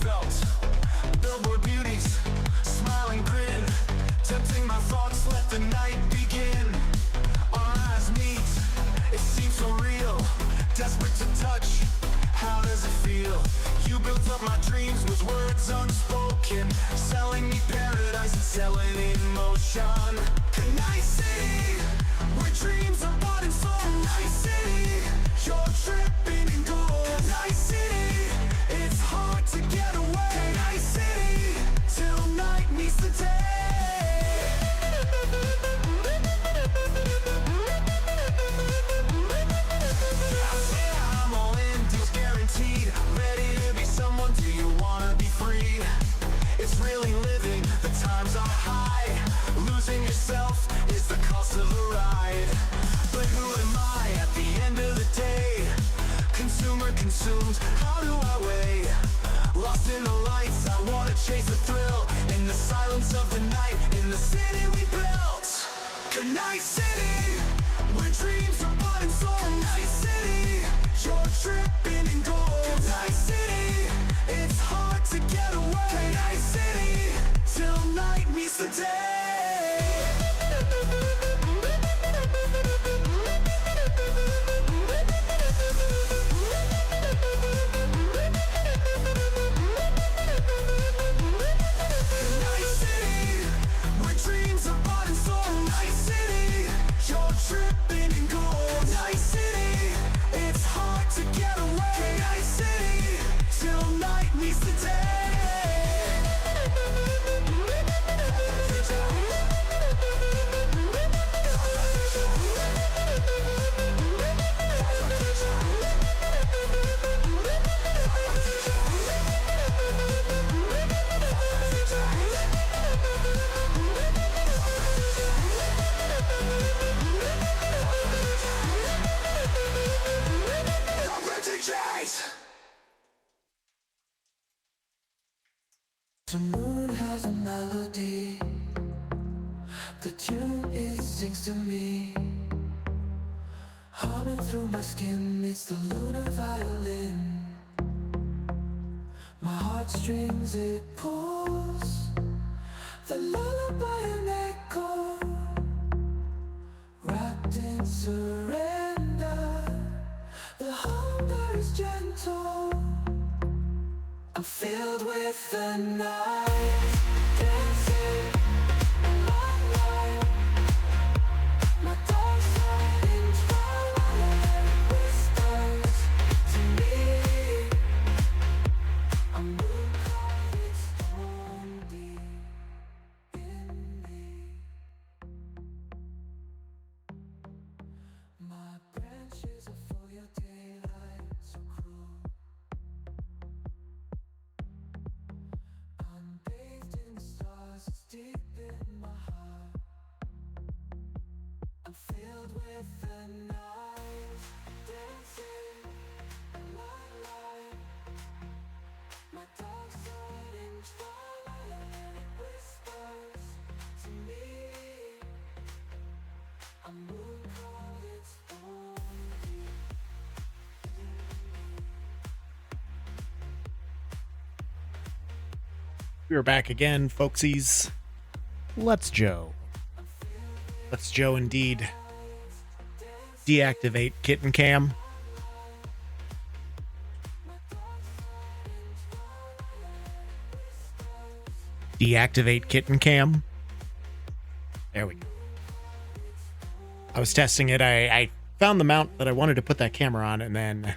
felt. Billboard beauties, smiling grin, tempting my thoughts, let the night begin. Our eyes meet, it seems so real, desperate to touch, how does it feel? You built up my dreams with words unspoken, selling me paradise and selling in motion. Night City, where dreams are bought and sold. Night City, you're tripping in gold. Night City, it's hard to get away. Night City, till night meets the day. I'm all in, deals guaranteed. Ready to be someone, do you wanna be free? It's really living, the times are high. Losing yourself is the cost of the ride. But who am I at the end of the day? Consumer consumed, how do I weigh? Lost in the lights, I wanna chase the thrill. In the silence of the night, in the city we built. Good night City, where dreams are bought and sold. Good night City, you're tripping in gold. Good night City, it's hard to get away. Good night City, till night meets the day. The moon has a melody, the tune it sings to me. Humming through my skin, it's the lunar violin. My heartstrings it pulls, the lullaby an echo, wrapped in surrender. The hunger is gentle, I'm filled with the night, dancing in my light. My dark side in twilight whispers to me. I'm moon caught, it's only in me. My branches are for your daylight, so cruel. Bathed in the stars, it's deep in my heart. I'm filled with the night, dancing in light. My dark side in twilight, and it whispers to me. I'm moon caught, it's only in me. We're back again, folksies. Let's Joe. Let's Joe indeed. Deactivate kitten cam. Deactivate kitten cam. There we go. I was testing it. I found the mount that I wanted to put that camera on, and then I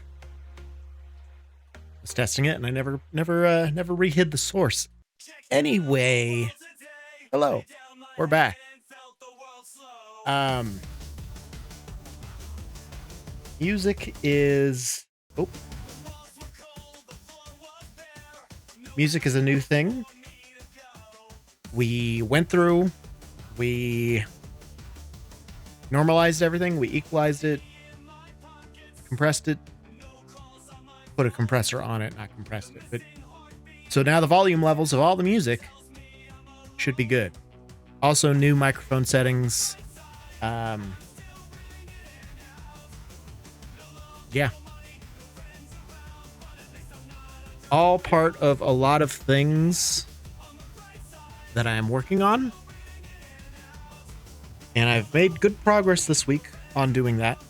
was testing it, and I never rehid the source. Anyway, hello, we're back. Music is music is a new thing. We went through, we normalized everything, we equalized it, compressed it, put a compressor on it, not compressed it, but so now the volume levels of all the music should be good. Also, new microphone settings. Yeah. all part of a lot of things that I am working on. And I've made good progress this week on doing that.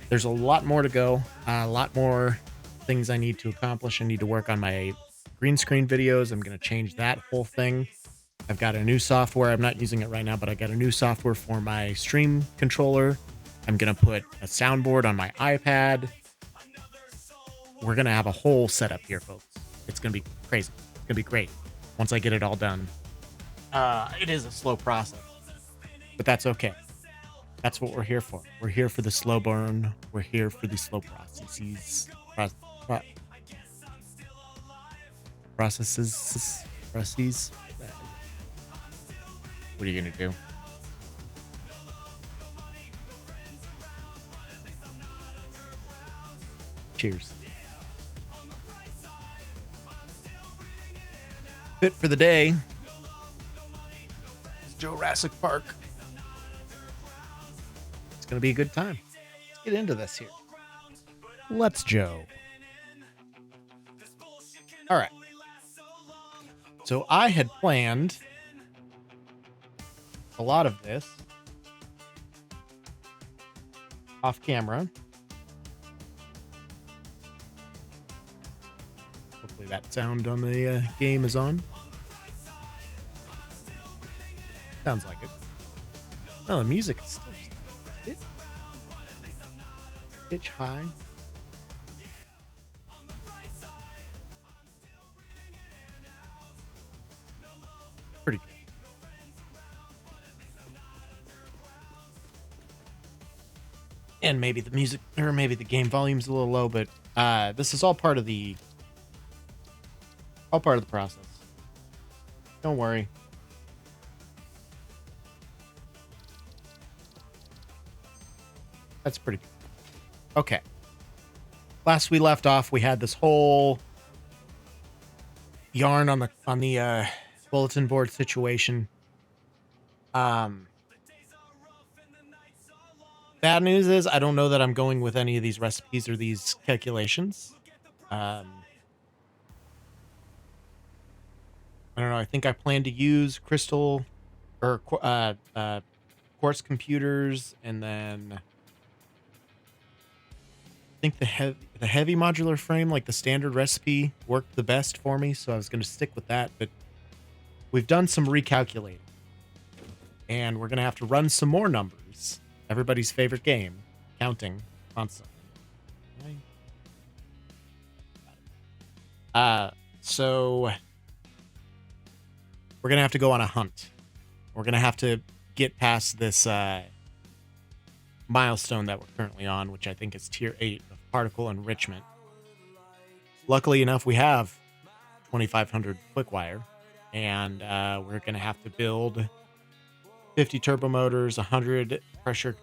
There's a lot more to go, a lot more things I need to accomplish. I need to work on my green screen videos. I'm going to change that whole thing. I've got a new software. I'm not using it right now, but I got a new software for my stream controller. I'm going to put a soundboard on my iPad. We're going to have a whole setup here, folks. It's going to be crazy. It's going to be great once I get it all done. It is a slow process, but that's okay. That's what we're here for. We're here for the slow burn. We're here for the slow processes. Processes. What are you going to do? Cheers. Fit for the day. It's Jurassic Park. It's going to be a good time. Let's get into this here. Let's Joe. All right. So I had planned a lot of this off camera. Hopefully that sound on the game is on. Sounds like it. Oh, the music is still pitch high. Pretty good. And maybe the music, or maybe the game volume's a little low, but this is all part of the process. Don't worry. That's pretty good. Okay. Last we left off, we had this whole yarn on the bulletin board situation. Bad news is I don't know that I'm going with any of these recipes or these calculations. I don't know. I think I plan to use crystal or quartz computers, and then I think the heavy modular frame, like the standard recipe, worked the best for me, so I was going to stick with that. But we've done some recalculating, and we're going to have to run some more numbers. Everybody's favorite game, counting constantly. So we're going to have to go on a hunt. We're going to have to get past this milestone that we're currently on, which I think is tier 8 of particle enrichment. Luckily enough, we have 2500 quick wire, and we're going to have to build 50 turbo motors, 100 pressure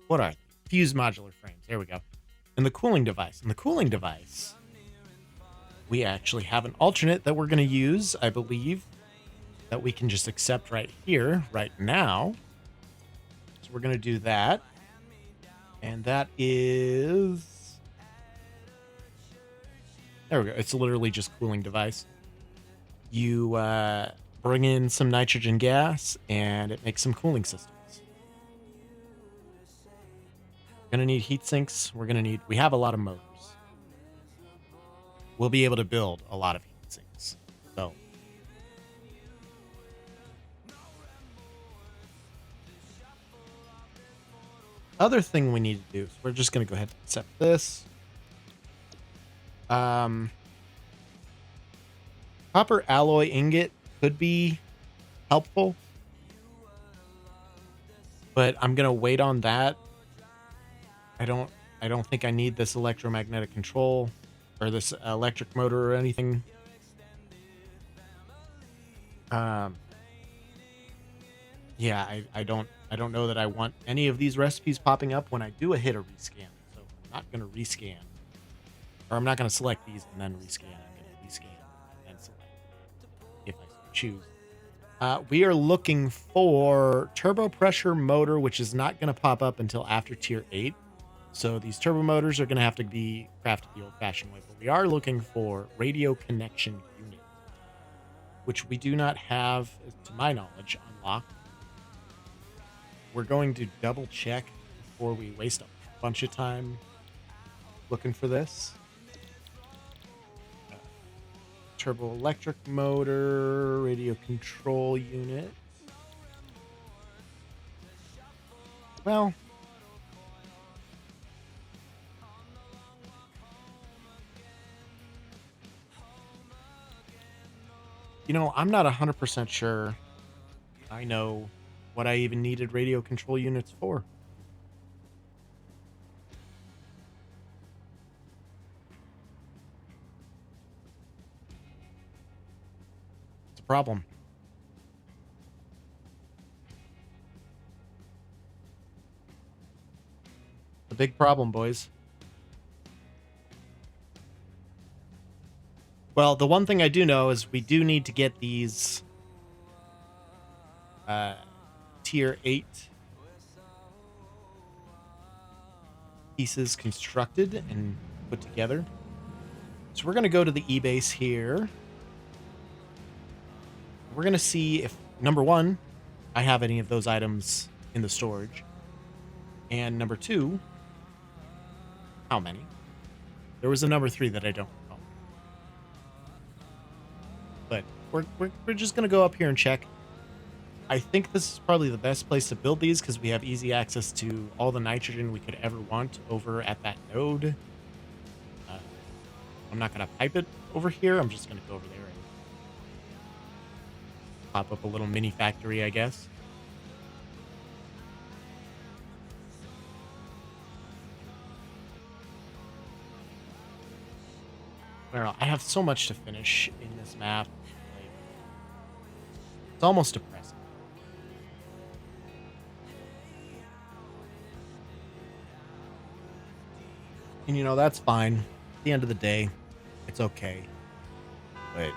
what are fuse modular frames? There we go. And the cooling device. And the cooling device, we actually have an alternate that we're going to use, I believe, that we can just accept right here, right now. So we're going to do that. And that is... There we go. It's literally just cooling device. You bring in some nitrogen gas, and it makes some cooling systems. We're going to need heat sinks. We have a lot of motors. We'll be able to build a lot of heat sinks. So other thing we need to do is we're just going to go ahead and accept this. Copper alloy ingot could be helpful, but I'm going to wait on that. I don't think I need this electromagnetic control or this electric motor or anything. Yeah, I don't know that I want any of these recipes popping up when I do a hit or rescan. So I'm not going to rescan, or I'm not going to select these and then rescan. I'm going to rescan and then select if I choose. We are looking for turbo pressure motor, which is not going to pop up until after tier 8. So these turbo motors are going to have to be crafted the old-fashioned way. But we are looking for radio connection unit, which we do not have, to my knowledge, unlocked. We're going to double check before we waste a bunch of time looking for this. Turbo electric motor, radio control unit. Well, you know, I'm not 100% sure I know what I even needed radio control units for. It's a problem. A big problem, boys. Well, the one thing I do know is we do need to get these tier 8 pieces constructed and put together. So we're going to go to the eBase here. We're going to see if, number one, I have any of those items in the storage. And number two, how many? There was a number 3 that I don't recall. But we're just going to go up here and check. I think this is probably the best place to build these because we have easy access to all the nitrogen we could ever want over at that node. I'm not going to pipe it over here. I'm just going to go over there and pop up a little mini factory, I guess. I don't know. I have so much to finish in this map. Like, it's almost depressing. And you know, that's fine. At the end of the day, it's okay. But it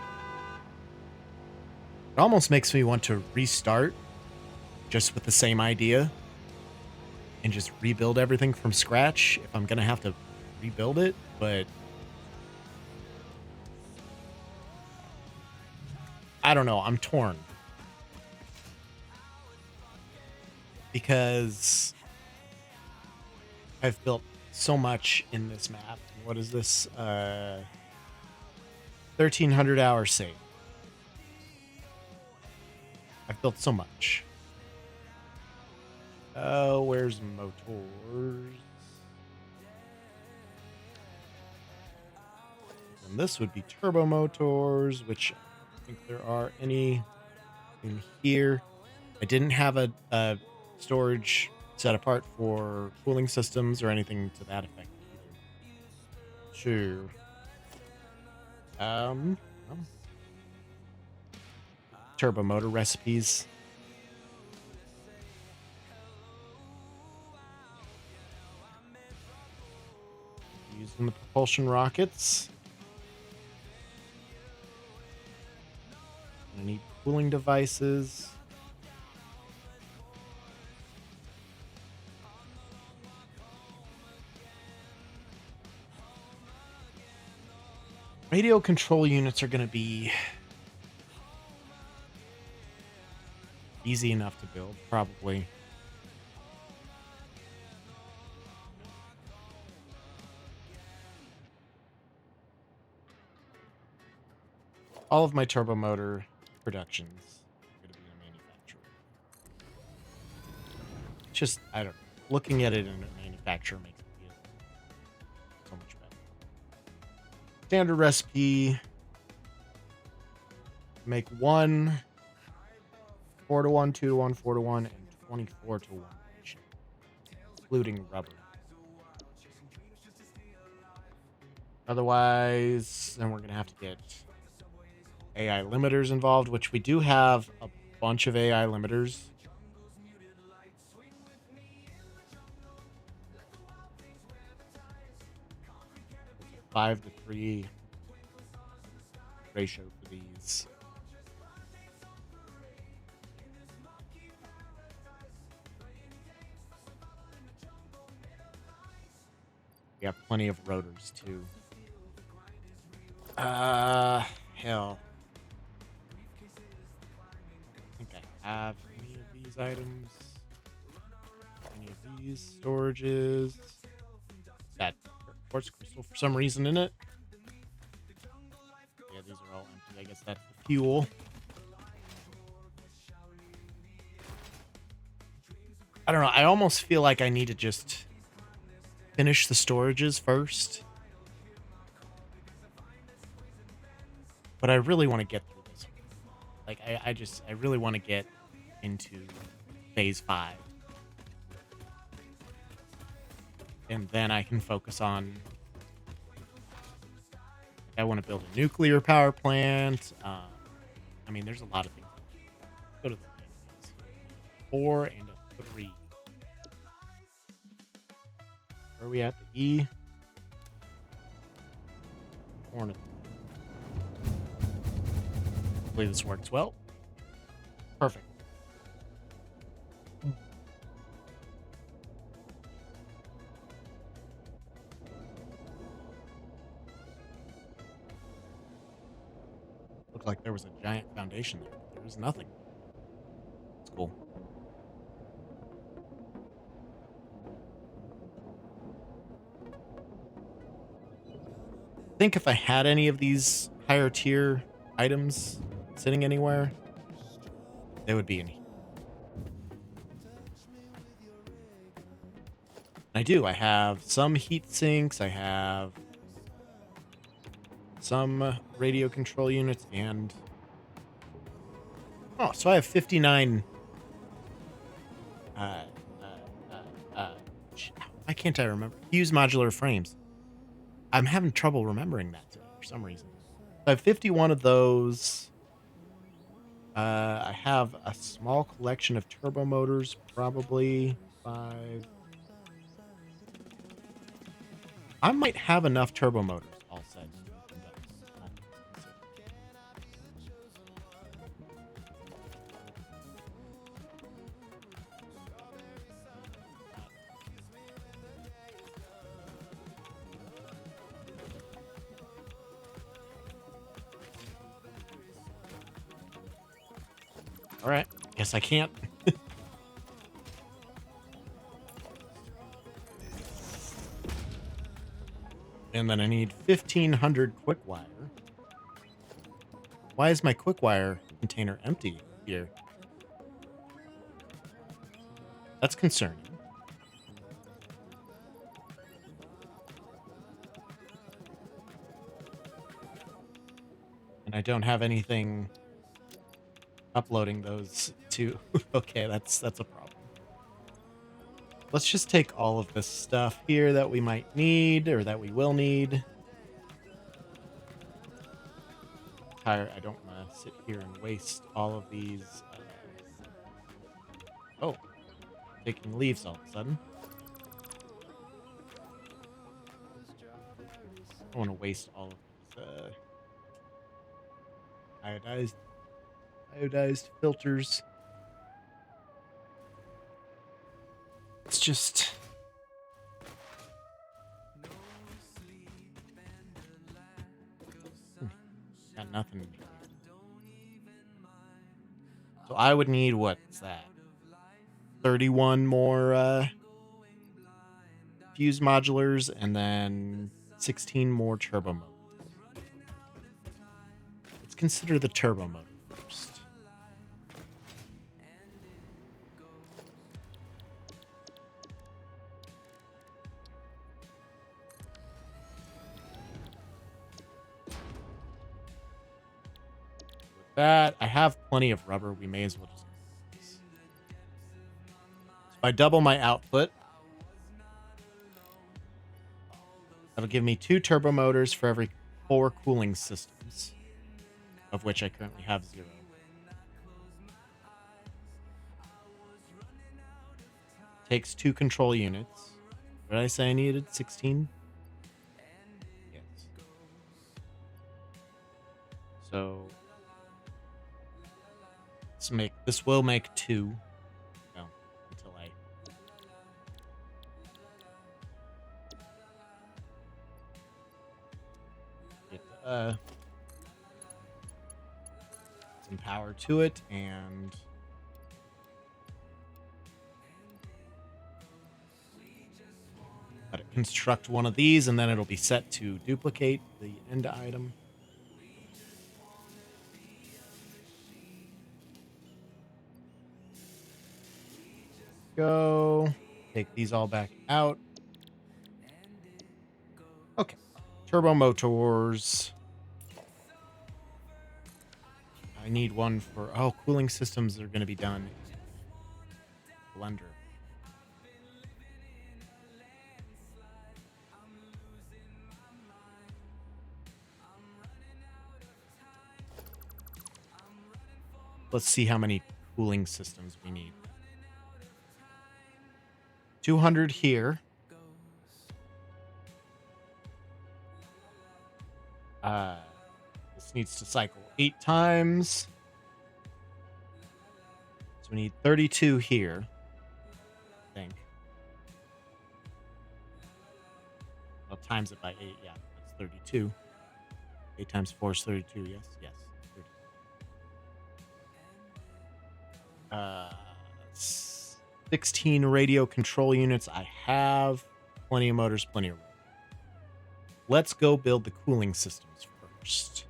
almost makes me want to restart just with the same idea and just rebuild everything from scratch if I'm going to have to rebuild it. But I don't know. I'm torn. Because I've built so much in this map. What is this? 1,300 hours saved. I've built so much. Oh, where's motors? And this would be turbo motors, which I don't think there are any in here. I didn't have a storage set apart for cooling systems or anything to that effect either. Sure. Turbo motor recipes. Using the propulsion rockets. I need cooling devices. Radio control units are going to be easy enough to build, probably. All of my turbo motor productions are going to be in a manufacturer. Just, I don't know. Looking at it in a manufacturer makes it feel so much better. Standard recipe. Make 1 4-to-1, 2-to-1, 4-to-1, and 24-to-1 ratio, including rubber. Otherwise, then we're going to have to get AI limiters involved, which we do have a bunch of AI limiters. 5-to-3 ratio for these. We have plenty of rotors too. Hell. I think I have any of these items. Any of these storages. That quartz crystal for some reason in it. Yeah, these are all empty. I guess that's the fuel. I don't know. I almost feel like I need to just finish the storages first. But I really want to get through this. Like, I really want to get into phase 5. And then I can focus on... I want to build a nuclear power plant. I mean, there's a lot of things. Go to the things. 4 and a 3. Where are we at? The E. 4 and a 3. Hopefully this works well. Perfect. Looked like there was a giant foundation there. There was nothing. It's cool. I think if I had any of these higher tier items sitting anywhere, they would be in here. I do. I have some heat sinks. I have some radio control units and... Oh, so I have 59... why can't I remember? Fuse modular frames. I'm having trouble remembering that today for some reason. I have 51 of those. I have a small collection of turbo motors, probably 5. I might have enough turbo motors all set. All right, guess I can't. And then I need 1,500 quick wire. Why is my quick wire container empty here? That's concerning. And I don't have anything uploading those to... Okay, that's a problem. Let's just take all of this stuff here that we might need, or that we will need. I don't want to sit here and waste all of these. Oh, taking leaves all of a sudden. I don't want to waste all of these iodized filters. It's just... Got nothing. So I would need, what's that? 31 more fuse modulars and then 16 more turbo motors. Let's consider the turbo motor first. That I have plenty of rubber. We may as well just... So if I double my output, that'll give me 2 turbo motors for every 4 cooling systems, of which I currently have 0. Takes 2 control units. What did I say I needed? 16? Yes. So this will make 2. No, until I... some power to it, and let it construct one of these, and then it'll be set to duplicate the end item. Go. Take these all back out. Okay. Turbo motors. I need one for... Oh, cooling systems are going to be done. Blender. Let's see how many cooling systems we need. 200 here. This needs to cycle 8 times. So we need 32 here, I think. Well, times it by 8. Yeah, that's 32. 8 times 4 is 32. Yes, yes. 16 radio control units. I have plenty of motors, plenty of room. Let's go build the cooling systems first.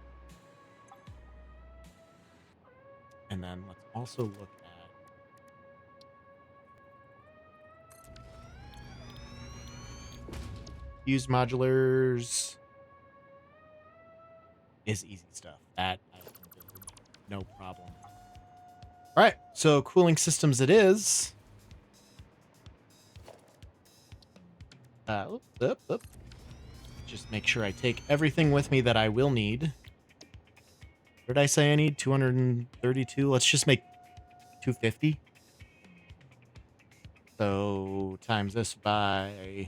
And then let's also look at fuse modulars. Is easy stuff. That I can build, no problem. All right, so cooling systems it is. Just make sure I take everything with me that I will need. What did I say I need? 232. Let's just make 250. So times this by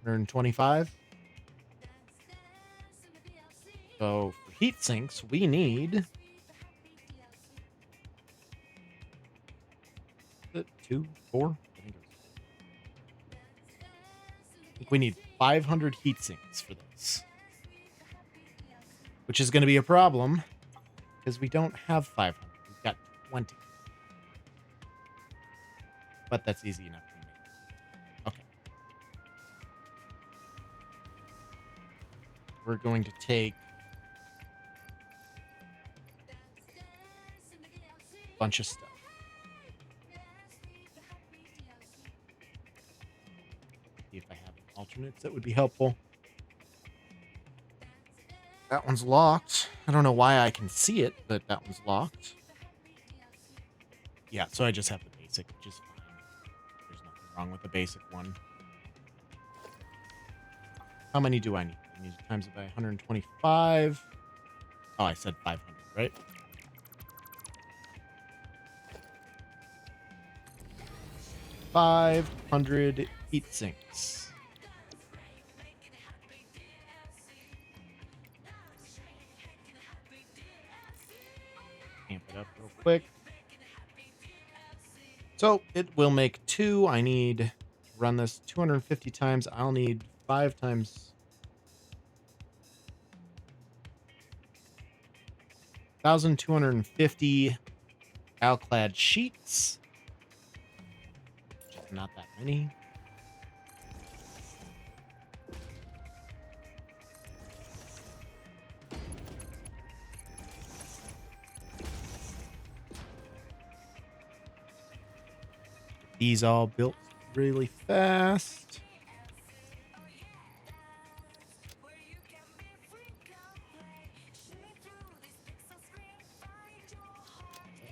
125. So for heat sinks, we need 2, 4. I think we need 500 heat sinks for this, which is going to be a problem because we don't have 500. We've got 20, but that's easy enough for me. Okay, we're going to take a bunch of stuff. See if I have any alternates that would be helpful. That one's locked. I don't know why I can see it, but that one's locked. Yeah, so I just have the basic, which is fine. There's nothing wrong with the basic one. How many do I need? I need to times it by 125. Oh, I said 500, right? $500 heat sinks. Amp it up real quick. So it will make 2. I need run this 250 times. I'll need 5 times 1,250 alclad sheets. Not that many. These all built really fast.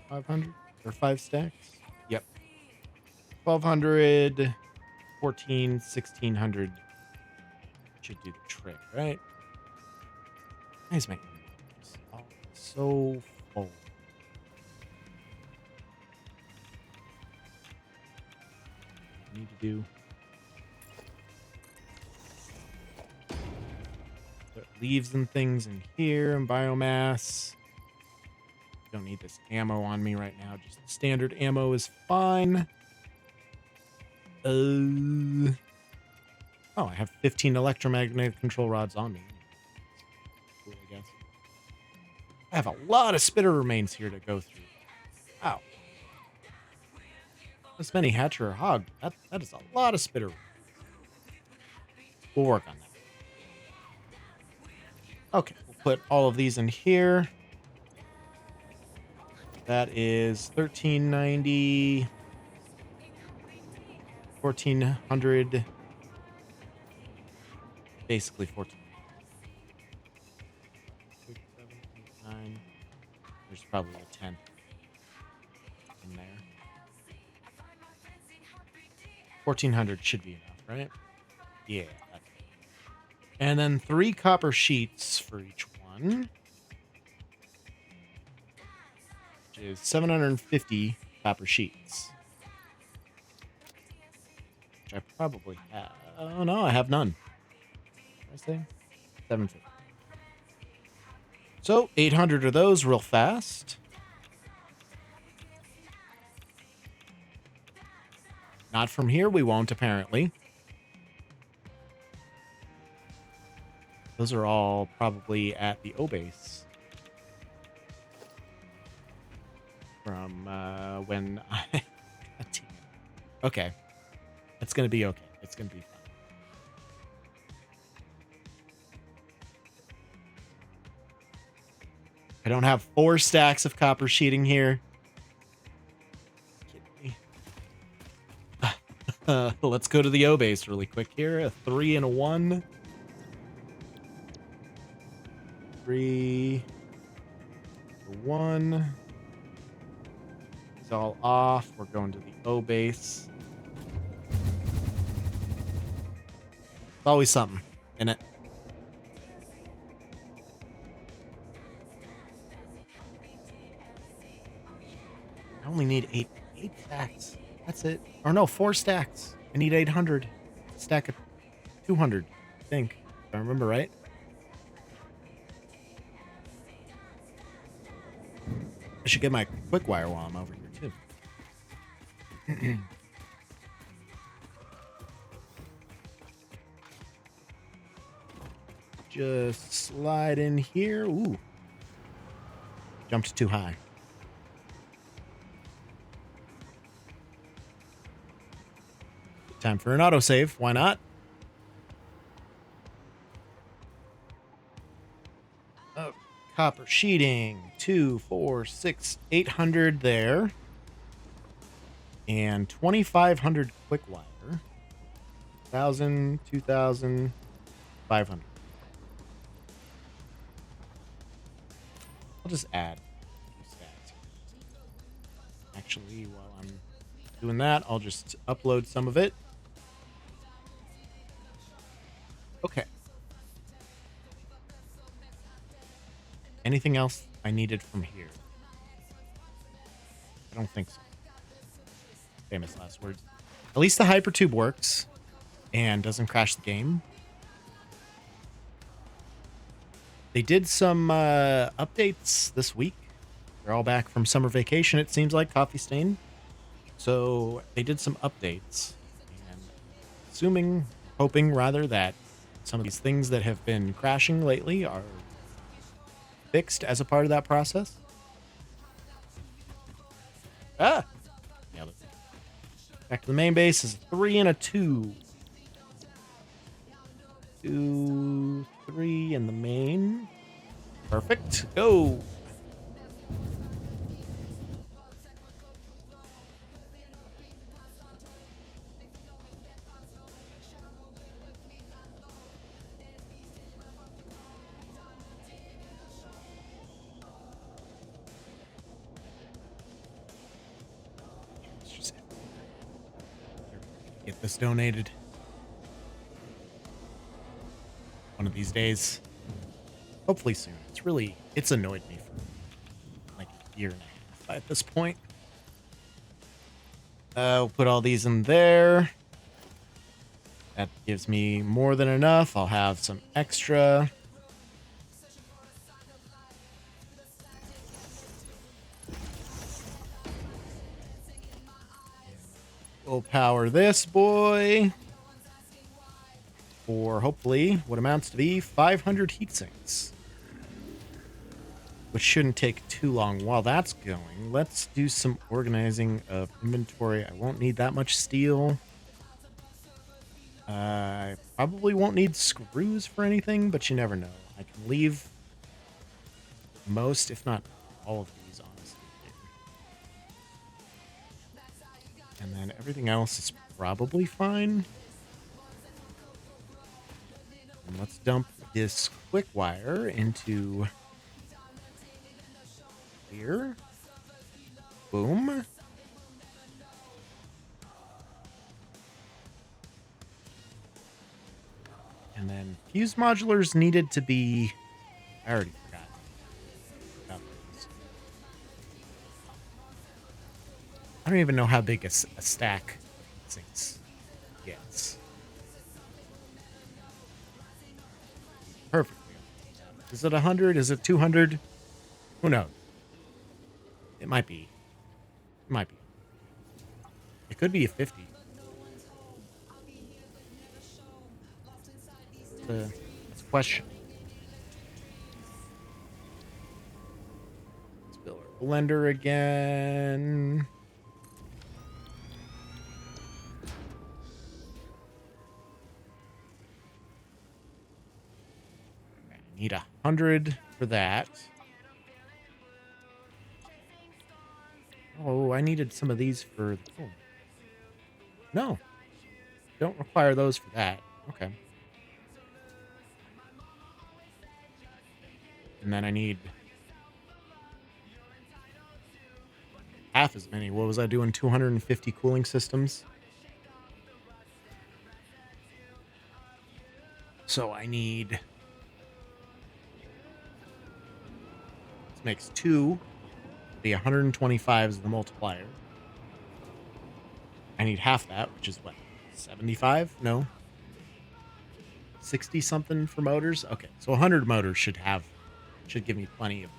$500 or 5 stacks. Yep. 1,200, 14, 1,600 should do the trick, right? Why is my inbox all so full? I need to do. Put leaves and things in here and biomass. Don't need this ammo on me right now. Just standard ammo is fine. Oh, I have 15 electromagnetic control rods on me. Cool, I guess. I have a lot of spitter remains here to go through. Wow. This many hatcher or hog. That is a lot of spitter. We'll work on that. Okay, we'll put all of these in here. That is 1390, 1400, basically 14. 6, 7, 8, 9. There's probably a 10 in there. 1400 should be enough, right? Yeah. That's it. And then 3 copper sheets for each one, which is 750 copper sheets. Which I probably have. Oh, no, I have none. Did I say? 750. So, 800 of those real fast. Not from here, we won't, apparently. Those are all probably at the O base. From when I... Okay. It's going to be okay. It's going to be fun. I don't have 4 stacks of copper sheeting here. Kidding me. Let's go to the O base really quick here. A 3 and a 1. 3. 1. It's all off. We're going to the O base. It's always something in it. I only need 8 stacks. That's it. Or no, 4 stacks. I need 800. Stack of 200, I think. If I remember right. I should get my quick wire while I'm over here too. Just slide in here. Ooh. Jumped too high. Time for an autosave. Why not? Oh, copper sheeting. 2, 4, 6, 800 there. And 2,500 quick wire. 1,000, 2,000, 500. I'll just add 2 stacks. Actually, while I'm doing that, I'll just upload some of it. Okay. Anything else I needed from here? I don't think so. Famous last words. At least the hypertube works and doesn't crash the game. They did some updates this week. They're all back from summer vacation, it seems like, Coffee Stain. So they did some updates. And hoping rather, that some of these things that have been crashing lately are fixed as a part of that process. Ah! Nailed it. Back to the main base is a 3 and a 2. 2, 3 in the main. Perfect. Go! Let's just get this donated. One of these days. Hopefully soon. It's annoyed me for like a year and a half at this point. We'll put all these in there. That gives me more than enough. I'll have some extra. We'll power this boy. for hopefully what amounts to be 500 heat sinks, which shouldn't take too long. While that's going, let's do some organizing of inventory. I won't need that much steel. I probably won't need screws for anything, but you never know. I can leave most, if not all of these, honestly. And then everything else is probably fine. And let's dump this quick wire into here. Boom. And then fuse modulars needed to be... I already forgot. I don't even know how big a stack sinks gets. Perfect. Is it 100? Is it 200? Who knows? It might be. It might be. It could be a 50. It's a question. Let's build our blender again. I need 100 for that. Oh, I needed some of these for... Oh. No. Don't require those for that. Okay. And then I need half as many. What was I doing? 250 cooling systems. So I need... This makes 2. The 125 is the multiplier. I need half that, which is what? 75? No. 60 something for motors? Okay, so 100 motors should give me plenty of...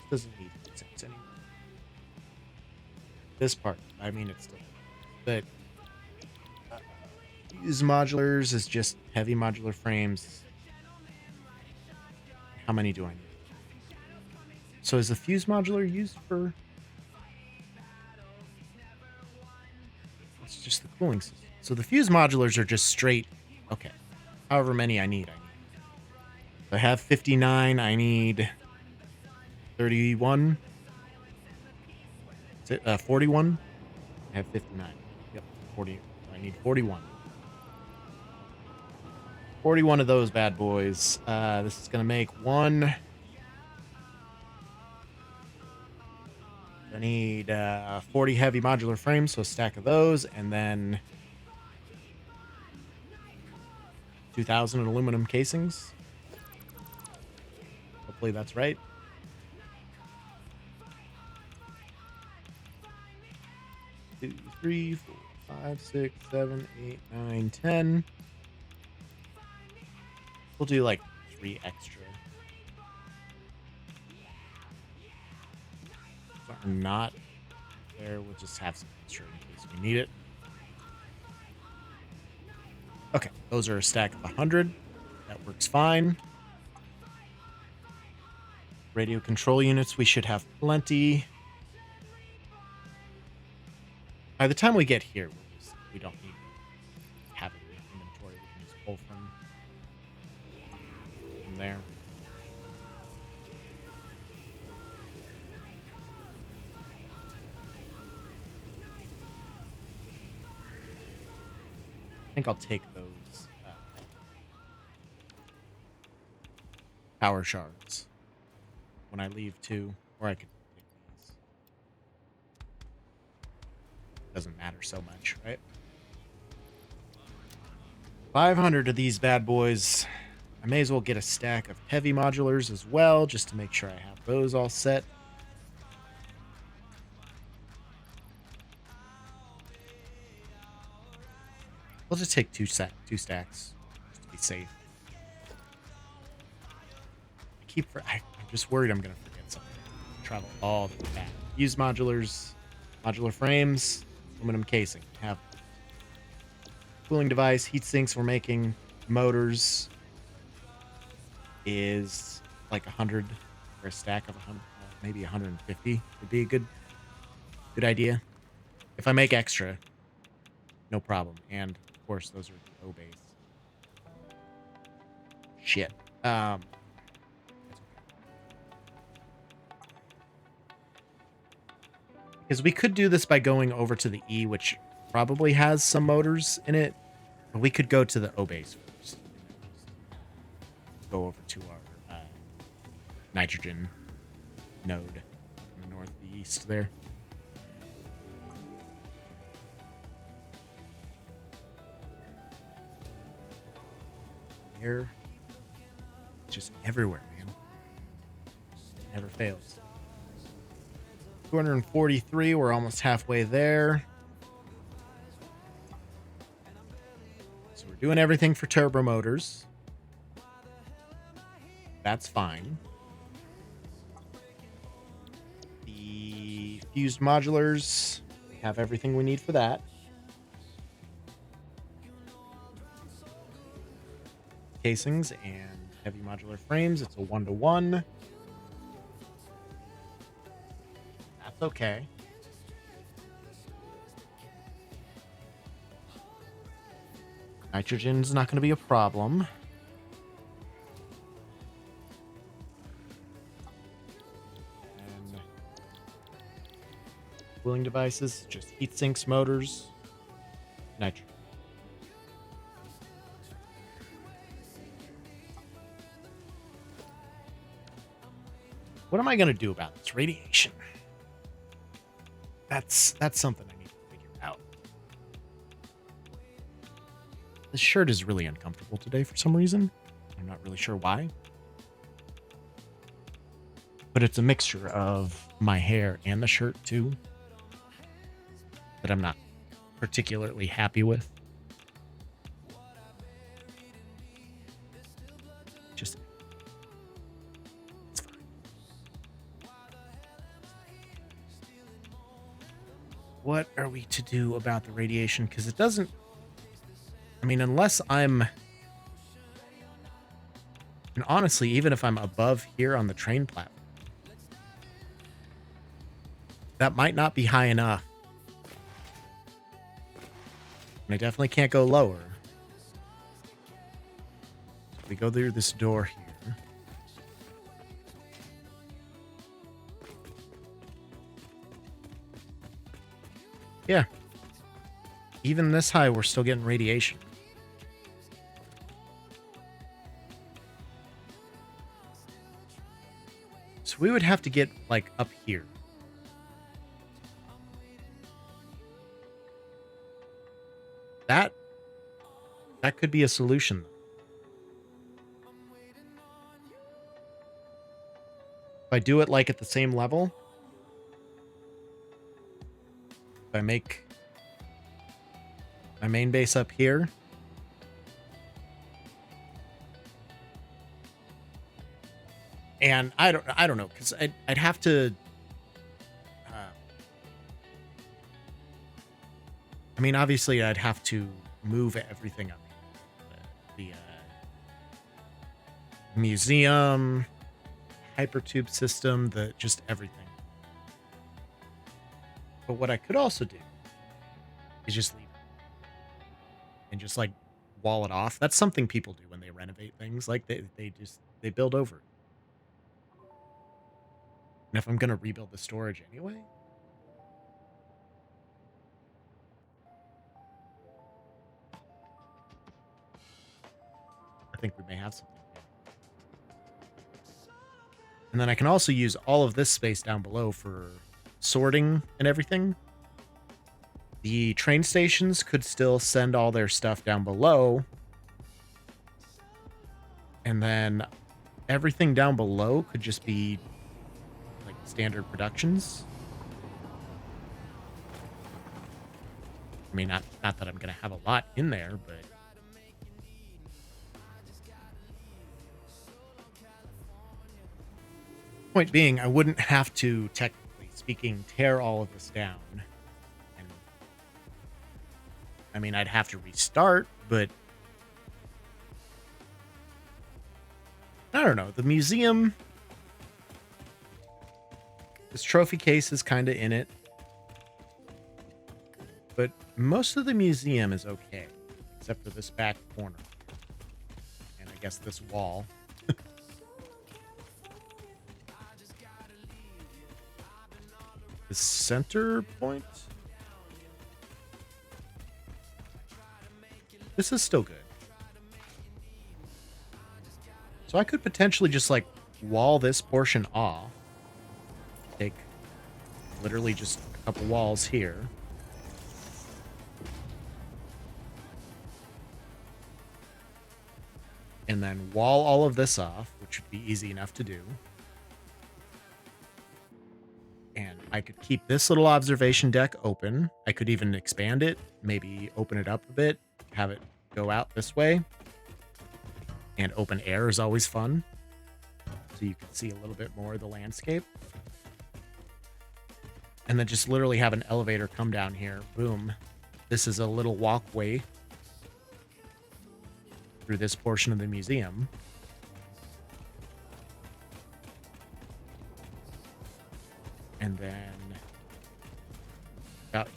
Doesn't need sense anymore. This part, I mean, it's still... But... Use modulars is just heavy modular frames. How many do I need? So is the fuse modular used for... It's just the cooling system. So the fuse modulars are just straight... Okay. However many I need. I have 59. I need 31. Is it 41? I have 59. Yep, 40. I need 41. 41 of those bad boys. This is going to make one. I need 40 heavy modular frames, so a stack of those, and then 2,000 aluminum casings. Hopefully that's right. Two, 3, 4, 5, 6, 7, 8, 9, 10. We'll do like 3 extra. If are not there, we'll just have some extra in case we need it. Okay, those are a stack of 100. That works fine. Radio control units, we should have plenty. By the time we get here, we don't need to have it in inventory. We can just pull from there. I think I'll take those power shards when I leave too, or I could take these. Doesn't matter so much, right? 500 of these bad boys. I may as well get a stack of heavy modulars as well, just to make sure I have those all set. We'll just take two stacks, just to be safe. I'm just worried I'm gonna forget something. Travel all the way back. Use modulars, modular frames, aluminum casing. Have cooling device, heat sinks. We're making motors is like 100 or a stack of 100, maybe 150 would be a good idea. If I make extra, no problem. And of course, those are the O base. Shit. Because we could do this by going over to the E, which probably has some motors in it. But we could go to the O base first. Go over to our nitrogen node in the northeast there. Air just everywhere, man. Never fails. 243, we're almost halfway there. So we're doing everything for turbo motors. That's fine. The fused modulars, we have everything we need for that. Casings and heavy modular frames, it's a 1-to-1. That's okay. Nitrogen's not going to be a problem. And cooling devices, just heat sinks, motors, nitrogen. What am I going to do about this radiation? That's something I need to figure out. This shirt is really uncomfortable today for some reason. I'm not really sure why. But it's a mixture of my hair and the shirt too that I'm not particularly happy with. Just it's fine. What are we to do about the radiation? Because it doesn't... I mean, unless I'm... And honestly, even if I'm above here on the train platform, that might not be high enough. And I definitely can't go lower. So we go through this door here. Yeah. Even this high, we're still getting radiation. So we would have to get, like, up here. That could be a solution. If I do it, like, at the same level. If I make my main base up here. And I don't know, because I'd have to... I mean, obviously, I'd have to move everything up. The museum, hypertube system, just everything. But what I could also do is just leave it. And just, like, wall it off. That's something people do when they renovate things. Like, they build over it. And if I'm going to rebuild the storage anyway... I think we may have something. And then I can also use all of this space down below for sorting and everything. The train stations could still send all their stuff down below. And then everything down below could just be like standard productions. I mean, not that I'm going to have a lot in there, but... Point being, I wouldn't have to technically speaking, tear all of this down. And I mean, I'd have to restart, but I don't know. The museum, this trophy case is kind of in it, but most of the museum is okay, except for this back corner. And I guess this wall. The center point? This is still good. So I could potentially just like wall this portion off. Take literally just a couple walls here. And then wall all of this off, which would be easy enough to do. And I could keep this little observation deck open. I could even expand it, maybe open it up a bit, have it go out this way. And open air is always fun. So you can see a little bit more of the landscape. And then just literally have an elevator come down here. Boom. This is a little walkway through this portion of the museum. And then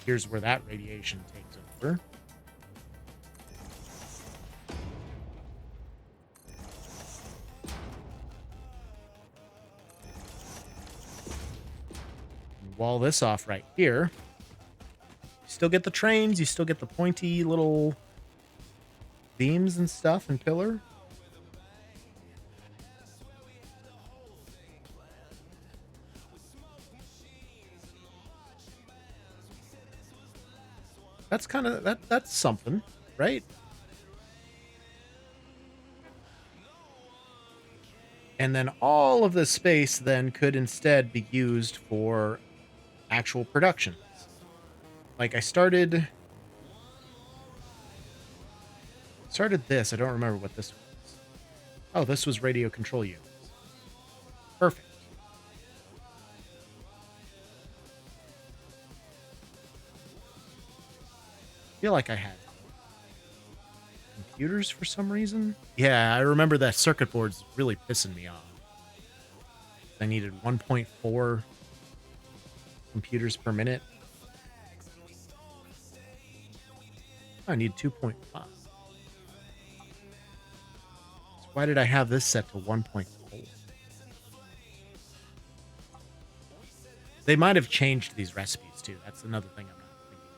here's where that radiation takes over. Wall this off right here. You still get the trains, you still get the pointy little beams and stuff and pillar. That's kind of that's something, right? And then all of the space then could instead be used for actual productions. Like I started this. I don't remember what this was. Oh, this was radio control units. Perfect. I feel like I had computers for some reason. Yeah, I remember that circuit board's really pissing me off. I needed 1.4 computers per minute. I need 2.5. So why did I have this set to 1.4? They might have changed these recipes too. That's another thing I'm not thinking of.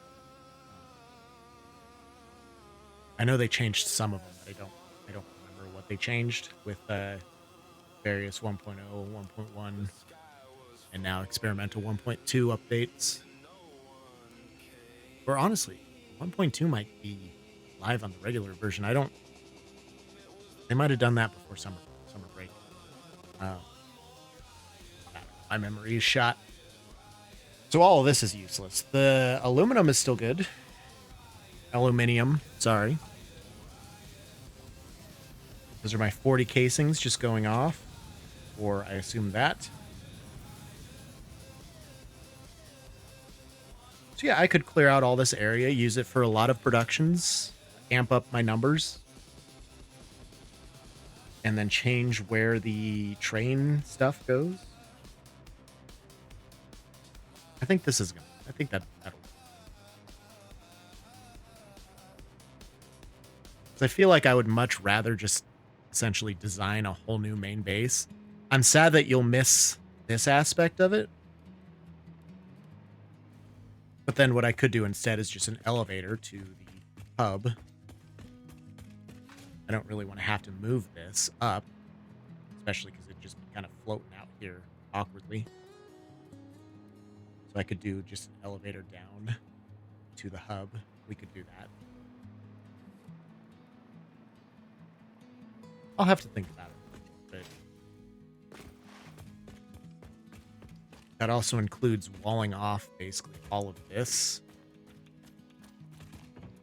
I know they changed some of them, but I don't remember what they changed with various 1.0, 1.1, and now experimental 1.2 updates. Or honestly, 1.2 might be live on the regular version. They might have done that before summer break. My memory is shot. So all of this is useless. The aluminum is still good. Aluminium, sorry. Those are my 40 casings just going off. Or I assume that. So yeah, I could clear out all this area, use it for a lot of productions, amp up my numbers, and then change where the train stuff goes. I think this is good. I think that'll work. I feel like I would much rather just essentially design a whole new main base. I'm sad that you'll miss this aspect of it. But then what I could do instead is just an elevator to the hub. I don't really want to have to move this up, especially because it'd just be kind of floating out here awkwardly. So I could do just an elevator down to the hub. We could do that. I'll have to think about it. But that also includes walling off basically all of this.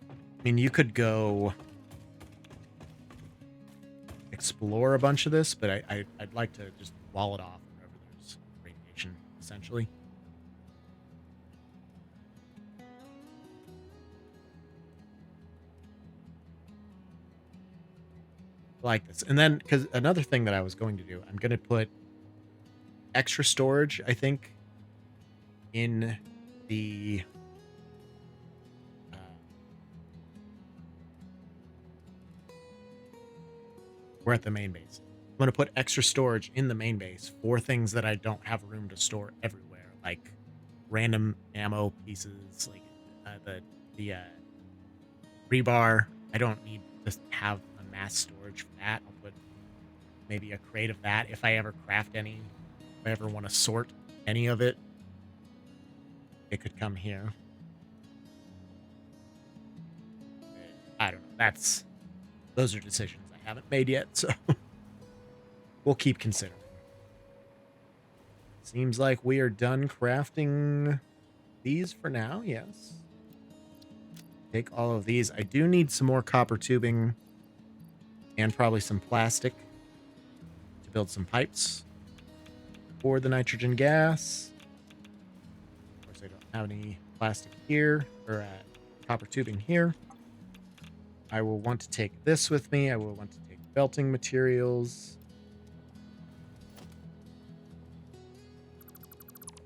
I mean, you could go explore a bunch of this, but I'd like to just wall it off wherever there's radiation, essentially. like this. And then, because another thing that I was going to do, I'm going to put extra storage, I think, in the we're at the main base. I'm going to put extra storage in the main base for things that I don't have room to store everywhere, like random ammo pieces, like the rebar. I don't need to have a mass storage for that. I'll put maybe a crate of that if I ever craft any. If I ever want to sort any of it, it could come here. I don't know. Those are decisions I haven't made yet, so we'll keep considering. Seems like we are done crafting these for now, yes. Take all of these. I do need some more copper tubing and probably some plastic to build some pipes for the nitrogen gas. Of course, I don't have any plastic here, or copper tubing here. I will want to take this with me. I will want to take belting materials.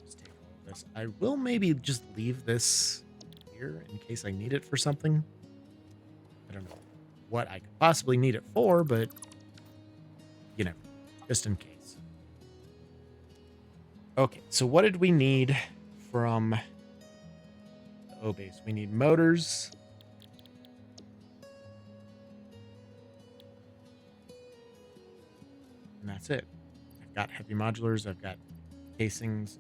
Just take all of this. I will maybe just leave this here in case I need it for something. I don't know what I could possibly need it for, but you know, just in case. Okay, so what did we need from the O base? We need motors. And that's it. I've got heavy modulars. I've got casings.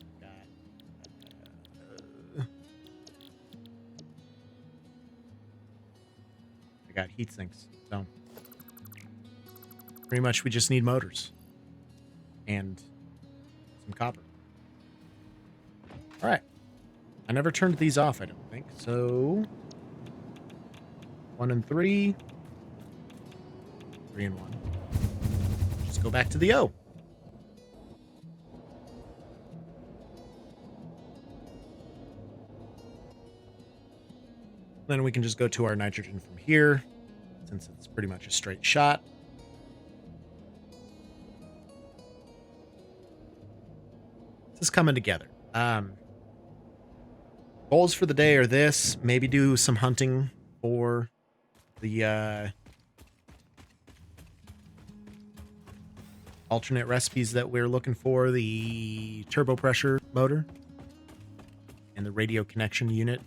I got heat sinks. So pretty much we just need motors and some copper. All right. I never turned these off, I don't think. So 1 and 3. 3 and 1. Just go back to the O. Then we can just go to our nitrogen from here, since it's pretty much a straight shot. This is coming together. Goals for the day are this. Maybe do some hunting for the alternate recipes that we're looking for. The turbo pressure motor and the radio connection unit.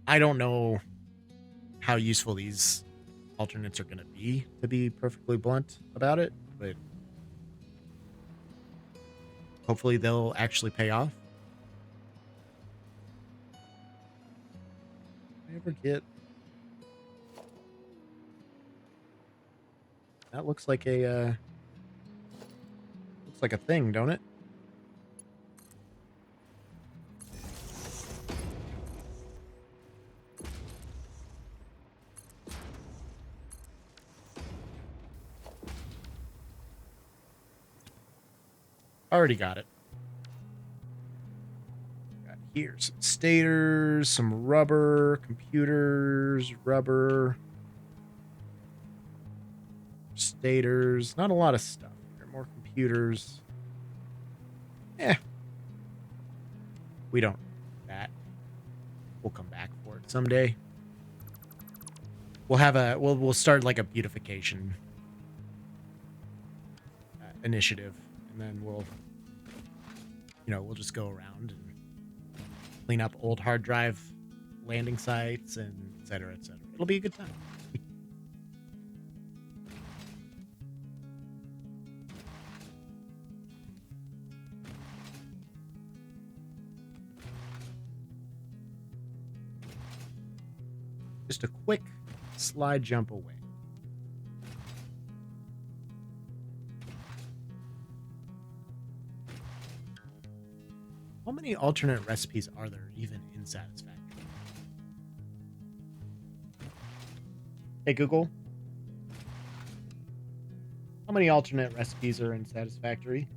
I don't know how useful these alternates are going to be perfectly blunt about it, but hopefully they'll actually pay off. Did I ever get... That looks like a thing, don't it? Already got it. Got here some stators, some rubber, computers, rubber, stators. Not a lot of stuff here. More computers. We don't need that. We'll come back for it someday. We'll have we'll start like a beautification initiative, and then we'll just go around and clean up old hard drive landing sites and et cetera, et cetera. It'll be a good time. Just a quick slide jump away. How many alternate recipes are there even in Satisfactory? Hey Google, how many alternate recipes are in Satisfactory?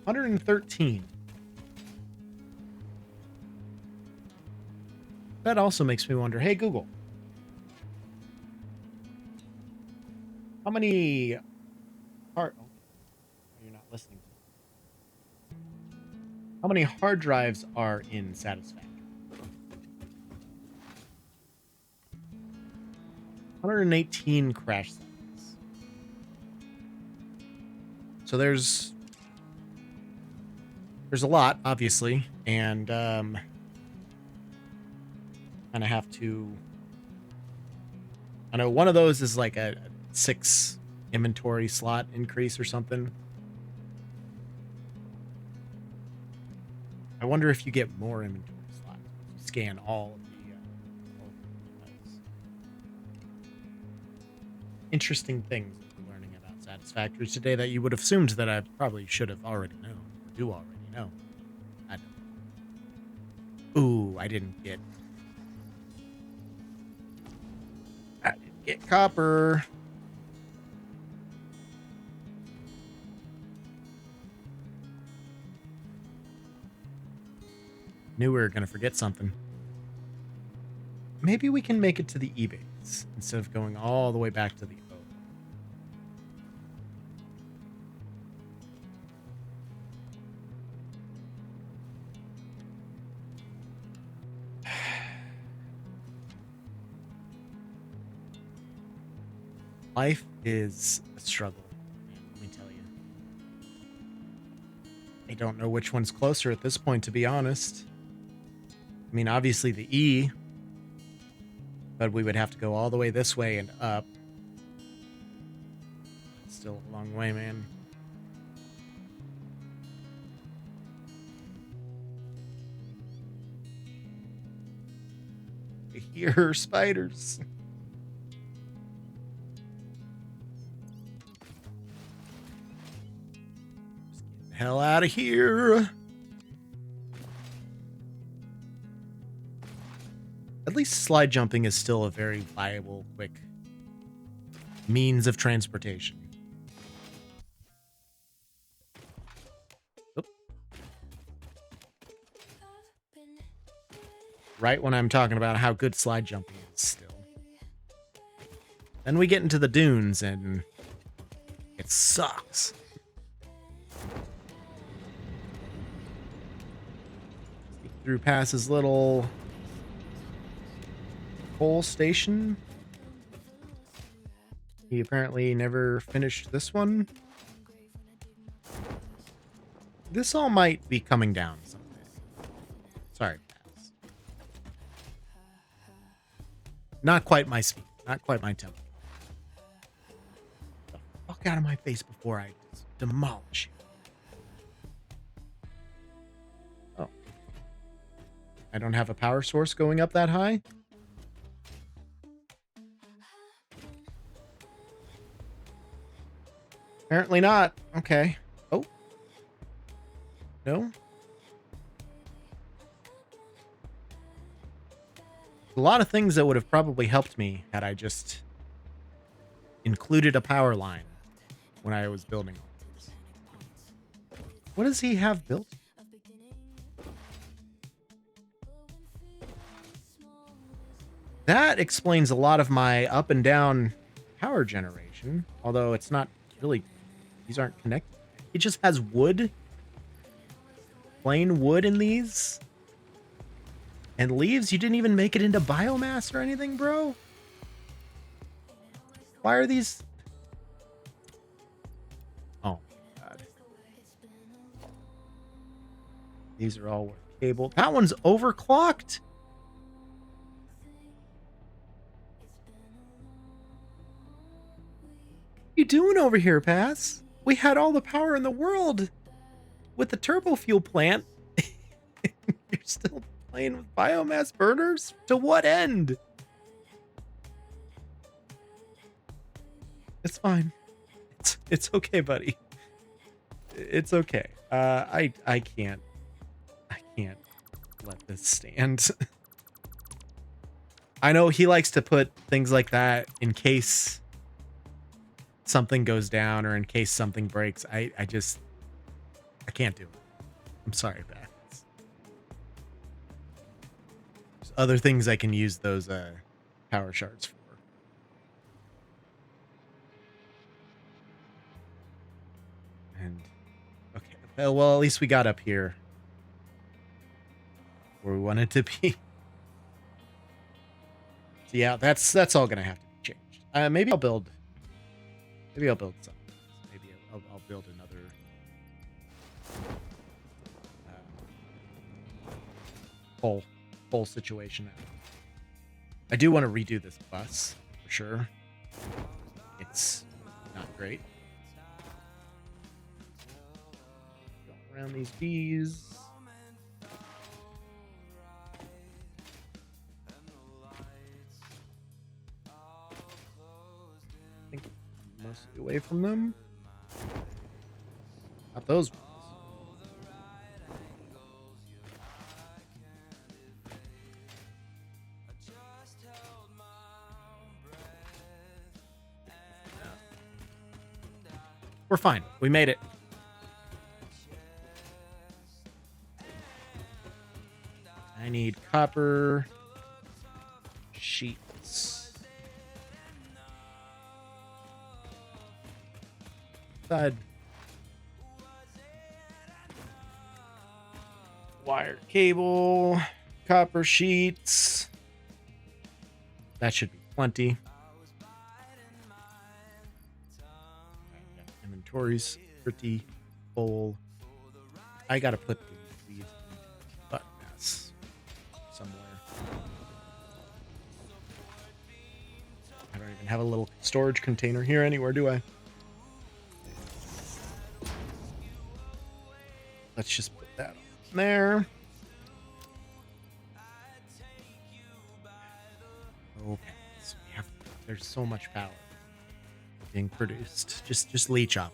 113. That also makes me wonder, hey Google, how many hard oh, you're not listening. How many hard drives are in Satisfactory? 118 crash sites. So there's a lot, obviously, and kind of have to. I know one of those is like a 6 inventory slot increase or something. I wonder if you get more inventory slots. You scan all of the interesting things we're learning about Satisfactory today that you would have assumed that I probably should have already known. Or do already know. I don't. Ooh, I didn't get copper. Knew we were gonna forget something. Maybe we can make it to the E-base instead of going all the way back to the O. Life is a struggle, let me tell you. I don't know which one's closer at this point, to be honest. I mean, obviously the E, but we would have to go all the way this way and up. It's still a long way, man. I hear spiders. Hell out of here. At least slide jumping is still a very viable, quick means of transportation. Oop. Right when I'm talking about how good slide jumping is still. Then we get into the dunes and it sucks. Through past his little coal station. He apparently never finished this one. This all might be coming down someday. Sorry, Pass. Not quite my speed. Not quite my tempo. Get the fuck out of my face before I demolish you. I don't have a power source going up that high? Apparently not. Okay. Oh. No? A lot of things that would have probably helped me had I just included a power line when I was building all this. What does he have built? That explains a lot of my up and down power generation, although it's not really, these aren't connected. It just has wood, plain wood in these, and leaves. You didn't even make it into biomass or anything, bro. Why are these? Oh my God. These are all cable. That one's overclocked. What are you doing over here, Pass? We had all the power in the world with the turbo fuel plant. You're still playing with biomass burners? To what end? It's fine. It's okay, buddy. It's okay. I can't let this stand. I know he likes to put things like that in case something goes down or in case something breaks. I just, I can't do it. I'm sorry, Beth. There's other things I can use those power shards for. And okay, well, at least we got up here where we wanted to be. So yeah, that's all gonna have to be changed. Maybe I'll build something. Maybe I'll build another whole situation. I do want to redo this bus for sure. It's not great. Go around these bees. I think mostly away from them. Not those ones. We're fine. We made it. I need copper sheets. Thud. Wired cable, copper sheets. That should be plenty. Inventory's pretty full. I gotta put these into button mess somewhere. I don't even have a little storage container here anywhere, do I? Let's just put that on there. Okay, so there's so much power being produced. Just leech off.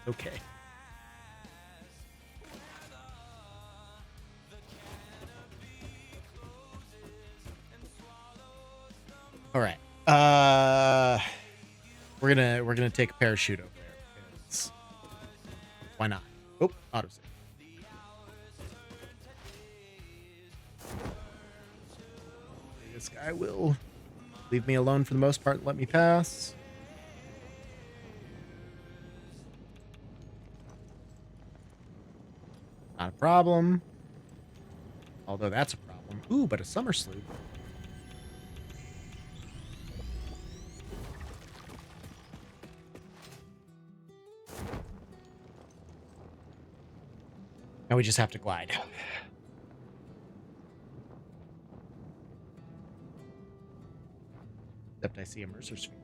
Okay. All right. We're gonna take a parachute over there. Because why not? Oh, autosave. This guy will leave me alone for the most part and let me pass. Not a problem. Although that's a problem. Ooh, but a summer sloop. Now we just have to glide. Except I see a Mercer sphere.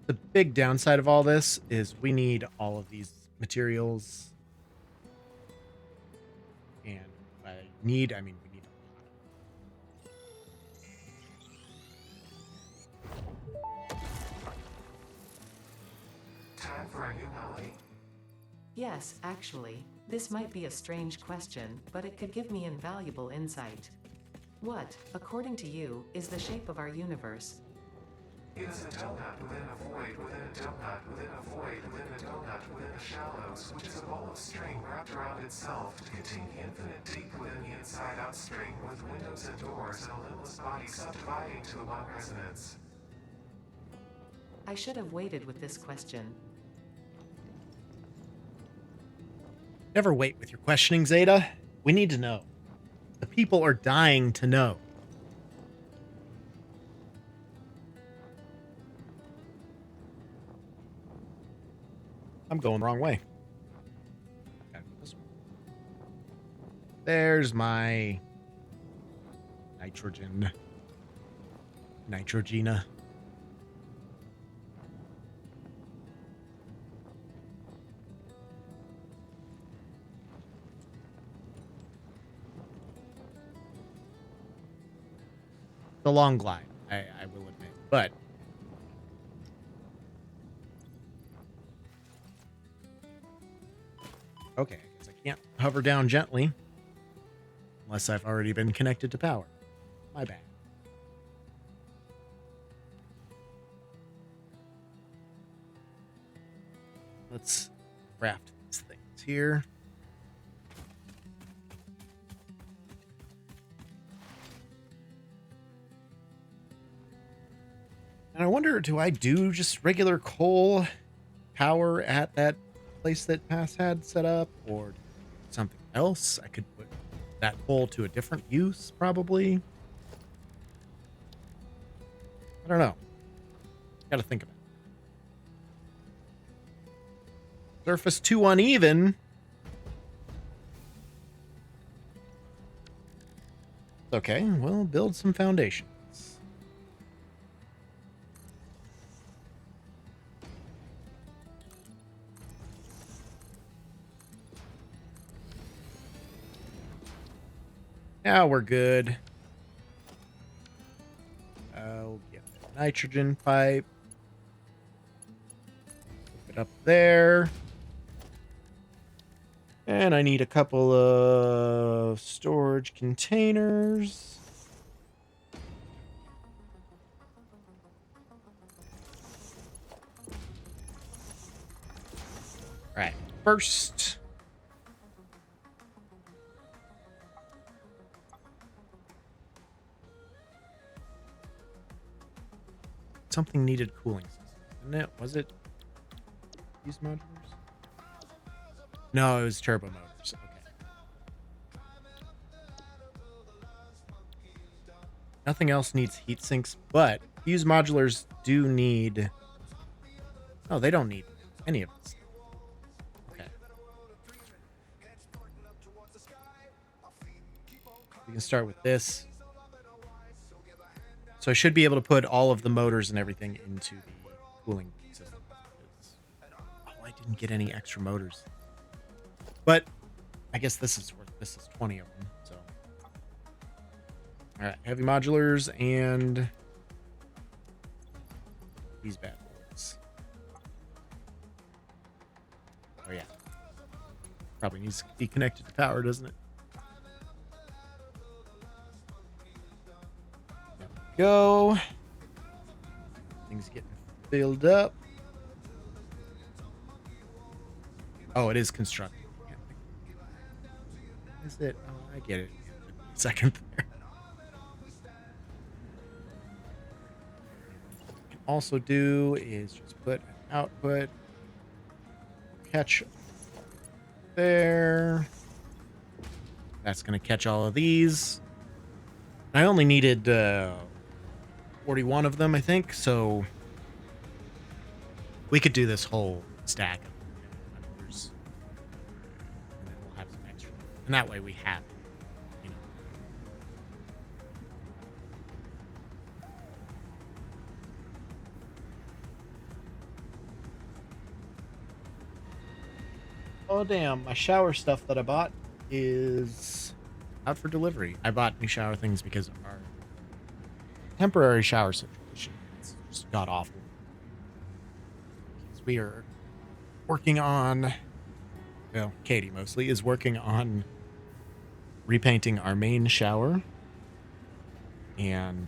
The big downside of all this is we need all of these materials. And by need, I mean we need a lot. Time for a new melody. Yes, actually, this might be a strange question, but it could give me invaluable insight. What, according to you, is the shape of our universe? It's a donut within a void within a donut within a void within a donut within the shallows, which is a ball of string wrapped around itself to contain the infinite deep within the inside-out string with windows and doors and a limitless body subdividing to the one resonance. I should have waited with this question. Never wait with your questioning, Zeta. We need to know. The people are dying to know. I'm going the wrong way. Gotta go this way. There's my Nitrogena. The long glide, I will admit, but okay, I guess I can't hover down gently unless I've already been connected to power. My bad. let's craft these things here. And I wonder, do I do just regular coal power at that place that Pass had set up, or something else? I could put that coal to a different use, probably. I don't know. Got to think about it. Surface too uneven. Okay, we'll build some foundations. Now we're good. I'll get the nitrogen pipe. Put it up there. And I need a couple of storage containers. All right, first. Something needed cooling system, didn't it? Was it these modulars? No, it was turbo motors. Okay. Nothing else needs heat sinks, but fuse modulars do need... Oh, they don't need any of this. Okay. We can start with this. So I should be able to put all of the motors and everything into the cooling system. Oh, I didn't get any extra motors. But I guess this is 20 of them. So, all right, heavy modulars and these bad boys. Oh yeah, probably needs to be connected to power, doesn't it? There we go. Things getting filled up. Oh, it is constructed. Is it? Oh, I get it. Second there. What we can also do is just put an output catch there. That's going to catch all of these. I only needed 41 of them, I think, so we could do this whole stack of numbers. And then we'll have some extra. And that way we have, you know. Oh, damn. My shower stuff that I bought is out for delivery. I bought new shower things because our temporary shower situation is just god awful. Because we are working on, well, Katie mostly is working on repainting our main shower, and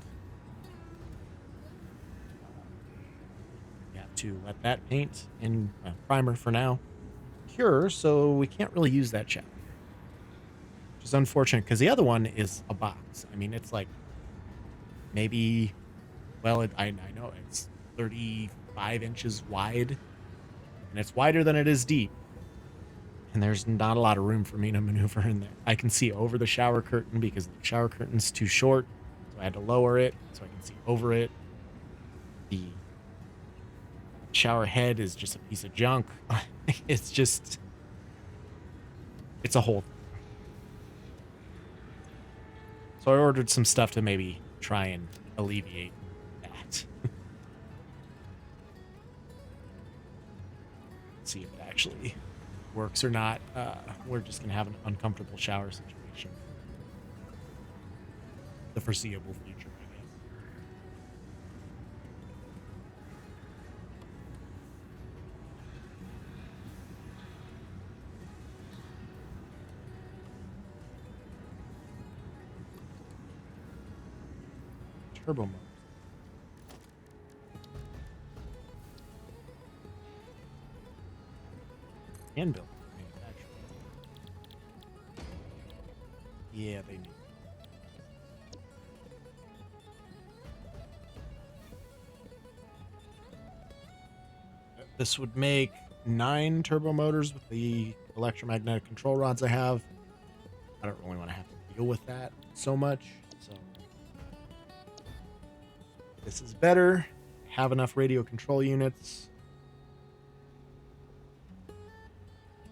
we have to let that paint and primer for now cure, so we can't really use that shower, which is unfortunate because the other one is a box. I mean, it's like maybe, well, I know it's 35 inches wide, and it's wider than it is deep. And there's not a lot of room for me to maneuver in there. I can see over the shower curtain because the shower curtain's too short, so I had to lower it so I can see over it. The shower head is just a piece of junk. It's a whole thing. So I ordered some stuff to maybe try and alleviate that. See if it actually works or not. We're just gonna have an uncomfortable shower situation the foreseeable future, I guess. Turbo mode. Can build manufacturing. Yeah, they need. This would make 9 turbo motors with the electromagnetic control rods I have. I don't really want to have to deal with that so much. So this is better. Have enough radio control units.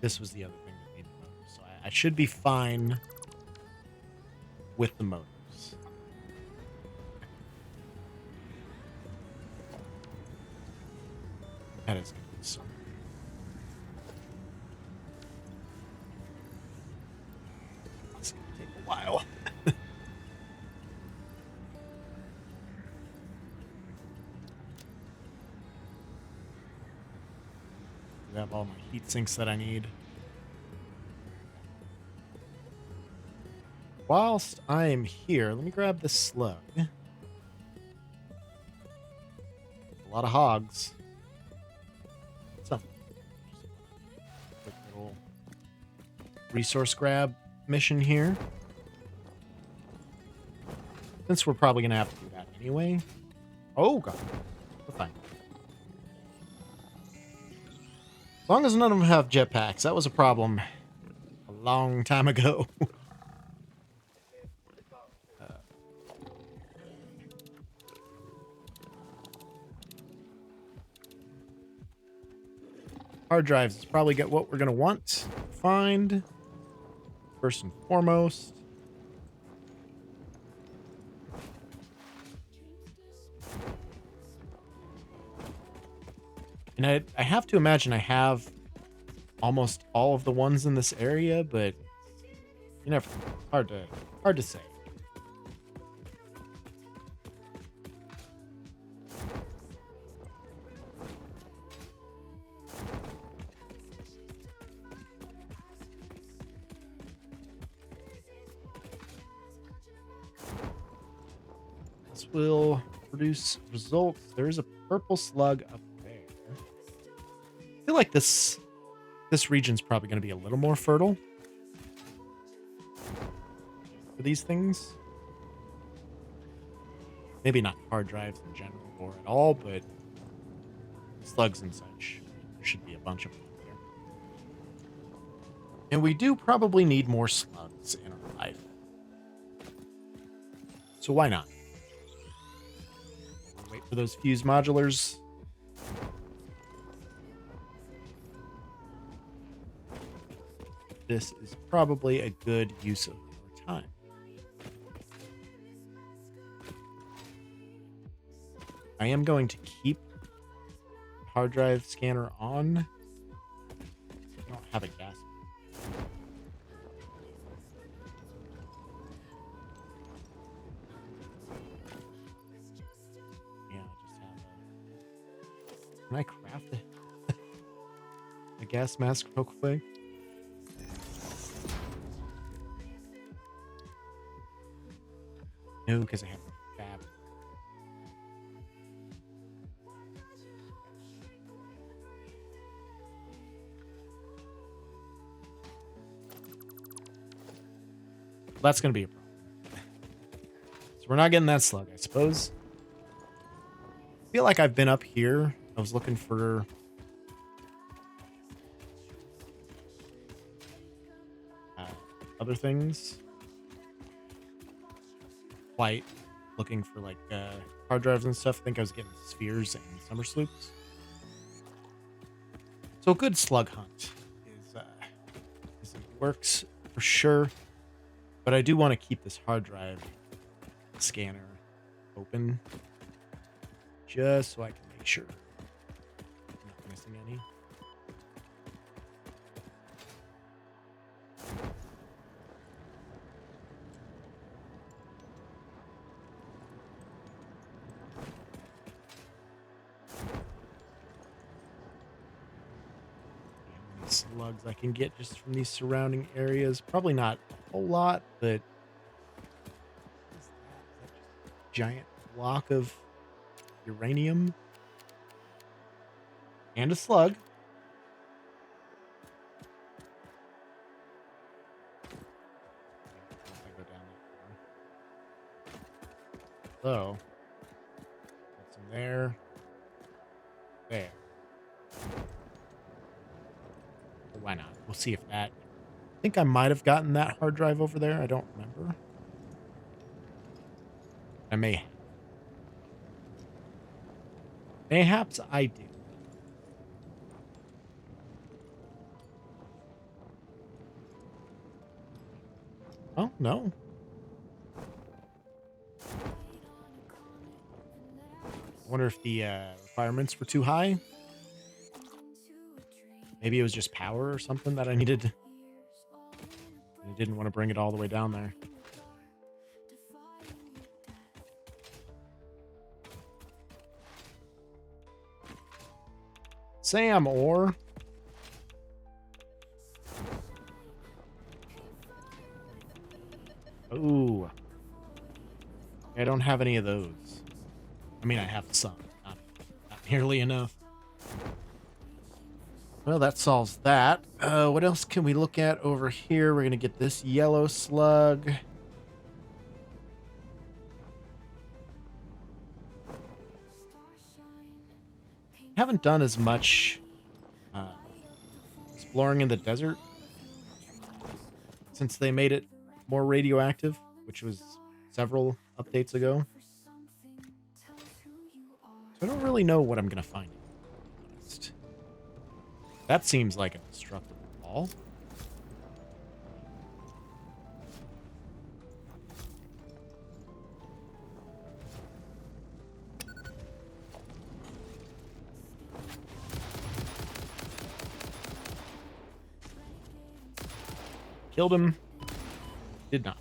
This was the other thing that needed motors. So I should be fine with the motors. That is going to be so. It's going to take a while. I have all my heat sinks that I need. Whilst I am here, let me grab this slug. A lot of hogs. Something. Quick little resource grab mission here. Since we're probably going to have to do that anyway. Oh, God. We're fine. As long as none of them have jetpacks. That was a problem a long time ago. Hard drives is probably get what we're going to want to find. First and foremost. And I have to imagine I have almost all of the ones in this area, but you never hard to say. This will produce results. There's a purple slug up there. I feel like this region's probably going to be a little more fertile for these things. Maybe not hard drives in general or at all, but slugs and such. There should be a bunch of them there. And we do probably need more slugs in our life. So why not? Wait for those fuse modulars. This is probably a good use of your time. I am going to keep hard drive scanner on. I don't have a gas. Yeah, I just have a... Can I craft a gas mask real quick? No, because I have a fab. That's going to be a problem. So we're not getting that slug, I suppose. I feel like I've been up here. I was looking for... other things. Quite looking for like hard drives and stuff. I think I was getting spheres and summer sloops. So a good slug hunt works for sure. But I do want to keep this hard drive scanner open just so I can make sure I'm not missing any. Slugs I can get just from these surrounding areas. Probably not a whole lot, but what is that? Is that just a giant block of uranium? And a slug. So, put some there. There. Why not? We'll see if that... I think I might have gotten that hard drive over there. I don't remember. I may. Mayhaps I do. Oh, no. I wonder if the requirements were too high. Maybe it was just power or something that I needed. I didn't want to bring it all the way down there. Sam, or... Ooh. I don't have any of those. I mean, I have some. Not nearly enough. Well, that solves that. What else can we look at over here? We're going to get this yellow slug. Haven't done as much exploring in the desert since they made it more radioactive, which was several updates ago. So I don't really know what I'm going to find. That seems like a destructible ball. Killed him. Did not.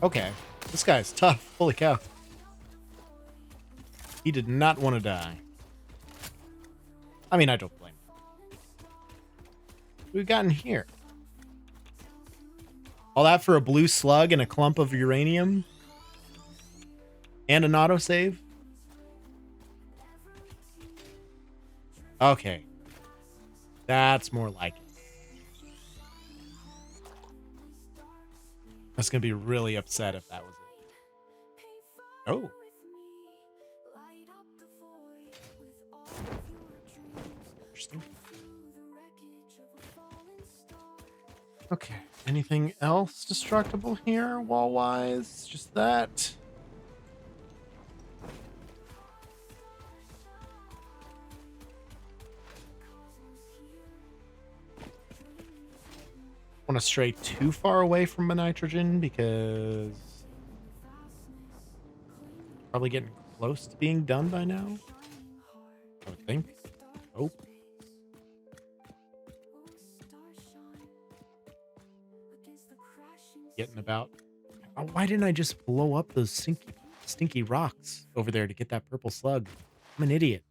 Okay. This guy's tough. Holy cow. He did not want to die. I mean, I don't blame him. What we've gotten here? All that for a blue slug and a clump of uranium? And an autosave? Okay. That's more like it. I was going to be really upset if that was it. Oh. Interesting. Okay. Anything else destructible here, wall-wise? Just that. Want to stray too far away from a nitrogen because probably getting close to being done by now. I would think. Oh. Getting about. Oh, why didn't I just blow up those stinky rocks over there to get that purple slug? I'm an idiot.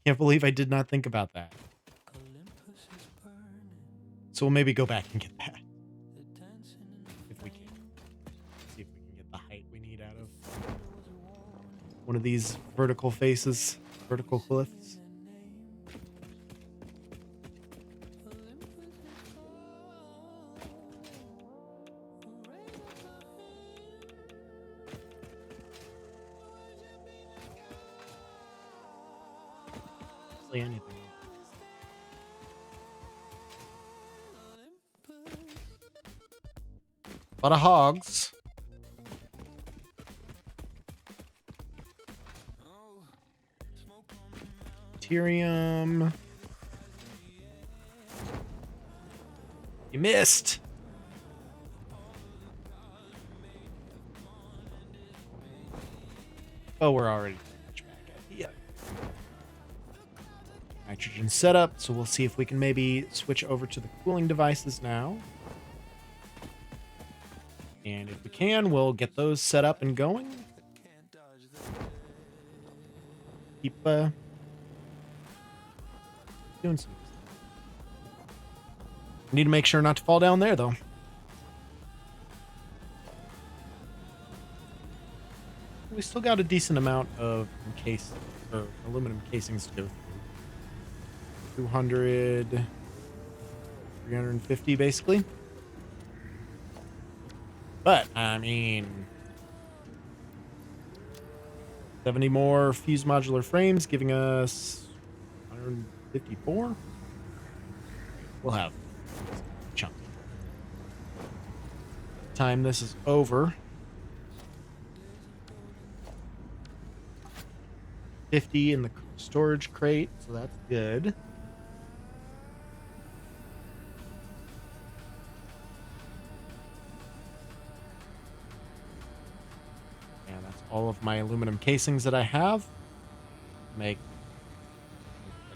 Can't believe I did not think about that. So we'll maybe go back and get that. If we can. See if we can get the height we need out of one of these vertical faces, vertical cliffs. Honestly, anything. A lot of hogs. Deuterium. You missed. Oh, we're already much back at the nitrogen setup, so we'll see if we can maybe switch over to the cooling devices now. And if we can, we'll get those set up and going. Keep doing some. Need to make sure not to fall down there, though. We still got a decent amount of aluminum casings to go through. 200, 350 basically. But, I mean, 70 more fused modular frames, giving us 154. We'll have chunk. Time this is over. 50 in the storage crate, so that's good. And that's all of my aluminum casings that I have. Make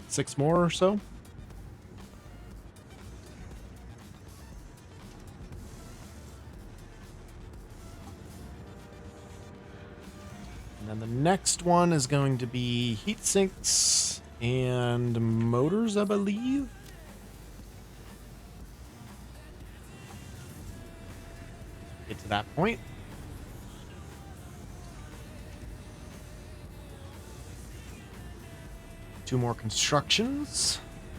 6 more or so. And then the next one is going to be heat sinks and motors, I believe. Get to that point. Two more construction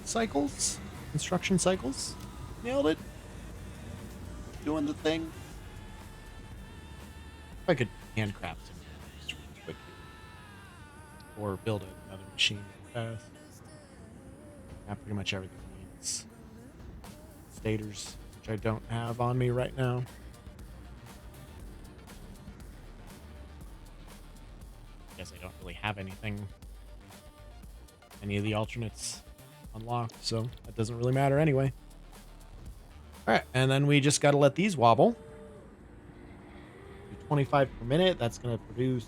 cycles. Nailed it. Doing the thing. If I could handcraft some just really quick here. Or build another machine fast. Have pretty much everything needs stators, which I don't have on me right now. Guess I don't really have anything, any of the alternates unlocked, so that doesn't really matter anyway. Alright, and then we just gotta let these wobble. Do 25 per minute, that's gonna produce,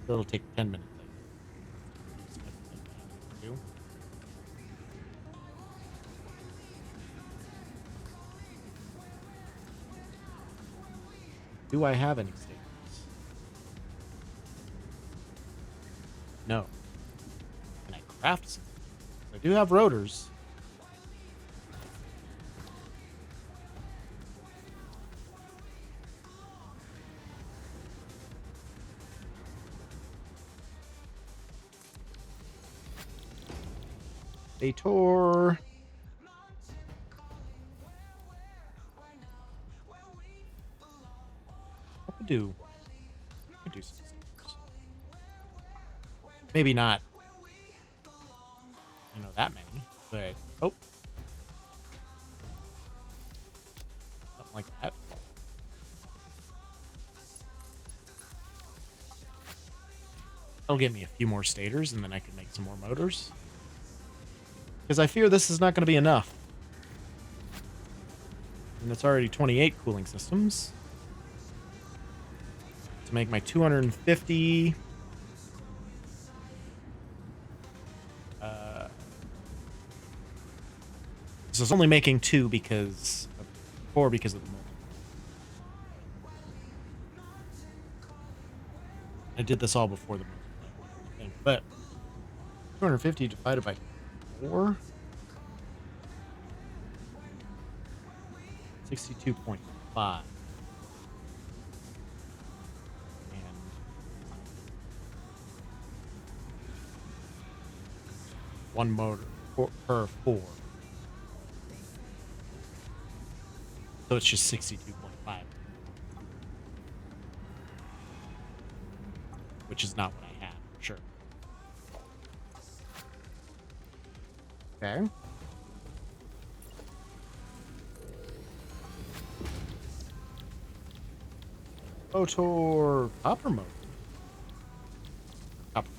it'll take 10 minutes. Do I have any stators? No. Can I craft some? I do have rotors. Stator. I could do some stators. Maybe not, that many, but oh, something like that. That'll give me a few more stators, and then I can make some more motors. Because I fear this is not going to be enough. And it's already 28 cooling systems. To make my 250... So it's only making 2 because... 4 because of the motor. I did this all before the motor, I think. But 250 divided by 4... 62.5. One motor per 4. So it's just 62.5. Which is not what I had, for sure. Okay. Motor copper motor. Copper.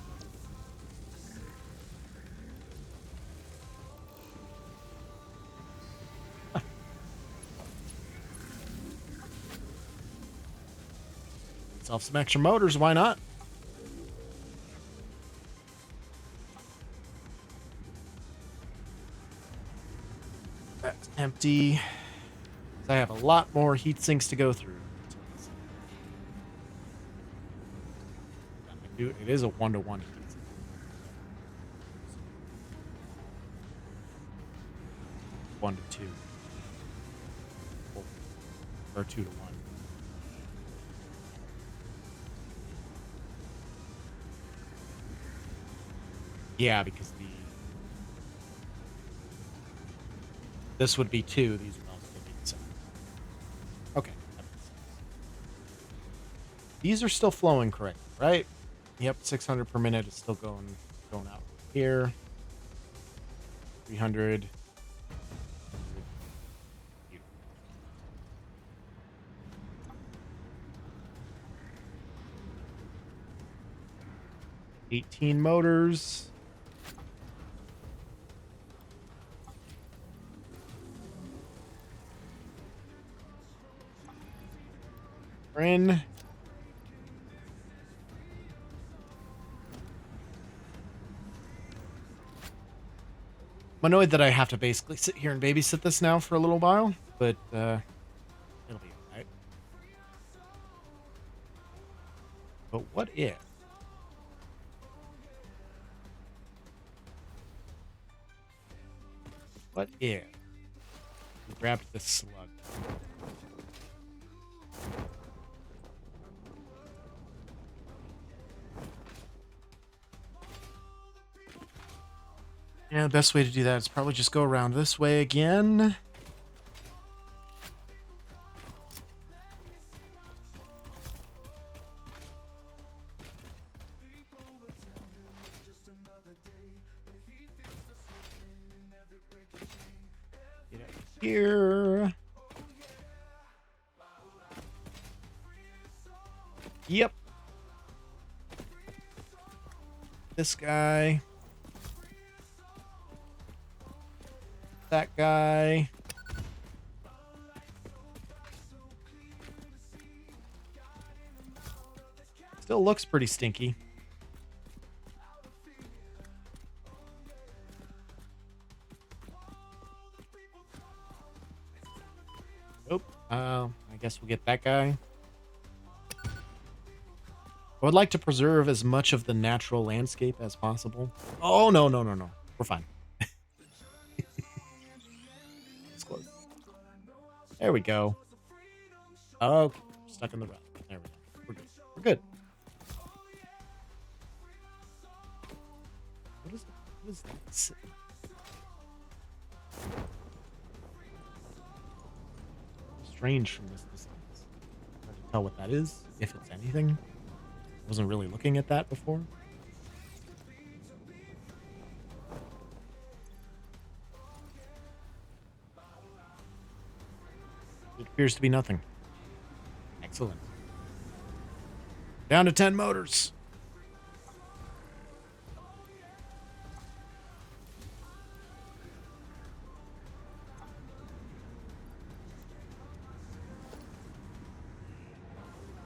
Self some extra motors, why not? That's empty. I have a lot more heat sinks to go through. It is a 1-to-1 heat sink. One to two. Or 2-to-1. Yeah, because this would be 2. These would also be the same. Okay. That makes sense. These are still flowing correctly, right? Yep, 600 per minute is still going out here. 300. 18 motors. We're in. I'm annoyed that I have to basically sit here and babysit this now for a little while, but it'll be alright. But what if? What if we grabbed this slug? Yeah, the best way to do that is probably just go around this way again. Get up here. Yep. This guy. That guy. Still looks pretty stinky. Nope. I guess we'll get that guy. I would like to preserve as much of the natural landscape as possible. Oh, no. We're fine. It's close. There we go. Okay. Stuck in the rut. There we go. We're good. We're good. What is that? Strange from this distance. Hard to tell what that is, if it's anything. Wasn't really looking at that before. It appears to be nothing. Excellent. Down to 10 motors.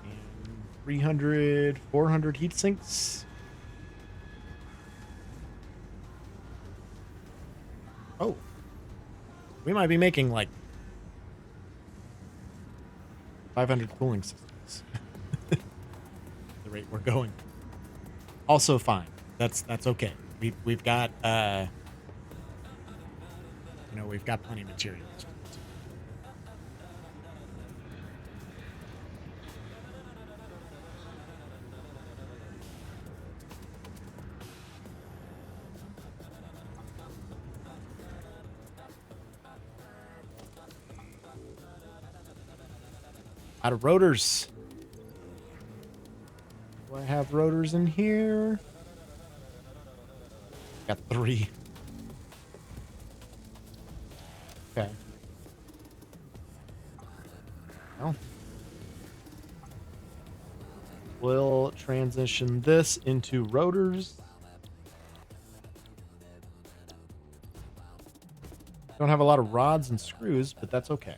And 300, 400 heat sinks. Oh. We might be making like 500 cooling systems. The rate we're going. Also fine. That's okay. We've got we've got plenty of materials. Out of rotors. Do I have rotors in here? Got 3. Okay. Well. We'll transition this into rotors. Don't have a lot of rods and screws, but that's okay.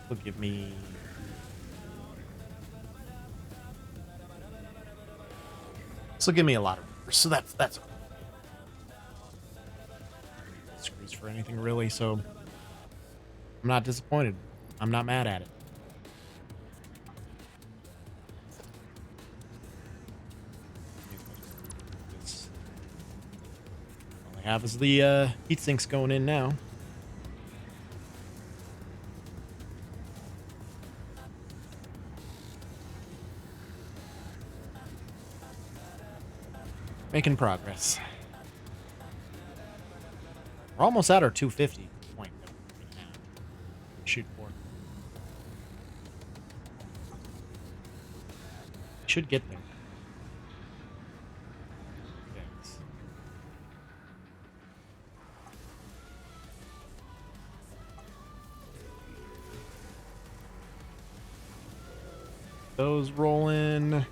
Will give me a lot of rotors, so that's okay. Screws for anything really, so I'm not disappointed. I'm not mad at it. All I have is the heat sinks going in now. Making progress. We're almost at our 250 point that we're gonna have to shoot for. Should get there. Yes. Those rolling.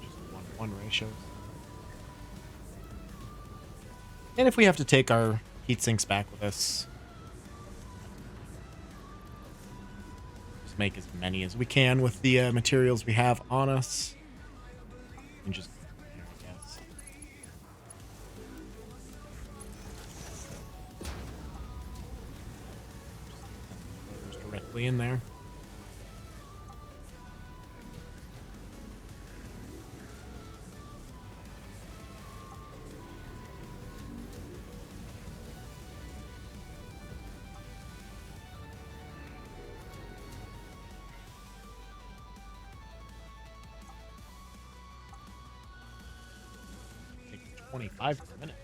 Just 1-1 ratios. And if we have to take our heat sinks back with us, just make as many as we can with the materials we have on us. And just, I guess. Just directly in there. Take 25 per minute.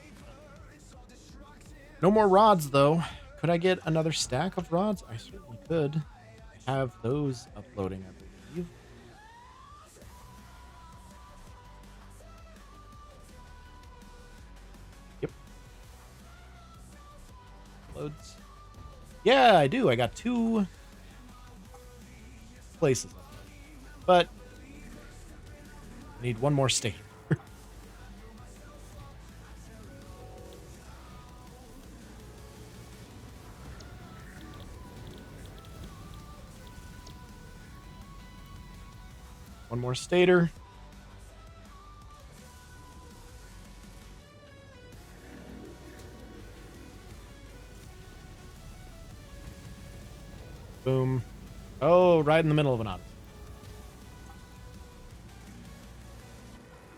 No more rods, though. Could I get another stack of rods? I certainly could. I have those uploading, I believe. Yep. Loads. Yeah, I do. I got 2 places. But I need 1 more state. One more stator. Boom. Oh, right in the middle of an auto.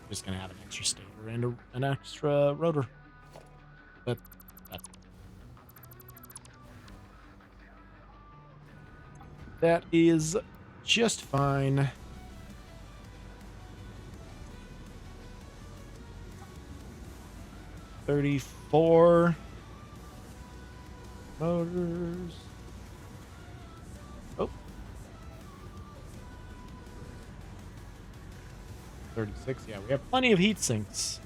Just gonna have an extra stator and an extra rotor. But that is just fine. $34 motors. Oh. 36. Yeah, we have plenty of heat sinks.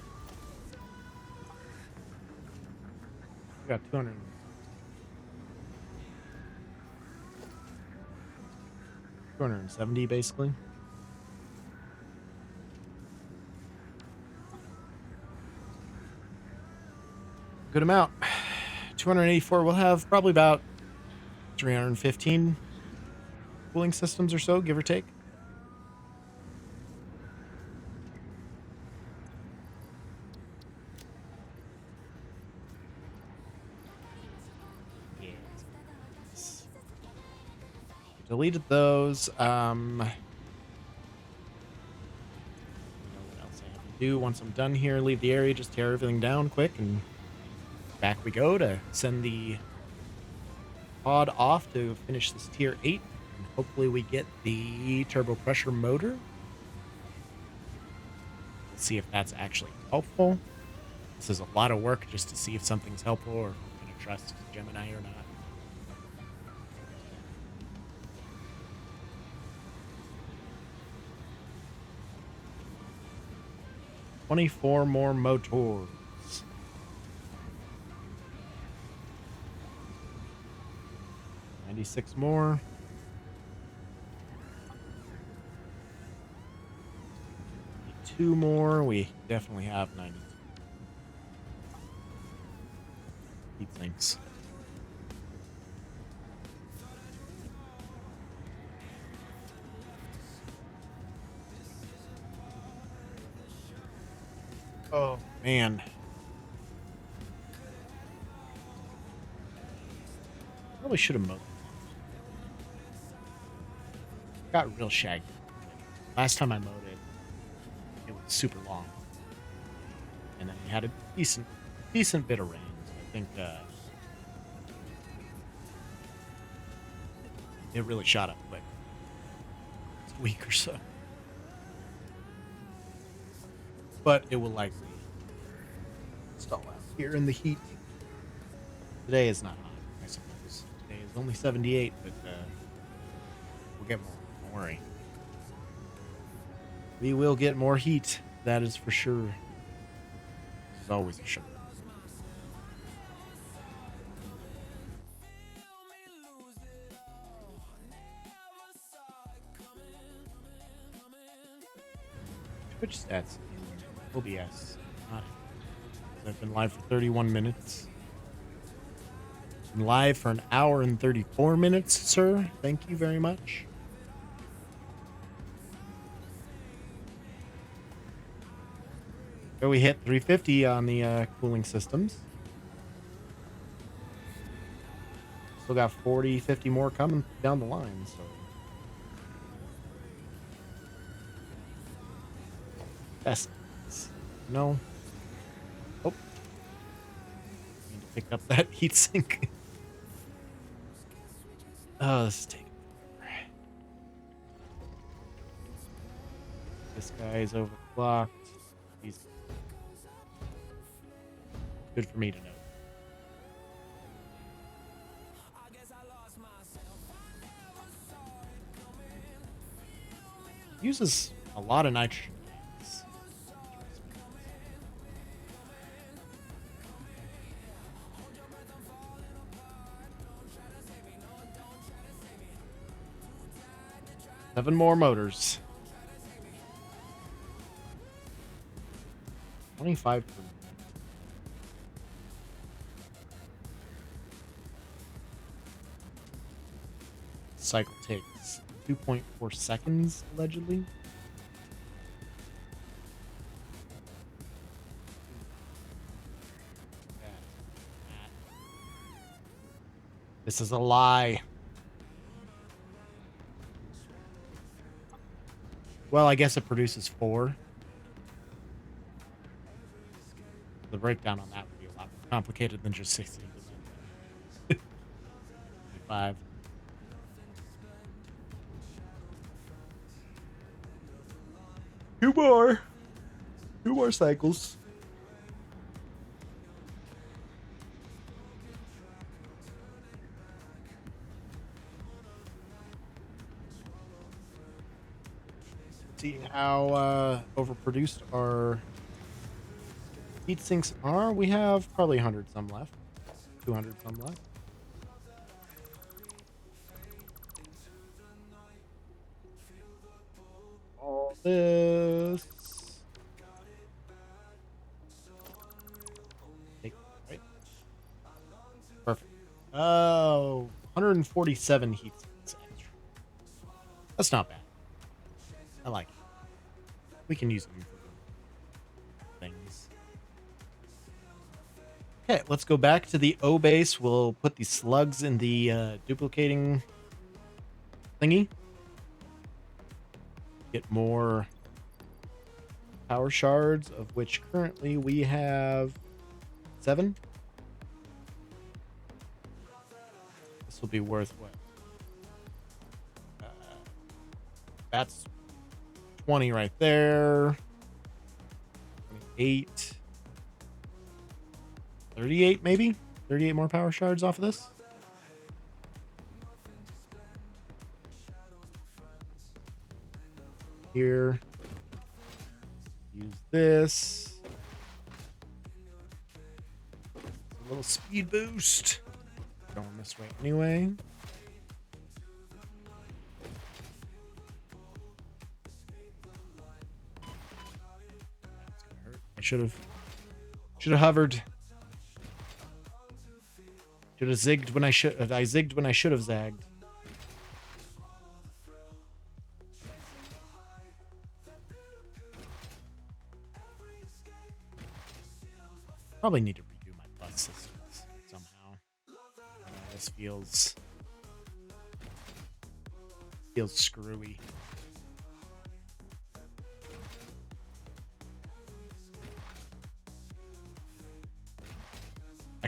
We got 270 basically. Good amount. 284. We'll have probably about 315 cooling systems or so, give or take. Yes. Deleted those. I don't know what else I have to do. Once I'm done here, leave the area, just tear everything down quick, and back we go to send the pod off to finish this tier 8. And hopefully we get the turbo pressure motor. Let's see if that's actually helpful. This is a lot of work just to see if something's helpful or if we're going to trust Gemini or not. $24 more motors. 96 more. 2 more. We definitely have 92. Heat sinks. Oh, man. Probably should have mowed. Got real shaggy. Last time I mowed it, it was super long. And then we had a decent decent bit of rain. So I think it really shot up quick. It's a week or so. But it will likely stall out here in the heat. Today is not hot, I suppose. Today is only 78, but we'll get more. Don't worry. We will get more heat. That is for sure. It's always a sure. Twitch stats in OBS. Not. I've been live for 31 minutes. Been live for an hour and 34 minutes, sir. Thank you very much. So we hit 350 on the cooling systems. Still got 40, 50 more coming down the line, so. Best. No. Oh. Need to pick up that heatsink. Oh, this is taking forever. This guy is overclocked. He's good for me to know. Uses a lot of nitrogen. 7 more motors. 25 per minute. Cycle takes 2.4 seconds, allegedly. This is a lie. Well, I guess it produces 4. The breakdown on that would be a lot more complicated than just 16%. 5. Two more cycles. See how overproduced our heat sinks are. We have probably 100 some left, 200 some left. All this. Right. Perfect. Oh, 147 heat sinks extra. That's not bad. I like it. We can use them for things. Okay, let's go back to the O base. We'll put these slugs in the duplicating thingy. Get more power shards, of which currently we have 7. This will be worth what? That's 20 right there. 28. 38 maybe? 38 more power shards off of this. Here. Use this. A little speed boost. Going this way anyway. I should have hovered. Should have zigged when I should. I zigged when I should have zagged. Probably need to redo my bus systems somehow. This feels screwy.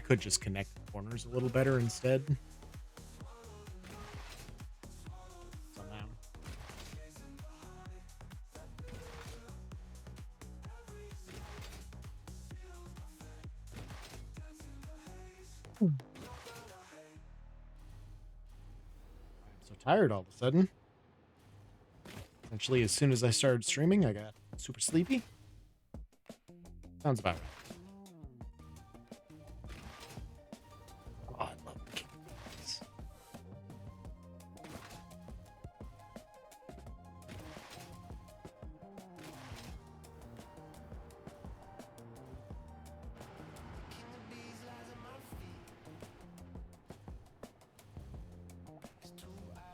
could just connect the corners a little better instead. Somehow. I'm so tired all of a sudden. Essentially, as soon as I started streaming, I got super sleepy. Sounds about right. Oh, I love kickbacks.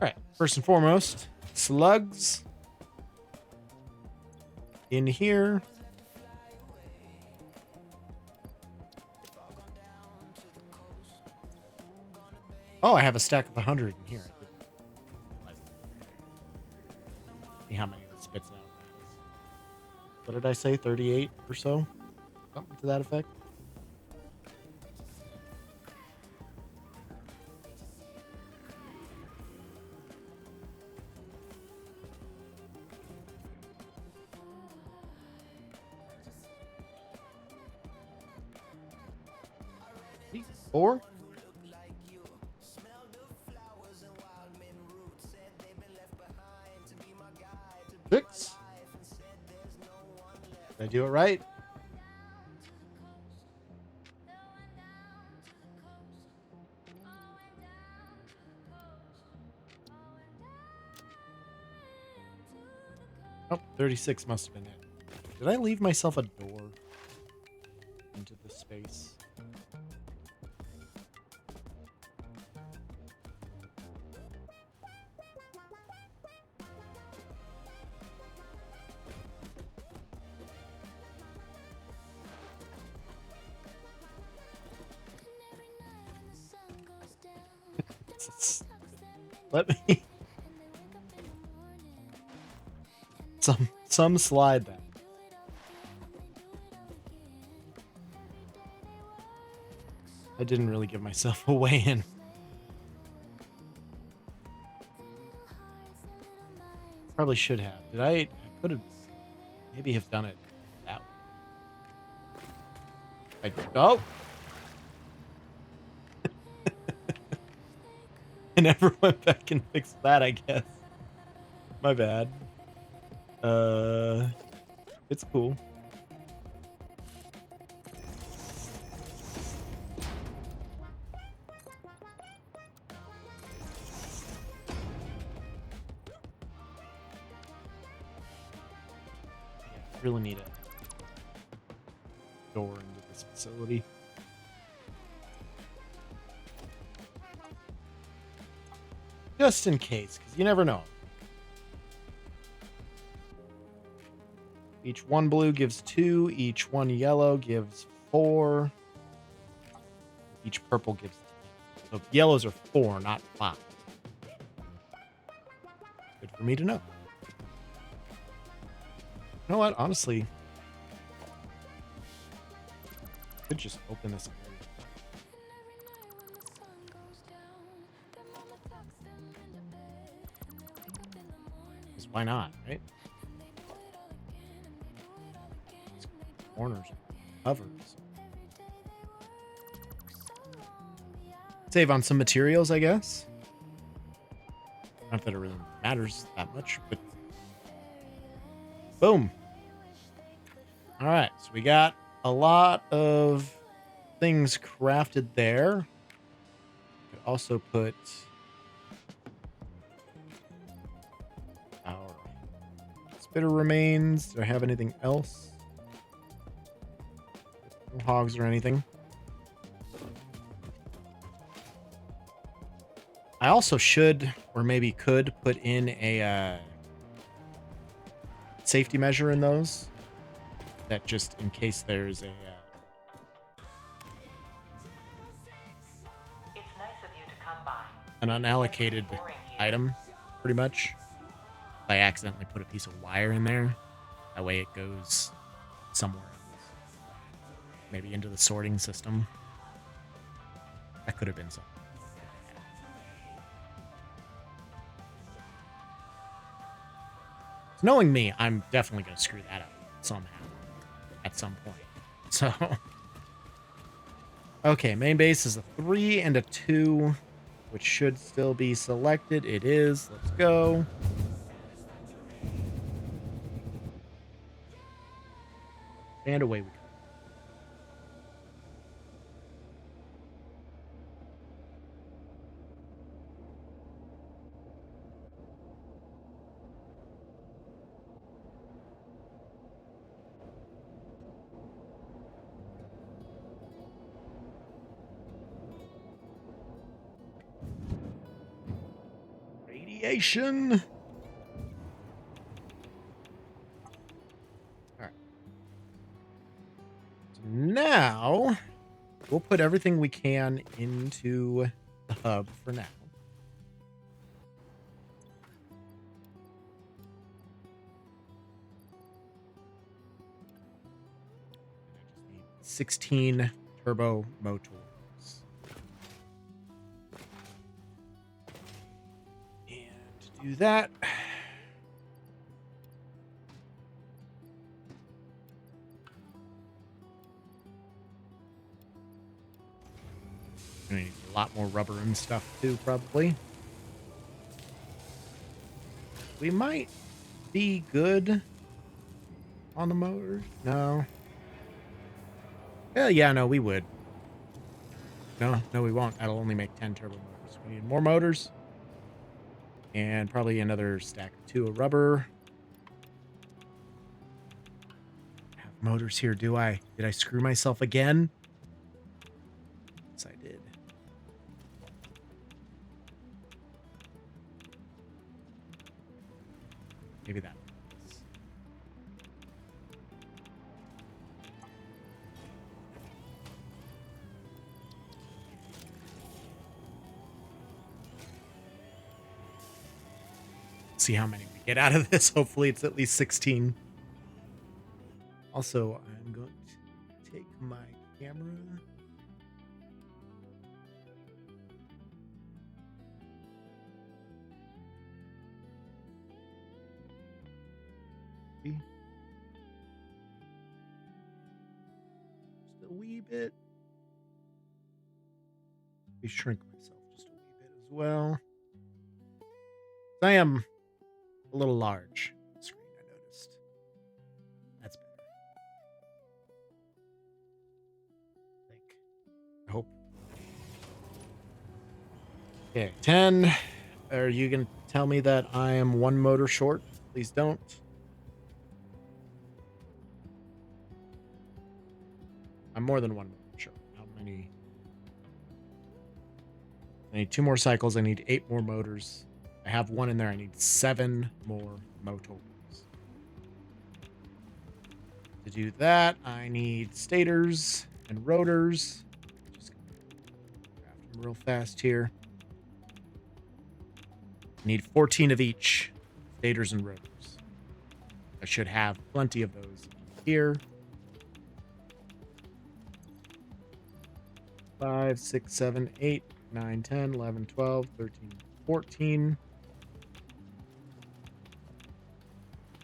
All right, first and foremost, slugs in here. Oh, I have a stack of 100 in here. See how many it spits out. What did I say? 38 or so? Something to that effect. Four. Six. Did I do it right? Oh, 36 must have been it. Did I leave myself a door into this space? Let me some slide that. I didn't really give myself a way in. Probably should have. Did I could have maybe have done it that way. Oh. I never went back and fixed that, I guess. My bad. It's cool. Yeah, really need a door into this facility. Just in case, because you never know. Each one blue gives 2. Each one yellow gives 4. Each purple gives 10. So yellows are 4, not 5. Good for me to know. You know what? Honestly, I could just open this area. Why not, right? Corners, covers. Save on some materials, I guess. Not that it really matters that much, but boom. All right, so we got a lot of things crafted there. Could also put our spitter remains. Do I have anything else? No hogs or anything. I also should, or maybe could, put in a safety measure in those. That just in case there's a It's nice of you to come by. an unallocated item, pretty much. If I accidentally put a piece of wire in there, that way it goes somewhere else. Maybe into the sorting system. That could have been something. Knowing me, I'm definitely going to screw that up somehow at some point. So, okay, main base is a 3 and a 2, which should still be selected. It is. Let's go. And away we go. Radiation. All right. So now we'll put everything we can into the hub for now. I just need 16 turbo motors. And to do that, we need a lot more rubber and stuff too, probably. We might be good on the motor. No. Yeah, no, we would. No, we won't. That'll only make 10 turbo motors. We need more motors. And probably another stack or 2 of rubber. I have motors here, do I? Did I screw myself again? Yes, I did. Maybe that. See how many we get out of this. Hopefully it's at least 16. Also, I'm going to take my camera. Just a wee bit. Let me shrink myself just a wee bit as well. I am a little large on the screen, I noticed. That's better. I hope. Okay, 10. Are you going to tell me that I am 1 motor short? Please don't. I'm more than 1 motor short. How many? I need 2 more cycles. I need 8 more motors. I have 1 in there. I need 7 more motors. To do that, I need stators and rotors. Just craft them real fast here. I need 14 of each, stators and rotors. I should have plenty of those here. 5, 6, 7, 8, 9, 10, 11, 12, 13, 14.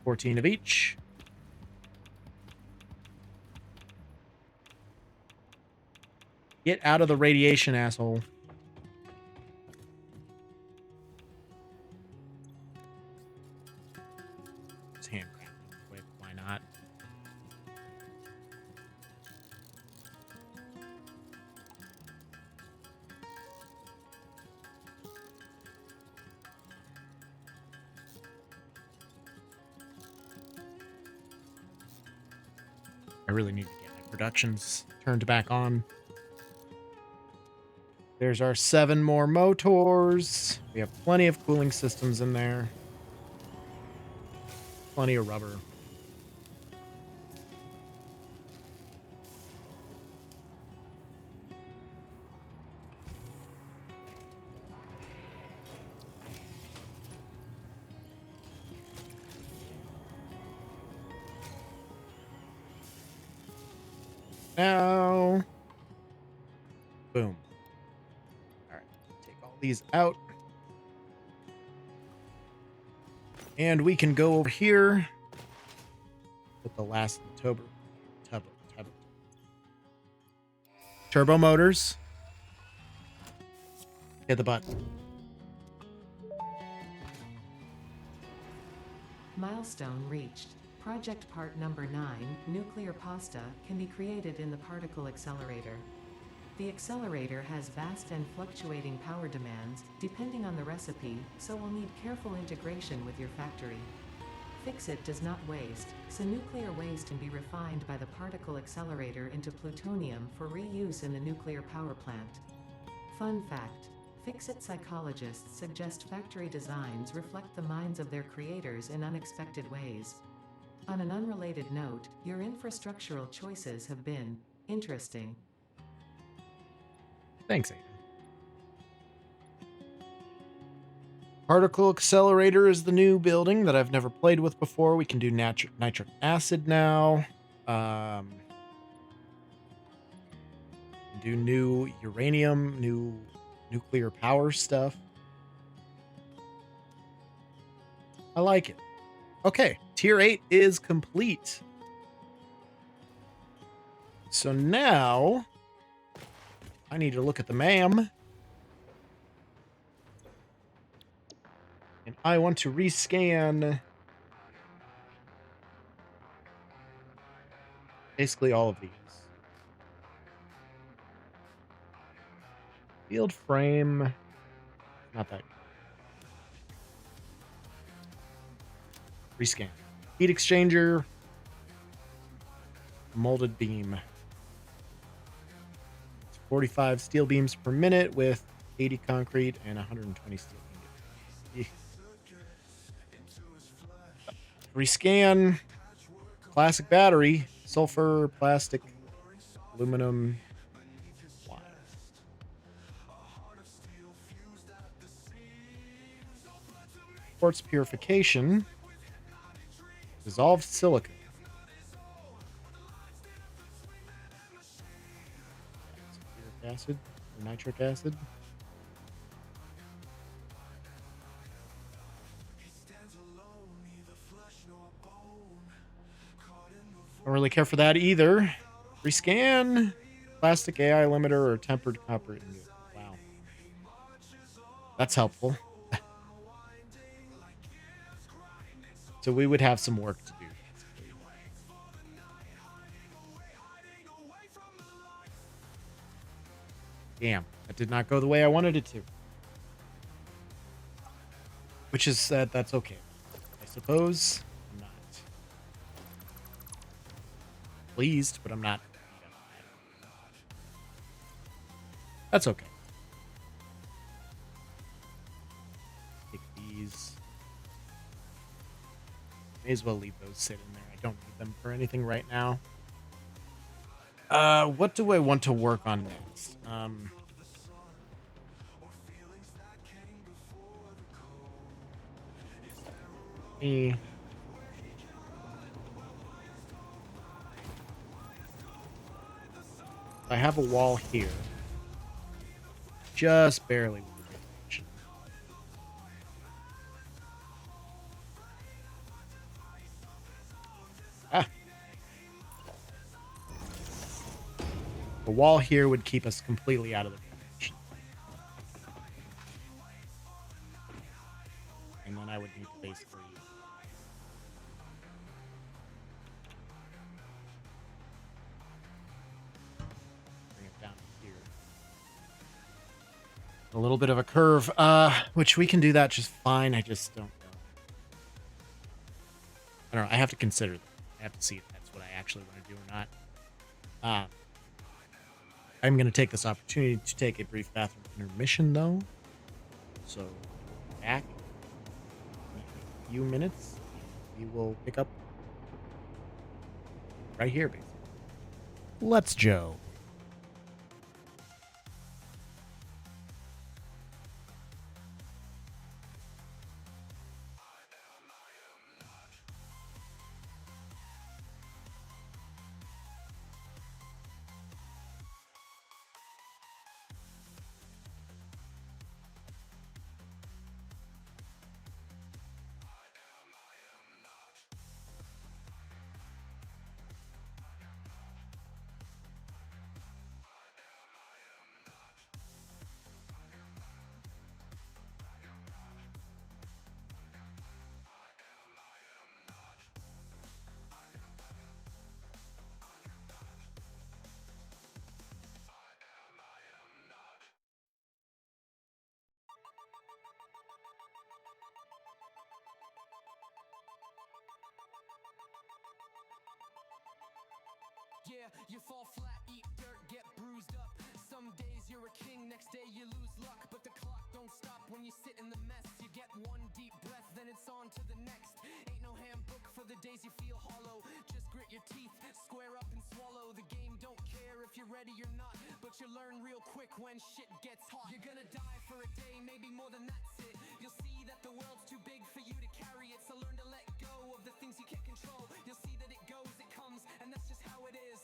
14 of each. Get out of the radiation, asshole. Just handcraft it quick. Why not? I really need to get my productions turned back on. There's our 7 more motors. We have plenty of cooling systems in there. Plenty of rubber. Now, boom. these out. And we can go over here with the last turbo motors. Hit the button. Milestone reached. Project part number 9, nuclear pasta, can be created in the particle accelerator. The accelerator has vast and fluctuating power demands, depending on the recipe, so will need careful integration with your factory. Fix-It does not waste, so nuclear waste can be refined by the particle accelerator into plutonium for reuse in the nuclear power plant. Fun fact: Fix-It psychologists suggest factory designs reflect the minds of their creators in unexpected ways. On an unrelated note, your infrastructural choices have been interesting. Thanks, Aiden. Particle accelerator is the new building that I've never played with before. We can do nitric acid now. Do new uranium, new nuclear power stuff. I like it. Okay, tier 8 is complete. So now I need to look at the MAM. And I want to rescan basically all of these. Field frame, not that. Rescan. Heat exchanger, molded beam. It's 45 steel beams per minute with 80 concrete and 120 steel beams. Rescan. Classic battery, sulfur, plastic, aluminum, wire. Quartz purification. Dissolved silica. Sulfuric acid or nitric acid. Don't really care for that either. Rescan. Plastic AI limiter or tempered copper ingot. Wow. That's helpful. So we would have some work to do. Damn, that did not go the way I wanted it to. Which is that's okay. I suppose I'm not pleased, but I'm not. That's okay. Take these. May as well leave those sit in there. I don't need them for anything right now. What do I want to work on next? I have a wall here. Just barely. Ah. The wall here would keep us completely out of the connection. And then I would need to basically bring it down here. A little bit of a curve, which we can do that just fine. I just don't know. I don't know. I have to consider that. I have to see if that's what I actually want to do or not. I'm going to take this opportunity to take a brief bathroom intermission, though. So, back in a few minutes. We will pick up right here, basically. Let's Joe. Yeah, you fall flat, eat dirt, get bruised up. Some days you're a king, next day you lose luck. But the clock don't stop when you sit in the mess. You get one deep breath, then it's on to the next. Ain't no handbook for the days you feel hollow. Just grit your teeth, square up and swallow. The game don't care if you're ready or not, but you learn real quick when shit gets hot. You're gonna die for a day, maybe more than that's it. You'll see that the world's too big for you to carry it. So learn to let go of the things you can't control. You'll see that it goes, it comes, and that's just how it is.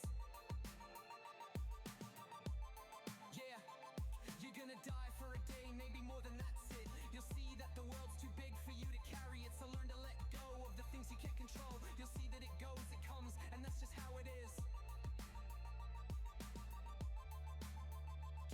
Yeah, you're gonna die for a day, maybe more than that's it. You'll see that the world's too big for you to carry it. So learn to let go of the things you can't control. You'll see that it goes, it comes, and that's just how it is.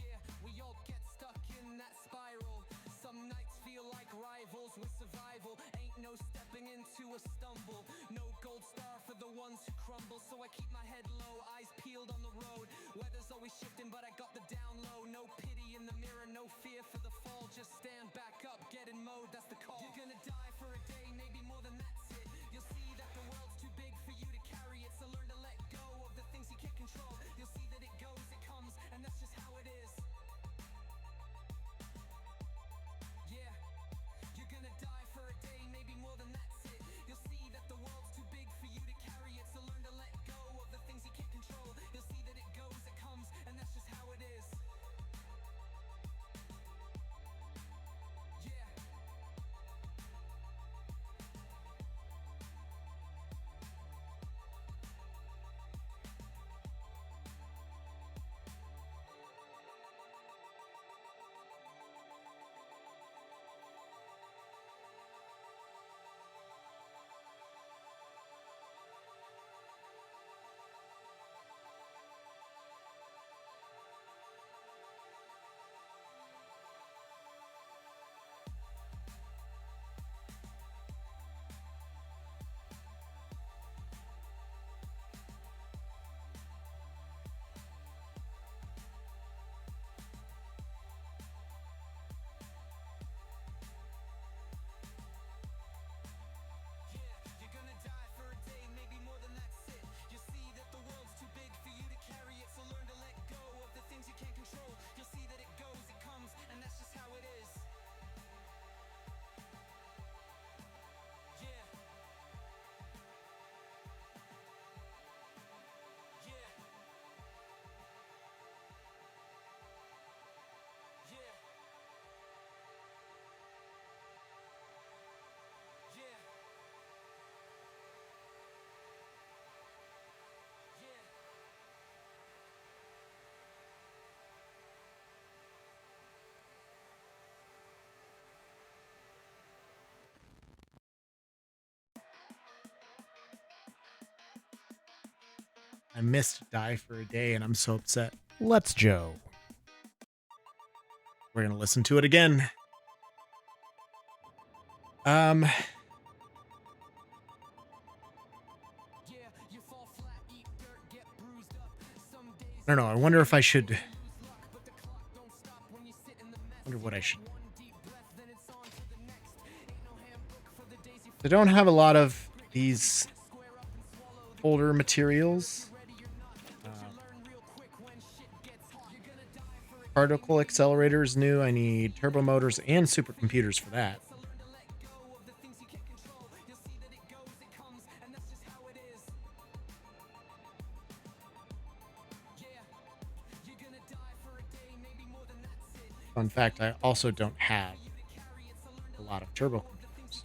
Yeah, we all get stuck in that spiral. Some nights feel like rivals with survival. Ain't no stepping into a stumble. No gold star for the ones who crumble. So I keep my head low, eyes peeled on the road. Weather's always shifting, but I got the down low. No pity in the mirror, no fear for the fall. Just stand back up, get in mode, that's the call. You're gonna die for a day, maybe more than that's it. You'll see that the world's too big for you to carry it. So learn to let go of the things you can't control. You'll see that it goes, it comes, and that's just how it is. Yeah, you're gonna die for a day, maybe more than that's it. You'll see that the world's too big for you to carry it. So learn to let go of the things you can't control. You'll see that it goes, it comes, and that's just how it is. Yeah. You're gonna die for a day, maybe more than that's it. You see that the world's too big for you to carry it. So learn to let go of the things you can't control. You'll see that it goes, it comes, and that's just how it is. Yeah. Yeah. Yeah. Yeah. Yeah. I missed Die for a Day and I'm so upset. Let's Joe. We're gonna listen to it again. Yeah, you fall flat, eat dirt, get bruised up. Some days I don't know. I wonder if I should. lose luck, but the clock don't stop when you sit in the mess. Wonder what I should. One deep breath, then it's on to the next. Ain't no handbook for the days you I don't have a lot of these older materials. Particle accelerator is new. I need turbo motors and supercomputers for that. Fun fact, I also don't have a lot of turbo computers.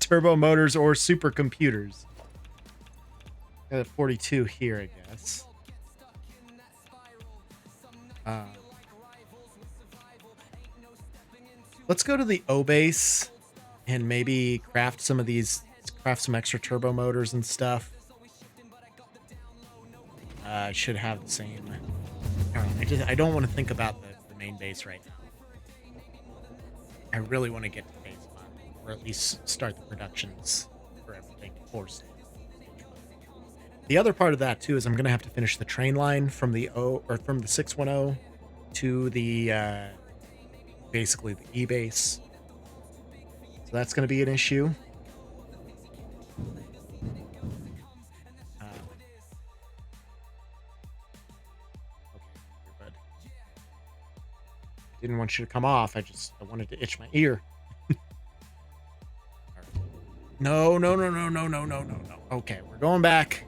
Turbo motors or supercomputers. Got a 42 here, I guess. Let's go to the O base and maybe craft some of these, craft some extra turbo motors and stuff. I should have the same. I don't want to think about the main base right now. I really want to get to phase 5, or at least start the productions for everything before stage. The other part of that too is I'm gonna have to finish the train line from the 610 to the basically the E base. So that's gonna be an issue. want you to come off. I wanted to itch my ear. No, no, no, no, no, no, no, no, no. Okay, we're going back.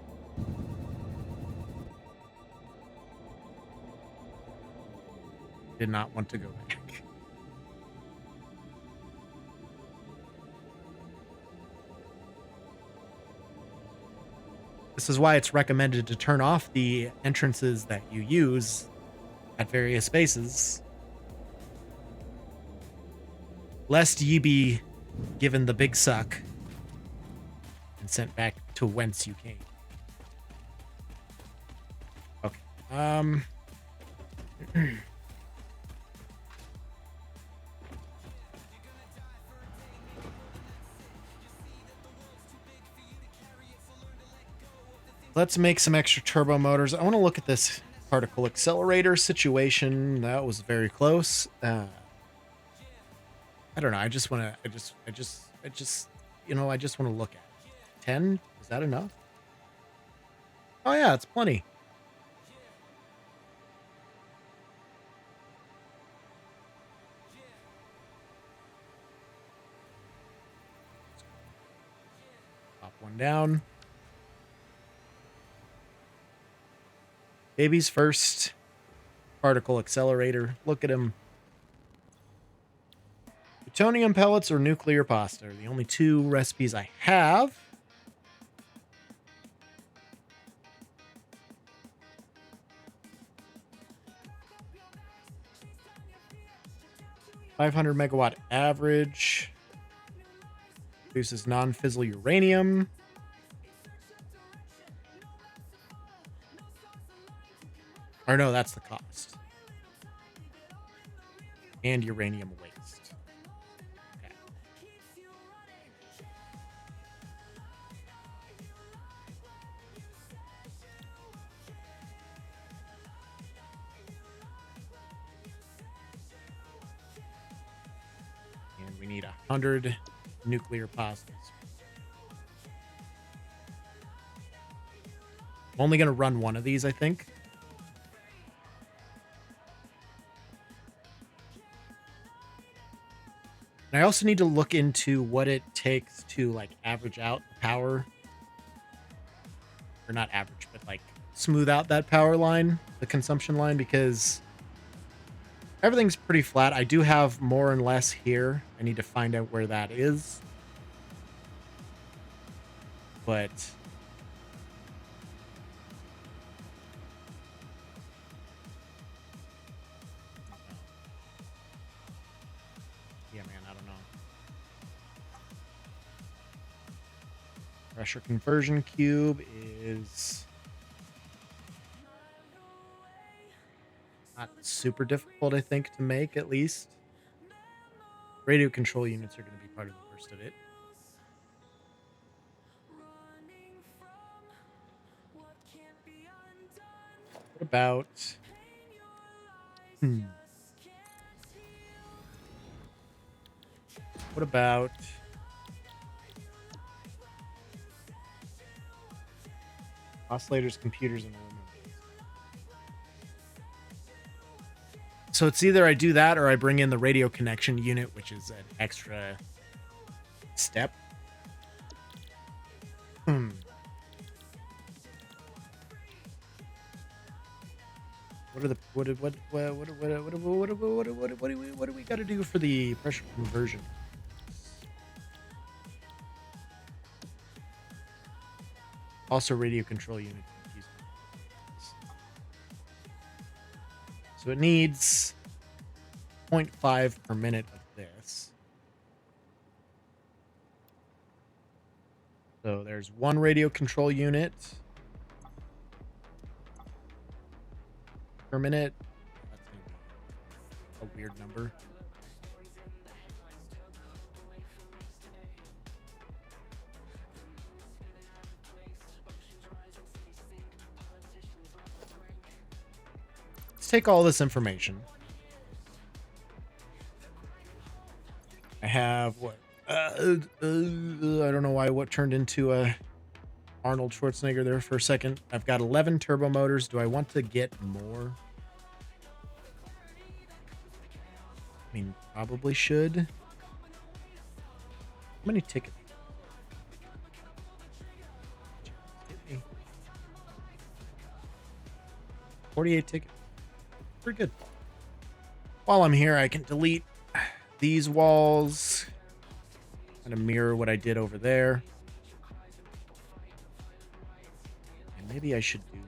Did not want to go back. This is why it's recommended to turn off the entrances that you use at various spaces, lest ye be given the big suck and sent back to whence you came. Okay. Let's make some extra turbo motors. I want to look at this particle accelerator situation. That was very close. I don't know. I just want to, I just, you know, I just want to look at it. 10? Is that enough? Oh yeah, it's plenty. Pop one down. Baby's first particle accelerator. Look at him. Plutonium pellets or nuclear pasta are the only two recipes I have. $500 megawatt average. Produces non-fissile uranium. Or no, that's the cost. And uranium waste. Okay. And we need 100 nuclear pastas. I'm only going to run one of these, I think. I also need to look into what it takes to like average out the power, or not average, but like smooth out that power line, the consumption line, because everything's pretty flat. I do have more and less here. I need to find out where that is. But yeah, man, I don't know. Pressure conversion cube is not super difficult, I think, to make, at least. Radio control units are going to be part of the worst of it. What about... What about... oscillators, computers, and aluminum. So it's either I do that or I bring in the radio connection unit, which is an extra step. What are the what do we got to do for the pressure conversion? Also radio control unit. So it needs 0.5 per minute of this. So there's one radio control unit per minute. That's gonna be a weird number. Let's take all this information. I have what? I don't know why what turned into a Arnold Schwarzenegger there for a second. I've got 11 turbo motors. Do I want to get more? mean, probably should. How many tickets? 48 tickets. Pretty good. While I'm here, I can delete these walls. Kind of mirror what I did over there. And maybe I should do...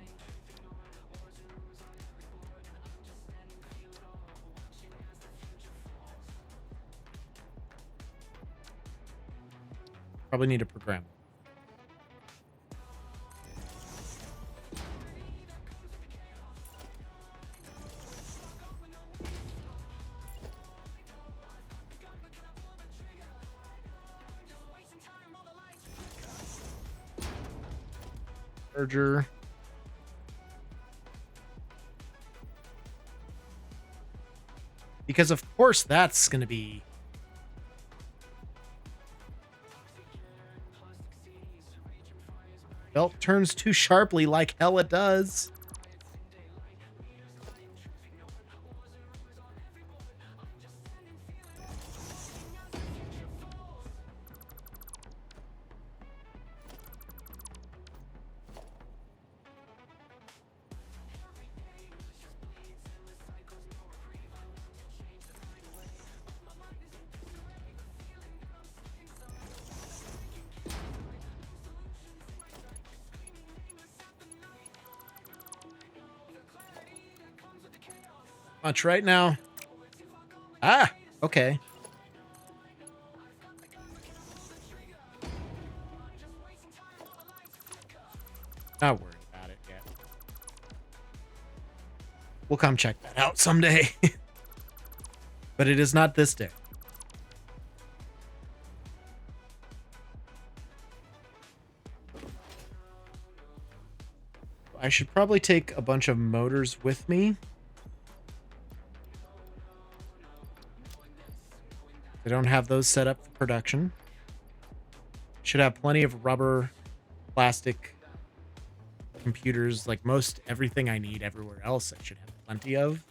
Probably need a program. Merger. Because of course that's going to be... Belt turns too sharply like hell it does. Much right now. Ah, okay. Not worried about it yet. We'll come check that out someday. But it is not this day. I should probably take a bunch of motors with me. I don't have those set up for production. Should have plenty of rubber, plastic, computers, like most everything I need everywhere else I should have plenty of.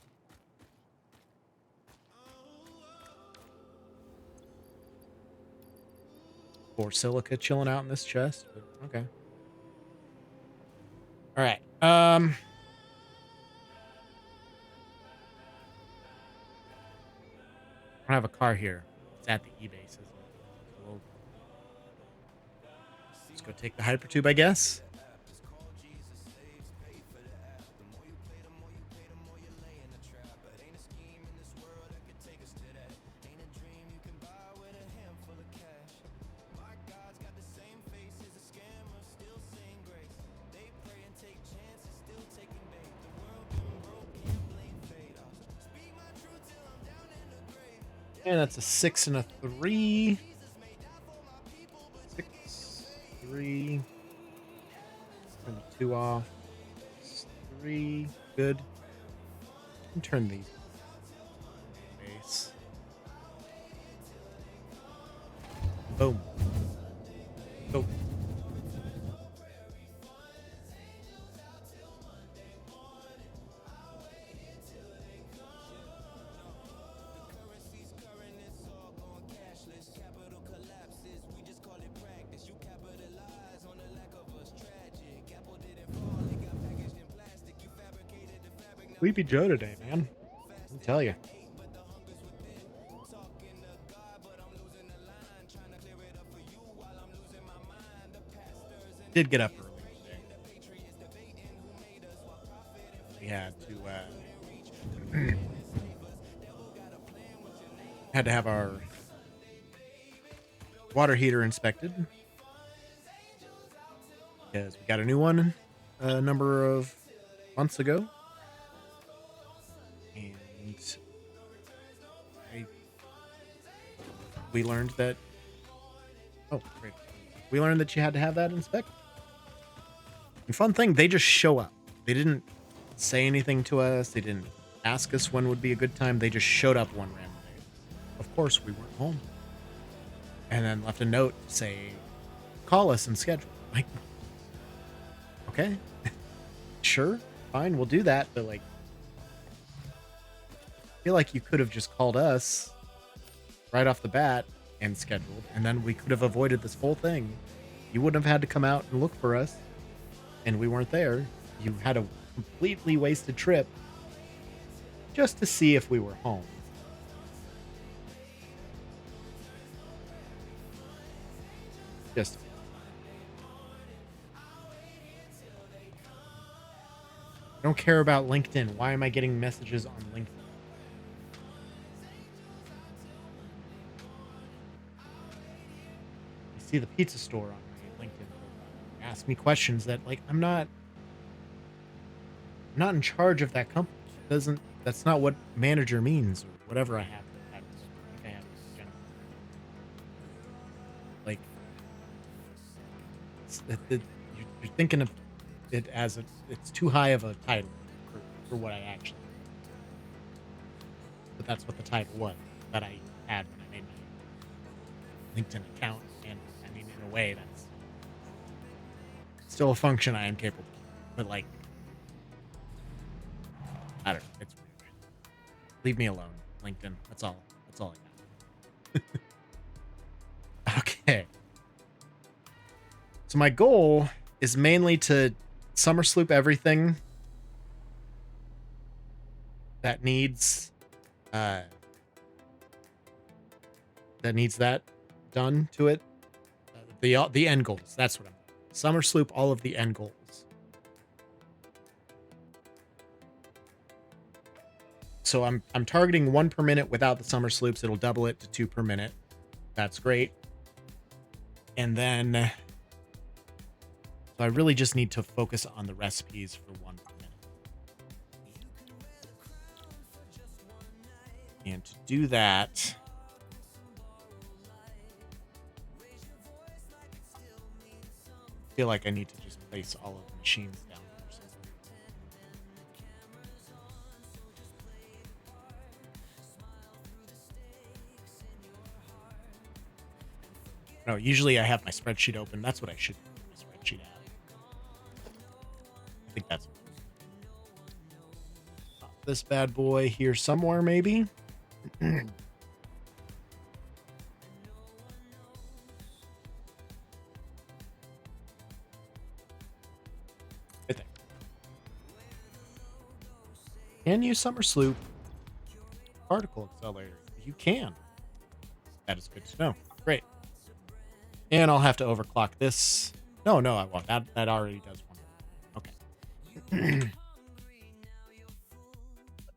Or silica chilling out in this chest, but okay. All right. I don't have a car here. It's at the eBay system. So let's go take the hypertube, I guess. And that's a 6 and a 3. 6, 3. Turn the 2 off. 3. Good. And turn these. Base. Boom. Go. Sleepy Joe today, man. I'll tell you. Did get up early today. We had to have our water heater inspected because we got a new one a number of months ago. We learned that... Oh, great. We learned that you had to have that inspected. And fun thing, they just show up. They didn't say anything to us. They didn't ask us when would be a good time. They just showed up one random day. Of course, we weren't home. And then left a note to say, call us and schedule. Like, okay. Sure, fine, we'll do that. But like, feel like you could have just called us right off the bat and scheduled, and then we could have avoided this whole thing. You wouldn't have had to come out and look for us, and we weren't there. You had a completely wasted trip just to see if we were home. Just I don't care about LinkedIn. Why am I getting messages on LinkedIn? You see the pizza store on my LinkedIn profile. Ask me questions that, like, I'm not in charge of that company. That's not what manager means, or whatever I have. I think I have it generally. Like, you're thinking of it as it's too high of a title for what I actually do. But that's what the title was that I had when I made my LinkedIn account, and I mean, in a way, that's still a function I am capable of. But, like, I don't know. It's weird. Leave me alone, LinkedIn. That's all I got. Okay. So my goal is mainly to summer sloop everything that needs that done to it. The end goals. That's what I'm. Summer sloop all of the end goals. So I'm targeting 1 per minute without the summer sloops. It'll double it to 2 per minute. That's great. And then so I really just need to focus on the recipes for 1 per minute. And to do that, I feel like I need to just place all of the machines down first. No, usually I have my spreadsheet open. That's what I should do. My spreadsheet app. I think that's this bad boy here somewhere, maybe. Right there. Can you summer sloop particle accelerator? You can. That is good to know. Great. And I'll have to overclock this. No, I won't. That already does one. Okay. Let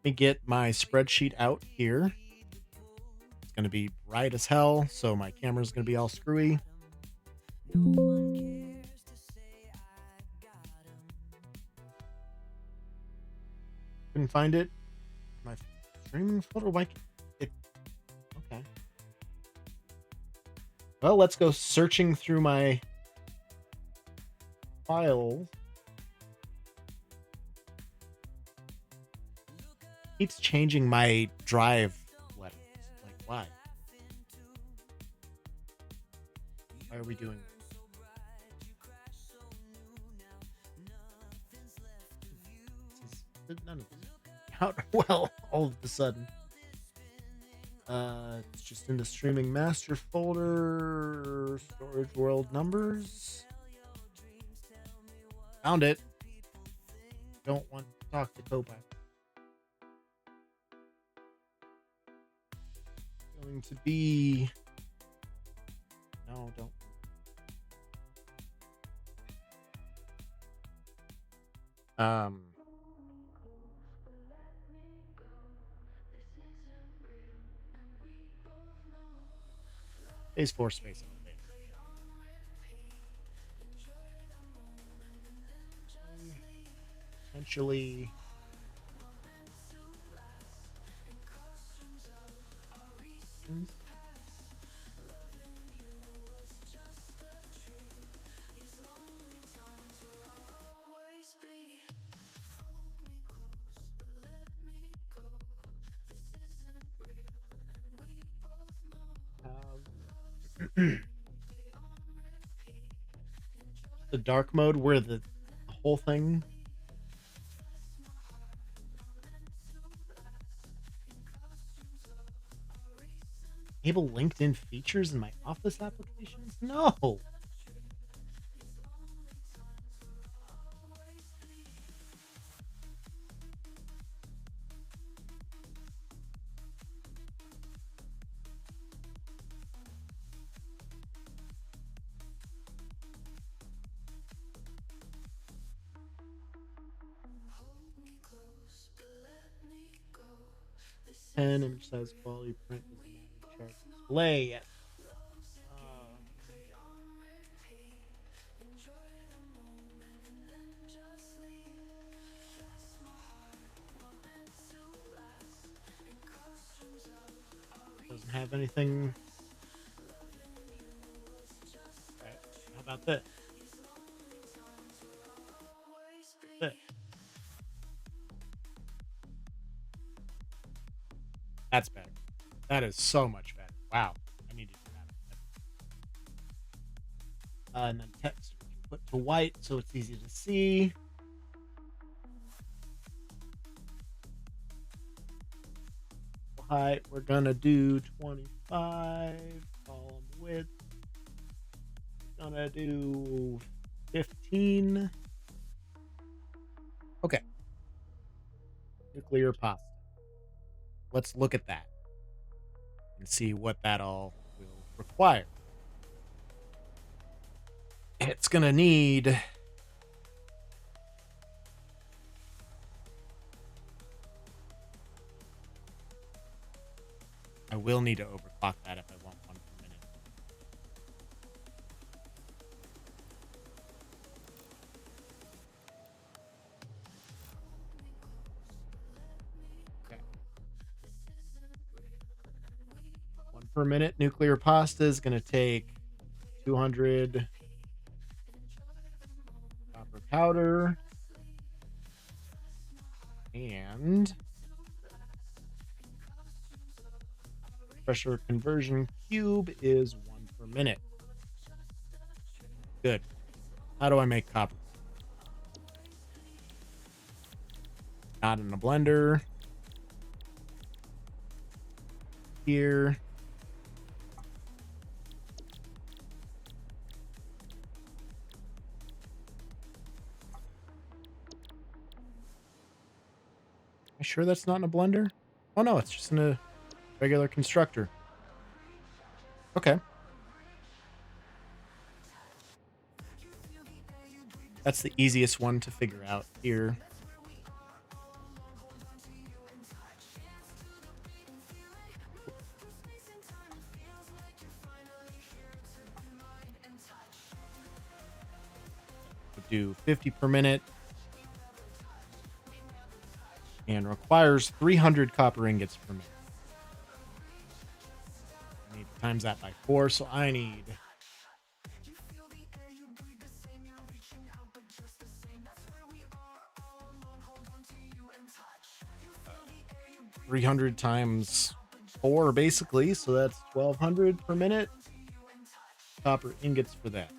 me get my spreadsheet out here. It's going to be bright as hell, so my camera's going to be all screwy. Couldn't find it. My streaming folder. Why? Okay. Well, let's go searching through my files. Keeps changing my drive letters. Like, why? Why are we doing this? None of this out well all of a sudden. It's just in the streaming master folder, storage world numbers. Found it. Don't want to talk to Copilot. Going to be no, don't. Phase 4 space elevator. Potentially. The dark mode where the whole thing Enable LinkedIn features in my Office applications? No. Pen, image size, quality, print doesn't matter. Chart display. Yes. Doesn't have anything. Okay. How about this? This. That's better. That is so much better. Wow. I need to do that. And then text we can put to white so it's easy to see. Height, we're gonna do 25. Column width, gonna do 15. Okay. Nuclear pasta. Let's look at that and see what that all will require. It's gonna need I will need to overclock that if I want one per minute. Okay. 1 per minute. Nuclear pasta is going to take 200 copper powder and pressure conversion cube is 1 per minute. Good. How do I make copper? Not in a blender. Here. Am I sure that's not in a blender? Oh no, it's just in a regular constructor. Okay. That's the easiest one to figure out here. We'll do 50 per minute. And requires 300 copper ingots per minute. I need to times that by 4, so I need 300 times 4 basically, so that's 1200 per minute. Copper ingots for that.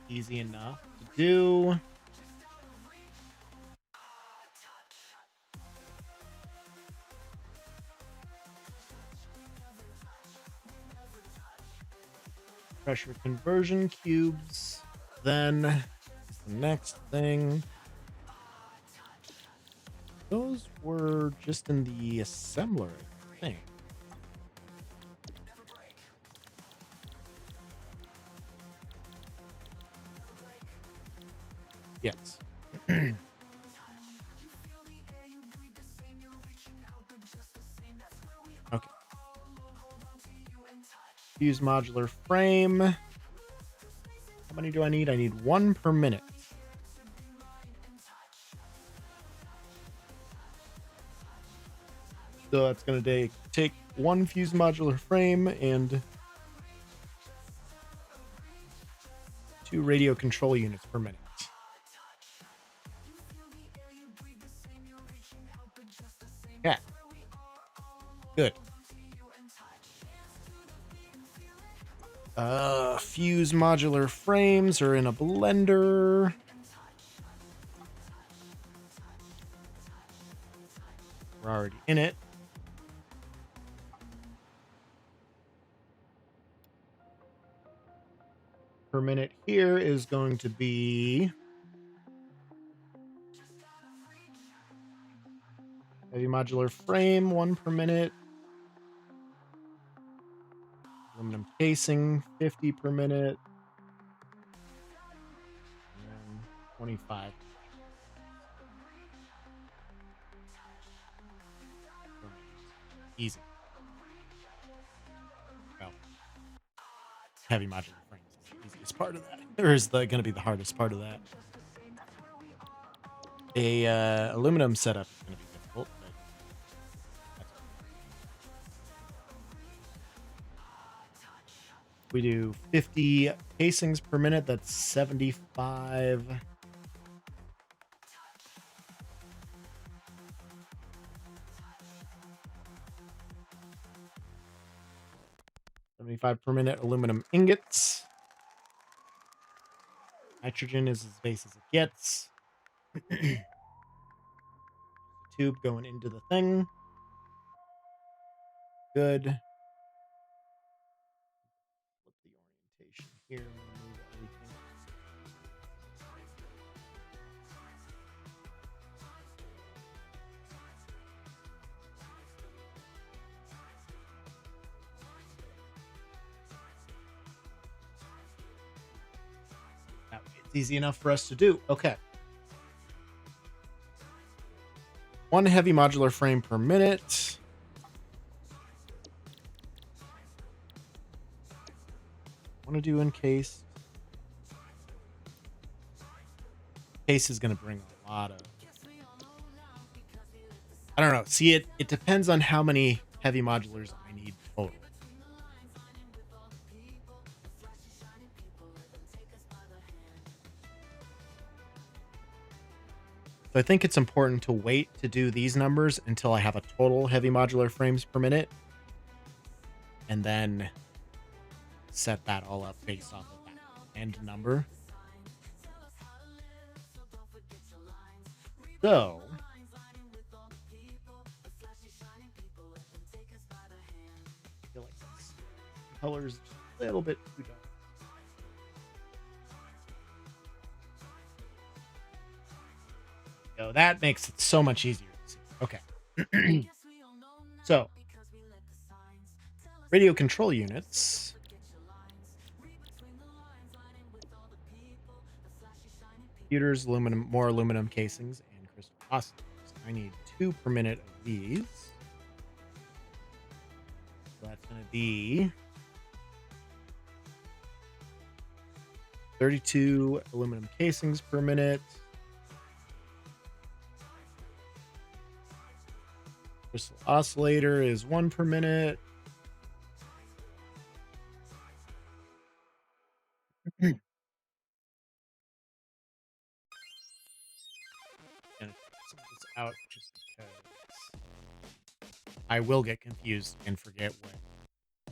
Easy enough to do. Pressure conversion cubes. Then the next thing. Those were just in the assembler, I think. Yes. Okay. Use modular frame. How many do I need? I need 1 per minute. So that's going to take 1 fused modular frame and 2 radio control units per minute. Yeah. Good. Fuse modular frames are in a blender. We're already in it. Per minute here is going to be heavy modular frame, 1 per minute. Aluminum casing, 50 per minute. And 25. Easy. Well, heavy modular frames is the easiest part of that. Or is going to be the hardest part of that. A aluminum setup is going to be difficult, but that's okay. We do 50 casings per minute. That's 75. 75 per minute aluminum ingots. Nitrogen is as base as it gets. Tube going into the thing. Good. Flip the orientation here. Move everything. That way it's easy enough for us to do. Okay. 1 heavy modular frame per minute. Want to do encased. Case is going to bring a lot of. I don't know. See, it depends on how many heavy modulars I need total. So I think it's important to wait to do these numbers until I have a total heavy modular frames per minute. And then set that all up based off of that end number. So I feel like this color's just a little bit too dark. So that makes it so much easier to see. Okay. So radio control units. Computers, aluminum, more aluminum casings, and crystal oscillators. I need 2 per minute of these. So that's going to be 32 aluminum casings per minute. Crystal oscillator is 1 per minute. And some of this out just because I will get confused and forget what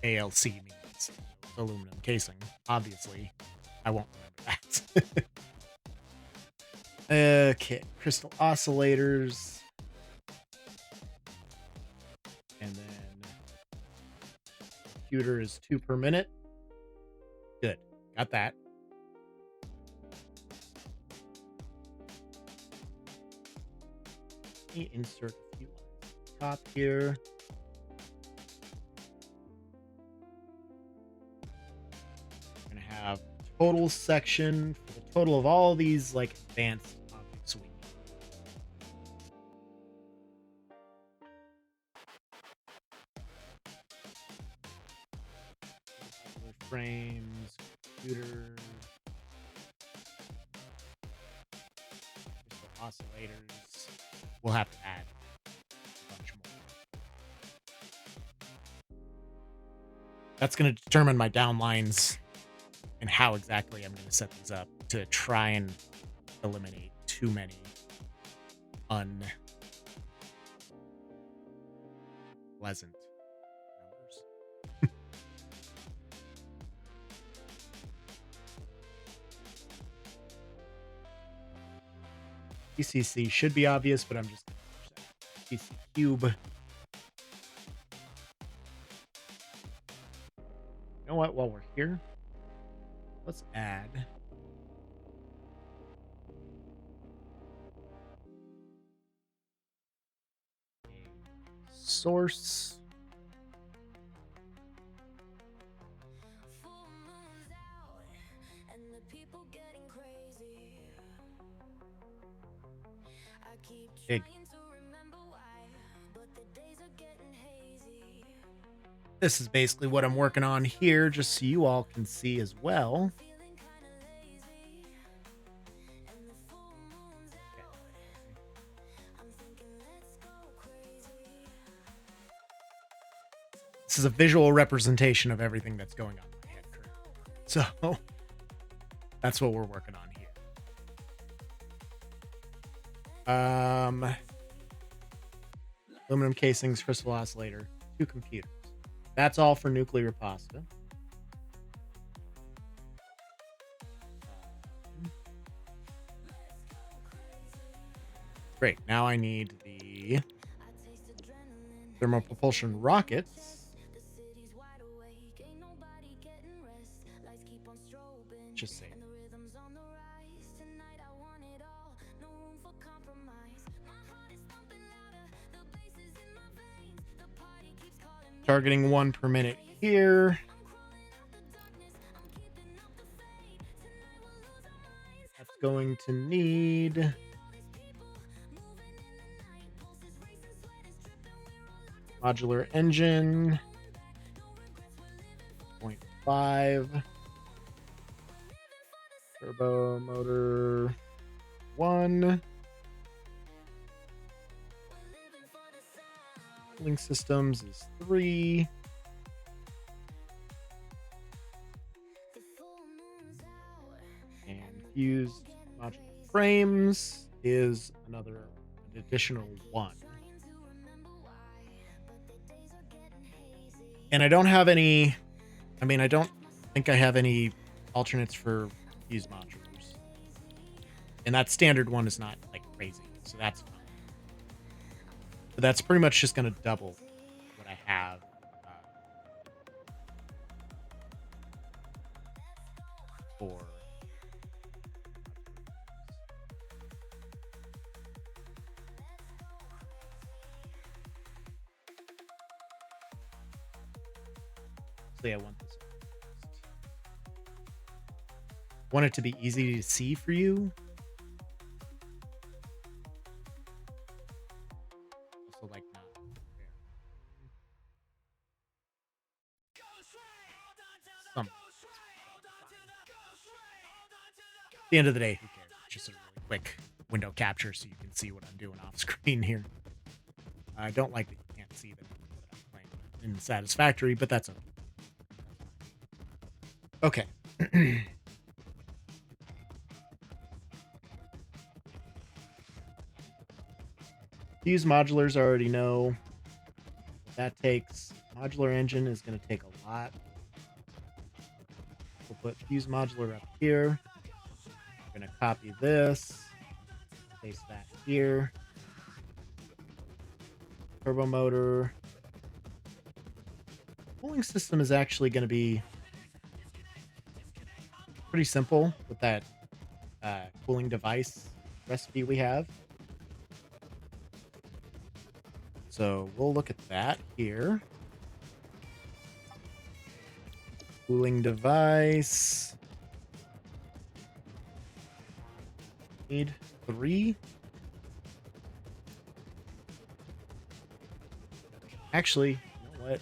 ALC means. Aluminum casing. Obviously, I won't remember that. Okay, crystal oscillators. And then computer is 2 per minute. Good. Got that. Let me insert a few lines at the top here. We're going to have total section for the total of all these like advanced objects we need. Frames, computers, crystal oscillators. We'll have to add a bunch more. That's going to determine my downlines and how exactly I'm going to set these up to try and eliminate too many unpleasant numbers. PCC should be obvious, but I'm just PC cube. You know what? While we're here, let's add source. Big. This is basically what I'm working on here, just so you all can see as well. This is a visual representation of everything that's going on in my head currently. So that's what we're working on here. Aluminum casings, crystal oscillator, 2 computers. That's all for nuclear pasta. Great. Now I need the thermal propulsion rockets. Just say. Targeting 1 per minute here. That's going to need modular engine 0.5, turbo motor 1, cooling systems is 3, and fused modular frames is an additional 1. And I don't have any, I don't think I have any alternates for fused modulars. And that standard one is not like crazy, so that's fine. But that's pretty much just going to double what I have. For so yeah, I want this. Want it to be easy to see for you. Also, like not there. Some. At the end of the day, who cares? It's just a really quick window capture so you can see what I'm doing off screen here. I don't like that you can't see that I'm playing in Satisfactory, but that's okay. Okay. These modulars I already know what that takes. Modular engine is going to take a lot. We'll put fuse modular up here. I'm going to copy this, paste that here. Turbo motor. Cooling system is actually going to be pretty simple with that cooling device recipe we have. So we'll look at that here. Cooling device. Need 3. Actually, you know what?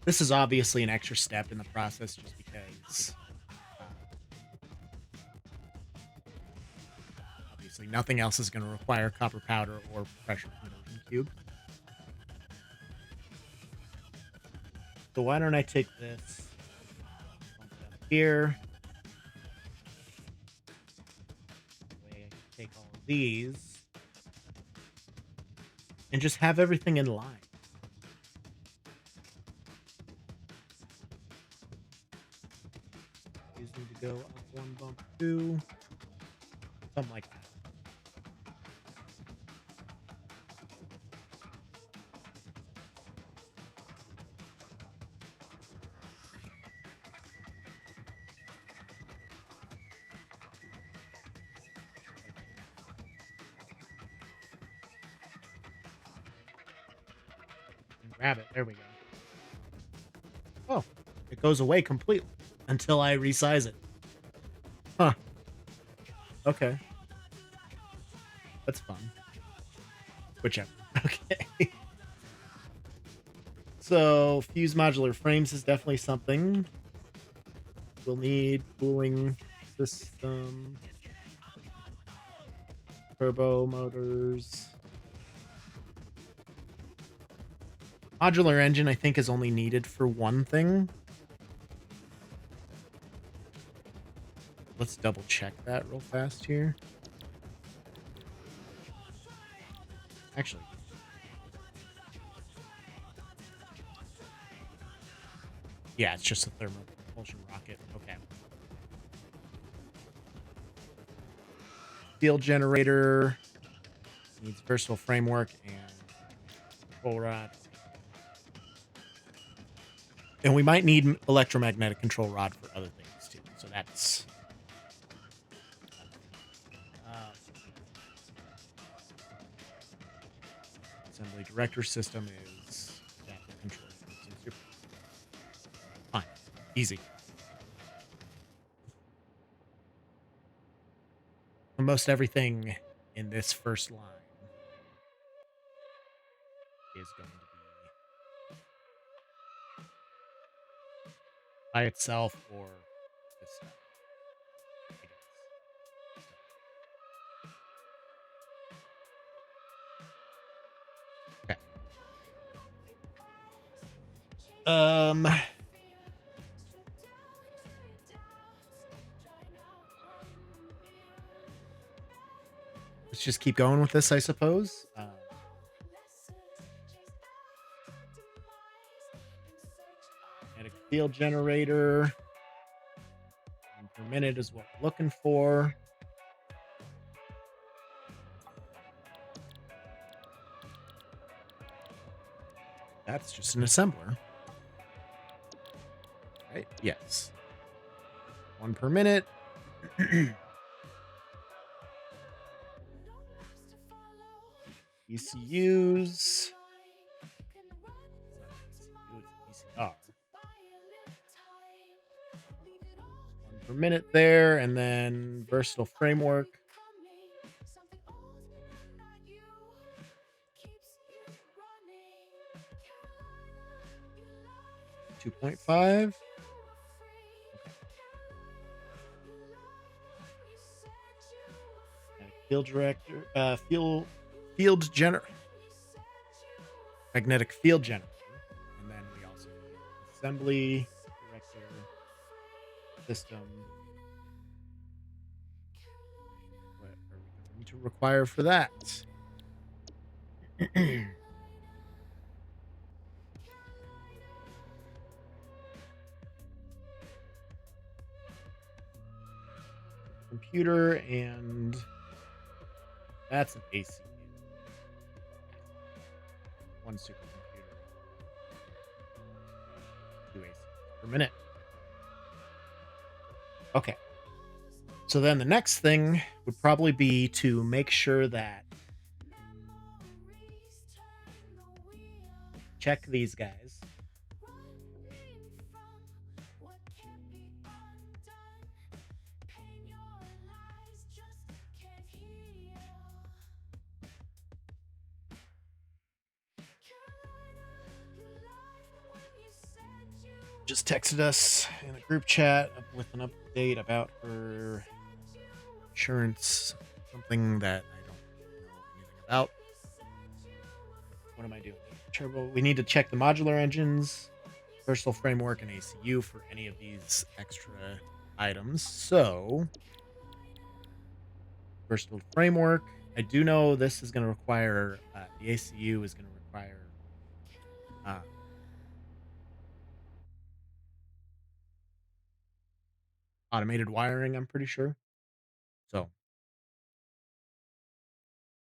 This is obviously an extra step in the process just because obviously nothing else is going to require copper powder or pressure conversion cube. So why don't I take this bump it up here. That way I can take all of these and just have everything in line. to go up 1 bump 2. Something like that. Grab it. There we go. Oh, it goes away completely until I resize it. Huh. Okay. That's fun. Whichever. Okay. So, fuse modular frames is definitely something. We'll need cooling system, turbo motors. Modular engine, I think, is only needed for one thing. Let's double check that real fast here. Actually, yeah, it's just a thermal propulsion rocket. Okay. Field generator needs versatile framework and control rod. And we might need electromagnetic control rod for other things too. So that's assembly director system is adaptive control. Fine, easy. Almost everything in this first line is going to be by itself or this stuff. I guess. Okay. Let's just keep going with this, I suppose. Magnetic field generator. 1 per minute is what we're looking for. That's just an assembler. Right? Yes. 1 per minute. ECUs. ECR. 1 per minute there, and then versatile framework. 2.5. Field director, field generator, magnetic field generator, and then we also need assembly director system. What are we going to require for that? Computer, and that's an ACU. 1 supercomputer. 2 ACUs per minute. Okay. So then the next thing would probably be to make sure that check these guys. Just texted us in a group chat with an update about her insurance, something that I don't know anything about. What am I doing? Turbo. We need to check the modular engines, versatile framework, and ACU for any of these extra items. So, versatile framework. I do know this is going to require, the ACU is going to require automated wiring, I'm pretty sure. So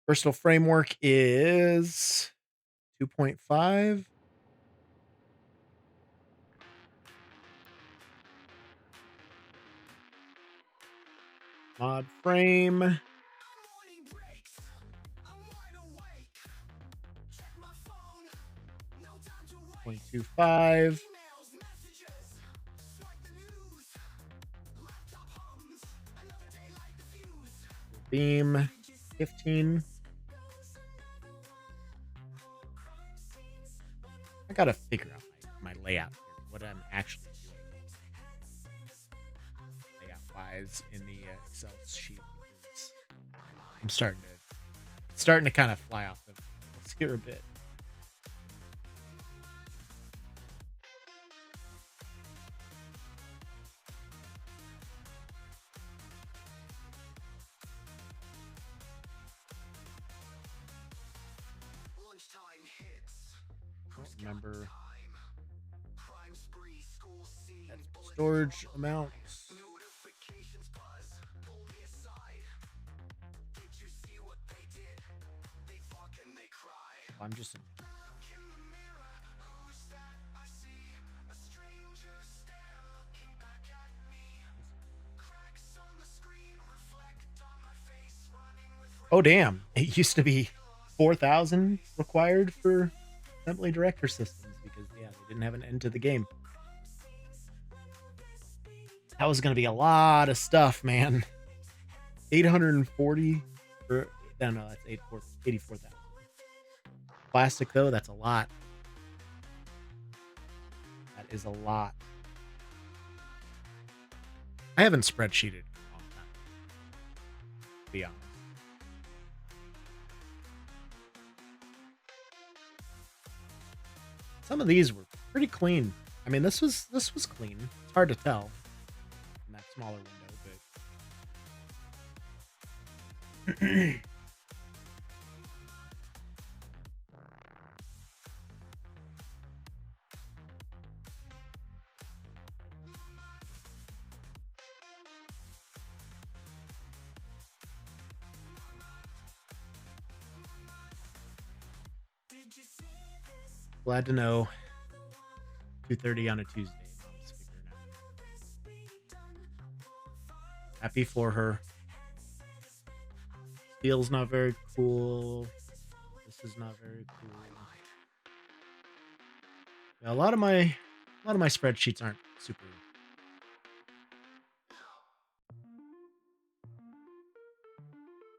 versatile framework is 2.5. Mod frame Morning breaks, I'm wide awake. Check my phone, no time to wait. 0.25. Emails, messages, swipe the news. Laptop hums, another day like the fuse. Beam 15. I gotta figure out my layout here, what I'm actually doing layout wise in the Excel sheet. Because I'm starting to kind of fly off the skier a bit. Lunchtime hits. Don't remember Crime spree, school scene, storage amounts. notifications buzz. Pull me aside. Did you see what they did? They fuck and they cry. I'm just In the mirror, who's that I see? A stranger stare looking back at me. Cracks on the screen reflect on my face, running with oh damn! It used to be 4,000 required for assembly director systems because they didn't have an end to the game. That was gonna be a lot of stuff, man. 840 for no, that's 84,000. Plastic though, that's a lot. That is a lot. I haven't spreadsheeted in a long time, to be honest. Some of these were pretty clean. I mean, this was clean. It's hard to tell in that smaller window, but glad to know. 2:30 on a Tuesday. Mom's figuring out. Happy for her. Steel's not very cool. This is not very cool. Yeah, a lot of my spreadsheets aren't super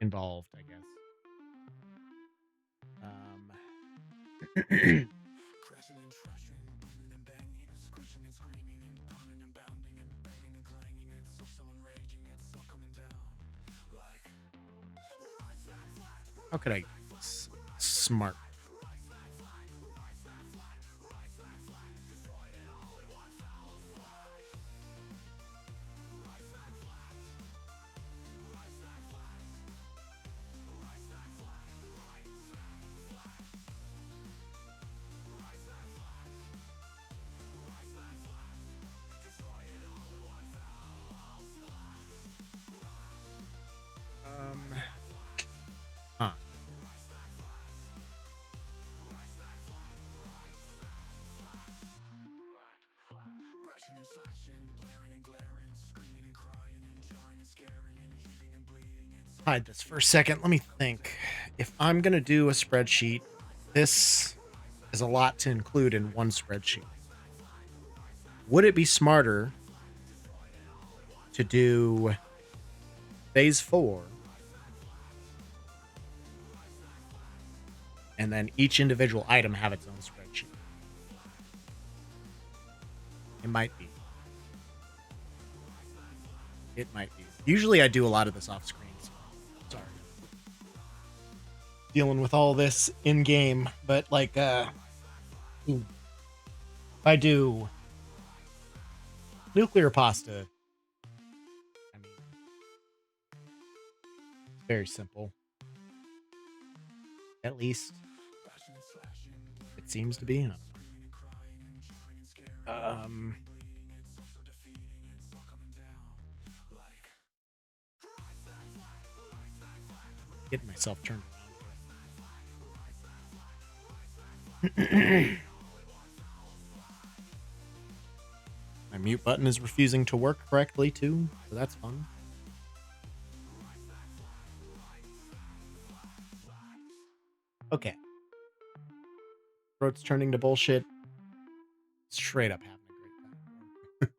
involved, I guess. crashing and trashing, booming and banging, scratching and screaming and pounding and bounding and banging and clanging and so enraging, it's all coming down like How could I smart? Huh. crashing and slashing, blaring and glaring, screaming and crying and jarring and scaring and heaving and bleeding and Hide this for a second. Let me think. If I'm gonna do a spreadsheet, this is a lot to include in one spreadsheet. Would it be smarter to do phase 4 and then each individual item have its own spreadsheet? It might be. It might be. Usually I do a lot of this off screen. So sorry. Dealing with all this in game, but like if I do nuclear pasta, I mean, it's very simple. At least it seems to be. Getting myself turned around. My mute button is refusing to work correctly too, so that's fun. Okay. Throat's turning to bullshit. Straight up having a great time.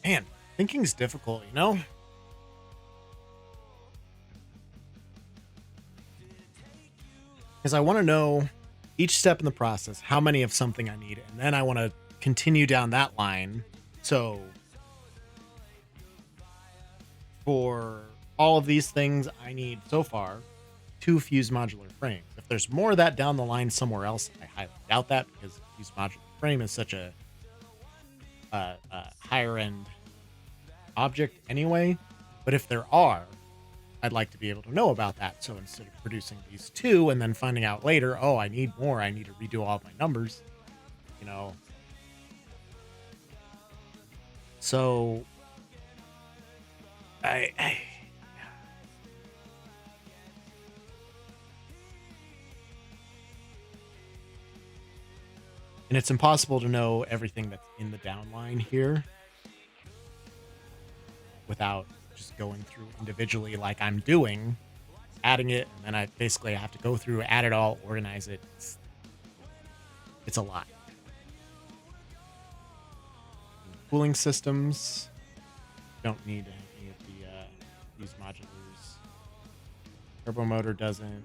Man, thinking's difficult, you know? Because I want to know each step in the process, how many of something I need, and then I want to continue down that line. So for all of these things, I need so far 2 fused modular frames. If there's more of that down the line somewhere else, I highly doubt that because fused modular frame is such a higher end object anyway. But if there are, I'd like to be able to know about that. So instead of producing these 2 and then finding out later, oh, I need more, I need to redo all of my numbers, you know. So I and it's impossible to know everything that's in the downline here without just going through individually like I'm doing, adding it, and then I basically have to go through, add it all, organize it. It's a lot. Cooling systems don't need any of these modulars. Turbo motor doesn't.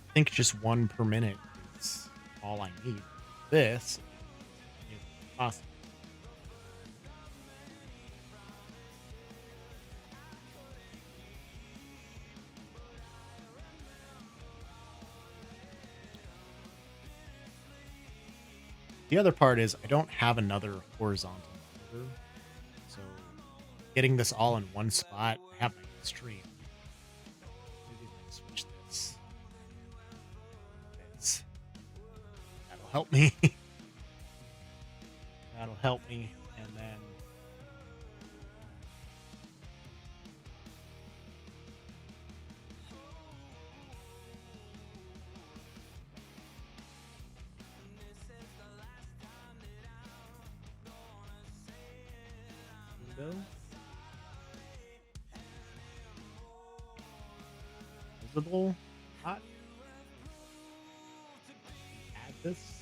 I think just 1 per minute is all I need. This is possible. The other part is I don't have another horizontal monitor, so getting this all in one spot, I have my stream. Maybe I'm gonna switch this. That'll help me. That'll help me, and then window. Visible. Hot. Add this.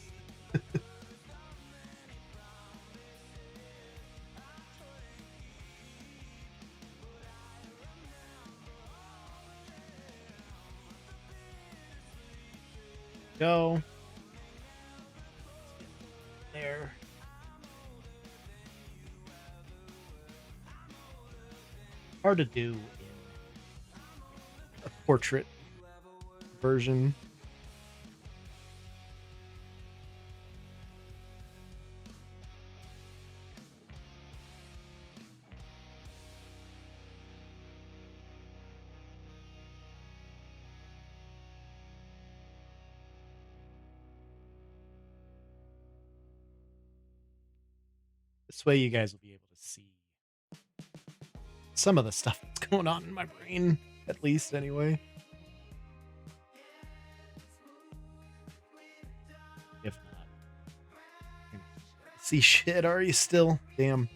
Go. There. Hard to do in a portrait version. This way you guys will be able to see some of the stuff that's going on in my brain, at least anyway. If not, see shit, are you still? Damn.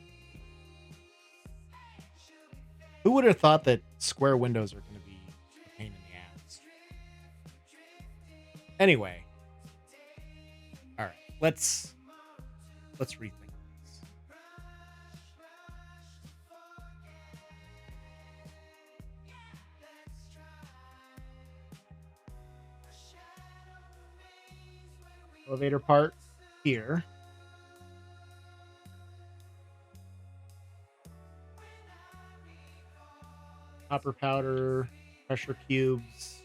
Who would have thought that square windows are going to be a pain in the ass? Anyway. All right. let's rethink this. Elevator part here. Copper powder, pressure cubes.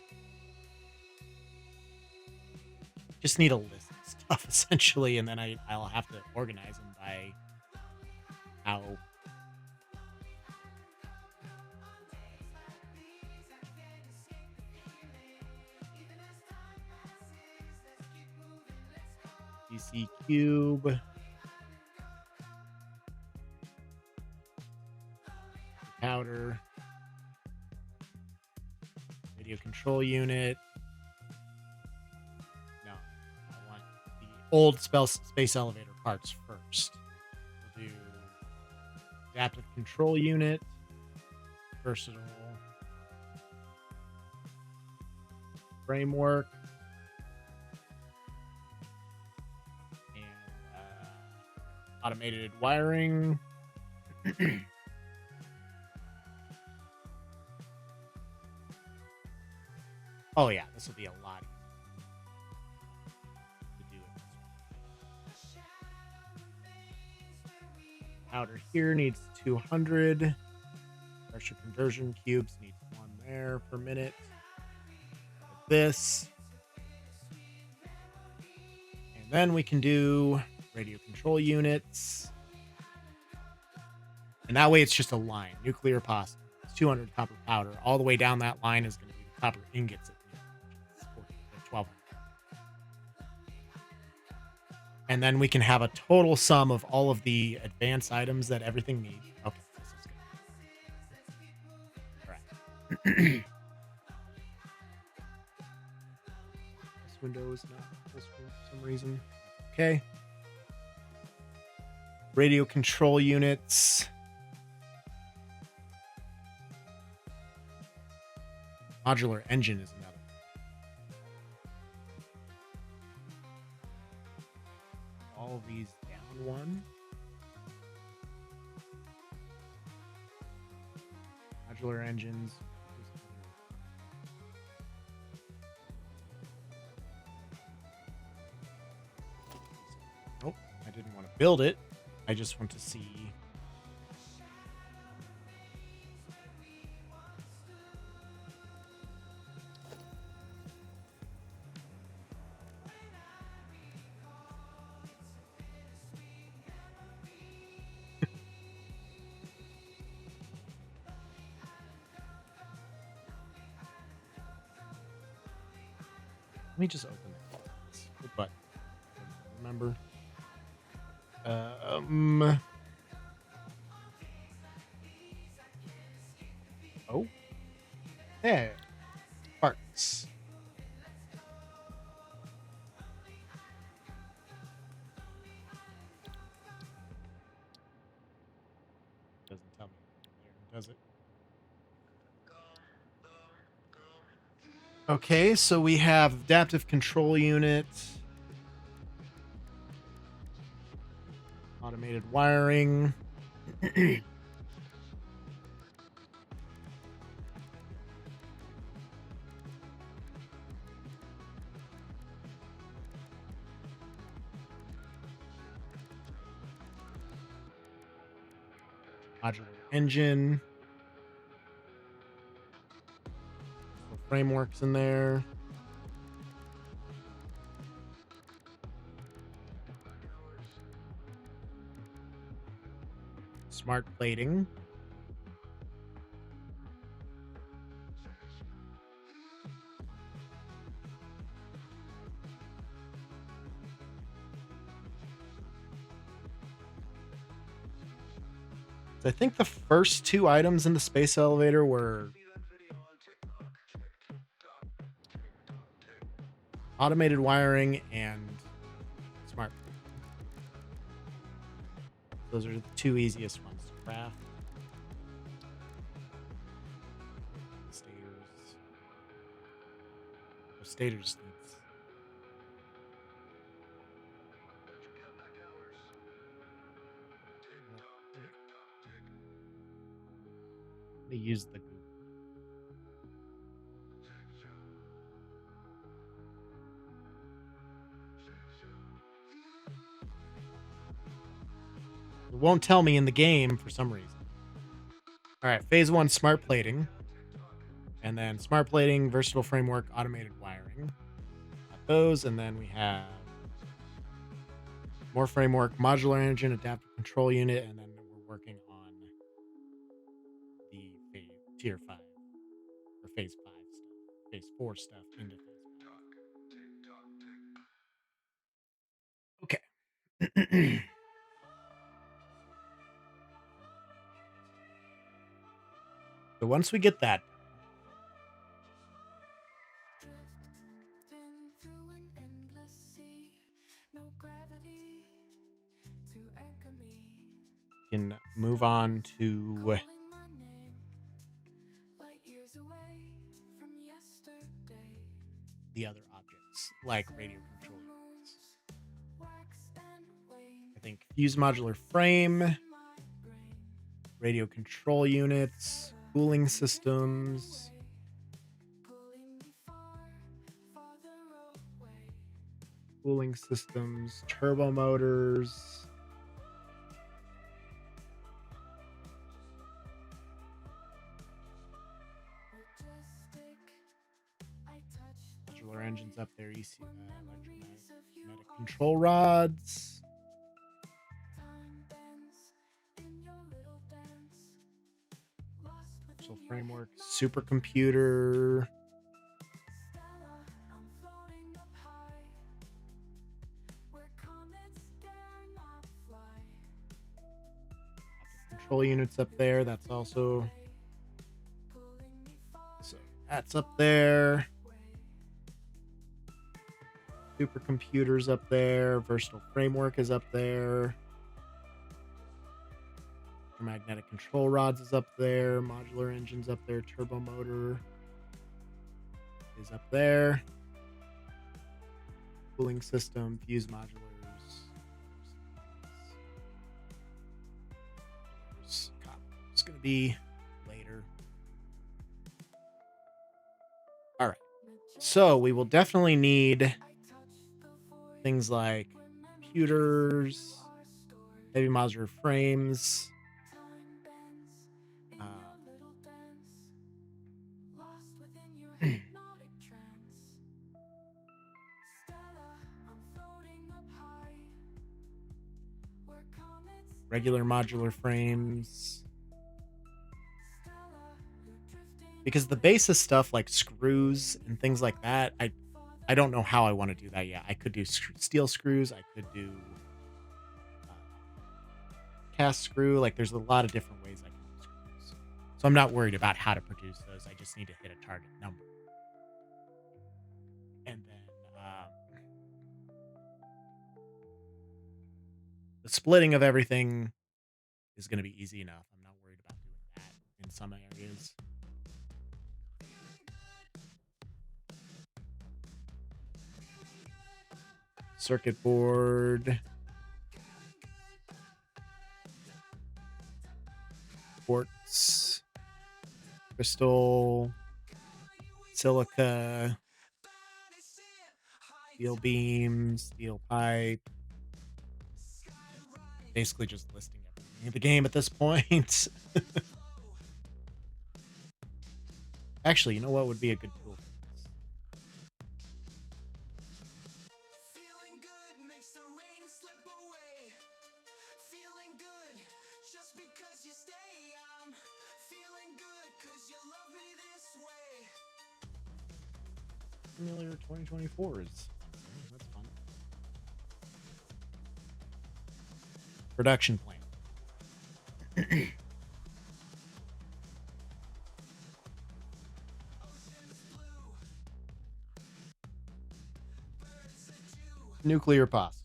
Just need a list of stuff essentially, and then I'll have to organize them by how. DC cube. Powder. Video control unit. No, I want the old space elevator parts first. We'll do adaptive control unit. Versatile. Framework. Automated wiring. Oh yeah, this will be a lot easier to do it this way. Powder here needs 200. Pressure conversion cubes needs 1 there per minute. Like this. And then we can do radio control units. And that way it's just a line. Nuclear pasta. It's 200 copper powder. All the way down that line is going to be the copper ingots at 1200. And then we can have a total sum of all of the advanced items that everything needs. Okay, this is good. All right. This window is not full screen for some reason. Okay. Radio control units. Modular engine is another. All of these down one. Modular engines. Nope, I didn't want to build it. I just want to see. Let me just open it. But remember. Oh. Yeah. Parts. Doesn't tell me there, does it? Okay, so we have adaptive control unit. Automated wiring. Modular engine. Frameworks in there. Smart plating. So I think the first 2 items in the space elevator were automated wiring and smart. Those are the 2 easiest ones to craft. Stators. The stators needs. They use the Google. It won't tell me in the game for some reason. All right, phase 1, smart plating. And then smart plating, versatile framework, automated wiring. Got those, and then we have more framework, modular engine, adaptive control unit, and then we're working on the tier 5 or phase 5 stuff, phase 4 stuff into phase 5. Okay. So once we get that, Drifting through an endless sea, no gravity to anchor me. we can move on to Calling my name, light years away from yesterday. the other objects, like radio control units. Wax and wane I think fuse modular frame, my brain. radio control units, cooling systems, Pulling me farther away. cooling systems, turbo motors, Majestic, I touch the modular engines up there, EC, memories of you electromagnetic control rods, time bends in your little dance. Lost virtual within your framework, supercomputer, stella, I'm floating up high, where comets dare not fly. control units up there. That's also, Pulling me so that's up there. Supercomputers up there. Versatile framework is up there. Magnetic control rods is up there. Modular engines up there. Turbo motor is up there. Cooling system, fuse modulars. It's going to be later. All right. So we will definitely need things like computers, heavy modular frames. Regular modular frames. Because the basis stuff like screws and things like that, I don't know how I want to do that yet. I could do steel screws. I could do cast screw. Like there's a lot of different ways I can do screws. So I'm not worried about how to produce those. I just need to hit a target number. And then the splitting of everything is going to be easy enough. I'm not worried about doing that in some areas. Circuit board, quartz, crystal, silica, steel beams, steel pipe. Basically just listing everything in the game at this point. Actually, you know what would be a good tool for this? Feeling good makes the rain slip away. Feeling good just because you stay. I'm feeling good cause you love me this way. Simulator 2024 is that's fun. Production plan. Nuclear pasta.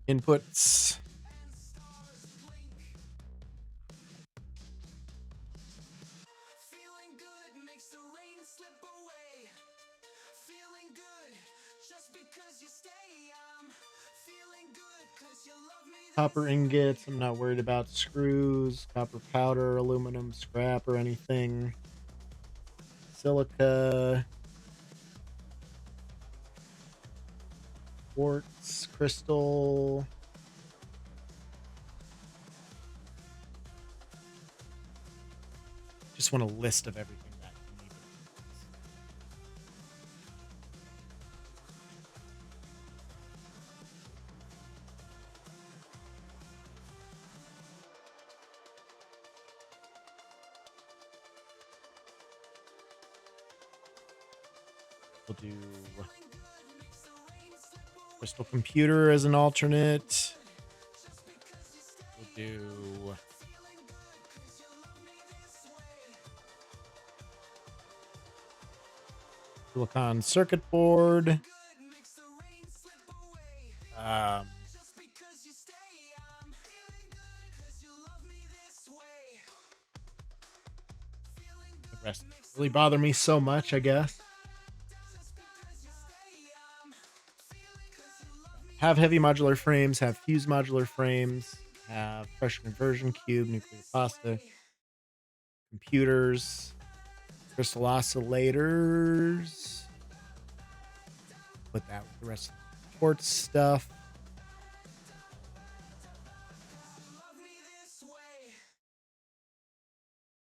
Inputs. Feeling good makes the rain slip away. Feeling good just because you stay. I'm feeling good cause you love me Copper ingots. I'm not worried about screws, copper powder, aluminum scrap, or anything. Silica. Quartz, crystal. Just want a list of everything that you need. We'll do crystal computer as an alternate. We'll do silicon circuit board. The rest doesn't really bother me so much, I guess. Have heavy modular frames, have fused modular frames, have pressure conversion cube, nuclear pasta, computers, crystal oscillators. Put that with the rest of the quartz stuff.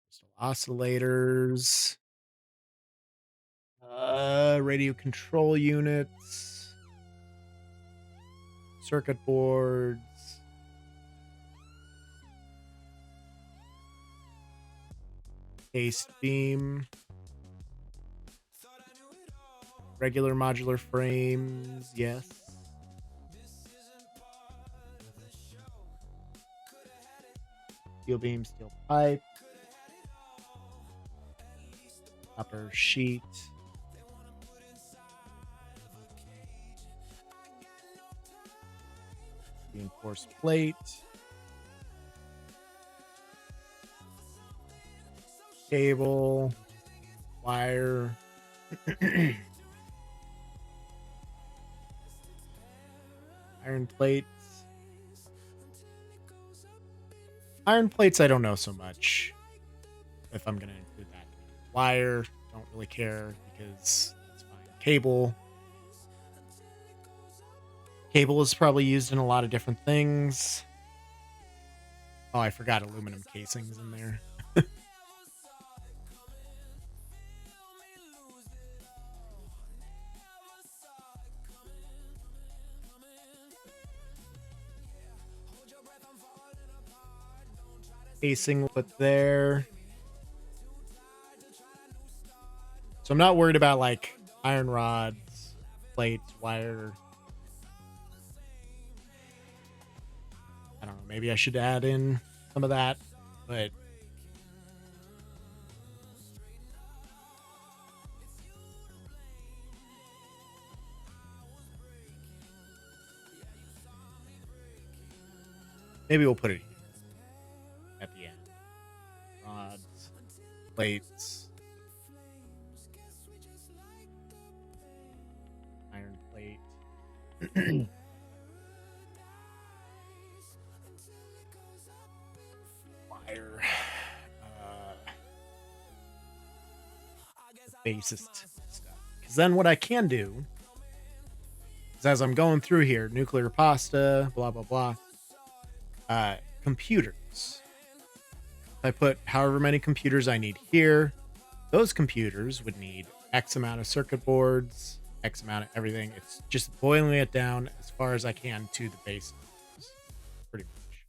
Crystal oscillators. Radio control units. Circuit boards. Paste beam. Regular modular frames, yes. Steel beam, steel pipe. Copper sheet. Reinforced plate. Cable. Wire. Iron plates. Iron plates, I don't know so much if I'm going to include that. Wire, don't really care because it's fine. Cable. Cable is probably used in a lot of different things. Oh, I forgot aluminum casings in there. Casing put there. So I'm not worried about like iron rods, plates, wire. I don't know. Maybe I should add in some of that, but maybe we'll put it at the end. Rods, plates, iron plate. Wire. The basest stuff. Because then what I can do is as I'm going through here, nuclear pasta, blah, blah, blah. Computers. I put however many computers I need here. Those computers would need X amount of circuit boards, X amount of everything. It's just boiling it down as far as I can to the basics. Pretty much.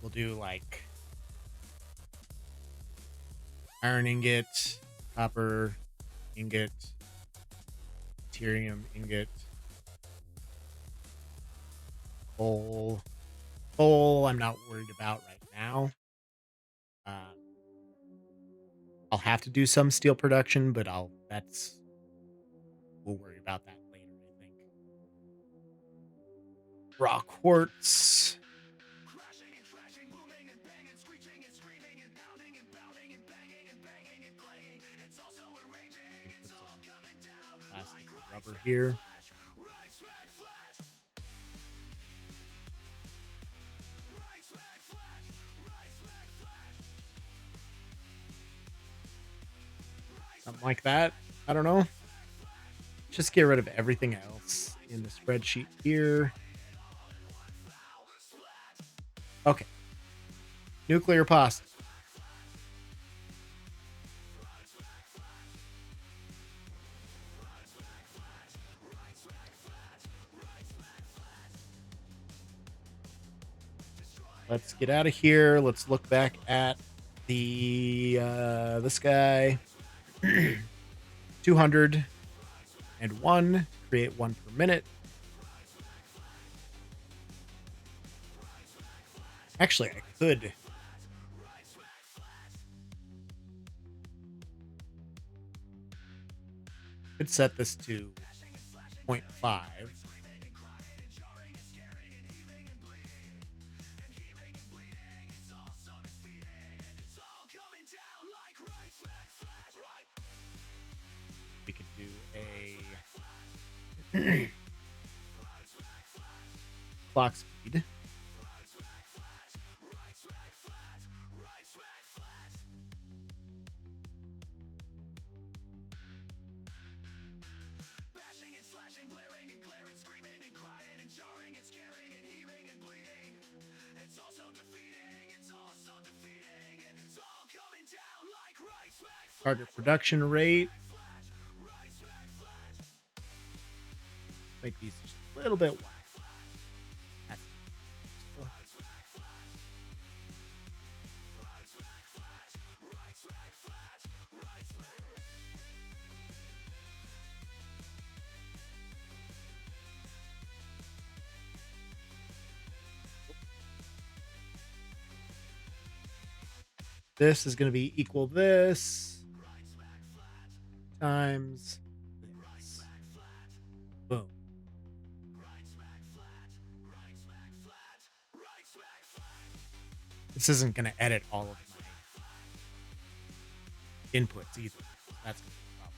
We'll do like iron ingot, copper ingot, deuterium ingot, coal. Coal, I'm not worried about right now. I'll have to do some steel production, but we'll worry about that later, I think. Raw quartz. Plastic rubber here. Something like that. I don't know. Just get rid of everything else in the spreadsheet here. Okay. Nuclear pasta. Let's get out of here. Let's look back at the this guy. 201. Create one per minute. Actually, I could set this to 0.5. We could do a clock speed. Target production rate. Make these just a little bit wide. This is going to be equal this times this. Boom. This isn't going to edit all of my inputs either. That's going to be a problem.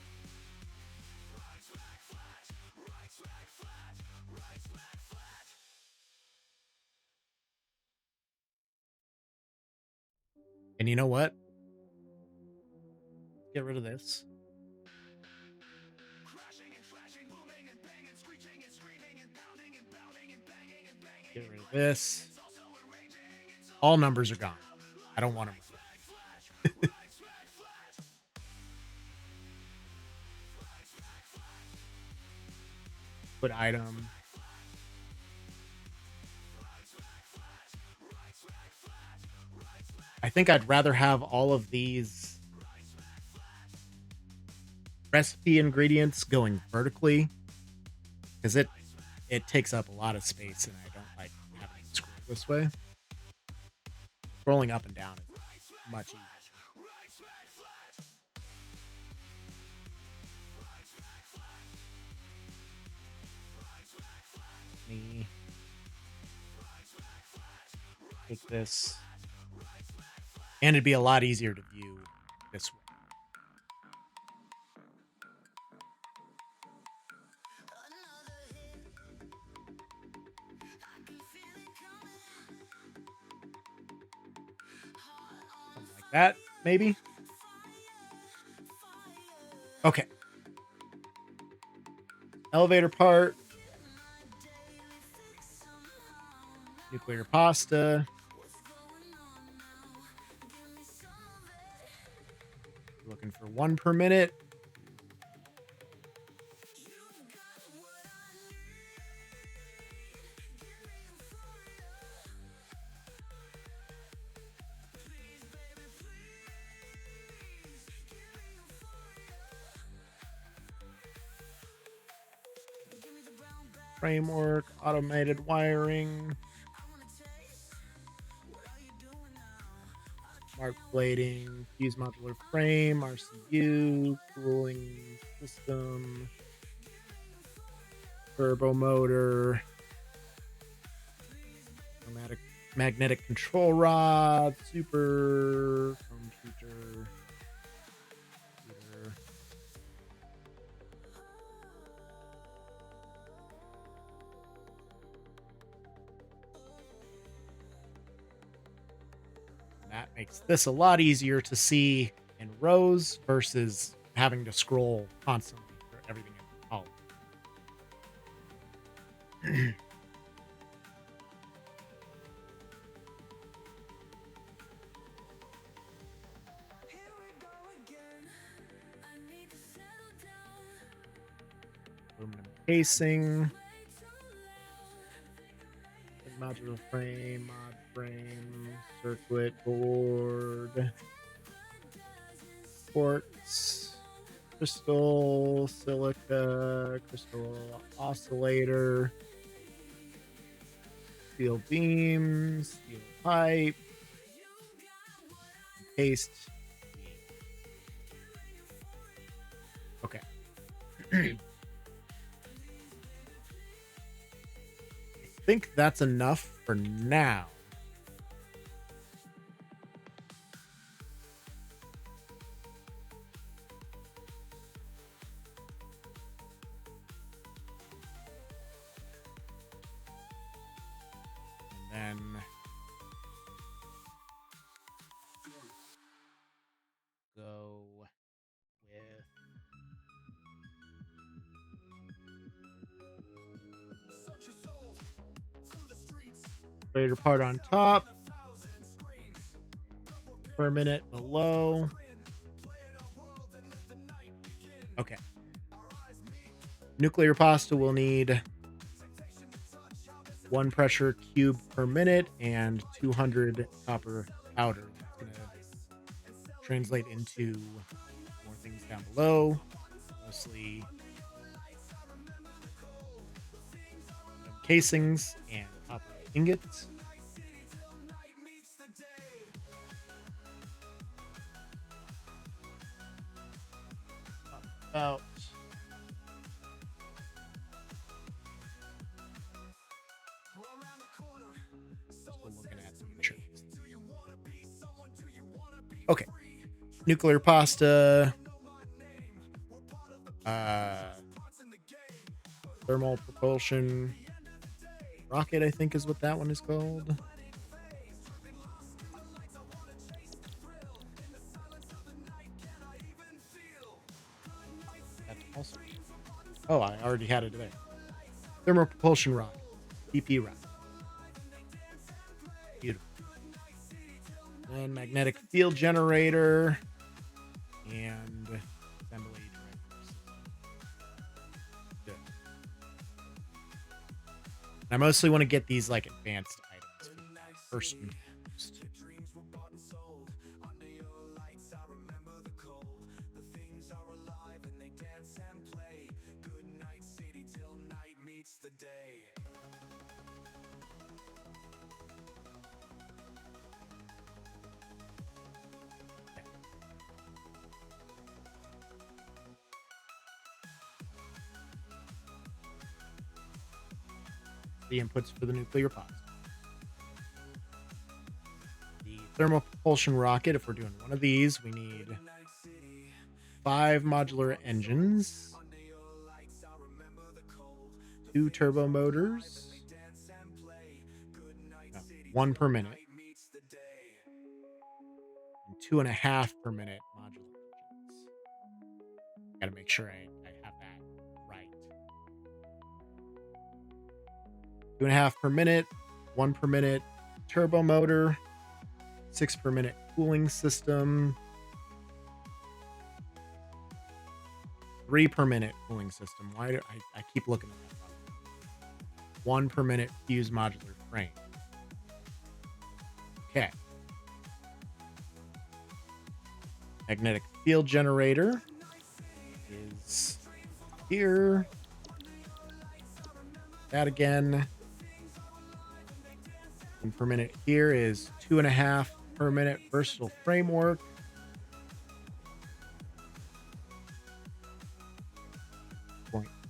And you know what? Get rid of this. Get rid of this. All numbers are gone. I don't want them. Put item. I think I'd rather have all of these recipe ingredients going vertically because it takes up a lot of space and I don't like having it scroll this way. Scrolling up and down is much easier. Me take this, and it'd be a lot easier to view this way. Something like that, maybe. Okay. Elevator part. Nuclear pasta. Looking for 1 per minute. Framework, automated wiring. Smart plating, fuse modular frame, RCU, cooling system, turbo motor, magnetic control rod, super computer. That makes this a lot easier to see in rows versus having to scroll constantly for everything in column. Aluminum casing. Modular frame, mod frame, circuit board, quartz, crystal, silica, crystal oscillator, steel beams, steel pipe, paste. Okay. I think that's enough for now. And then go with greater part on top, per minute below. Okay. Nuclear pasta will need 1 pressure cube per minute and 200 copper powder. That's going to translate into more things down below, mostly casings and copper ingots. About looking at some pictures. Okay, nuclear pasta, thermal propulsion rocket, I think is what that one is called. That's also. Oh, I already had it today. Thermal propulsion rocket, TP rocket. Beautiful. And magnetic field generator and assembly drivers. Good. I mostly want to get these like advanced items first and foremost. The inputs for the nuclear pods. The thermal propulsion rocket, if we're doing one of these, we need 5 modular engines, 2 turbo motors, 1 per minute, and 2.5 per minute modular engines. Gotta make sure I have that right. 2.5 per minute, 1 per minute turbo motor, 6 per minute cooling system, 3 per minute cooling system. Why do I keep looking at that? 1 per minute fuse modular frame. Okay. Magnetic field generator is here. That again. 1 per minute here is 2.5 per minute versatile framework.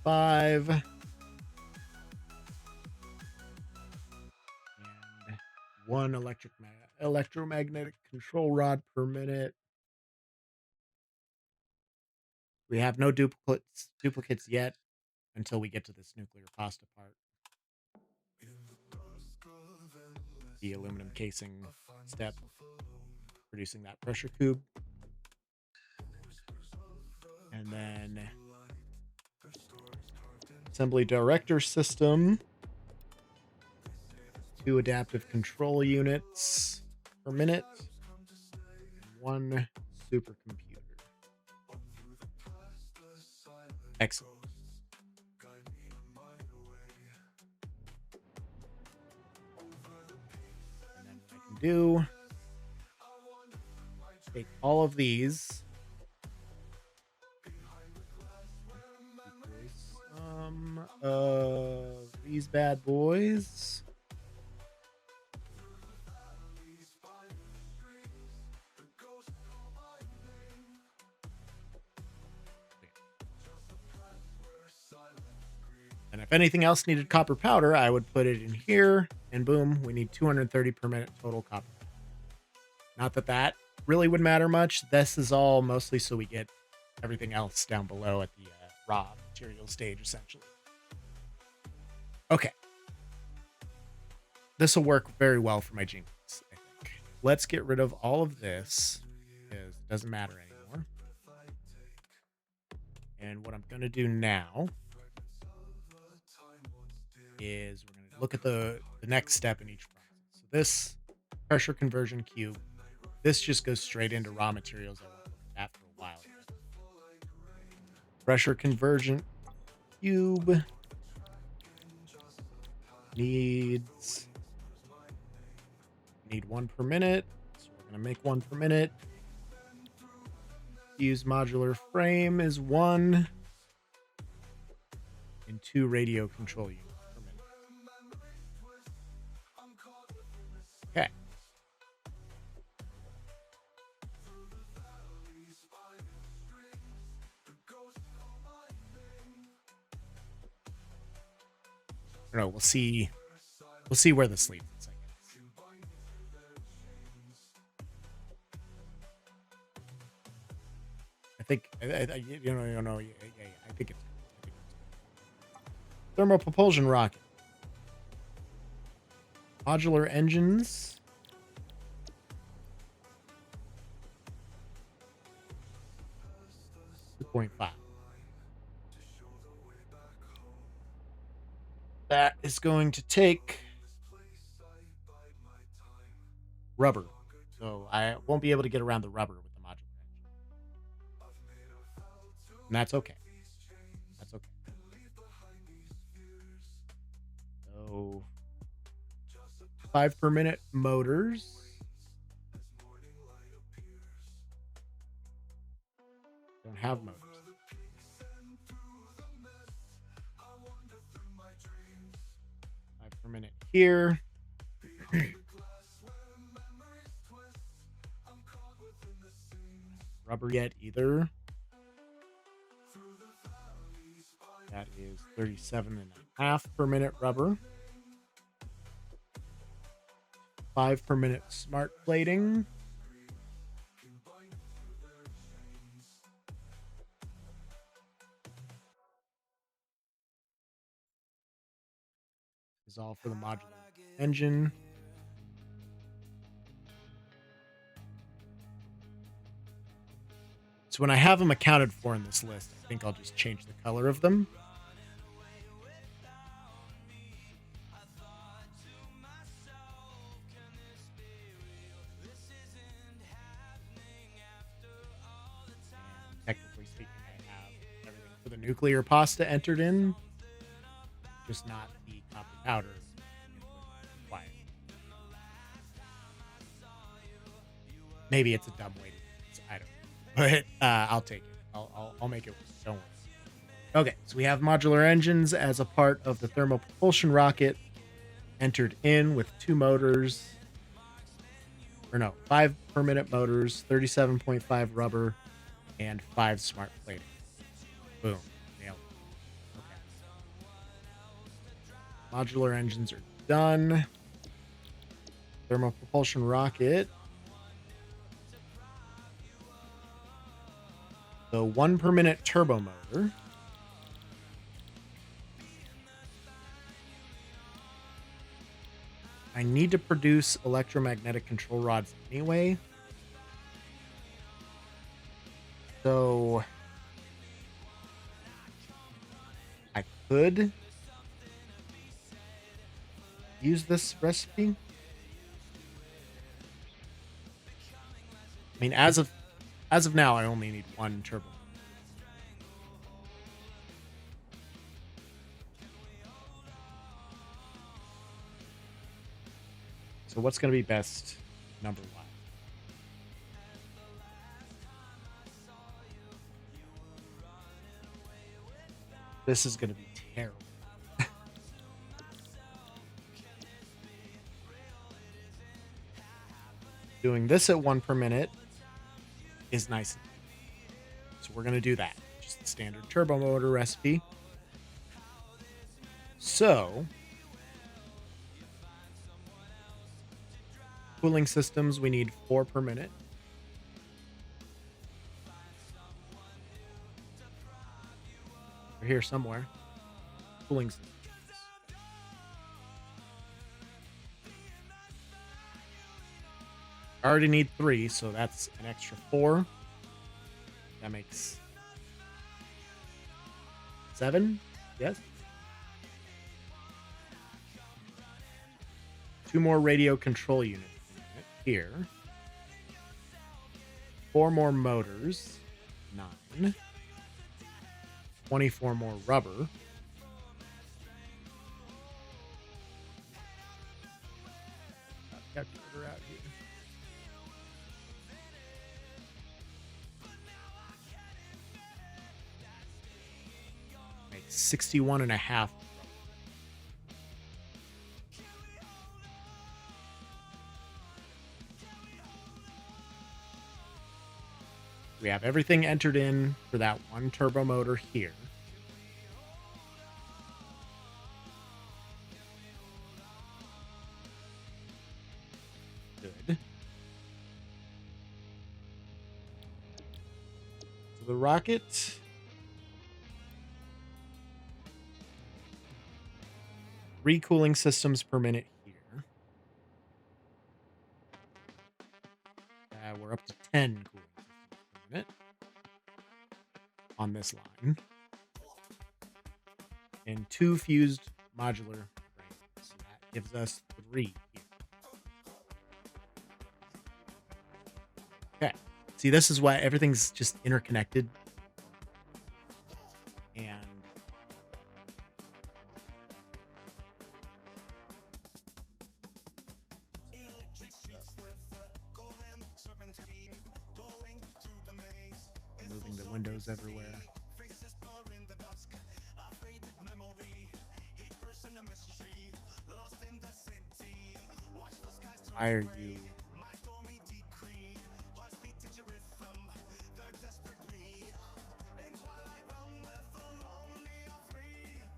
.5 and 1 electromagnetic control rod per minute. We have no duplicates yet until we get to this nuclear pasta part. The aluminum casing step, producing that pressure cube. And then assembly director system. 2 adaptive control units per minute. 1 supercomputer. Excellent. And then what I can do, take all of these. Some of these bad boys. And if anything else needed copper powder, I would put it in here, and boom, we need 230 per minute total copper. Not that that really would matter much. This is all mostly so we get everything else down below at the raw material stage, essentially. Okay. This will work very well for my Jenkins, I think. Let's get rid of all of this, because it doesn't matter anymore. And what I'm going to do now is we're going to look at the next step in each process. So this pressure conversion cube, this just goes straight into raw materials I won't look at for a while. Pressure conversion cube need 1 per minute. So we're going to make 1 per minute. Use modular frame is 1 and 2 radio control units. Okay. No, we'll see. We'll see where this leads us, I guess. I think I think it's thermal propulsion rocket. Modular engines. .5. That is going to take rubber. So I won't be able to get around the rubber with the modular engine. And that's okay. That's okay. So 5 per minute motors. Don't have motors. 5 per minute here. Rubber yet either. That is 37.5 per minute rubber. 5 per minute smart plating. Is all for the modular engine. So when I have them accounted for in this list, I think I'll just change the color of them. Technically speaking, I have everything for the nuclear pasta entered in, just not the copper powder required. Maybe it's a dumb way to do this. I don't know. But I'll take it. I'll make it work. Don't worry. Okay, so we have modular engines as a part of the thermal propulsion rocket entered in with 2 motors. Or no, 5 per minute motors, 37.5 rubber, and 5 smart plating. Boom. Nailed it. Okay. Modular engines are done. Thermal propulsion rocket. The 1 per minute turbo motor. I need to produce electromagnetic control rods anyway. So could use this recipe. I mean, as of now, I only need one turbo. So what's going to be best number one? This is going to be terrible. Doing this at 1 per minute is nice. So we're going to do that. Just the standard turbo motor recipe. So, cooling systems, we need 4 per minute. They're here somewhere. Cooling systems. I already need 3, so that's an extra 4. That makes 7. Yes. 2 more radio control units here. 4 more motors. 9. 24 more rubber. Calculator out here. Makes 61.5. We have everything entered in for that one turbo motor here. Good. So the rocket. Recooling systems per minute here. We're up to 10 cooling systems per minute on this line. And 2 fused modular frames. So that gives us 3 here. Okay. See, this is why everything's just interconnected. And moving the windows everywhere. Why are you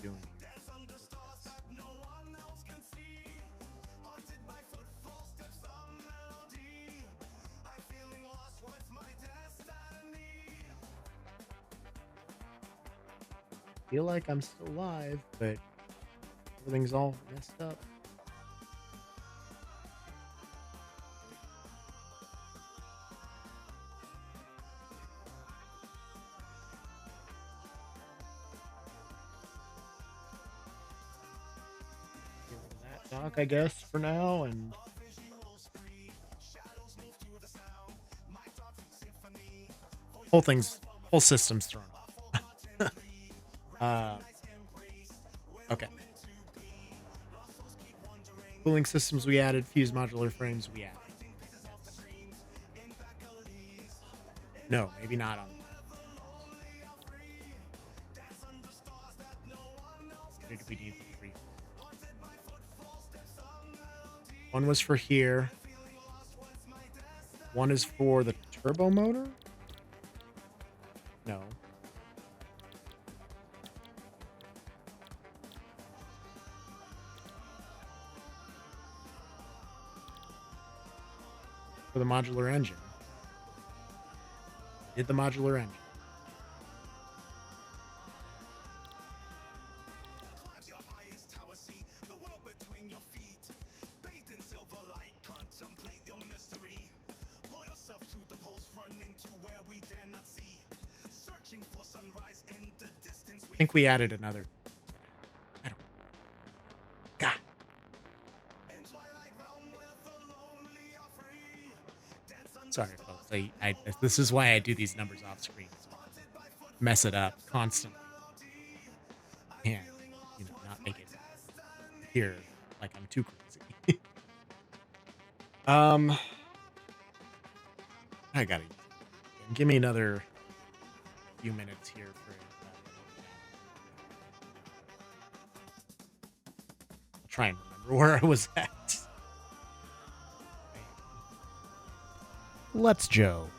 doing that? I feel like I'm still alive, but everything's all messed up. That dock, I guess, for now, and whole system's thrown off. Okay. Cooling systems we added, fused modular frames we added. No, maybe not on. What did we need for 3? One was for here. One is for the turbo motor? No. For the modular engine. Did the modular engine. I think we added another. Sorry, folks. This is why I do these numbers off screen. So I mess it up constantly. And, not make it appear like I'm too crazy. um, I gotta give me another few minutes here for I'll try and remember where I was at. Let's Joe.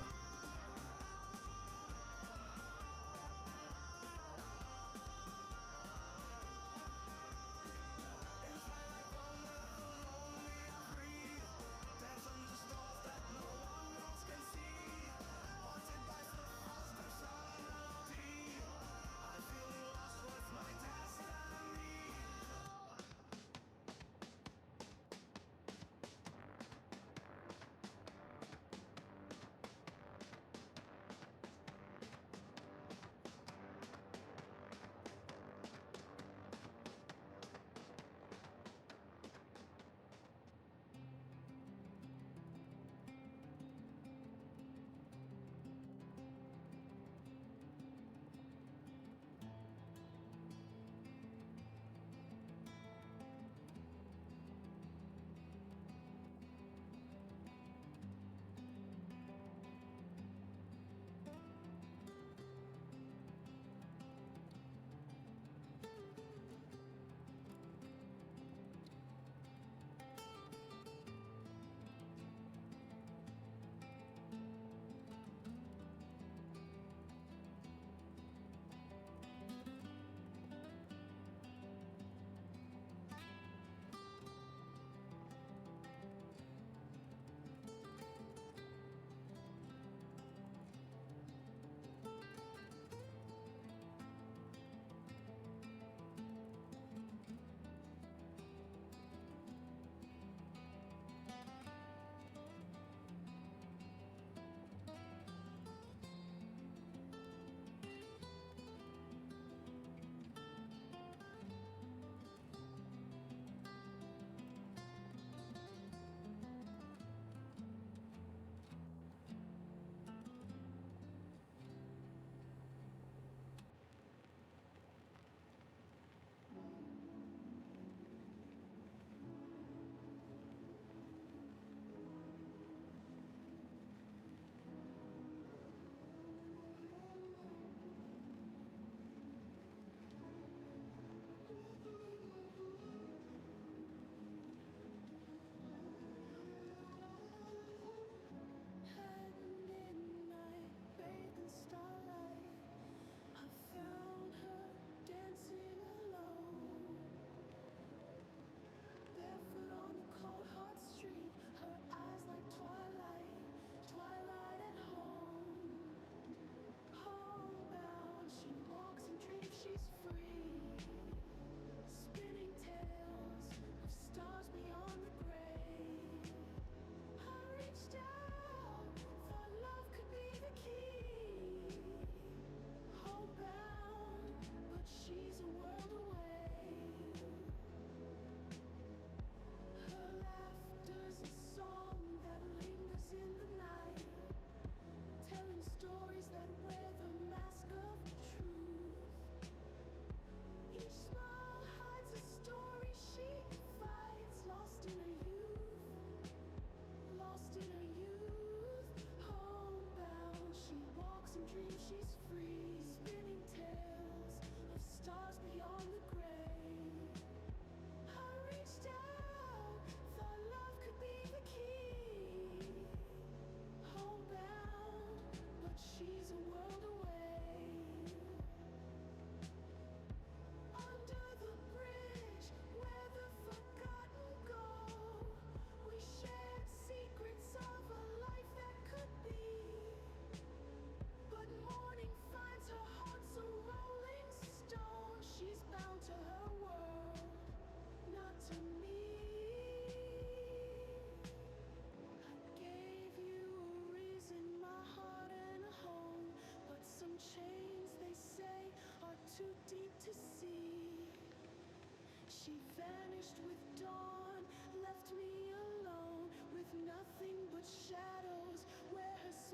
Left me alone with nothing but shadows. Where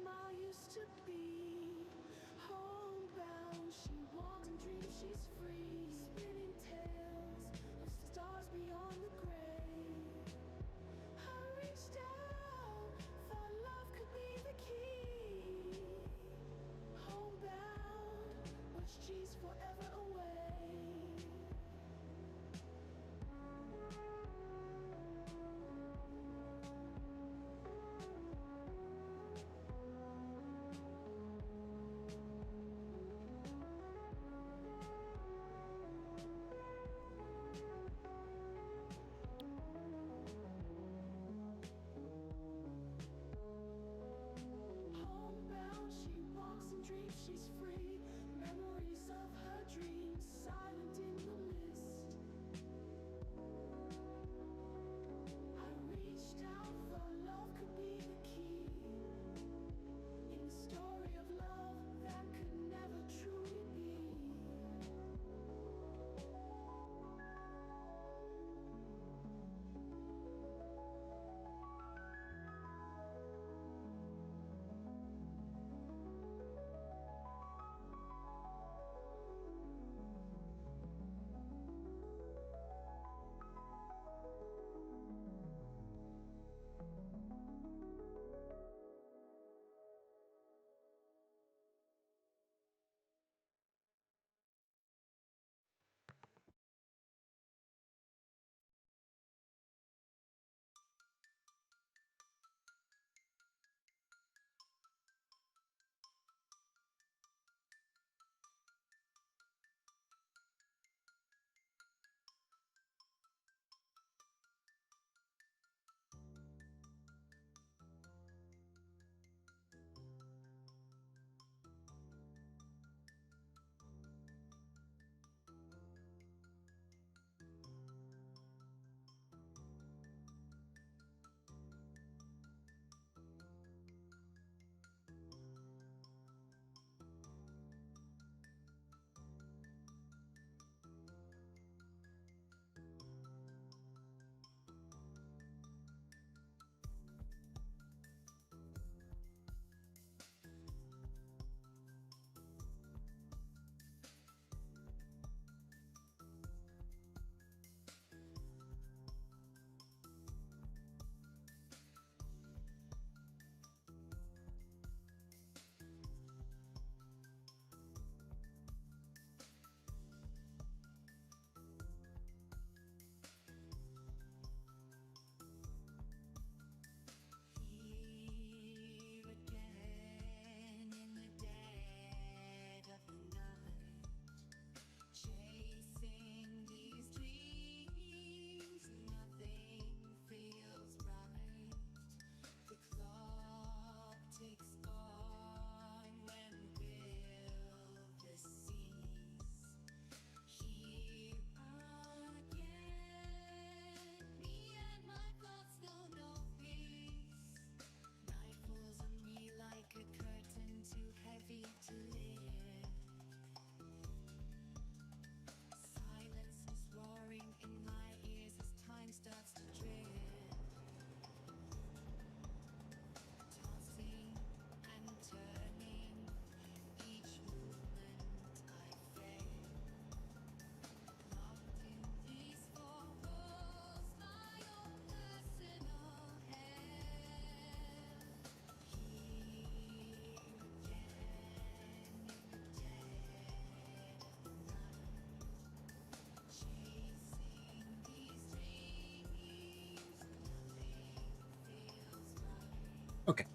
smile used to be. Homebound, she walks and dreams she's free. Spinning tales of stars beyond the gray. I reached out, thought love could be the key. Homebound, but she's forever away. Homebound, she walks and dreams she's free. Memories of her dreams, silent in the mist. I reached out, thought love could be the key. In the story of love that could never truly be. Here again in the dead of the night, chasing these dreams, nothing feels right. The clock ticks on when will this cease? Here again, me and my thoughts know no peace. Night falls on me like a curtain too heavy to lift. Silence is roaring in my ears as time starts to drift. Tossing and turning, each movement I fade. Locked in these four walls, my own personal hell. Here again in the dead of the night, chasing these dreams, nothing feels right. Okay.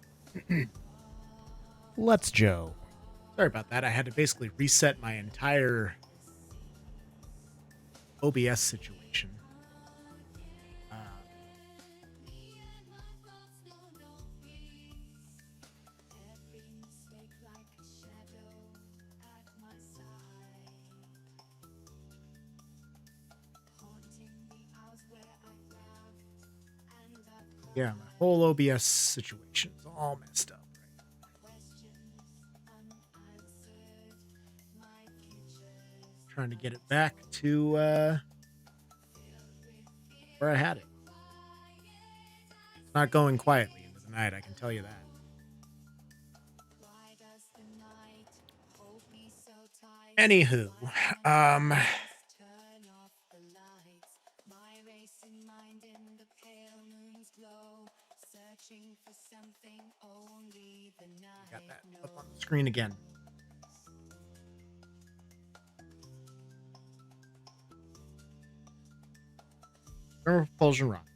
Let's Joe. Sorry about that. I had to basically reset my entire OBS situation. Me and my thoughts know no peace. Every mistake like a shadow at my side, haunting the hours where I laughed and I've Yeah, my whole OBS situation is all messed up. questions unanswered. My future's Trying to get it back to where I had it. It's not going quietly into the night, I can tell you that. Anywho, um, Turn off the lights. My racing mind in the pale moon's glow, searching for something only the got night that up on knows. the screen again. Thermal propulsion rocket.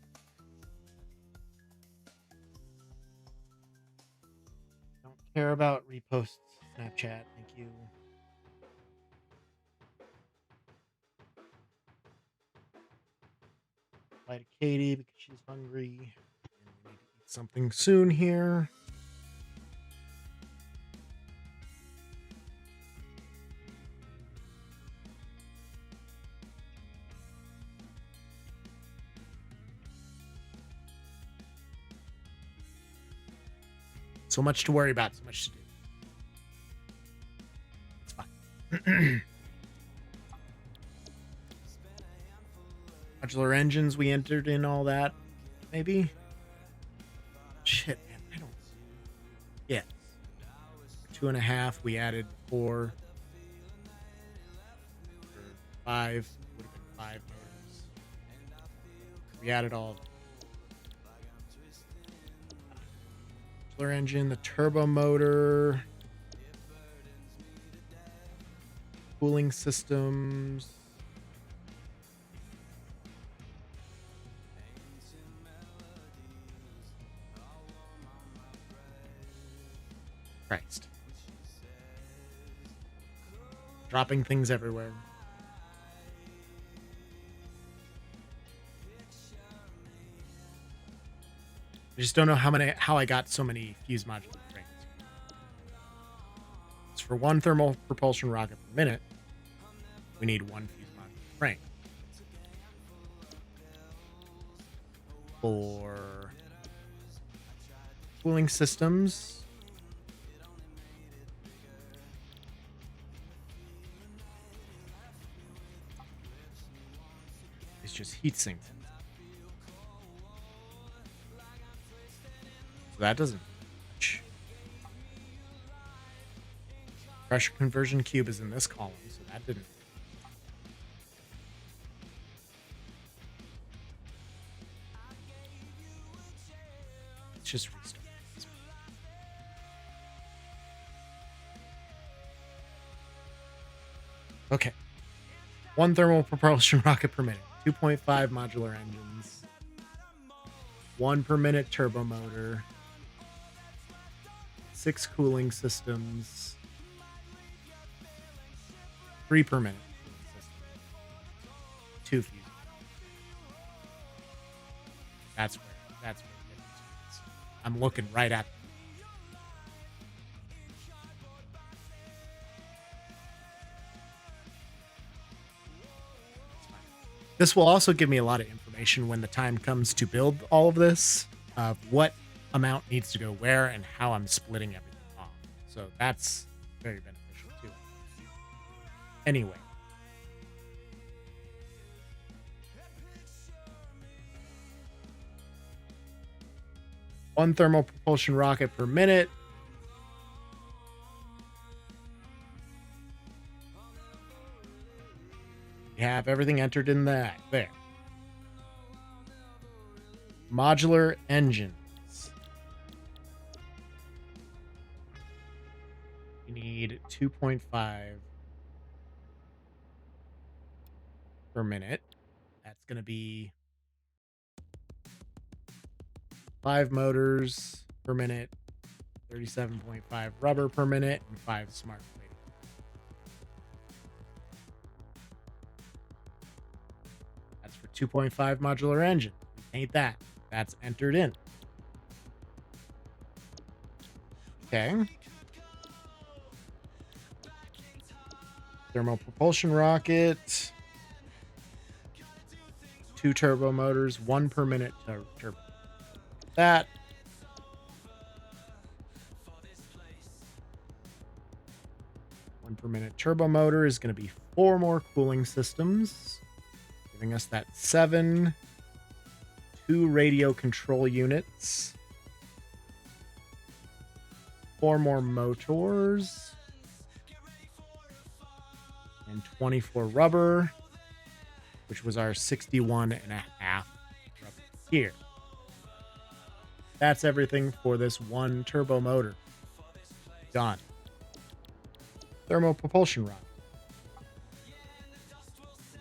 Don't care about reposts. Snapchat, thank you. Bye to Katie because she's hungry. And we need to eat something soon here. So much to worry about, so much to do. It's fine. Modular engines, we entered in all that. Maybe? Shit, man, I don't. Yeah. 2.5, we added 4. Or 5. Would have been 5 motors. We added all of them. Modular engine, the turbo motor. Cooling systems. Christ. Dropping things everywhere. I just don't know how I got so many fuse modular frames. It's for one thermal propulsion rocket per minute. We need one fuse modular frame. For cooling systems, it's just heat sinks. So that doesn't match. Pressure conversion cube is in this column, so that didn't. Let's just restart. Okay. One thermal propulsion rocket per minute. 2.5 modular engines. 1 per minute turbo motor. 6 cooling systems. 3 per minute. 2 fuses. That's where the difference is. I'm looking right at them. This will also give me a lot of information when the time comes to build all of this, of what amount needs to go where and how I'm splitting everything off. So that's very beneficial too. Anyway. One thermal propulsion rocket per minute. We have everything entered in that there. Modular engines. We need 2.5 per minute. That's going to be 5 motors per minute, 37.5 rubber per minute, and 5 smart plating. That's for 2.5 modular engine. Ain't that? That's entered in. Okay. Thermal propulsion rocket. 2 turbo motors, 1 per minute turbo. That. One per minute turbo motor is going to be 4 more cooling systems, giving us that 7. 2 radio control units. 4 more motors. and 24 rubber, which was our 61.5 rubber here. That's everything for this one turbo motor. Done. Thermal propulsion rod.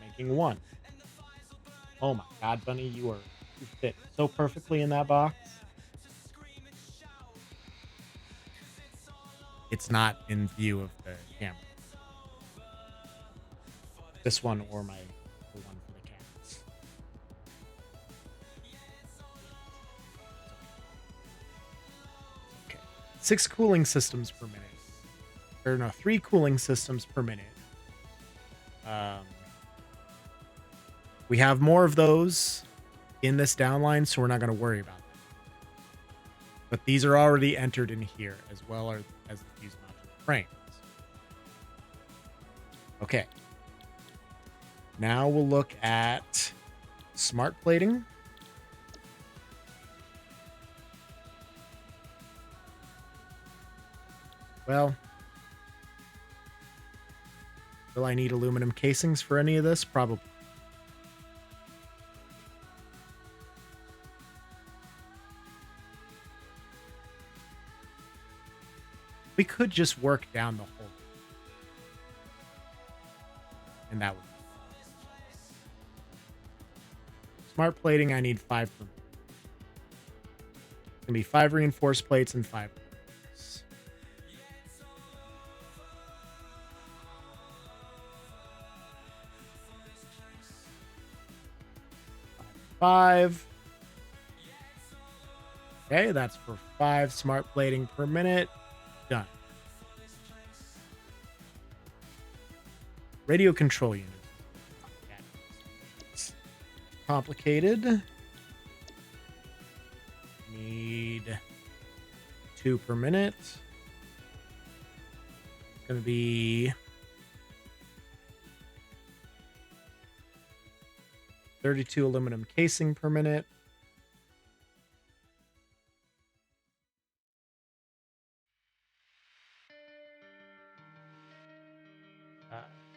Making one. Oh my god, Bunny, you fit so perfectly in that box. It's not in view of the camera. This one or the one for the cats. Okay. 6 cooling systems per minute. Or no, 3 cooling systems per minute. We have more of those in this downline, so we're not going to worry about them. But these are already entered in here, as well as the fuse module frames. Okay. Now we'll look at smart plating. Well, will I need aluminum casings for any of this? Probably. We could just work down the hole. And that would be smart plating. I need 5 per minute. It's going to be 5 reinforced plates and 5 plates. 5. Okay, that's for 5 smart plating per minute. Done. Radio control unit. It's complicated. Need 2 per minute. It's going to be 32 aluminum casing per minute.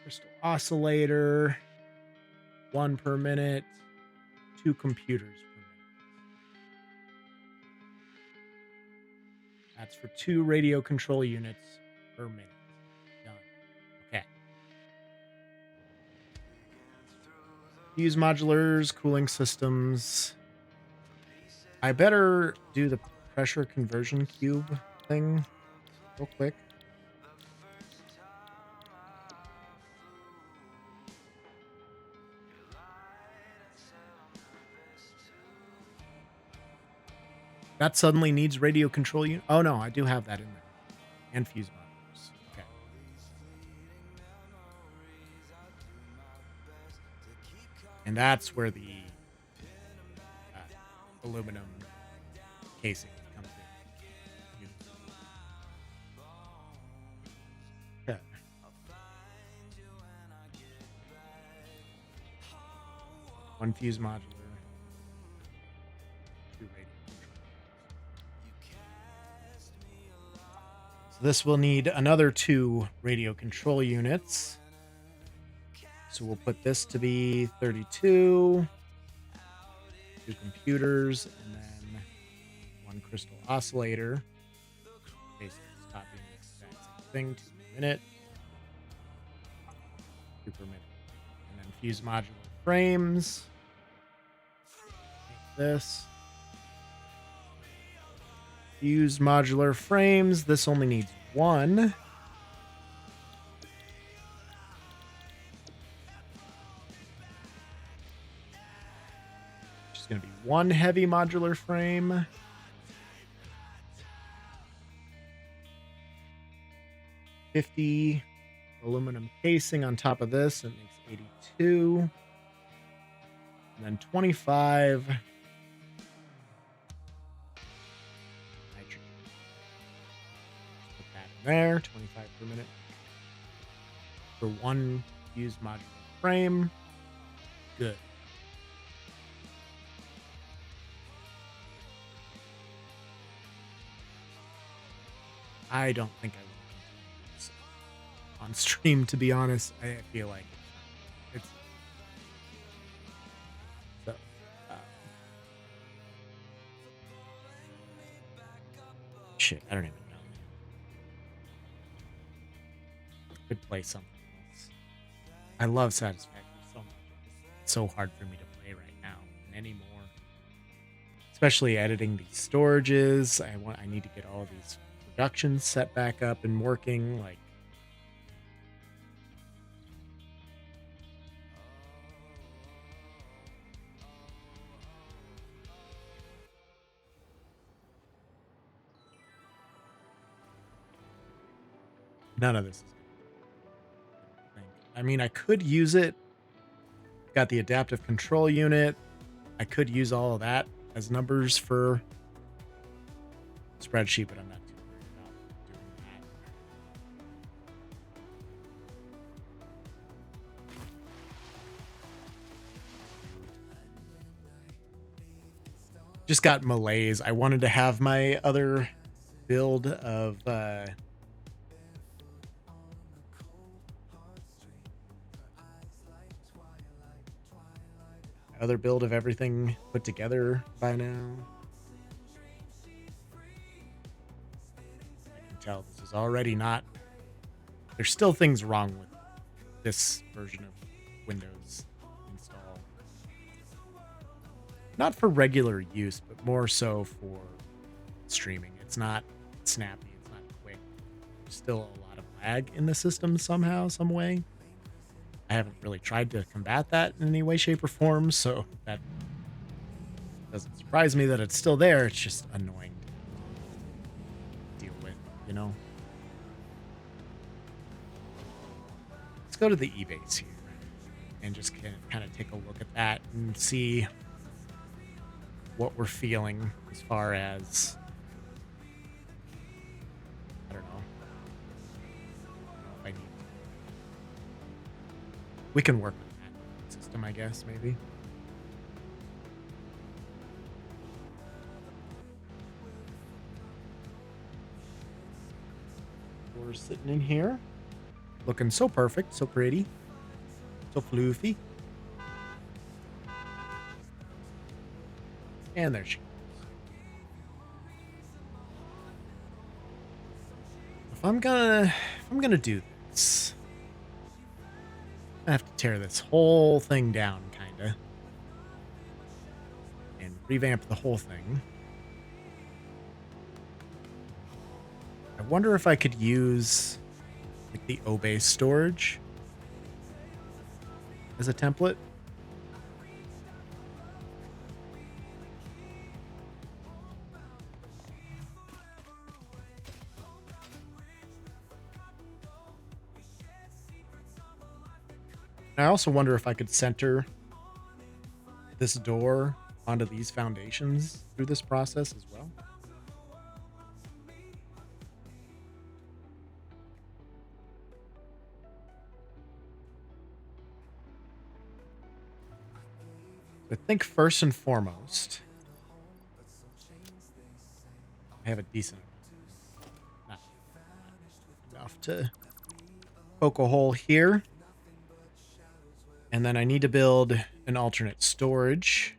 Crystal oscillator, 1 per minute, 2 computers per minute. That's for 2 radio control units per minute. Done. Okay. Fuse modulars, cooling systems. I better do the pressure conversion cube thing real quick. That suddenly needs radio control unit. Oh no, I do have that in there. And fuse modulars. Okay. And that's where the aluminum casing comes in. Okay. One fuse modular. 2 radio control. So this will need another 2 radio control units. So we'll put this to be 32. 2 computers, and then 1 crystal oscillator. Basically, just copying the exact same thing. 2 per minute. 2 per minute. And then fuse modular frames. Like this. Fuse modular frames. This only needs 1. Going to be 1 heavy modular frame. $50 aluminum casing on top of this. It makes 82. And then 25 nitrogen. Put that in there. 25 per minute. For 1 fuse modular frame. Good. I don't think I will continue this on stream, to be honest. I feel like it's so. Shit, I don't even know. Could play something else. I love Satisfactory so much. It's so hard for me to play right now anymore. Especially editing these storages. I need to get all these productions set back up and working. Like, none of this is good. I mean, I could use it. Got the adaptive control unit. I could use all of that as numbers for spreadsheet, but I'm not too worried about doing that. Just got malaise. I wanted to have my other build of everything put together by now. I can tell this is already not. There's still things wrong with this version of Windows install. Not for regular use, but more so for streaming. It's not snappy. It's not quick. There's still a lot of lag in the system somehow, some way. I haven't really tried to combat that in any way, shape, or form, so that doesn't surprise me that it's still there. It's just annoying to deal with, you know? Let's go to the eBase here and just kind of take a look at that and see what we're feeling as far as, I don't know if I need. We can work with that system, I guess, maybe. We're sitting in here, looking so perfect, so pretty, so floofy. And there she goes. If I'm gonna do this, I have to tear this whole thing down, kinda, and revamp the whole thing. I wonder if I could use like the O-base storage as a template. I also wonder if I could center this door onto these foundations through this process as well. I think first and foremost, I have a decent, not enough to poke a hole here. And then I need to build an alternate storage.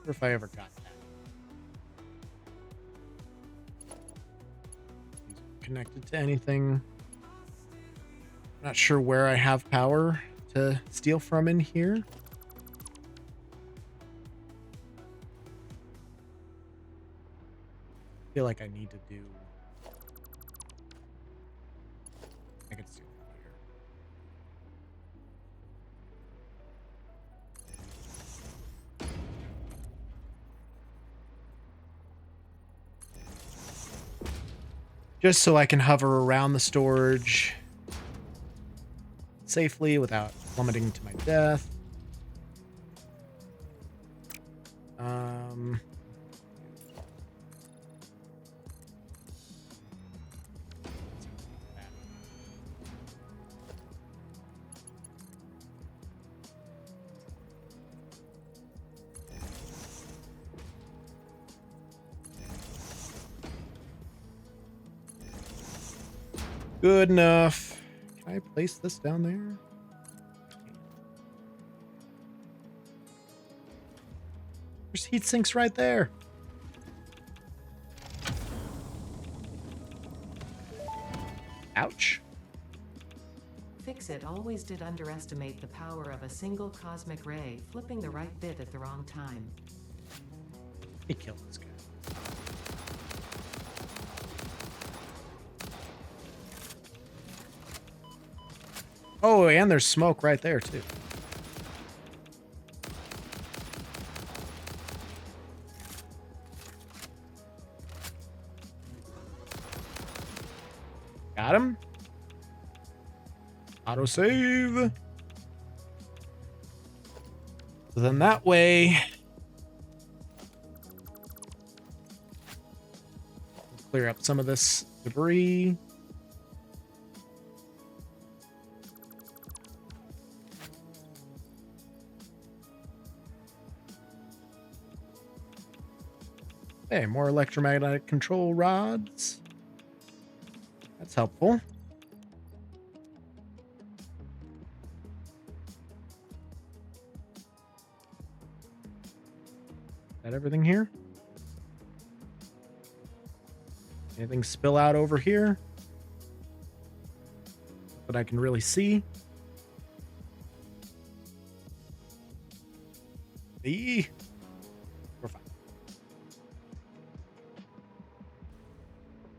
Or if I ever got that. Connected to anything. Not sure where I have power to steal from in here. I feel like I need to do. I can steal from here. Just so I can hover around the storage safely without plummeting to my death. Good enough. Can I place this down there? There's heat sinks right there. Ouch. Fix-It always did underestimate the power of a single cosmic ray flipping the right bit at the wrong time. He killed this guy. Oh, and there's smoke right there, too. Got him. Autosave. So then that way, clear up some of this debris. Hey, more electromagnetic control rods. That's helpful. Is that everything here? Anything spill out over here that I can really see? We're fine.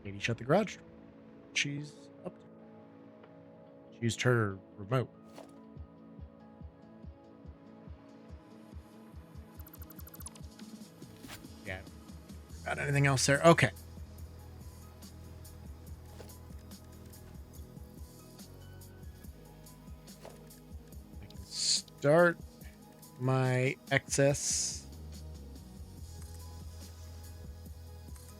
Katie shut the garage door. She's up. She used her remote. Yeah. Got anything else there? Okay. I can start my excess.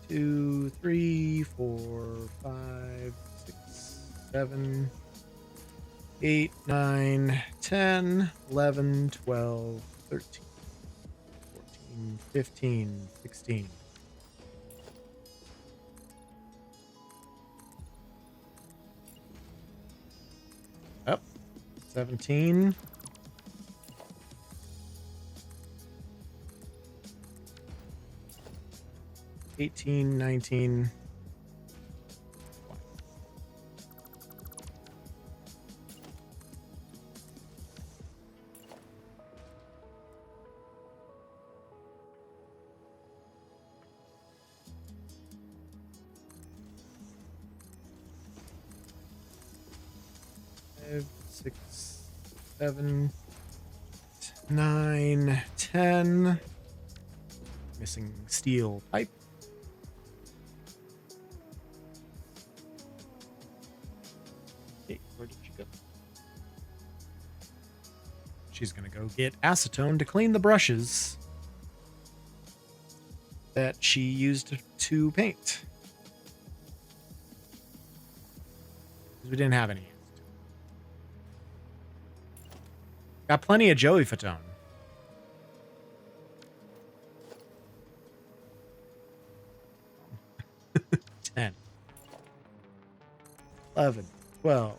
2, 3, 4, 5, 6, 7, 8, 9, 10, 11, 12, 13, 14, 15, 16. Up. 17. 18, 19. Five, 6, 7, 9, 10. Missing steel pipe. Where did she go? She's gonna go get acetone to clean the brushes that she used to paint. Because we didn't have any. Got plenty of Joey Fatone. Ten. 11, 12.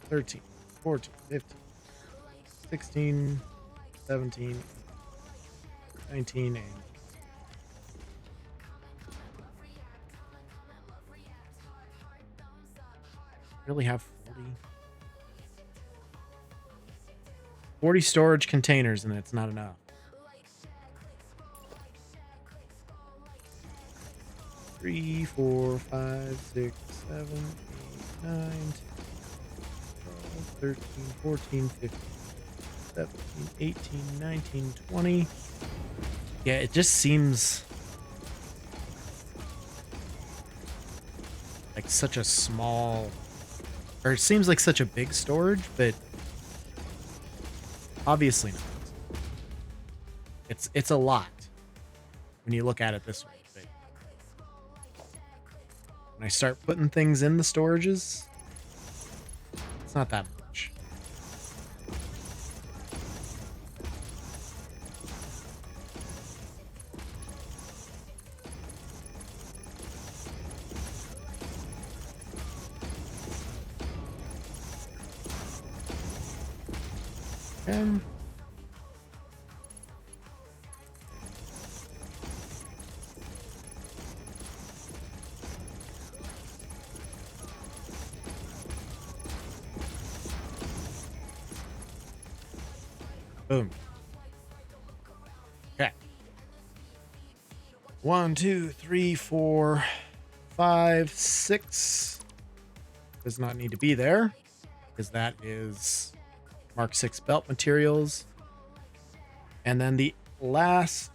13, 14, 15, 16, 17, 19, and really have 40 storage containers, and it's not enough. Three, 4, 5, 6, 7, 8, 9, 10. 13, 14, 15, 17, 18, 19, 20. Yeah, it just seems like such a small, or it seems like such a big storage, but obviously not. It's a lot when you look at it this way. But when I start putting things in the storages, it's not that much. Okay. Boom. Okay. 1, 2, 3, 4, 5, 6. Does not need to be there because that is Mark 6 belt materials. And then the last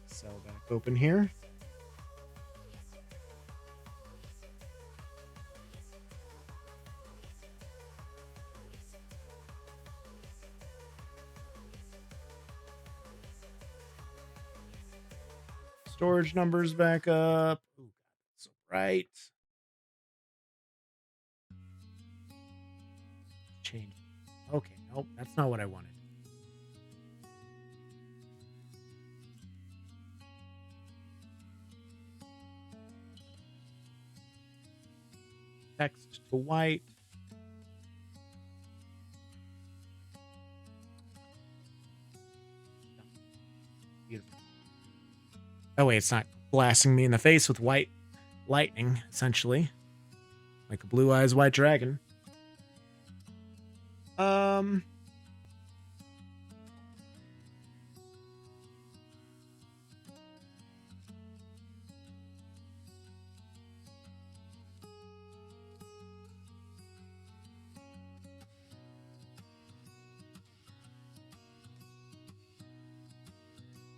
cell back open here. Storage numbers back up. Ooh, God, so bright. Change. Okay, nope, that's not what I wanted. Text to white. Beautiful. Oh wait, it's not blasting me in the face with white lightning, essentially. Like a blue eyes white dragon.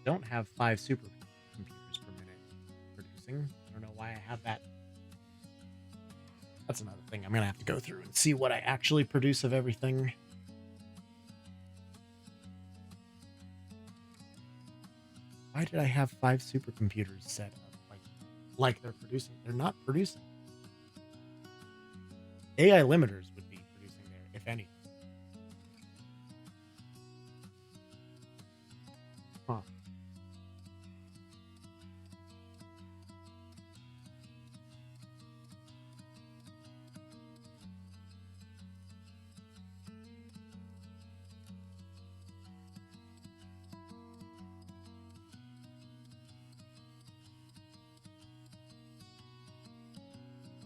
Don't have 5 supercomputers per minute producing. I don't know why I have that. That's another thing. I'm gonna have to go through and see what I actually produce of everything. Why did I have 5 supercomputers set up? Like they're producing. They're not producing. AI limiters would be producing there, if any. Huh.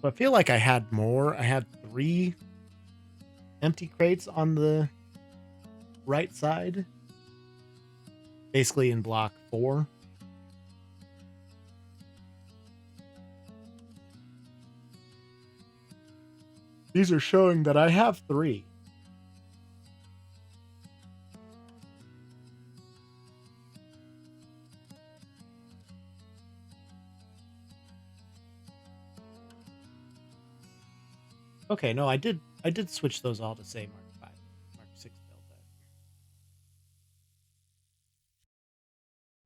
So I feel like I had more. I had 3 empty crates on the right side. Basically in block 4. These are showing that I have 3. Okay, no, I did switch those all to say Mark 5, Mark 6 build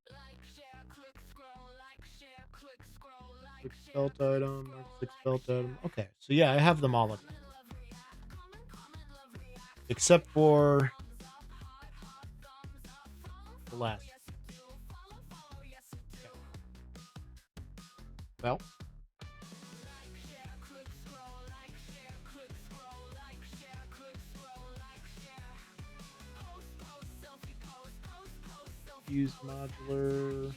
that. 6 belt item, Mark 6 belt item. Okay, so yeah, I have them all up. Except for the last. Okay. Well. Use modular.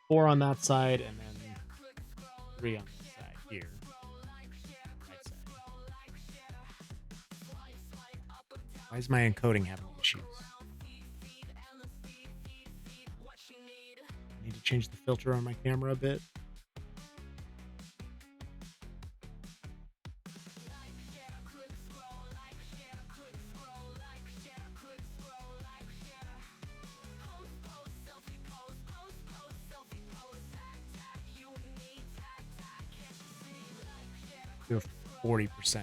Four on that side, and then 3 on this side here. Right side. Why is my encoding having issues? I need to change the filter on my camera a bit. To 40%.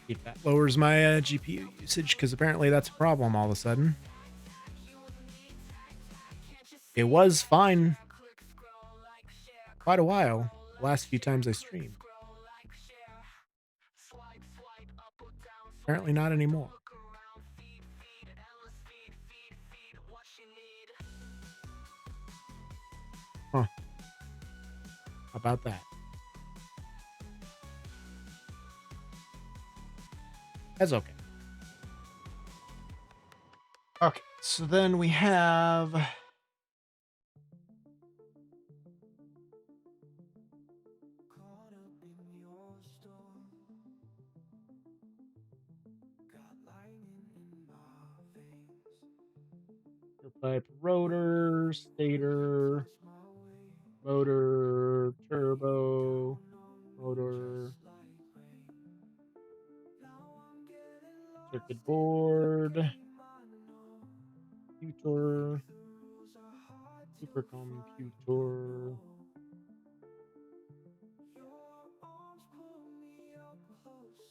If that lowers my GPU usage, because apparently that's a problem all of a sudden. It was fine quite a while. The last few times I streamed. Apparently not anymore. Huh. How about that? That's okay. Okay, so then we have Caught up in your storm. Got lightning in my veins. pipe rotor, stator, Touch my way. motor, turbo, motor, Like rain. Now I'm getting lost. circuit board, computer, Rules are hard to supercomputer, Your arms pull me up close,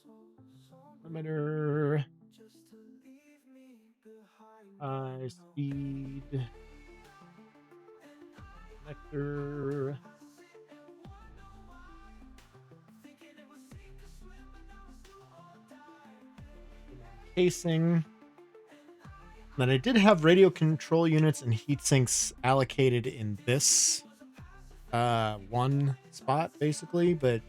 so limiter, just to leave me behind. high speed, connector, casing. Then I did have radio control units and heat sinks allocated in this one spot basically, but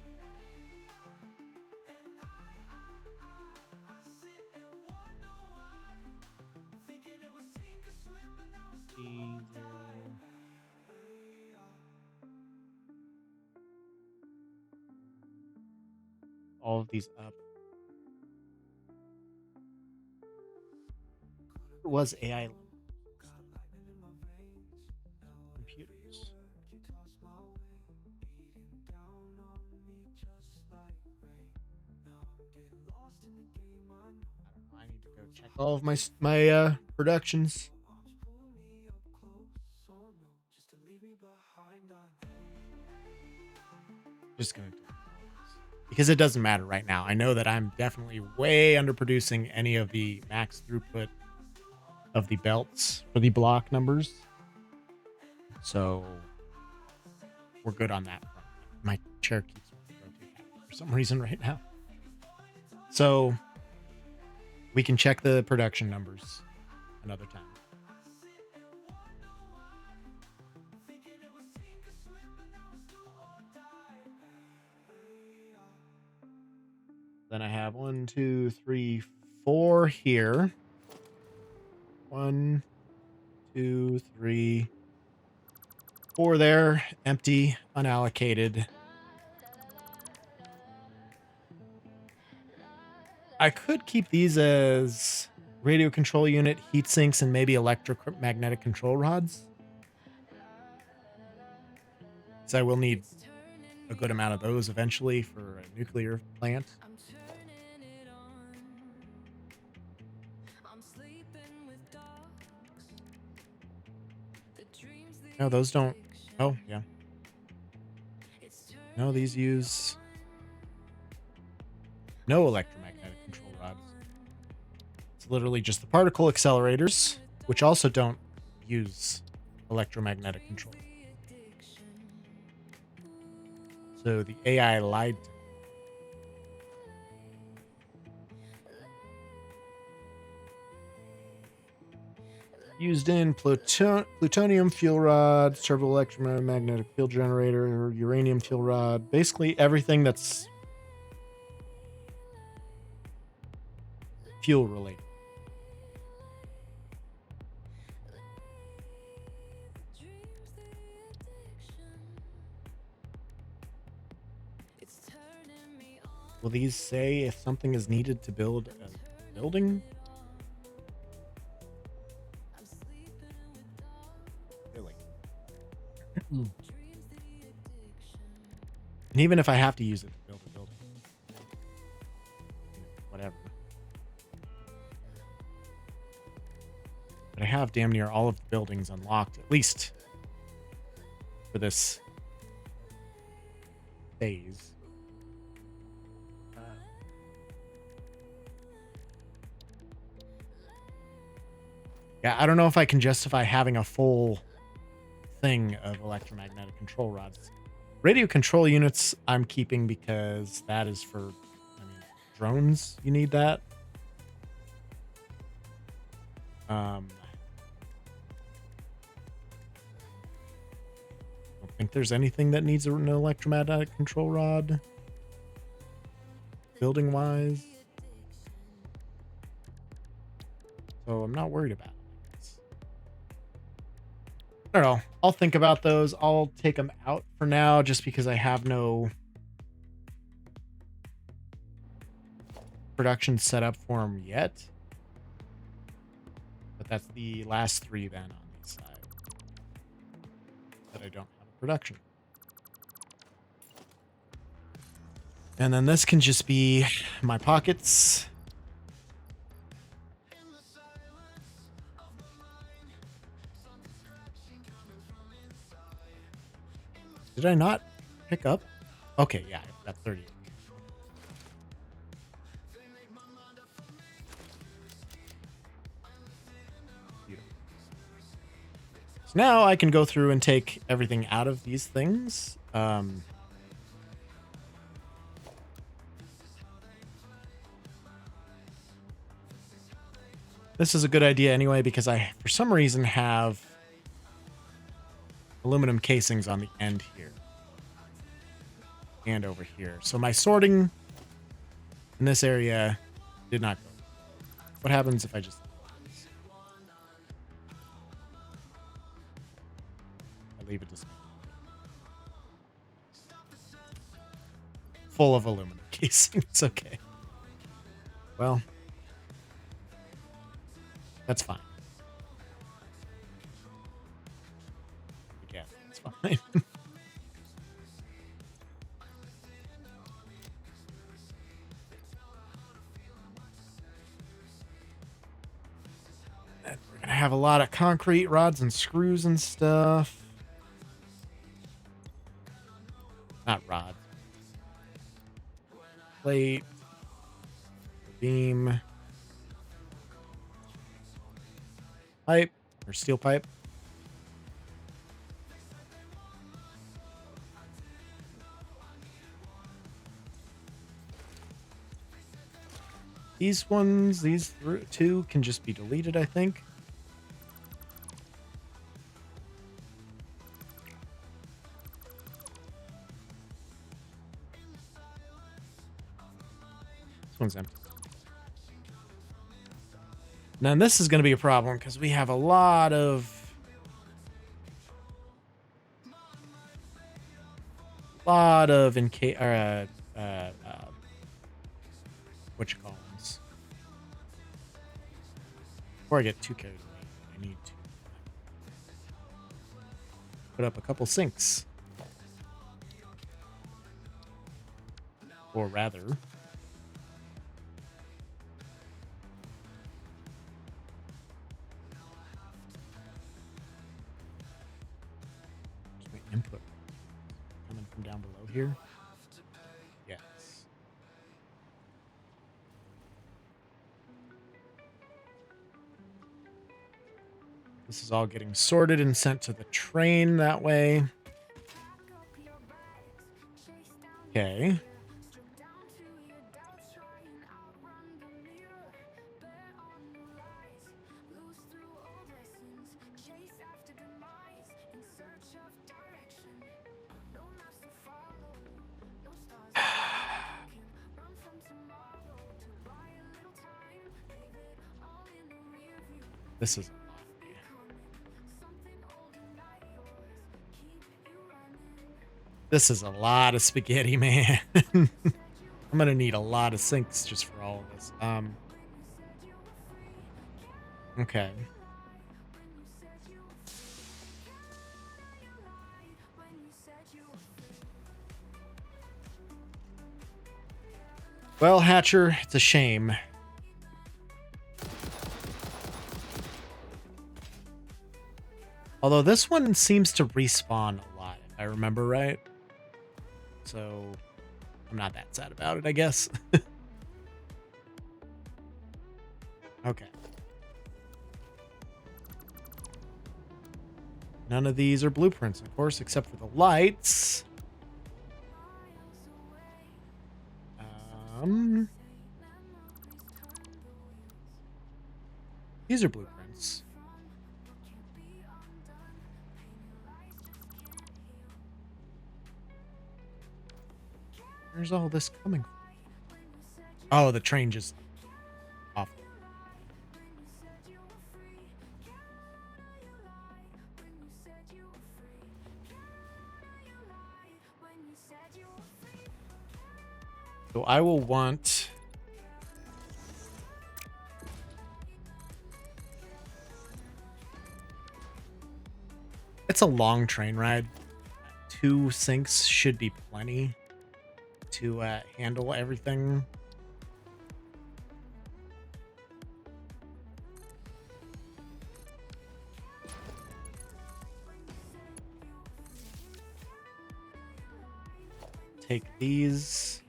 all of these up. It was AI computers. I need to go check all of my productions. Just gonna do it because it doesn't matter right now. I know that I'm definitely way underproducing any of the max throughput of the belts for the block numbers. So we're good on that front. My chair keeps rotating for some reason right now. So we can check the production numbers another time. Then I have 1, 2, 3, 4 here. 1, 2, 3, 4 there, empty, unallocated. I could keep these as radio control unit, heat sinks, and maybe electromagnetic control rods. So I will need a good amount of those eventually for a nuclear plant. No, those don't. Oh, yeah. No, these use no electromagnetic control rods. It's literally just the particle accelerators, which also don't use electromagnetic control. So the AI lied to me. Used in plutonium fuel rod, servo electromagnetic field generator, uranium fuel rod, basically everything that's fuel related. Will these say if something is needed to build a building? Really? And even if I have to use it to build a building, whatever. But I have damn near all of the buildings unlocked, at least for this phase. Yeah, I don't know if I can justify having a full thing of electromagnetic control rods. Radio control units I'm keeping because that is for, I mean, drones. You need that. I don't think there's anything that needs an electromagnetic control rod. Building wise. So I'm not worried about it. I don't know. I'll think about those. I'll take them out for now just because I have no production set up for them yet. But that's the last three then on these side that I don't have a production. And then this can just be my pockets. Did I not pick up? Okay, yeah, I've got 30. Beautiful. So now I can go through and take everything out of these things. This is a good idea anyway because I, for some reason, have aluminum casings on the end here and over here. So my sorting in this area did not go. What happens if I just... I leave it dismantled. Full of aluminum casings. Okay. Well, that's fine. Yeah, that's fine. And we're gonna have a lot of concrete rods and screws and stuff. Not rods. Plate. Beam. Pipe or steel pipe. These ones, these two can just be deleted, I think. This one's empty. Now this is going to be a problem because we have a lot of what you call them. Before I get too carried away, I need to put up a couple sinks. Or rather, my input coming from down below here. Yes. This is all getting sorted and sent to the train that way. Okay. This is a lot of spaghetti, man. I'm gonna need a lot of sinks just for all of this. Okay. Well, Hatcher, it's a shame. Although this one seems to respawn a lot, if I remember right. So I'm not that sad about it, I guess. Okay. None of these are blueprints, of course, except for the lights. These are blueprints. Where's all this coming from? Oh, the train just off. So I will want... It's a long train ride. 2 sinks should be plenty to handle everything. Take these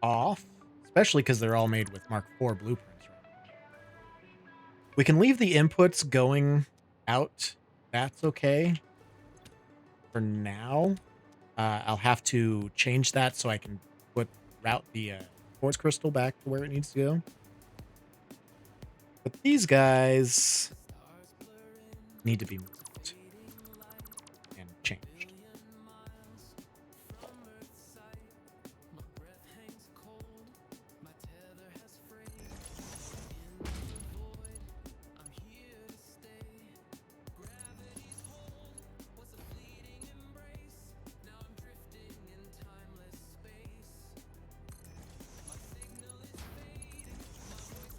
off, especially because they're all made with Mark IV blueprints. Right? We can leave the inputs going out. That's okay for now. I'll have to change that so I can route the quartz crystal back to where it needs to go. But these guys need to be moved and changed.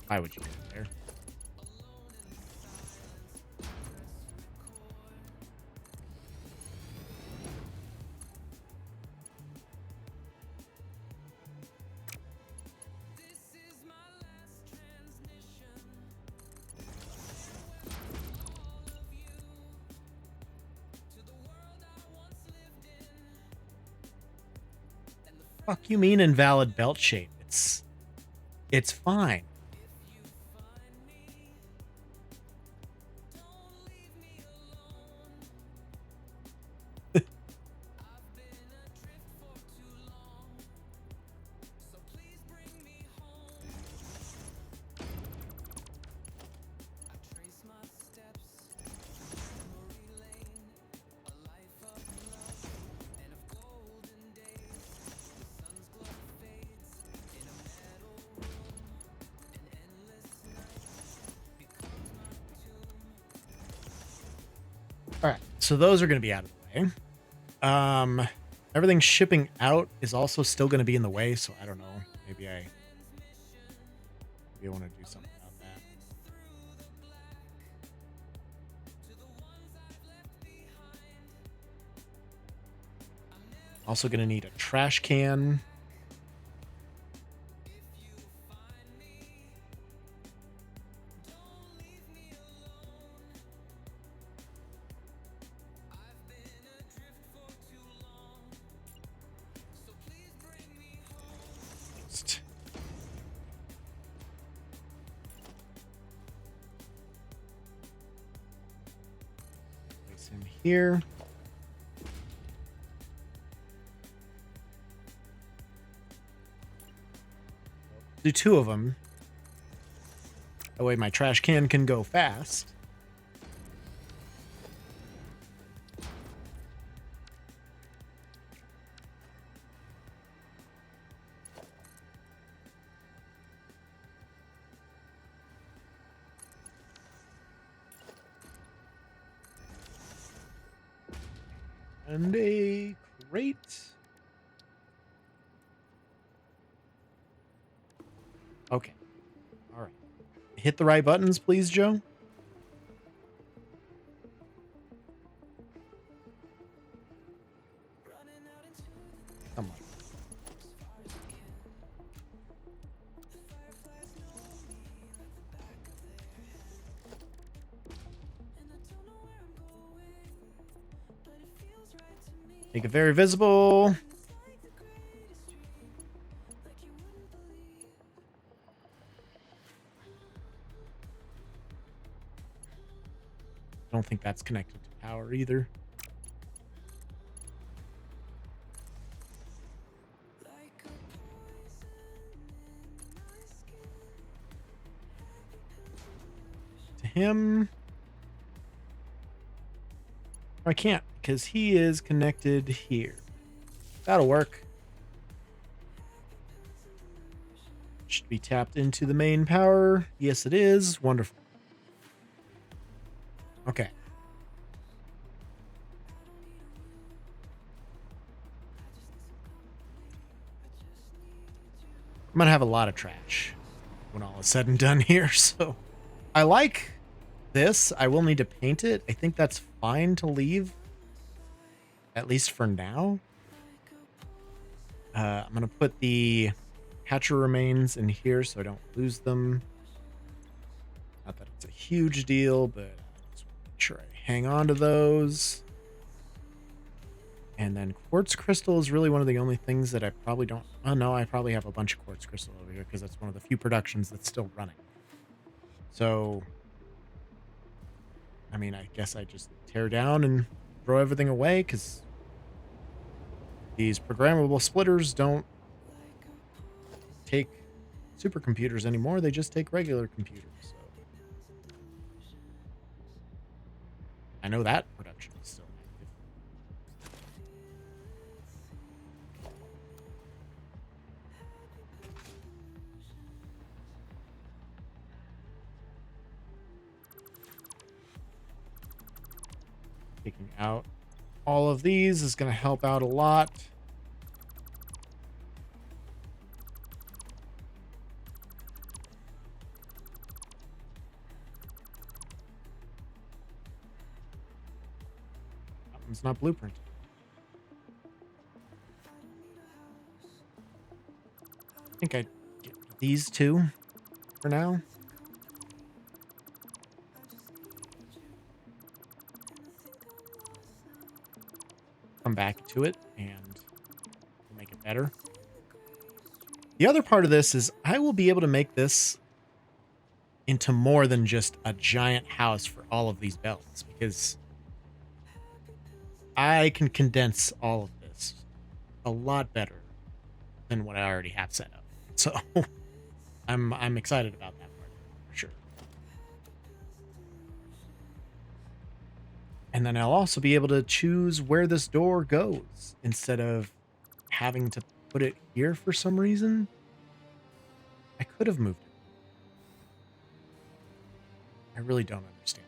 Why would you do it there? Fuck you mean invalid belt shape? It's fine. All right, so those are going to be out of the way. Everything shipping out is also still going to be in the way, so I don't know. Maybe I want to do something about that. Also going to need a trash can. Place him here. Do 2 of them. That way my trash can can go fast. And a crate. Okay. All right. Hit the right buttons, please, Joe. Come on. Make it very visible. don't don't think that's connected to power either. To him, I can't because he is connected here. That'll work. Should be tapped into the main power. Yes, it is. Wonderful. Okay. I'm gonna have a lot of trash when all is said and done here. So I like this. I will need to paint it. I think that's fine to leave, at least for now. I'm gonna put the hatcher remains in here so I don't lose them. Not that it's a huge deal, but I just want to make sure I hang on to those. And then quartz crystal is really one of the only things that I probably don't... Oh, no, I probably have a bunch of quartz crystal over here because that's one of the few productions that's still running. So, I mean, I guess I just tear down and throw everything away because these programmable splitters don't take supercomputers anymore. They just take regular computers. So I know that production is still active. Taking out all of these is going to help out a lot. That one's not blueprint. I think I get these two for now. Come back to it and make it better. The other part of this is I will be able to make this into more than just a giant house for all of these belts because I can condense all of this a lot better than what I already have set up. So I'm excited about that part for sure. And then I'll also be able to choose where this door goes instead of having to put it here for some reason. I could have moved it. I really don't understand.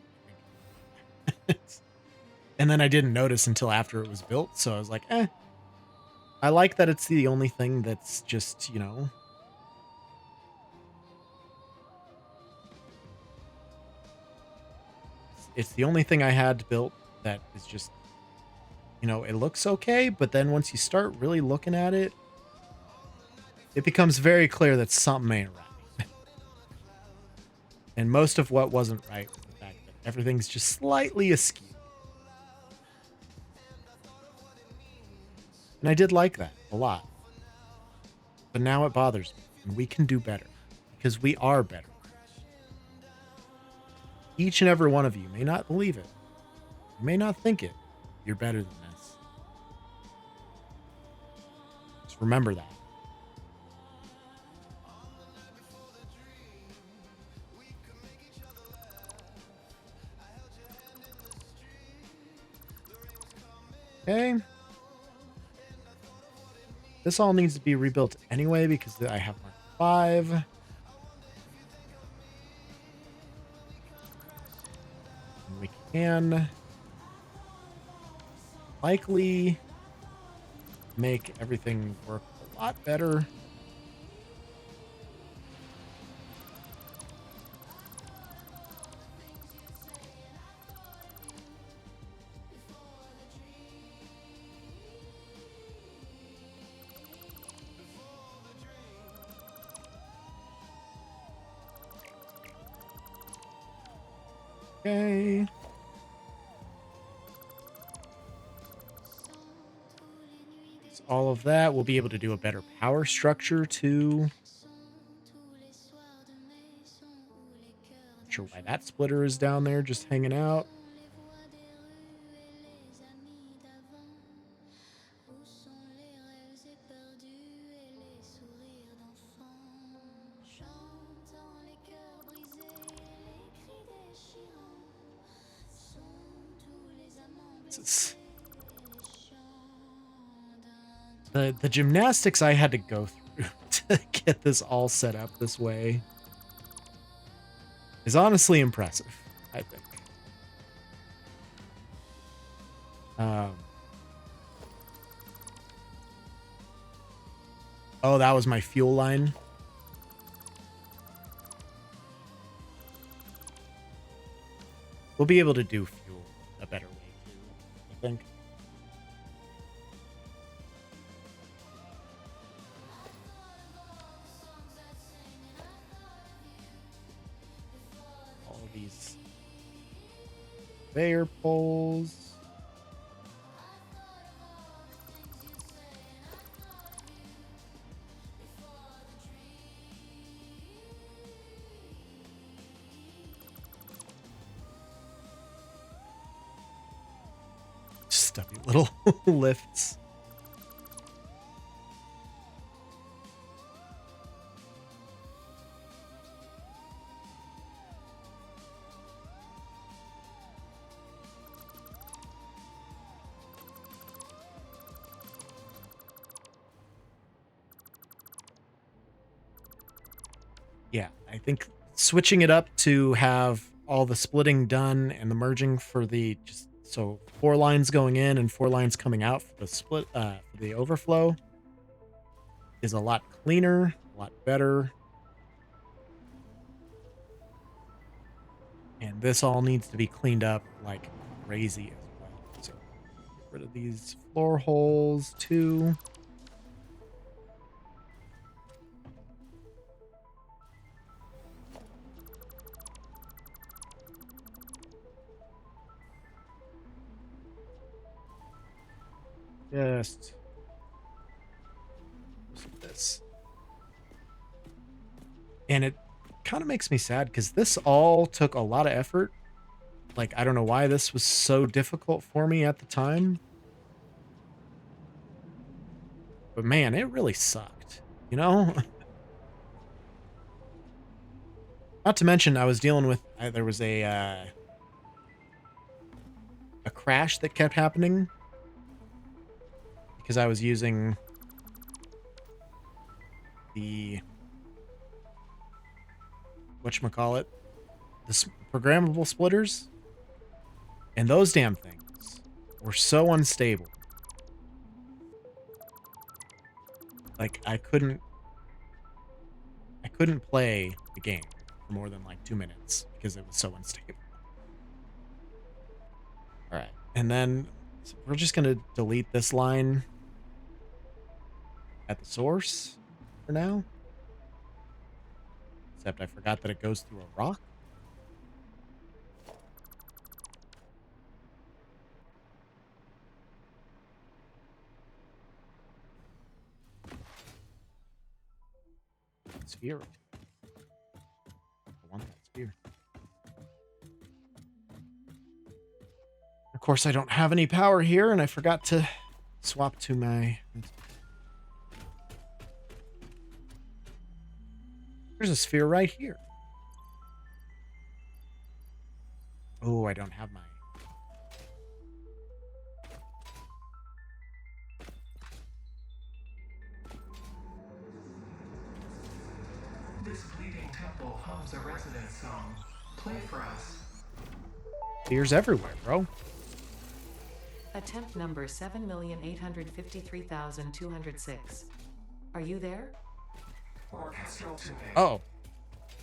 And then I didn't notice until after it was built. So I was like, I like that it's the only thing that's just, you know, it's the only thing I had built that is just, you know, it looks okay, but then once you start really looking at it, it becomes very clear that something ain't right. And most of what wasn't right was the fact that everything's just slightly askew. And I did like that a lot. But now it bothers me, and we can do better because we are better. Each and every one of you may not believe it. You may not think it. You're better than this. Just remember that. Okay. This all needs to be rebuilt anyway because I have Mark 5. And we can likely make everything work a lot better. Okay. So all of that, we'll be able to do a better power structure too. Not sure why that splitter is down there just hanging out. Jesus. The gymnastics I had to go through to get this all set up this way is honestly impressive, I think. Oh, that was my fuel line. We'll be able to do fuel a better way too, I think. All of these conveyor poles. Stubby little lifts. Yeah, I think switching it up to have all the splitting done and the merging for the just so 4 lines going in and 4 lines coming out for the split for the overflow is a lot cleaner, a lot better. And this all needs to be cleaned up like crazy as well. So get rid of these floor holes too. Just this. And it kind of makes me sad because this all took a lot of effort. Like, I don't know why this was so difficult for me at the time. But man, it really sucked, you know? Not to mention, I was dealing with, there was a crash that kept happening because I was using the whatchamacallit, the programmable splitters, and those damn things were so unstable. Like I couldn't play the game for more than like 2 minutes because it was so unstable. All right, and then so we're just gonna delete this line at the source for now. Except I forgot that it goes through a rock. Sphere. I want that sphere. Of course, I don't have any power here, and I forgot to swap to my... There's a sphere right here. Oh, I don't have my... This bleeding temple hums a resident song. Play for us. Spheres everywhere, bro. Attempt number 7,853,206. Are you there? Orchestral tuning. Oh,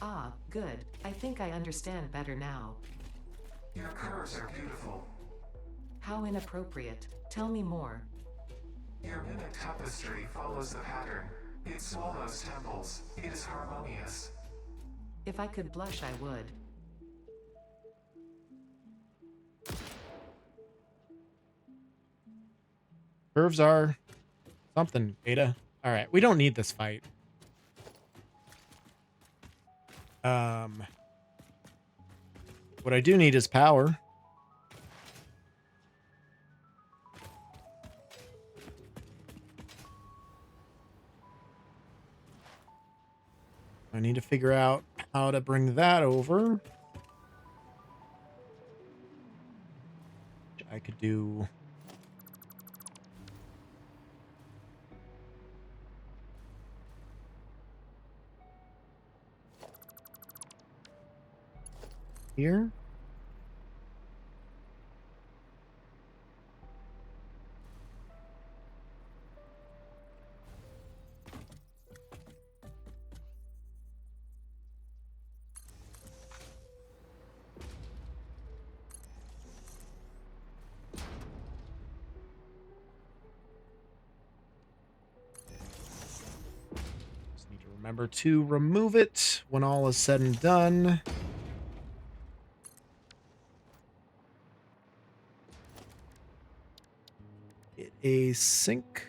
Ah, good. I think I understand better now. Your curves are beautiful. How inappropriate. Tell me more. Your mimic tapestry follows the pattern. It swallows temples. It is harmonious. If I could blush, I would. curves are something, Beta. All right, we don't need this fight. What I do need is power. I need to figure out how to bring that over. I could could do. Here. Just need to remember to remove it when all is said and done. Get a sink.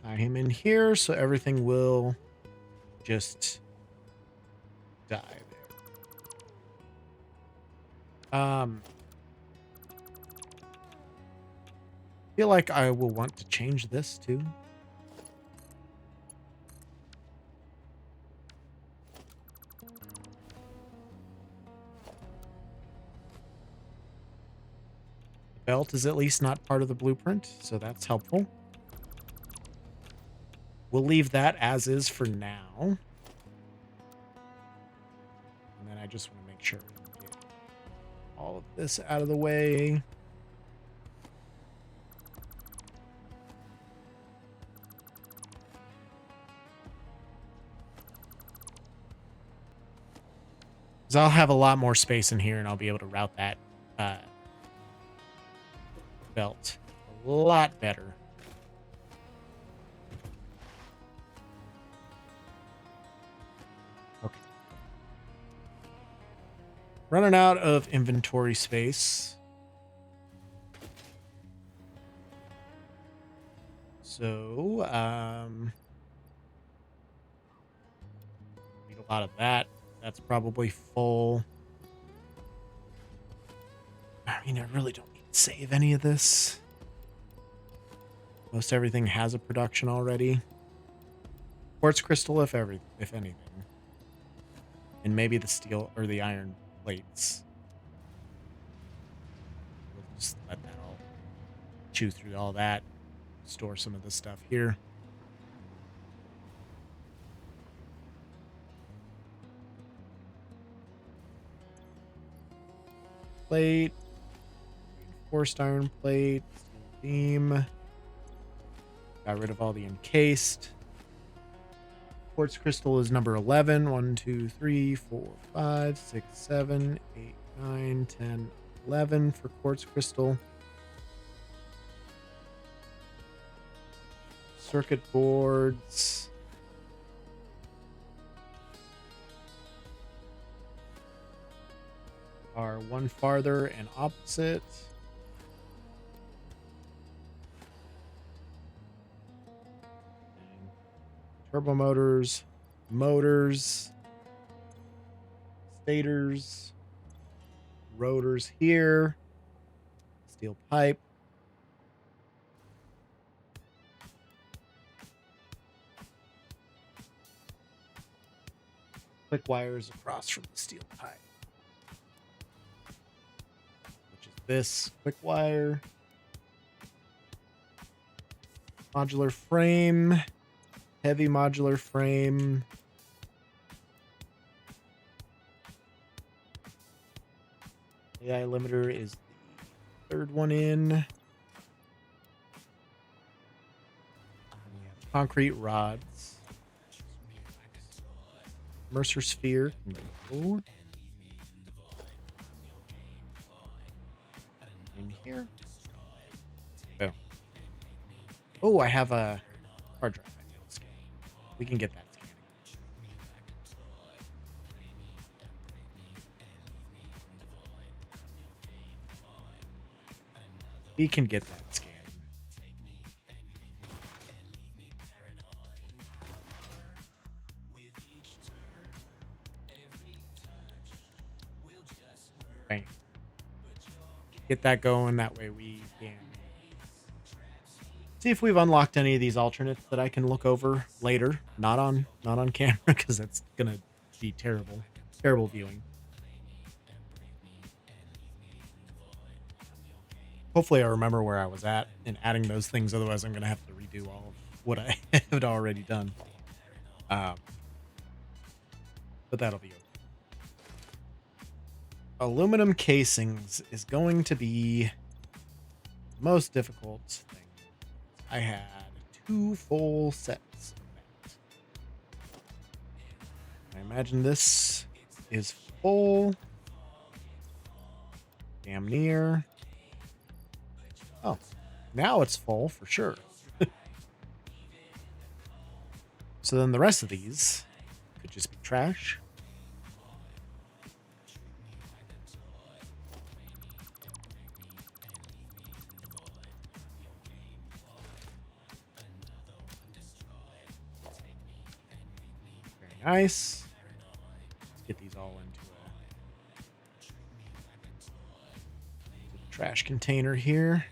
Tie him in here so everything will just die there. Feel like I will want to change this too. The belt is at least not part of the blueprint, so that's helpful. We'll leave that as is for now. And then I just want to make sure I get all of this out of the way. Because I'll have a lot more space in here and I'll be able to route that belt a lot better. Okay. Running out of inventory space. So, need a lot of that. That's probably full. I mean, I really don't need to save any of this. Most everything has a production already. Quartz crystal, if anything. And maybe the steel or the iron plates. We'll just let that all chew through all that. Store some of this stuff here. Plate. Reinforced iron plate. Beam. Got rid of all the encased. Quartz crystal is number 11. 1, 2, 3, 4, 5, 6, 7, 8, 9, 10, 11 for quartz crystal. Circuit boards. Are one farther and opposite. Turbo motors, motors, stators, rotors here, steel pipe. Quick wires across from the steel pipe. Which is this quick wire. Modular frame. Heavy modular frame. AI limiter is the third one in. And we have concrete rods. Mercer sphere can go in here. Oh. Oh, I have a hard drive. We can get that scanning. We can get that scanning. Bam. Get that going. That way we can see if we've unlocked any of these alternates that I can look over later. Not on camera, because that's gonna be terrible viewing. Hopefully I remember where I was at in adding those things. Otherwise, I'm gonna have to redo all of what I had already done. But that'll be okay. Aluminum casings is going to be the most difficult thing. I had 2 full sets of that. I imagine this is full. Damn near. Oh, now it's full for sure. So then the rest of these could just be trash. Very nice. Let's get these all into a trash container here.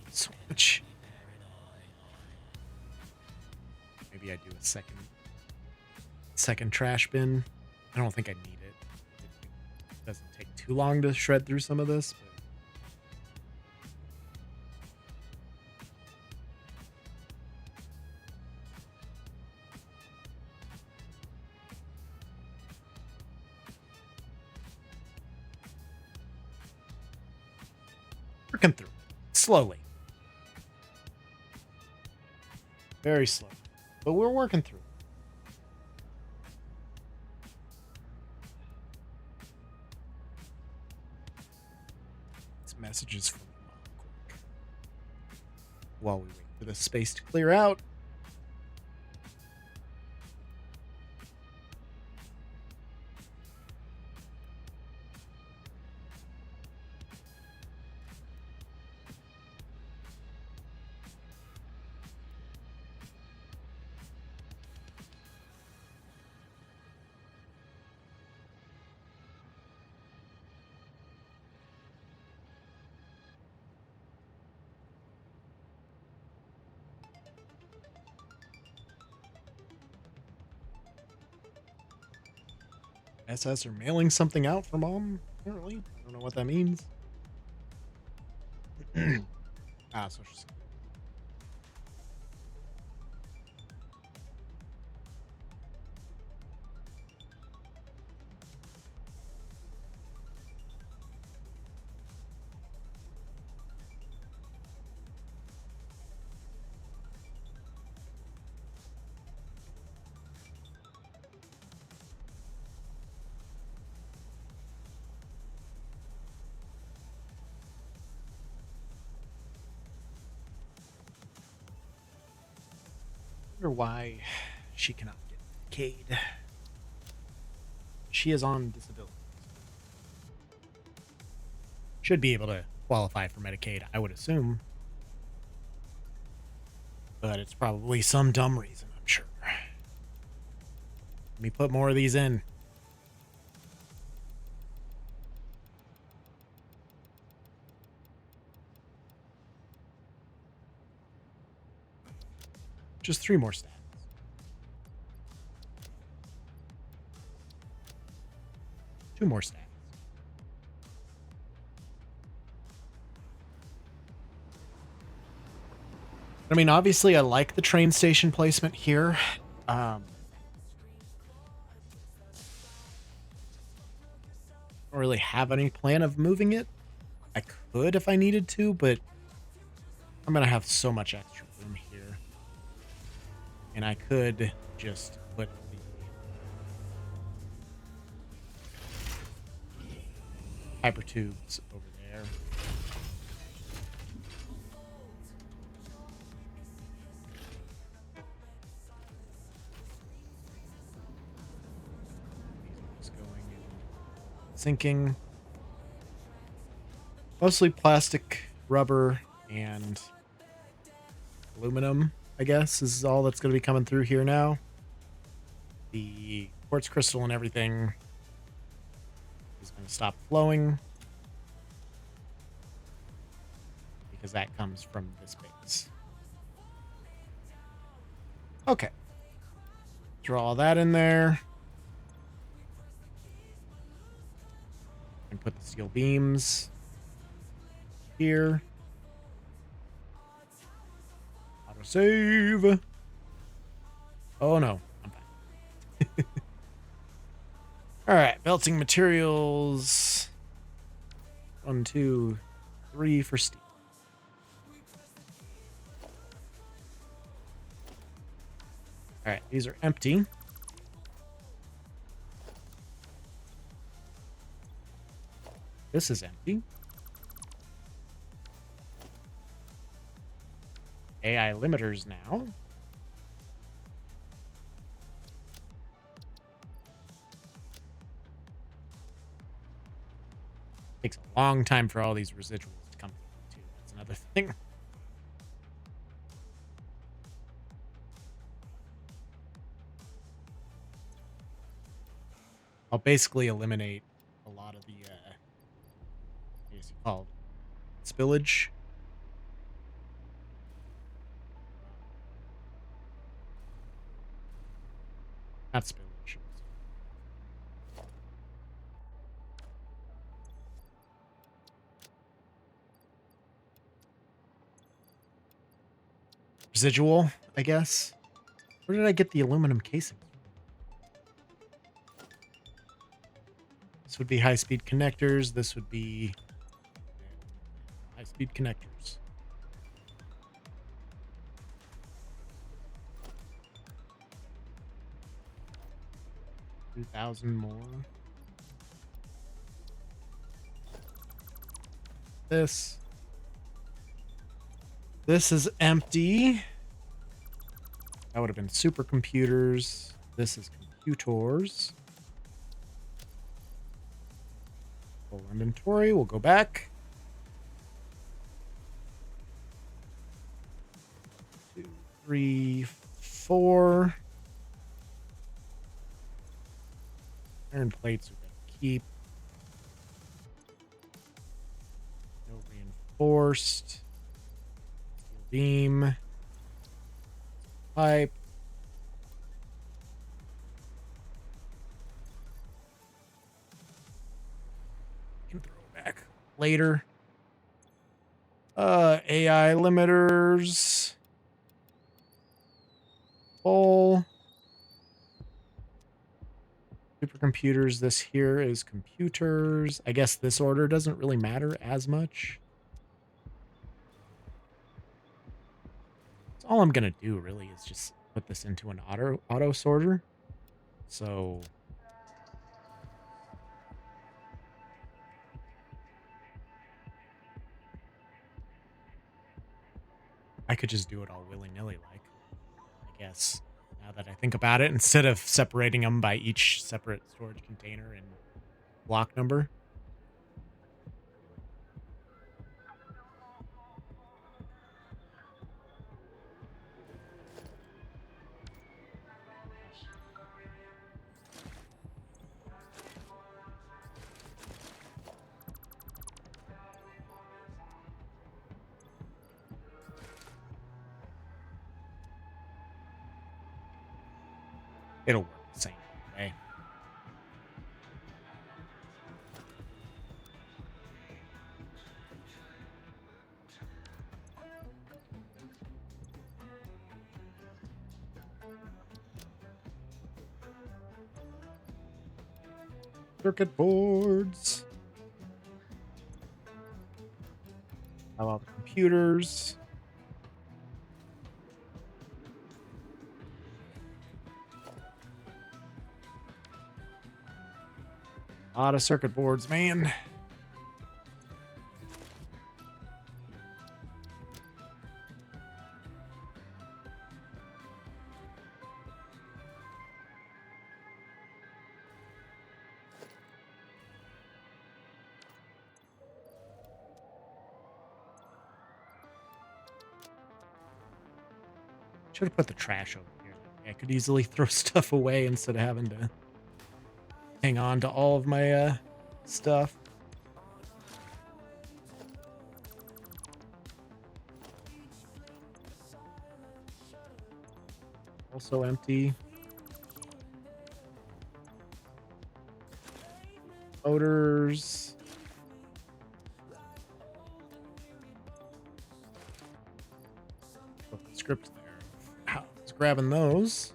So much. Maybe I do a second trash bin. I don't think I need it. It doesn't take too long to shred through some of this. But working through it slowly. Very slow. But we're working through it. This messages from mom quick. While we wait for the space to clear out. SS are mailing something out for mom, apparently. I don't know what that means. Social security. I wonder why she cannot get Medicaid. She is on disability. Should be able to qualify for Medicaid, I would assume. But it's probably some dumb reason, I'm sure. Let me put more of these in. Just 3 more stats. Two more stats. I mean, obviously, I like the train station placement here. Don't really have any plan of moving it. I could if I needed to, but I'm gonna have so much extra room here. And I could just put the hyper tubes over there. Just going and sinking. Mostly plastic, rubber, and aluminum, I guess, is all that's going to be coming through here now. The quartz crystal and everything is going to stop flowing because that comes from this base. Okay. Draw all that in there. And put the steel beams here. Autosave. Oh no, I'm fine. All right, belting materials. 1, 2, 3 for steel. All right, these are empty. This is empty. AI limiters now. Takes a long time for all these residuals to come in, too. That's another thing. I'll basically eliminate a lot of the, what is it called? Spillage. Not spillage. Residual, I guess. Where did I get the aluminum casing? This would be high-speed connectors. This would be high-speed connectors. 2,000 more. This is empty. That would have been supercomputers. This is computers. Full inventory. We'll go back. 2, 3, 4. Iron plates we're going to keep. No reinforced. Steel beam. Pipe. Can throw it back later. AI limiters. Full. Supercomputers. This here is computers. I guess this order doesn't really matter as much. So all I'm gonna do really is just put this into an auto sorter. So I could just do it all willy-nilly, like, I guess, now that I think about it, instead of separating them by each separate storage container and block number. It'll work the same way. Circuit boards. How about the computers? A lot of circuit boards, man. Should have put the trash over here. I could easily throw stuff away instead of having to hang on to all of my stuff. Also empty. Motors. Put the script there. I was grabbing those.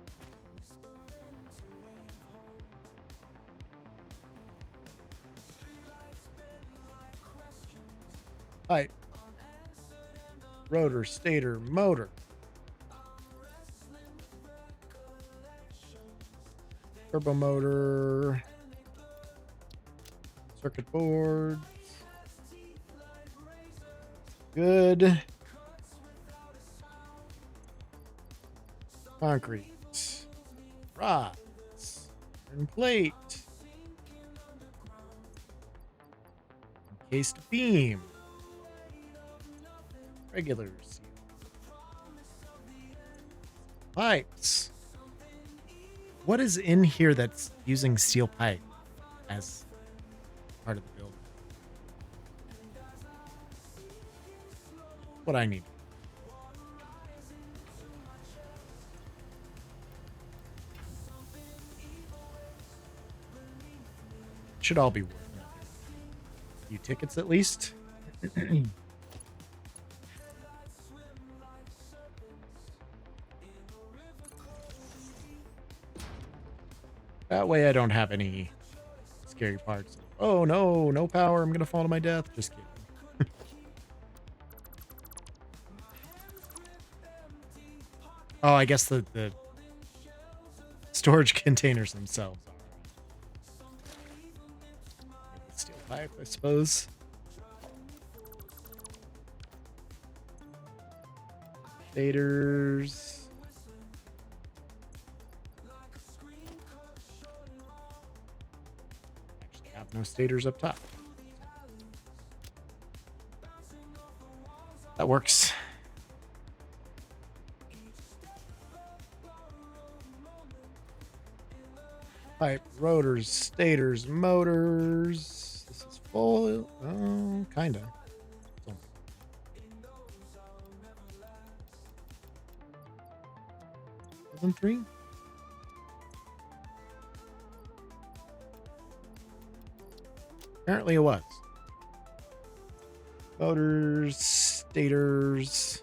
Pipe. Rotor, stator, motor. Turbo motor. Circuit boards. Good. Concrete. Rods. And plate. Encased beam. Regular seal. Pipes. What is in here that's using steel pipe as part of the build? What I need. Should all be worth it. A few tickets at least. That way I don't have any scary parts. Oh no, no power. I'm going to fall to my death. Just kidding. Oh, I guess the storage containers themselves are. Steel pipe, I suppose. Faders. Actually have no stators up top. That works. Pipe, rotors, stators, motors. This is full. Oh, kinda. Wasn't 3? Apparently it was. Motors, stators.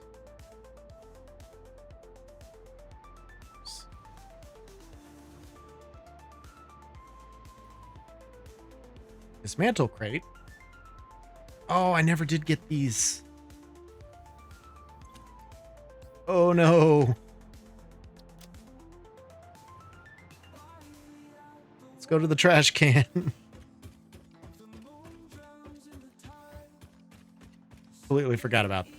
Dismantle crate. Oh, I never did get these. Oh no. Let's go to the trash can. Completely forgot about this.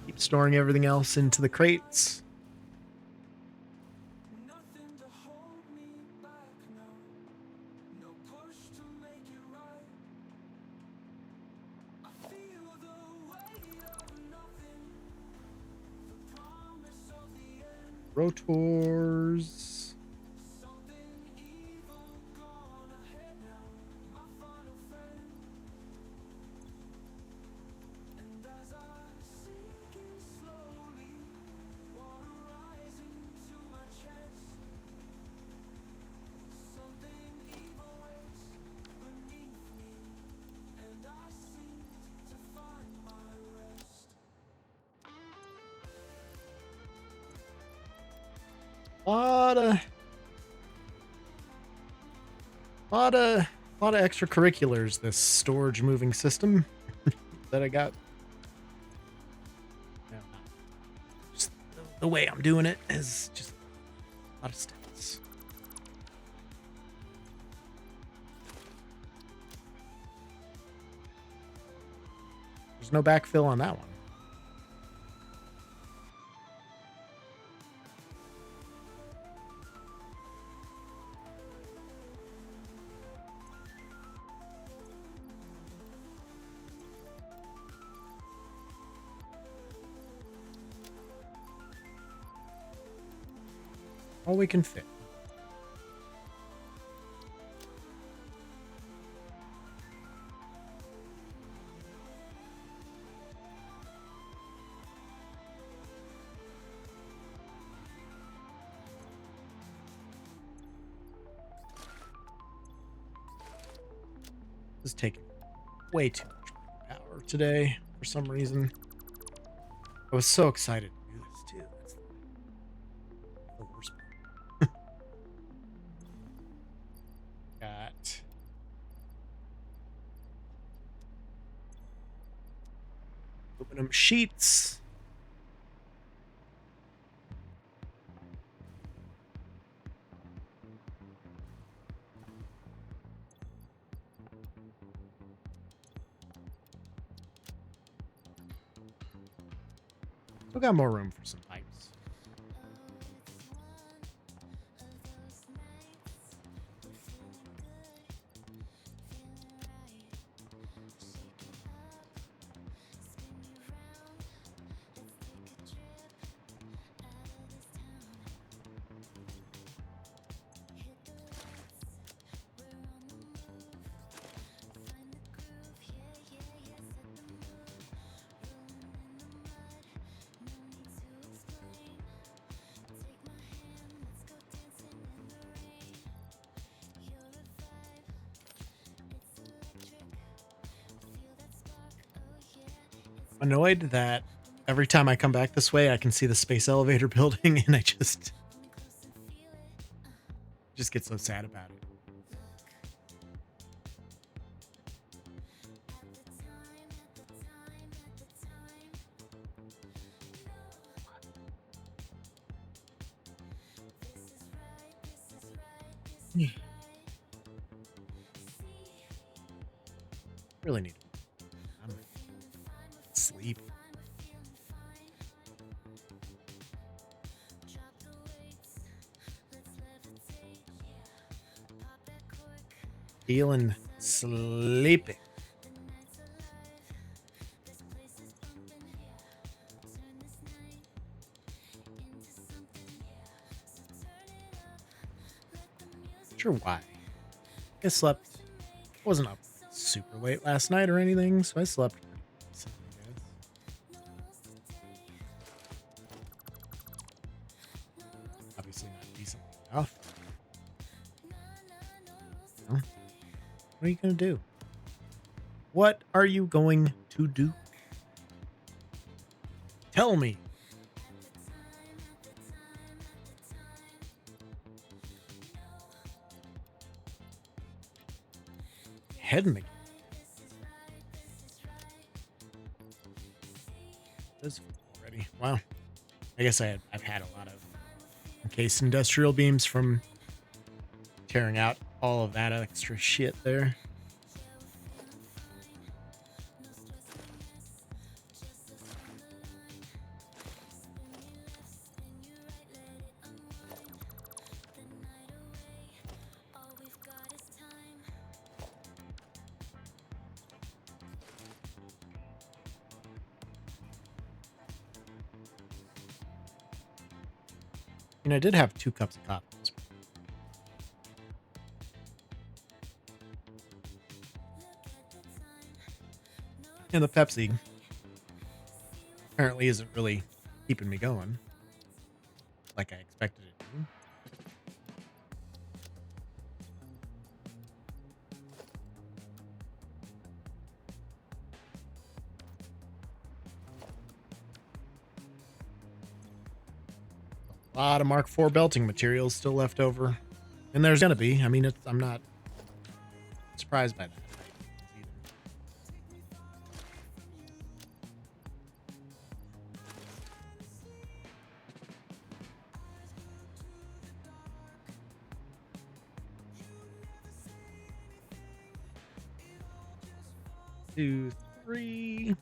Keep storing everything else into the crates. Rotors. Lot of extracurriculars, this storage moving system that I got. Just the way I'm doing it is just a lot of steps. There's no backfill on that one. All we can fit. This is taking way too much power today for some reason. I was so excited to do this too. That's the worst part. Got aluminum sheets. Still got more room for some pipes. Annoyed that every time I come back this way, I can see the space elevator building, and I just get so sad about it. Really need to. I'm sleep. Feeling sleepy. Sure why. I slept. Wasn't up super late last night or anything, so I slept pretty decently, I guess. Obviously not decently enough. Well, what are you going to do? What are you going to do? Tell me. Head in the game. This already. Wow. I guess I've had a lot of encased industrial beams from tearing out all of that extra shit there. And I did have 2 cups of coffee. And the Pepsi apparently isn't really keeping me going like I expected it to. A lot of Mark IV belting materials still left over. And there's going to be. I mean, I'm not surprised by that. Two, three.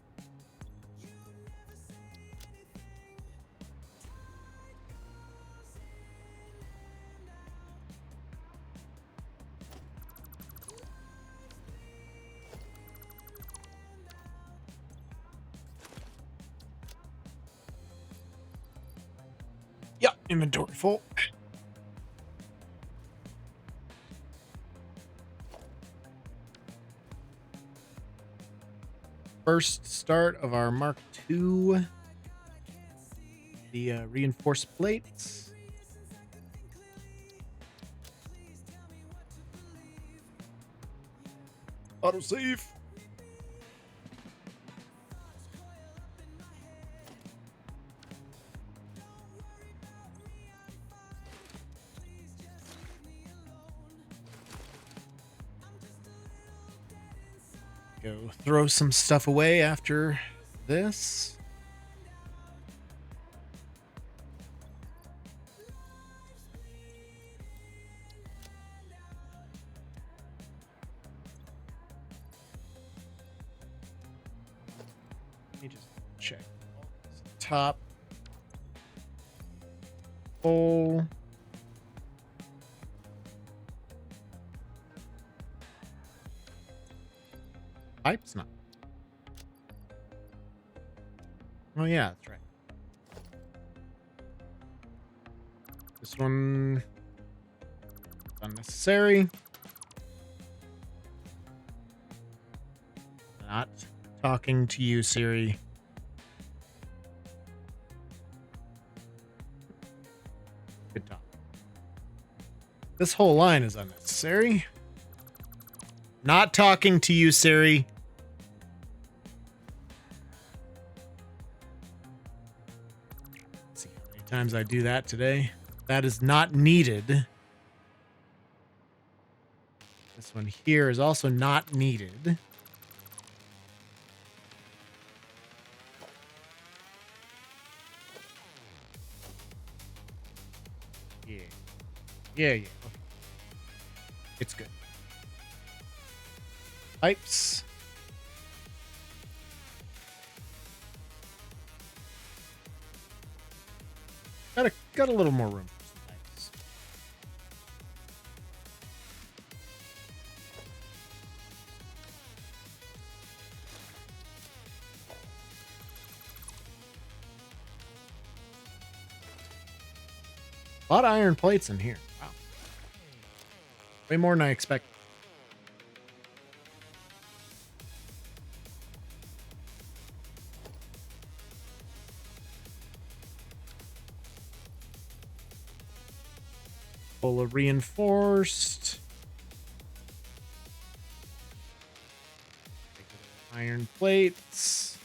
Yep, inventory full. first start of our Mark II, the reinforced plates. Autosave. Go throw some stuff away after this. Let me just check. Top. Full. Pipe's not. Oh yeah, that's right. This one unnecessary. Not talking to you, Siri. Good talk. This whole line is unnecessary. Not talking to you, Siri. Let's see how many times I do that today. That is not needed. This one here is also not needed. Yeah. Yeah. Okay. It's good. Pipes. Got a little more room for some pipes. A lot of iron plates in here. Wow. Way more than I expected. Full of reinforced. Iron plates.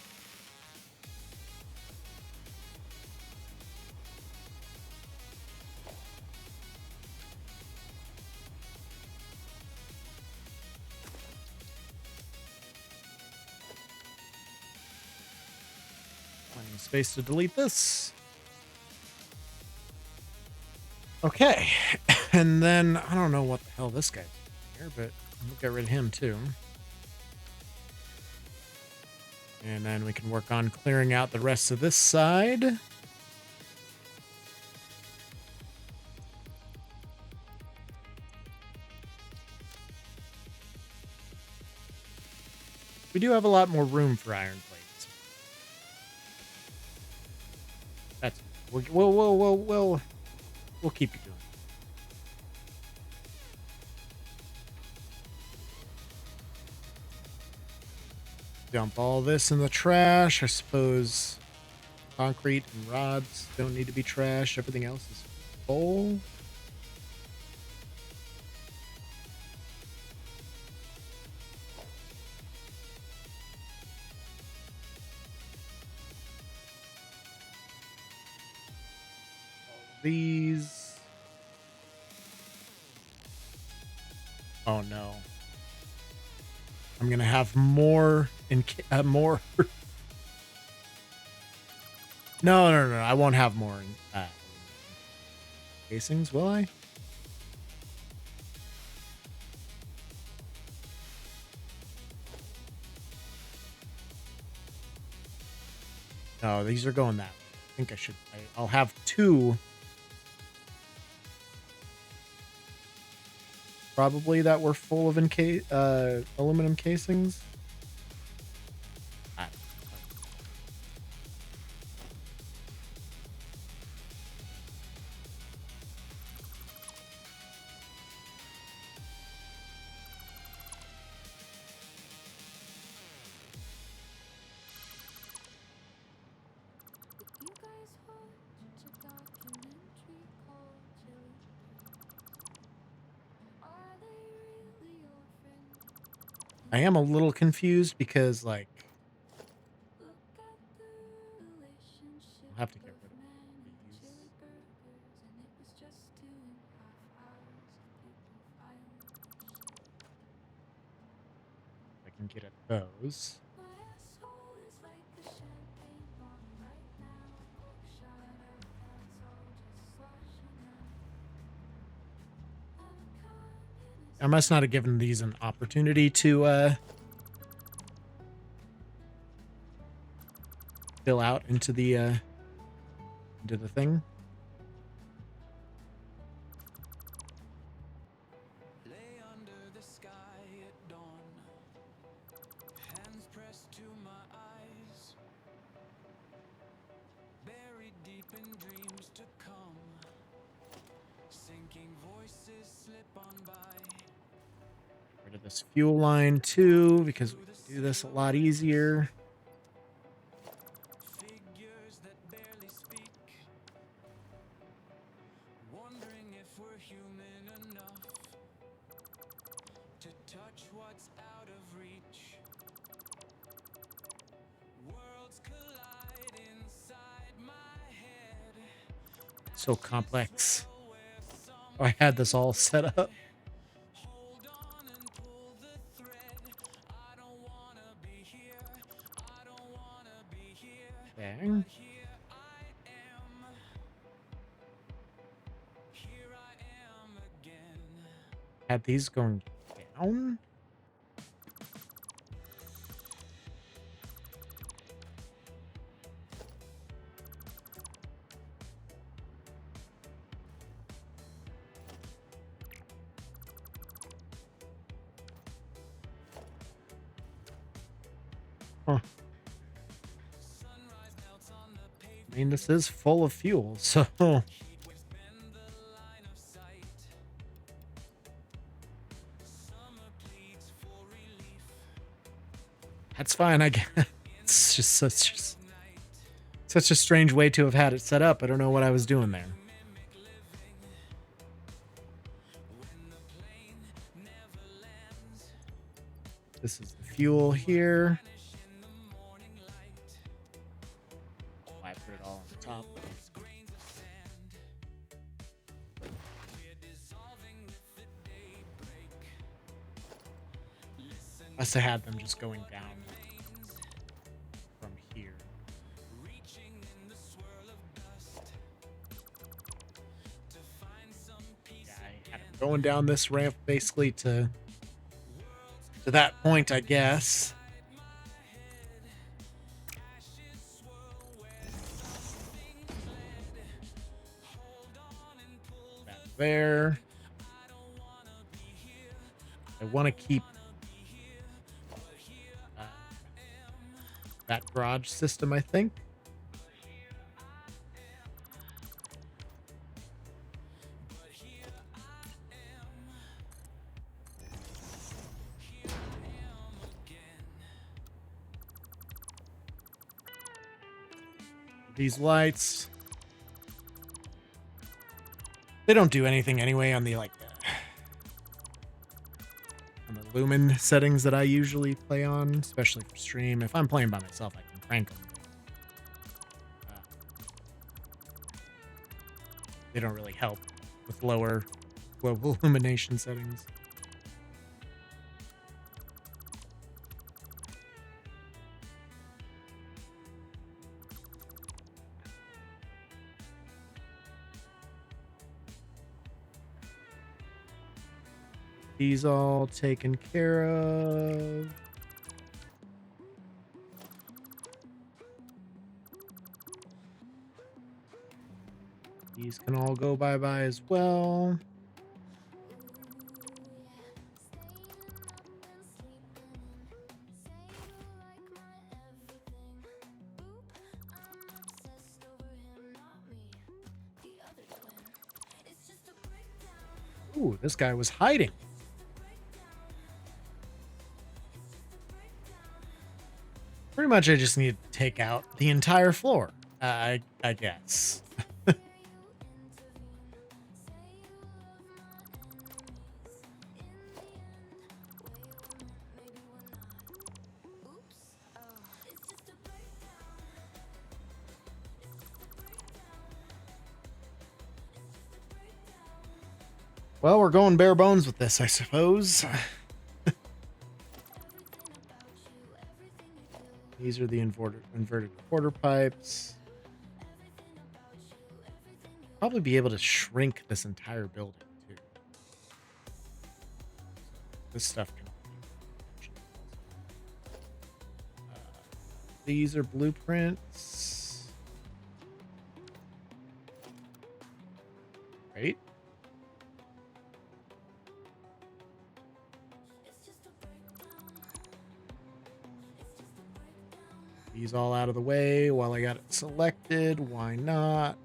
Plenty of space to delete this. Okay, and then I don't know what the hell this guy's doing here, but we'll get rid of him too. And then we can work on clearing out the rest of this side. We do have a lot more room for iron plates. That's we'll keep you doing. Dump all this in the trash. I suppose concrete and rods don't need to be trashed. Everything else is full. These. Oh no. I'm gonna have more more. No. I won't have more casings, will I? No, these are going that way. I think I should. I'll have two. Probably that were full of aluminum casings. I am a little confused because, like, I'll have to get rid of these. I can get at those. I must not have given these an opportunity to fill out into the thing. Lay under the sky at dawn, hands pressed to my eyes, buried deep in dreams to come, sinking voices slip on by. Rid of this fuel line too, because we can do this a lot easier. Figures that barely speak, wondering if we're human enough to touch what's out of reach. Worlds collide inside my head. So complex. Oh, I had this all set up. Hold on and pull the thread. I don't wanna be here. I don't wanna be here. Okay. Here I am. Here I am again. Had these going down. Huh. Sunrise melts on the pavement. I mean, this is full of fuel, so Heat waves bend the line of sight. Summer pleads for relief. that's fine. I guess it's just such a strange way to have had it set up. I don't know what I was doing there. Mimic living. When the plane never lands. This is the fuel here. Vanish in the morning light. I put it all on the top. It's grains of sand. We're dissolving with the daybreak. Listen, Must have had them just going down from here. reaching in the swirl of dust to find some peace. Yeah, I had it going down this ramp basically to that point, I guess. Ashes swirl where something fled. Hold on and pull That there. I don't wanna be here. I want to keep that garage system, I think. These lights, they don't do anything anyway on the on the lumen settings that I usually play on, especially for stream. If I'm playing by myself, I can crank them. They don't really help with lower global illumination settings. These all taken care of. These can all go bye-bye as well. Ooh, this guy was hiding. Pretty much I just need to take out the entire floor. I guess. Well, we're going bare bones with this, I suppose. These are the inverted quarter pipes. Probably be able to shrink this entire building too. This stuff can. These are blueprints. Right? These all out of the way while I got it selected. Why not?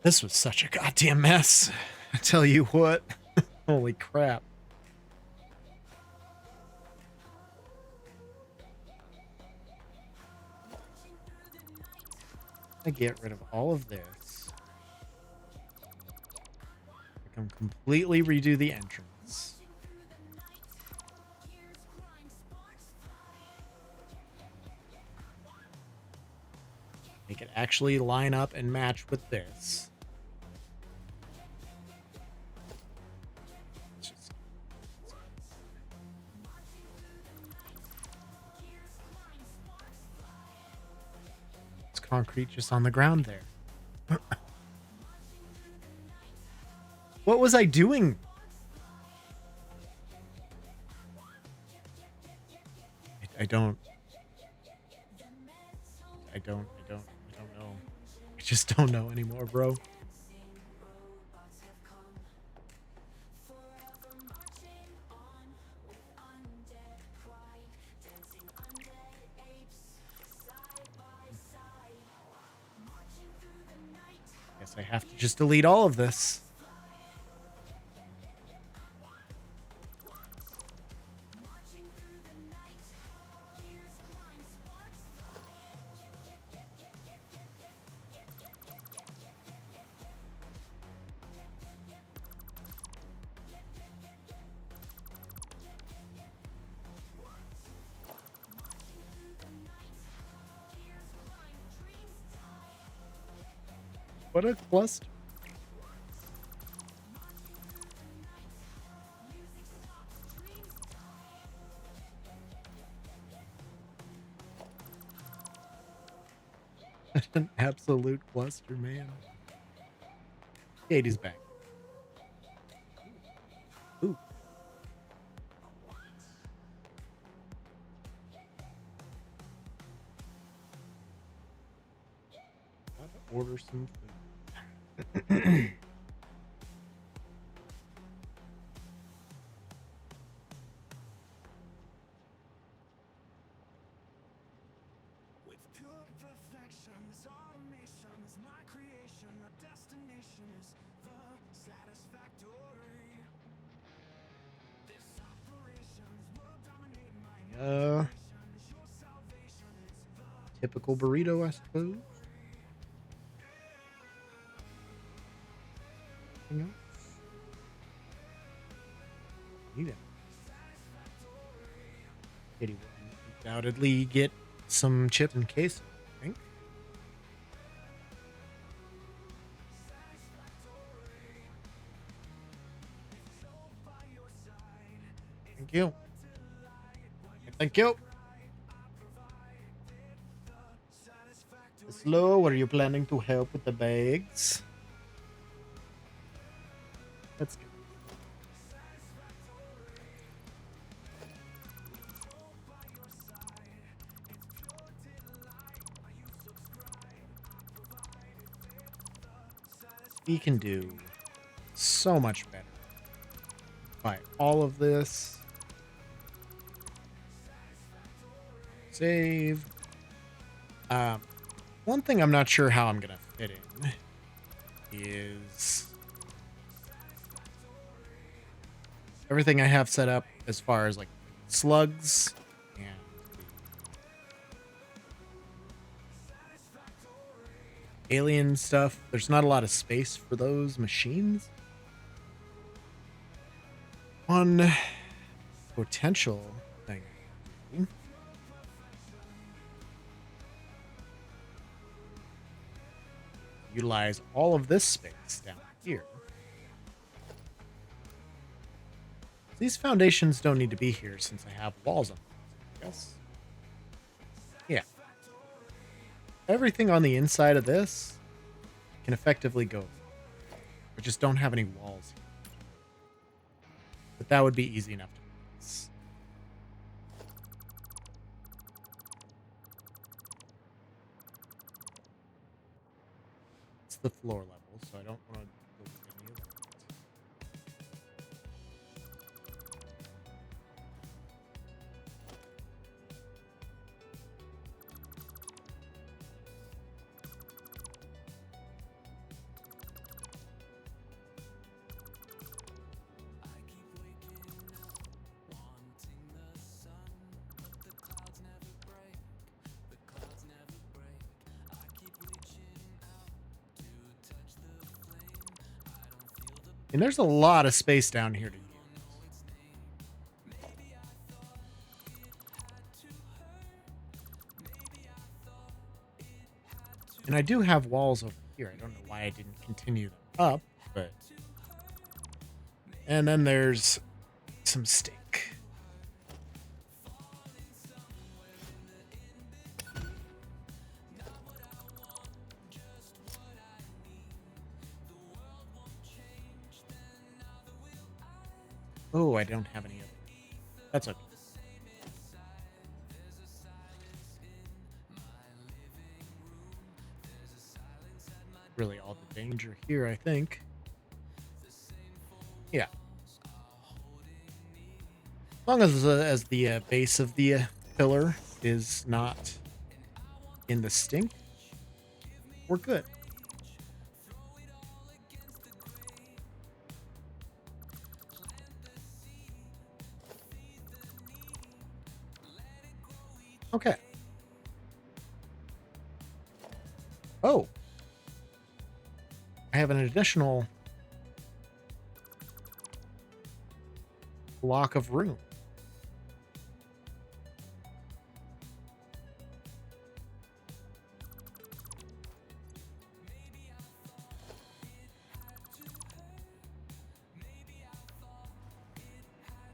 This was such a goddamn mess. I tell you what. Holy crap. I get rid of all of this. I can completely redo the entrance. Make it actually line up and match with this. Concrete just on the ground there. What was I doing? I don't know. I just don't know anymore, bro. Guess I have to just delete all of this. What a cluster. An absolute cluster, man. Katie's back. Ooh. Gotta order some food. With pure perfection, this automation is my creation. The destination is the satisfactory. This operation is world dominating my imagination. Is your salvation is the Typical burrito, I suppose. Anything else? Need it. Katie will undoubtedly get some chips and queso, I think. Thank you. Thank you. Slow, are you planning to help with the bags? Let's go. We can do so much better by all of this. Save. One thing I'm not sure how I'm gonna fit in is everything I have set up as far as like slugs and alien stuff. There's not a lot of space for those machines. One potential thing. Utilize all of this space down here. These foundations don't need to be here since I have walls on them, I guess. Yeah. Everything on the inside of this can effectively go. I just don't have any walls here. But that would be easy enough to fix. It's the floor level, so I don't want to go with any of that. And there's a lot of space down here to use. And I do have walls over here. I don't know why I didn't continue them up, but... And then there's some stink. Oh, I don't have any other. That's okay. Really all the danger here, I think. Yeah. As long as the base of the pillar is not in the stink, we're good. Okay. Oh. I have an additional block of room.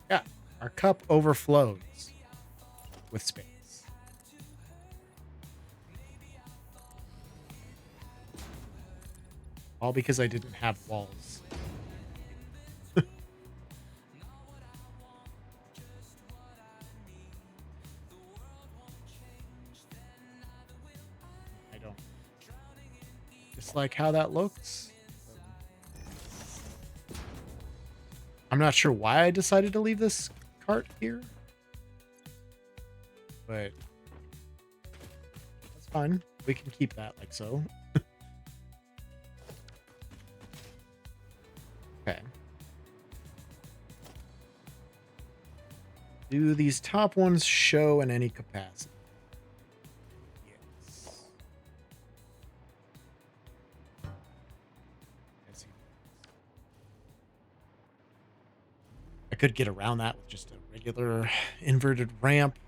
Yeah, our cup overflows with space. All because I didn't have walls. I don't dislike how that looks. I'm not sure why I decided to leave this cart here. But that's fine. We can keep that like so. Okay. Do these top ones show in any capacity? Yes. I could get around that with just a regular inverted ramp.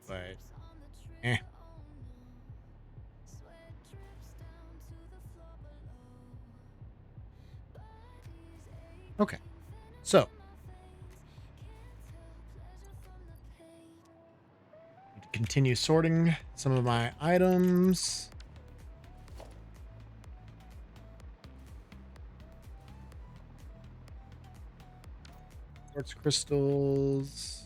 But, eh. Okay, so continue sorting some of my items. Quartz crystals,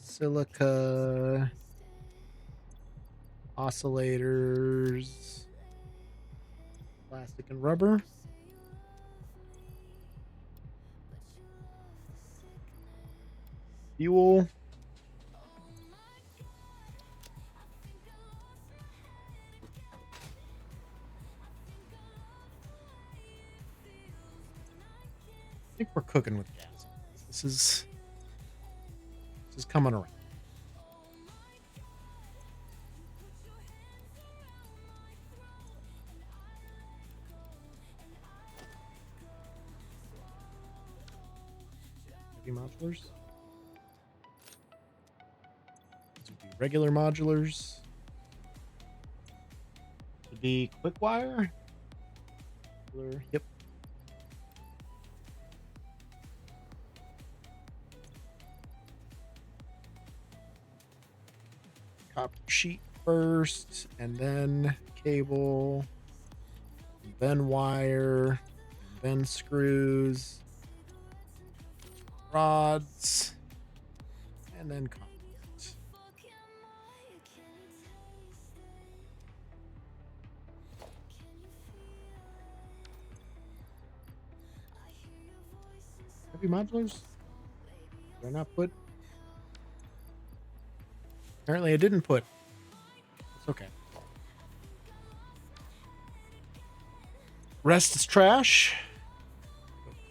silica, Oscillators. Plastic and rubber. Fuel. I think we're cooking with gas. This is coming around. Heavy modulars. These would be regular modulars. Would be quick wire. Yep. Copper sheet first, and then cable, and then wire, and then screws, rods, and then concrete. Heavy modulars? Did I not put? Apparently I didn't put. It's okay. Rest is trash.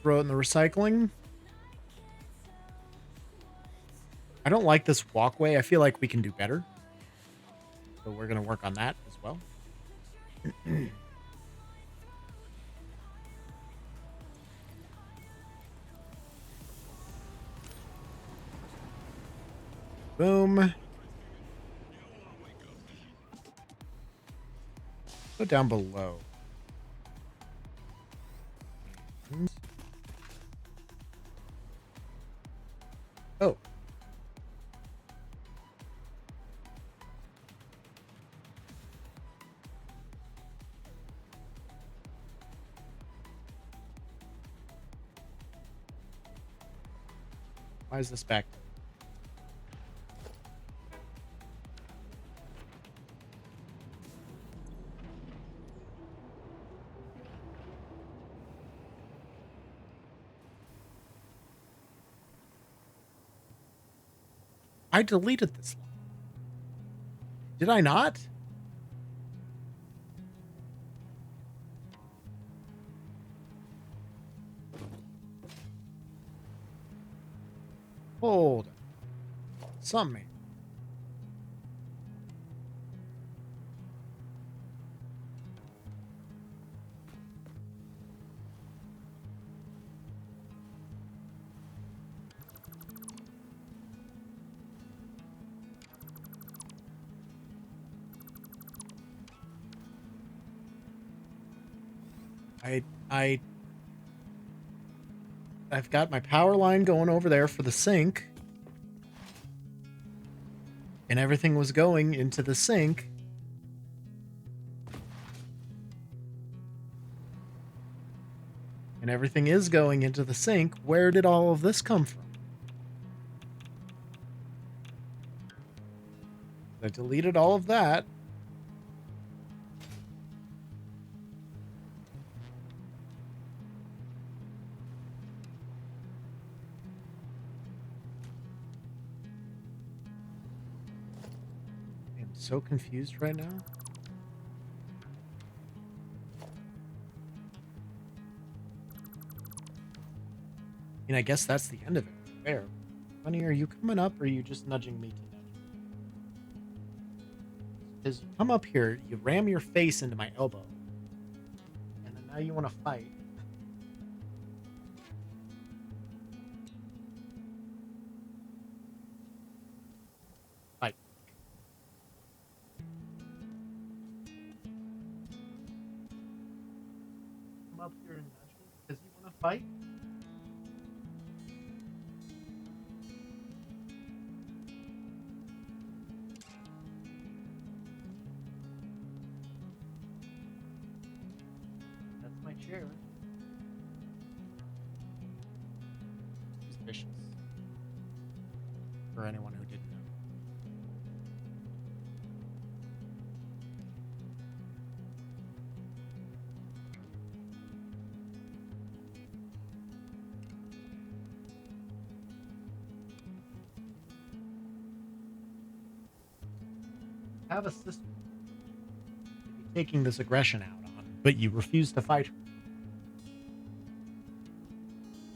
Throw it in the recycling. I don't like this walkway. I feel like we can do better. So we're going to work on that as well. Boom. Go down below. Oh. Why is this back? I deleted this line. Did I not? Hold on. Something. I've got my power line going over there for the sink. And everything was going into the sink. And everything is going into the sink. Where did all of this come from? I deleted all of that. I'm so confused right now. I mean, I guess that's the end of it. Fair. Bunny, are you coming up or are you just nudging me to nudge? Because you come up here, you ram your face into my elbow. And then now you want to fight. Fight. Come up here and nudge me because you want to fight? That's my chair. Suspicious. For anyone who didn't know. have a sister taking this aggression out on, but you refuse to fight her.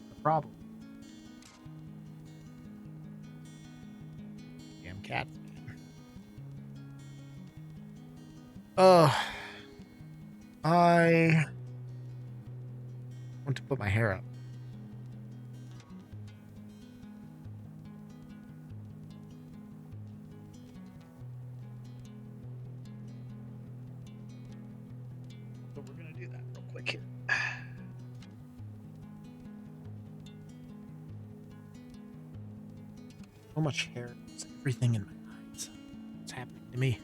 The problem. Damn cats, man. I want to put my hair up. So we're gonna do that real quick here. So much hair. It's everything in my eyes. What's happening to me?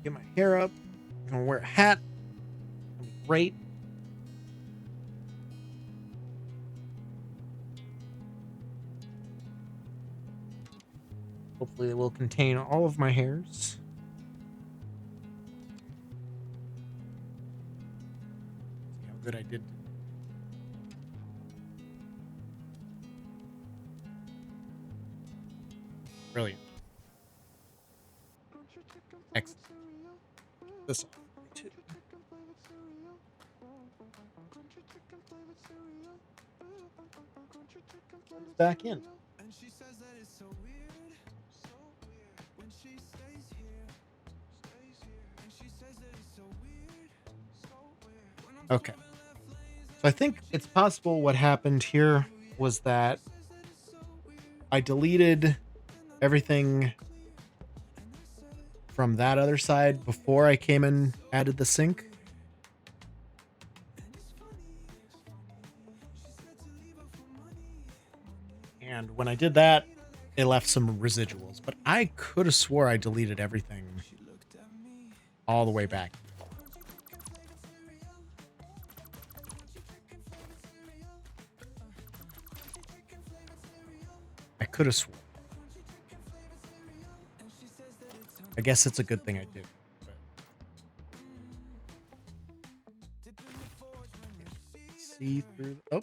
Get my hair up. I'm gonna wear a hat. It'll be great. Hopefully, it will contain all of my hairs. See how good I did. Brilliant. Excellent. This one, too. Back in. And she says that it's so weird, when she stays here, and she says that it's so weird, when I'm Okay. So I think it's possible what happened here was that I deleted everything from that other side before I came and added the sync. And when I did that, it left some residuals. But I could have swore I deleted everything all the way back. I could have sworn. I guess it's a good thing I did. See through. Oh.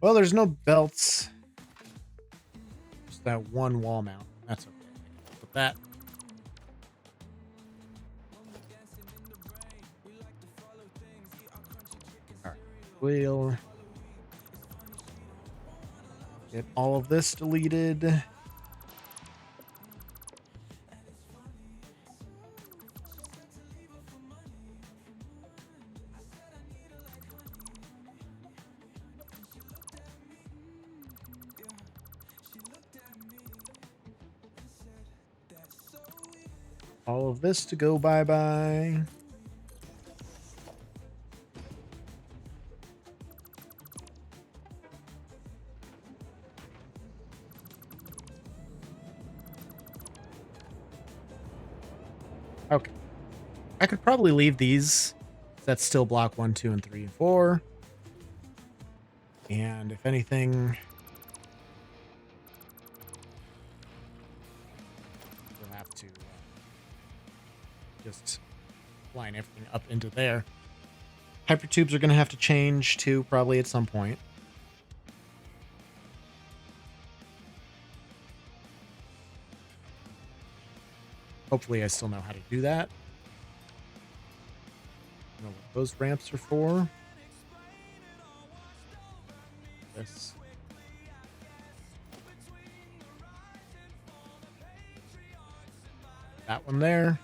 Well, there's no belts. Just that one wall mount. That's okay. Put that. All right. We'll get all of this deleted. All of this to go bye-bye. Okay. I could probably leave these. That's still block 1, 2, and 3, and 4. And if anything, we'll have to just line everything up into there. Hypertubes are going to have to change too, probably at some point. Hopefully I still know how to do that. I know what those ramps are for. This. That one there.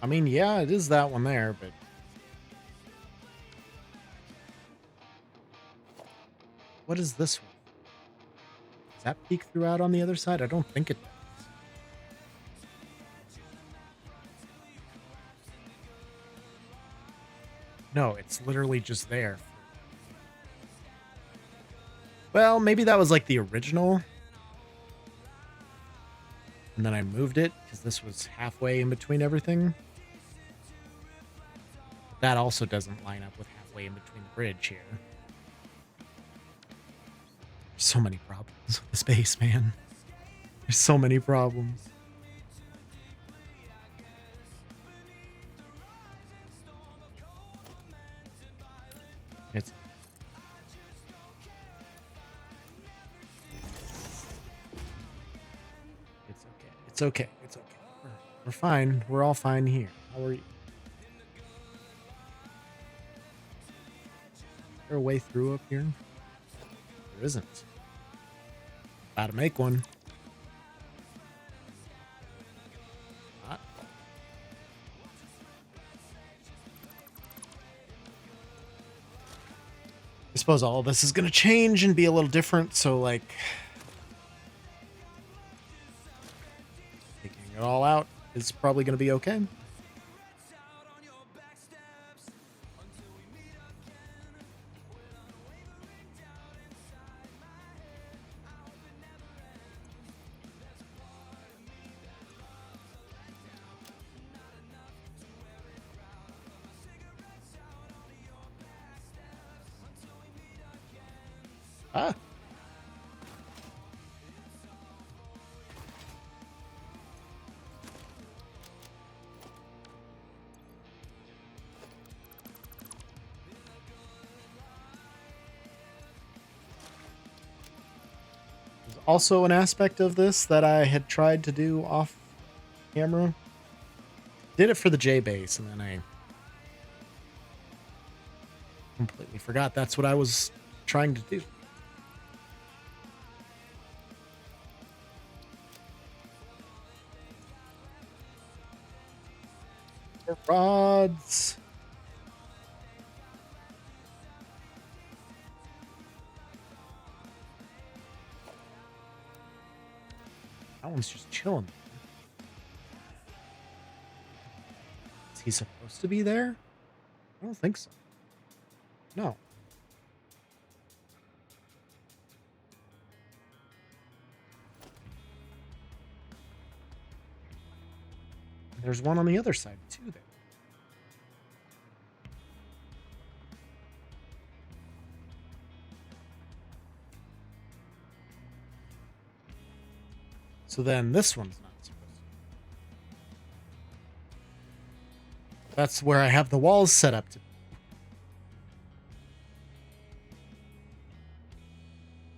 I mean, yeah, it is that one there, but what is this one? Does that peek throughout on the other side? I don't think it does. No, it's literally just there. Well, maybe that was like the original. and then I moved it because this was halfway in between everything. But that also doesn't line up with halfway in between the bridge here. There's so many problems with this base, man. There's so many problems. It's okay. It's okay. It's okay. We're fine. We're all fine here. How are you? Is there a way through up here? There isn't. Gotta make one. Not. I suppose all this is gonna change and be a little different, so like taking it all out is probably gonna be okay. Ah. There's also an aspect of this that I had tried to do off camera. Did it for the J base, and then I completely forgot that's what I was trying to do. Rods. That one's just chilling. Is he supposed to be there? I don't think so. No. There's one on the other side too there. So then this one's not supposed to. That's where I have the walls set up to.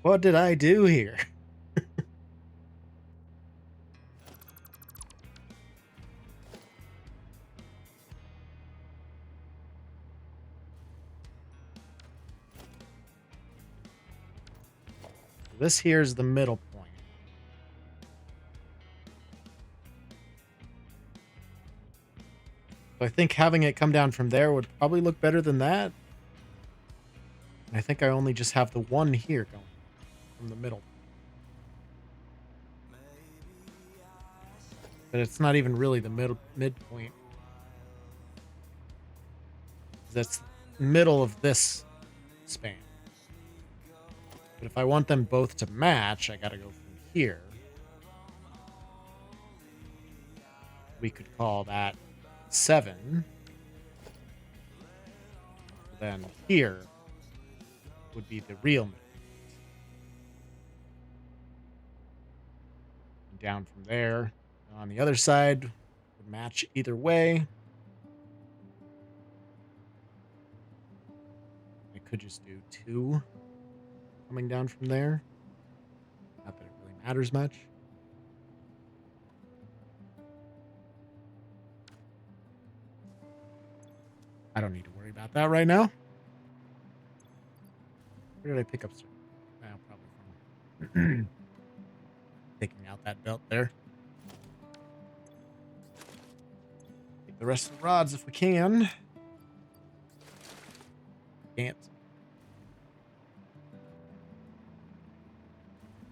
What did I do here? This here is the middle point. So I think having it come down from there would probably look better than that. And I think I only just have the one here going from the middle. But it's not even really the midpoint. That's middle of this span. But if I want them both to match, I gotta go from here. We could call that 7. Then here would be the real midpoint. And down from there, on the other side, would match either way. I could just do 2 coming down from there. Not that it really matters much. I don't need to worry about that right now. Where did I pick up? Probably from taking out that belt there. Take the rest of the rods if we can. Can't.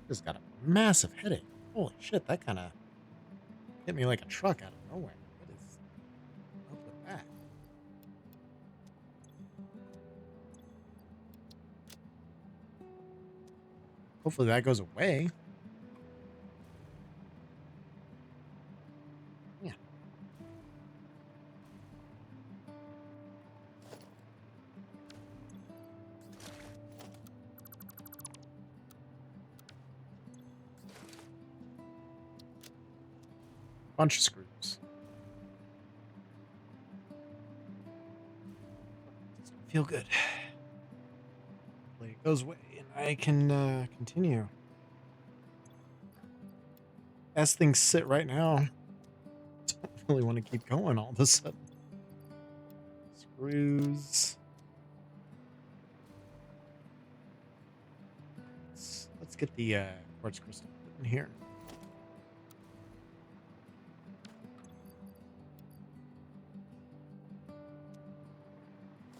Just got a massive headache. Holy shit, that kind of hit me like a truck out of nowhere. What is up with that? Hopefully that goes away. Bunch of screws. Feel good. Hopefully it goes away and I can continue. As things sit right now, I don't really want to keep going all of a sudden. Screws. Let's get the quartz crystal in here.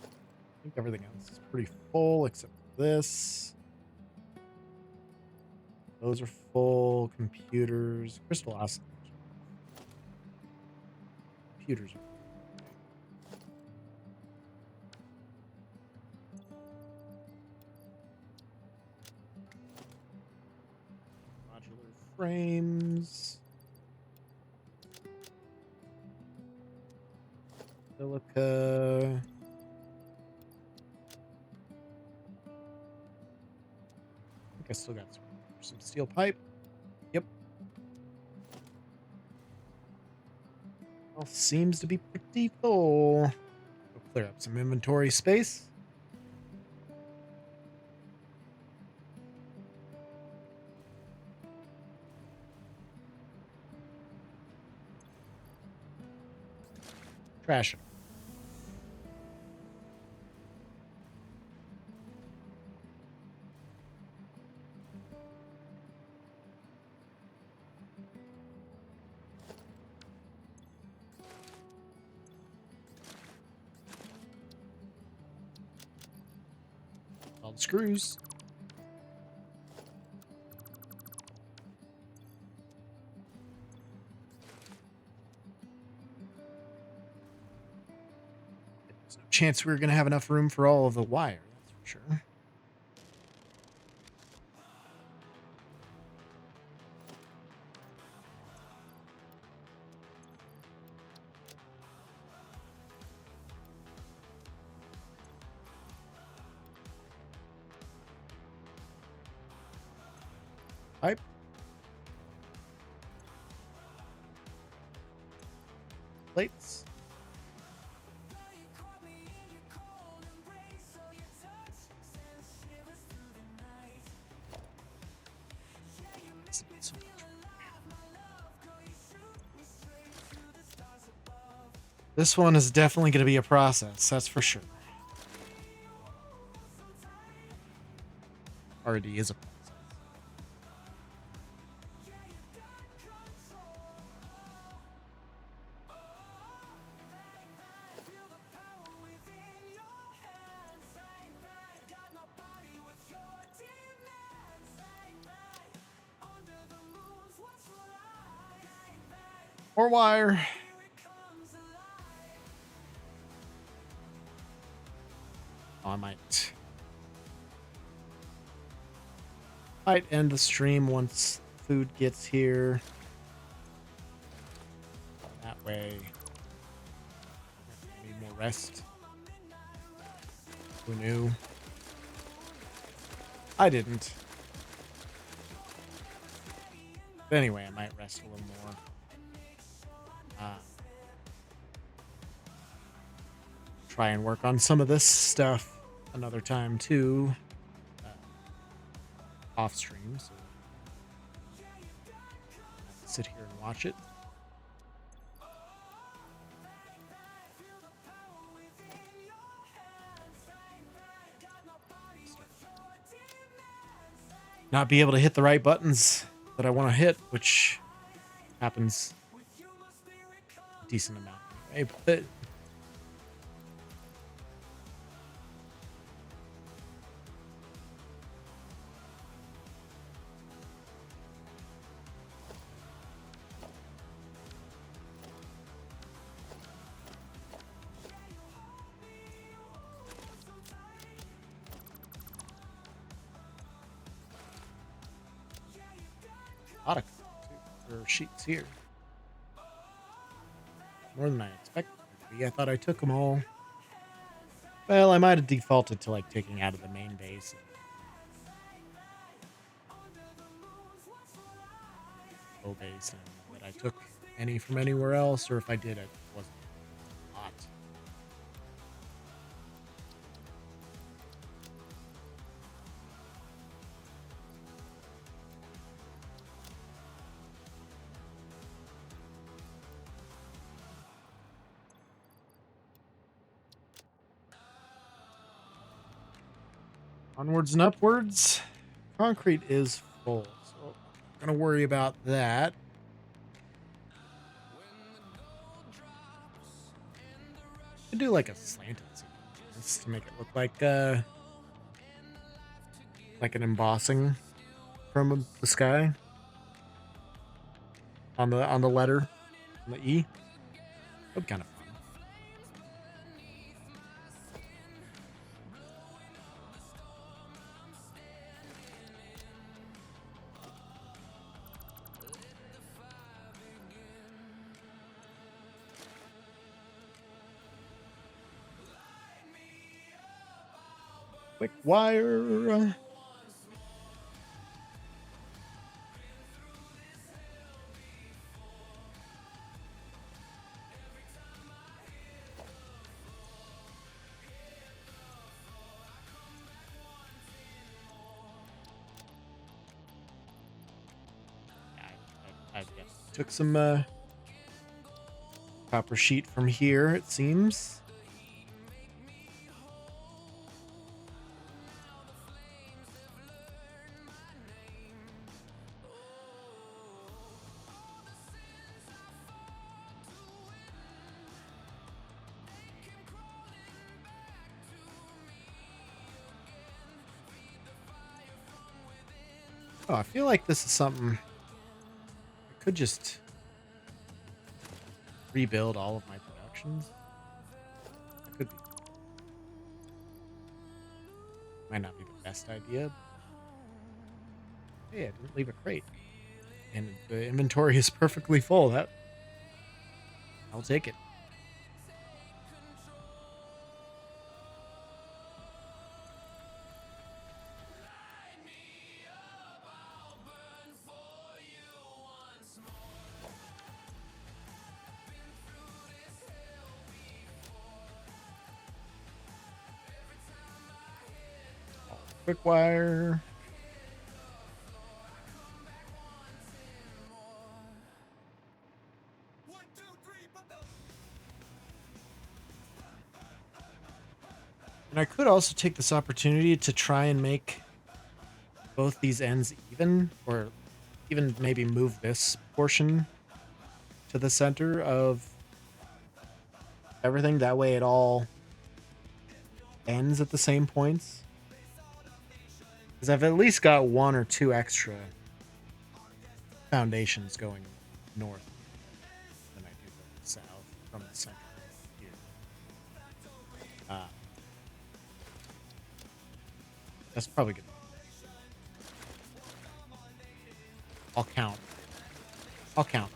I think everything else is pretty full except for this. Those are full. Computers. Crystal oscillators. Computers are modular frames. Silica. I think I still got some steel pipe. Yep. All seems to be pretty full. Go clear up some inventory space. Trash it. All the screws. There's no chance we were going to have enough room for all of the wire, that's for sure. Pipe. Plates. This one is definitely going to be a process, that's for sure. Already is a process. More wire. Oh, I might end the stream once food gets here. That way, I need more rest. Who knew? I didn't. But anyway, I might rest a little more. Try and work on some of this stuff another time too, off stream. So sit here and watch it. Not be able to hit the right buttons that I want to hit, which happens a decent amount anyway, but a lot of sheets here. More than I expected. I thought I took them all. Well, I might have defaulted to like taking out of the main base. Low base and that I took any from anywhere else, or if I did, it wasn't a lot. Onwards and upwards. Concrete is full, so I'm gonna worry about that. I do like a slanted scene just to make it look like an embossing from the sky on the letter, on the E. That'd be kind of fun. Quick wire. I took some copper sheet from here, it seems. Oh, I feel like this is something I could just rebuild all of my productions. It could be. Might not be the best idea. Hey, I didn't leave a crate. And the inventory is perfectly full. I'll take it. Quick wire. And I could also take this opportunity to try and make both these ends even, or even maybe move this portion to the center of everything. That way it all ends at the same points. Because I've at least got one or two extra foundations going north than I do going south from the center here. That's probably good. I'll count. I'll count.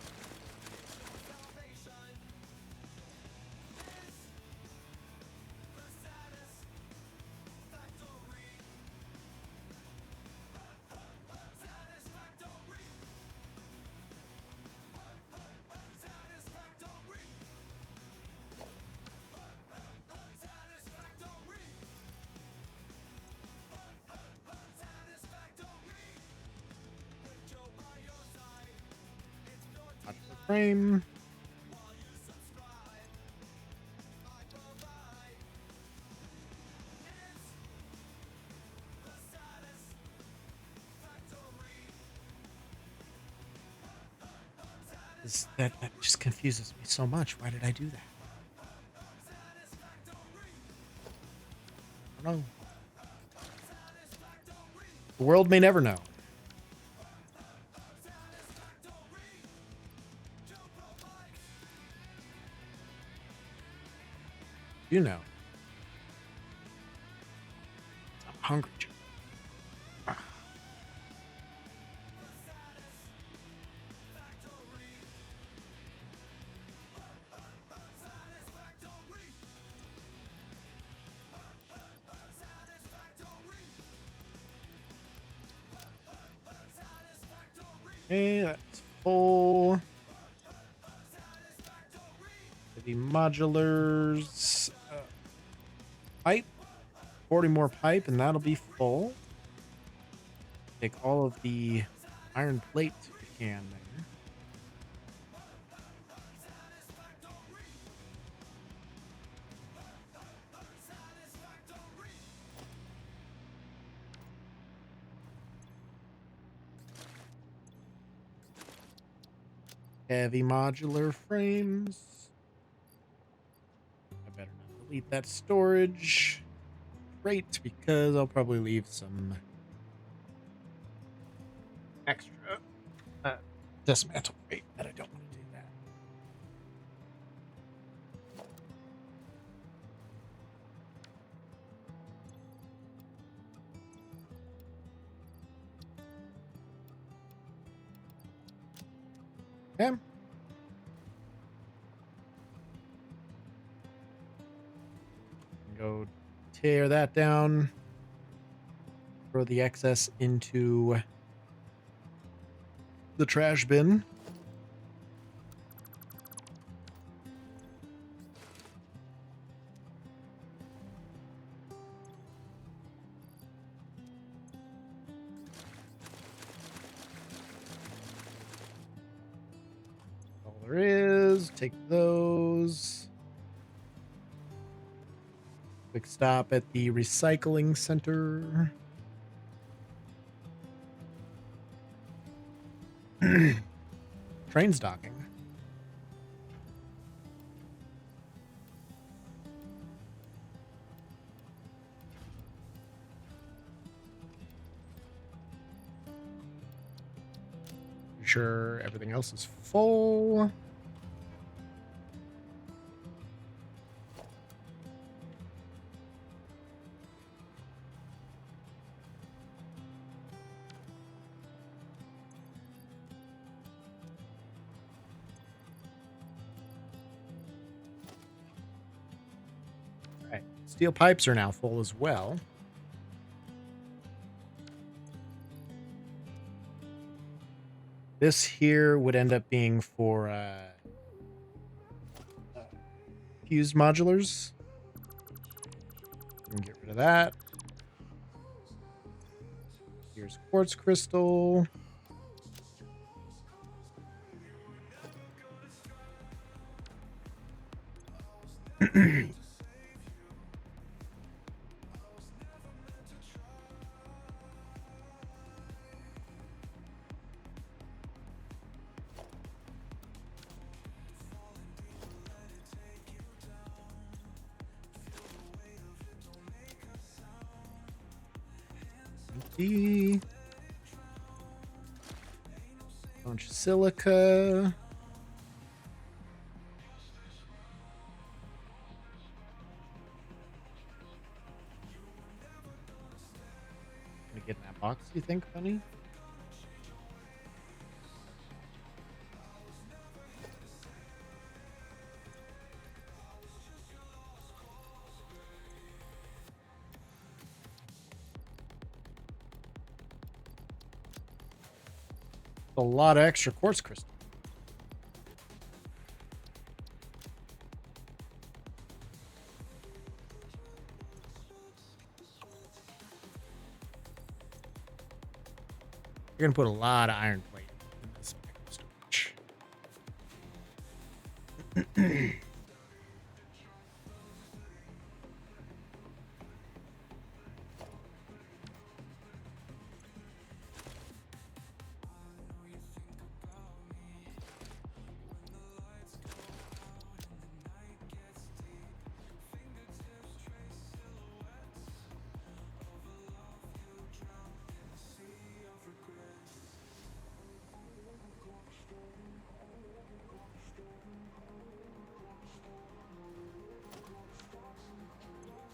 Frame. That just confuses me so much. Why did I do that? I don't know. The world may never know. You know. I'm hungry, Joe. Okay, that's full. the modulars. Pipe. 40 more pipe, and that'll be full. Take all of the iron plate we can there. Heavy modular frames. I better not delete that storage crate because I'll probably leave some extra dismantle crate that I don't want to do that. Okay. Go tear that down. Throw the excess into the trash bin. All there is. Take those. Quick stop at the recycling center. Train stocking. Sure, everything else is full. Right. Steel pipes are now full as well. This here would end up being for fused modulars. And get rid of that. Here's quartz crystal. Bunch of silica. Gonna get in that box, you think, Bunny? A lot of extra quartz crystal. You're gonna put a lot of iron plate in this micro storage.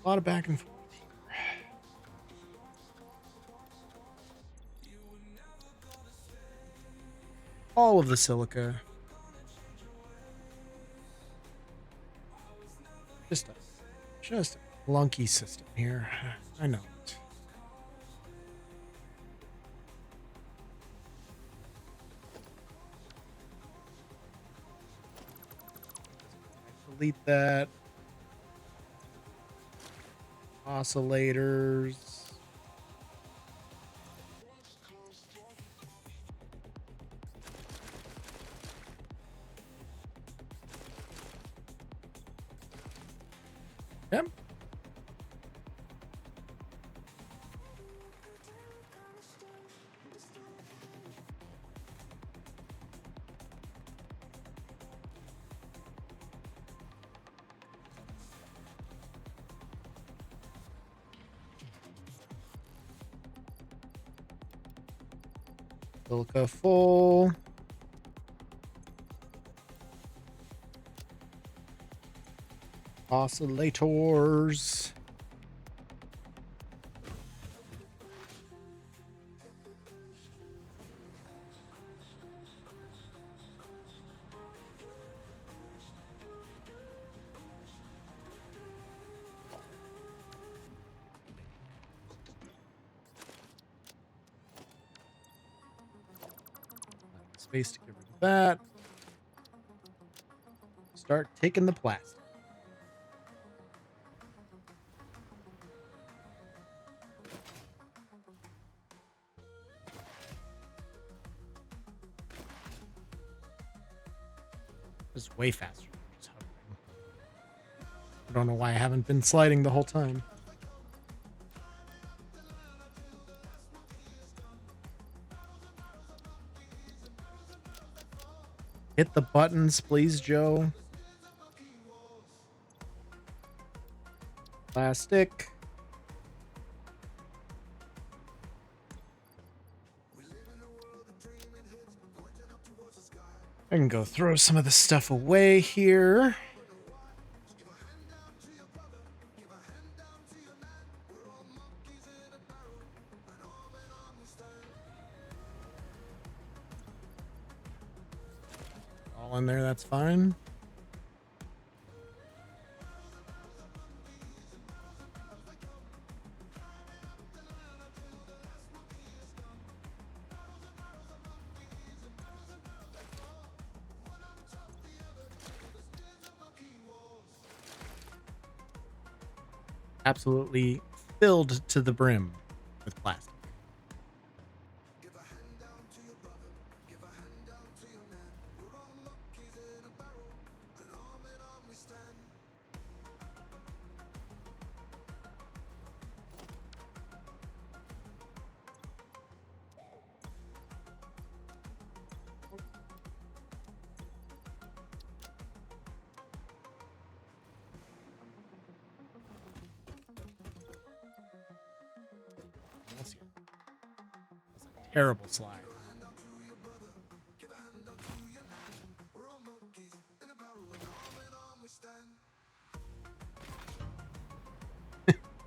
A lot of back and forth. All of the silica. Just a clunky system here. I know it. delete that. Oscillators. Yep. Silica full. Oscillators. Space to get rid of that. Start taking the plastic. This is way faster than just hovering. I don't know why I haven't been sliding the whole time. Hit the buttons, please, Joe. Plastic. I can go throw some of the stuff away here. All in there, that's fine. Absolutely filled to the brim with plastic. Terrible slide.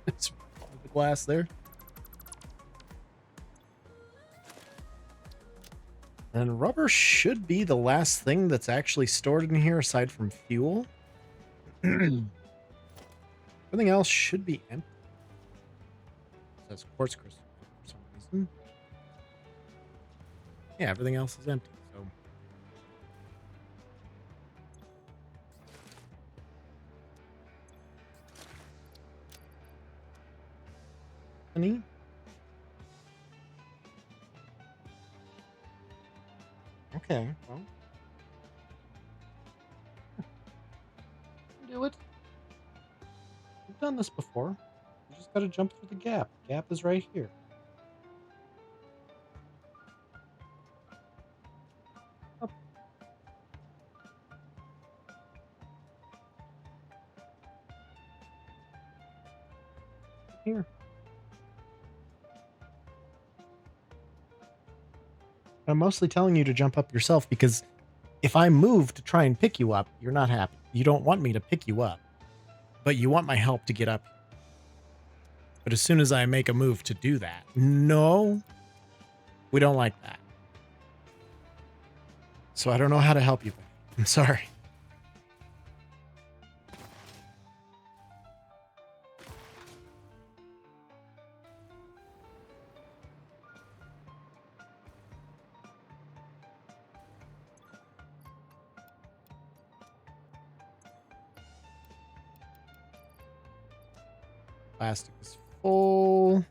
It's the glass there. And rubber should be the last thing that's actually stored in here aside from fuel. Everything else should be empty. It says quartz crystal for some reason. Yeah, everything else is empty. So honey. Okay, well. Do it. We've done this before. You just gotta jump through the gap. The gap is right here. Up. Here. I'm mostly telling you to jump up yourself because if I move to try and pick you up, you're not happy. You don't want me to pick you up, but you want my help to get up. But as soon as I make a move to do that, no, we don't like that. So I don't know how to help you. I'm sorry. Plastic is full.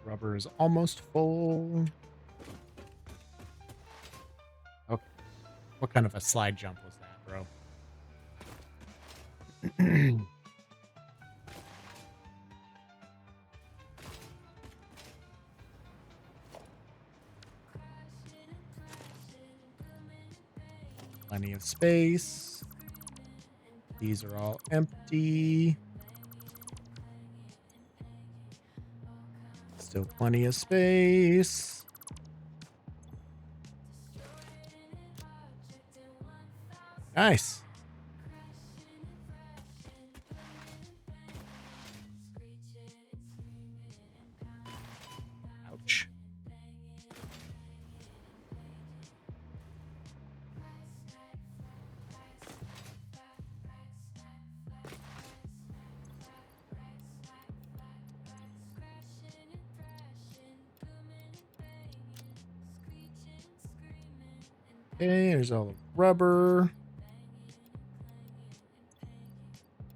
Rubber is almost full. Okay. What kind of a slide jump was that, bro? Plenty of space. These are all empty. Still plenty of space. Nice. Ouch. Okay, there's all the rubber.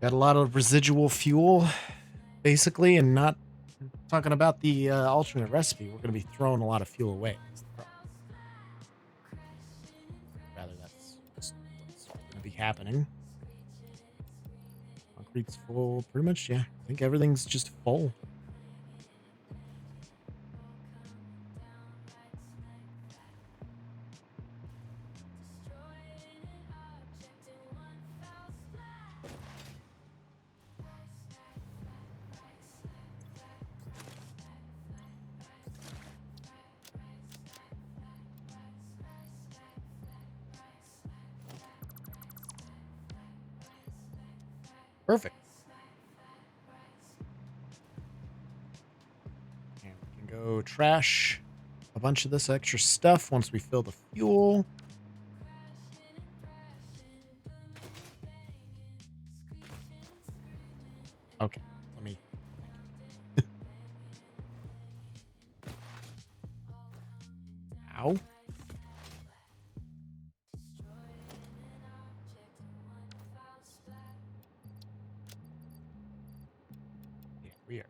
Got a lot of residual fuel, basically, and not talking about the alternate recipe. We're going to be throwing a lot of fuel away. Rather, that's just what's going to be happening. Concrete's full. Pretty much, yeah. I think everything's just full. Perfect. And we can go trash a bunch of this extra stuff once we fill the fuel. Okay, let me. Ow. Yeah, we are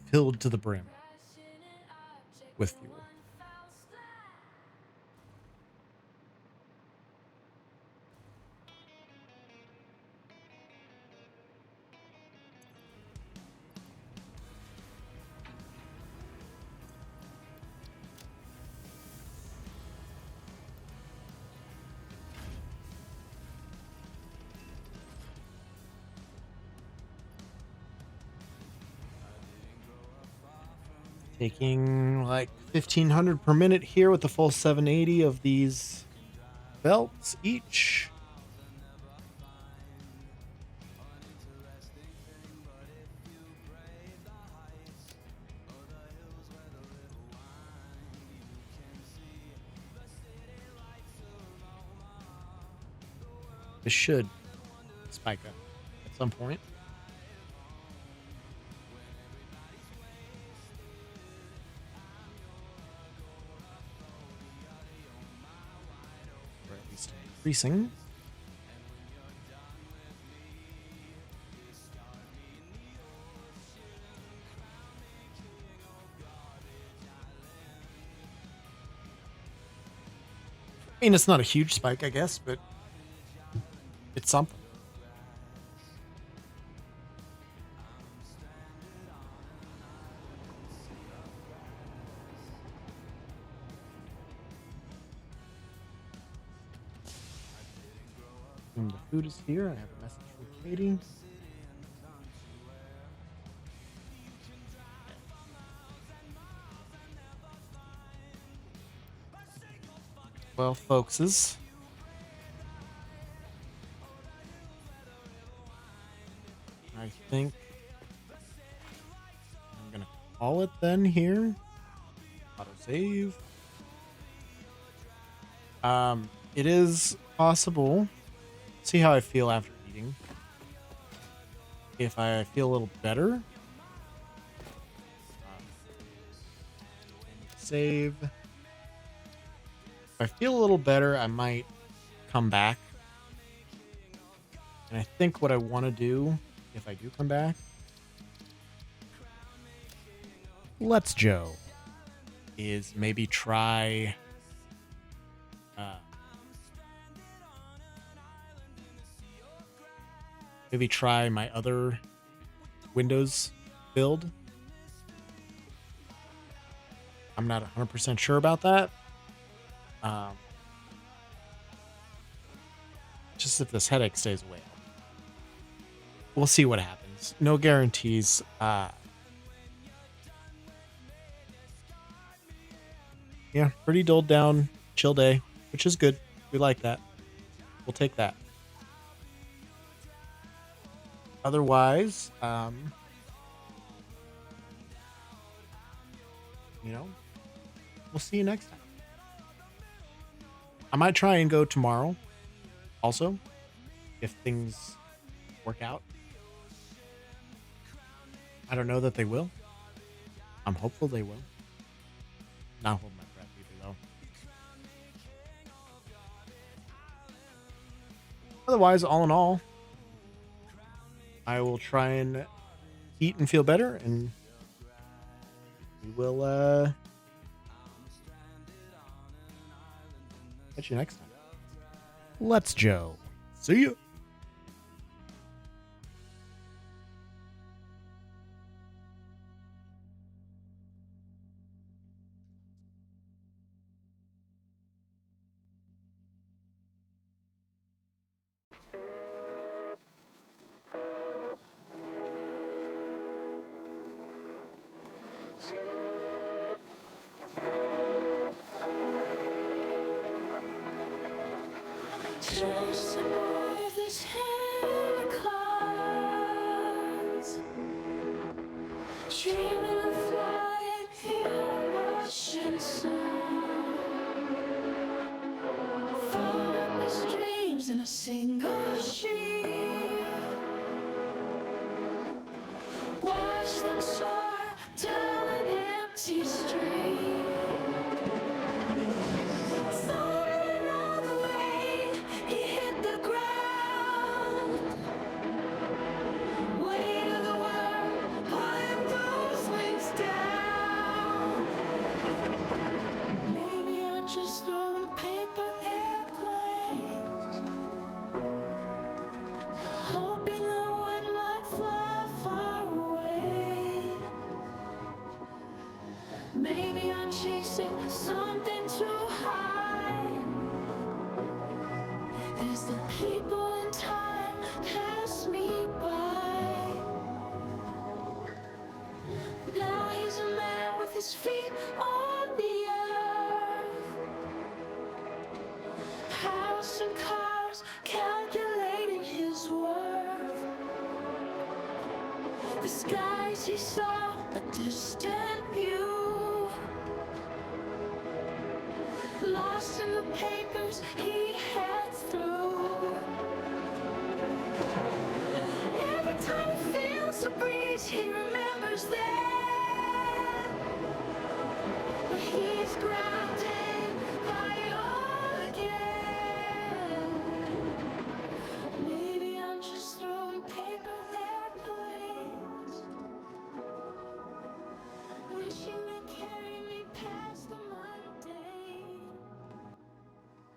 filled to the brim with fuel. Taking like 1,500 per minute here with the full 780 of these belts each. This should spike up at some point. Or at least increasing. I mean, it's not a huge spike, I guess, but it's something. And the food is here. I have a message from Katie. Well, folkses. I think I'm gonna call it then here. Autosave. It is possible. See how I feel after eating. If I feel a little better, save. If I feel a little better, I might come back And I think what I want to do, if I do come back, let's Joe, is maybe try my other Windows build. I'm not 100% sure about that. Just if this headache stays away. We'll see what happens. No guarantees. Yeah, pretty dulled down, chill day, which is good. We like that. We'll take that. Otherwise, we'll see you next time. I might try and go tomorrow also, if things work out. I don't know that they will. I'm hopeful they will. Not holding my breath either, though. Otherwise, all in all, I will try and eat and feel better, and we will catch you next time. Let's Joe. See ya. Just above this heavy clouds, dreaming of flying in Russian sun. Formless dreams in a single sheet. Watch them soar down an empty street. Floating all the way, he hit the ground. Weight of the world, pulling those wings down. Maybe I'm just throwing paper airplanes, hoping the wind might fly far away. Maybe I'm chasing something too high. As the people in time pass me by. Now he's a man with his feet on the earth. House and cars calculating his worth. The skies he saw, a distant view. Lost in the papers he heads through. Every time he feels the breeze, he remembers that. But he's grounded.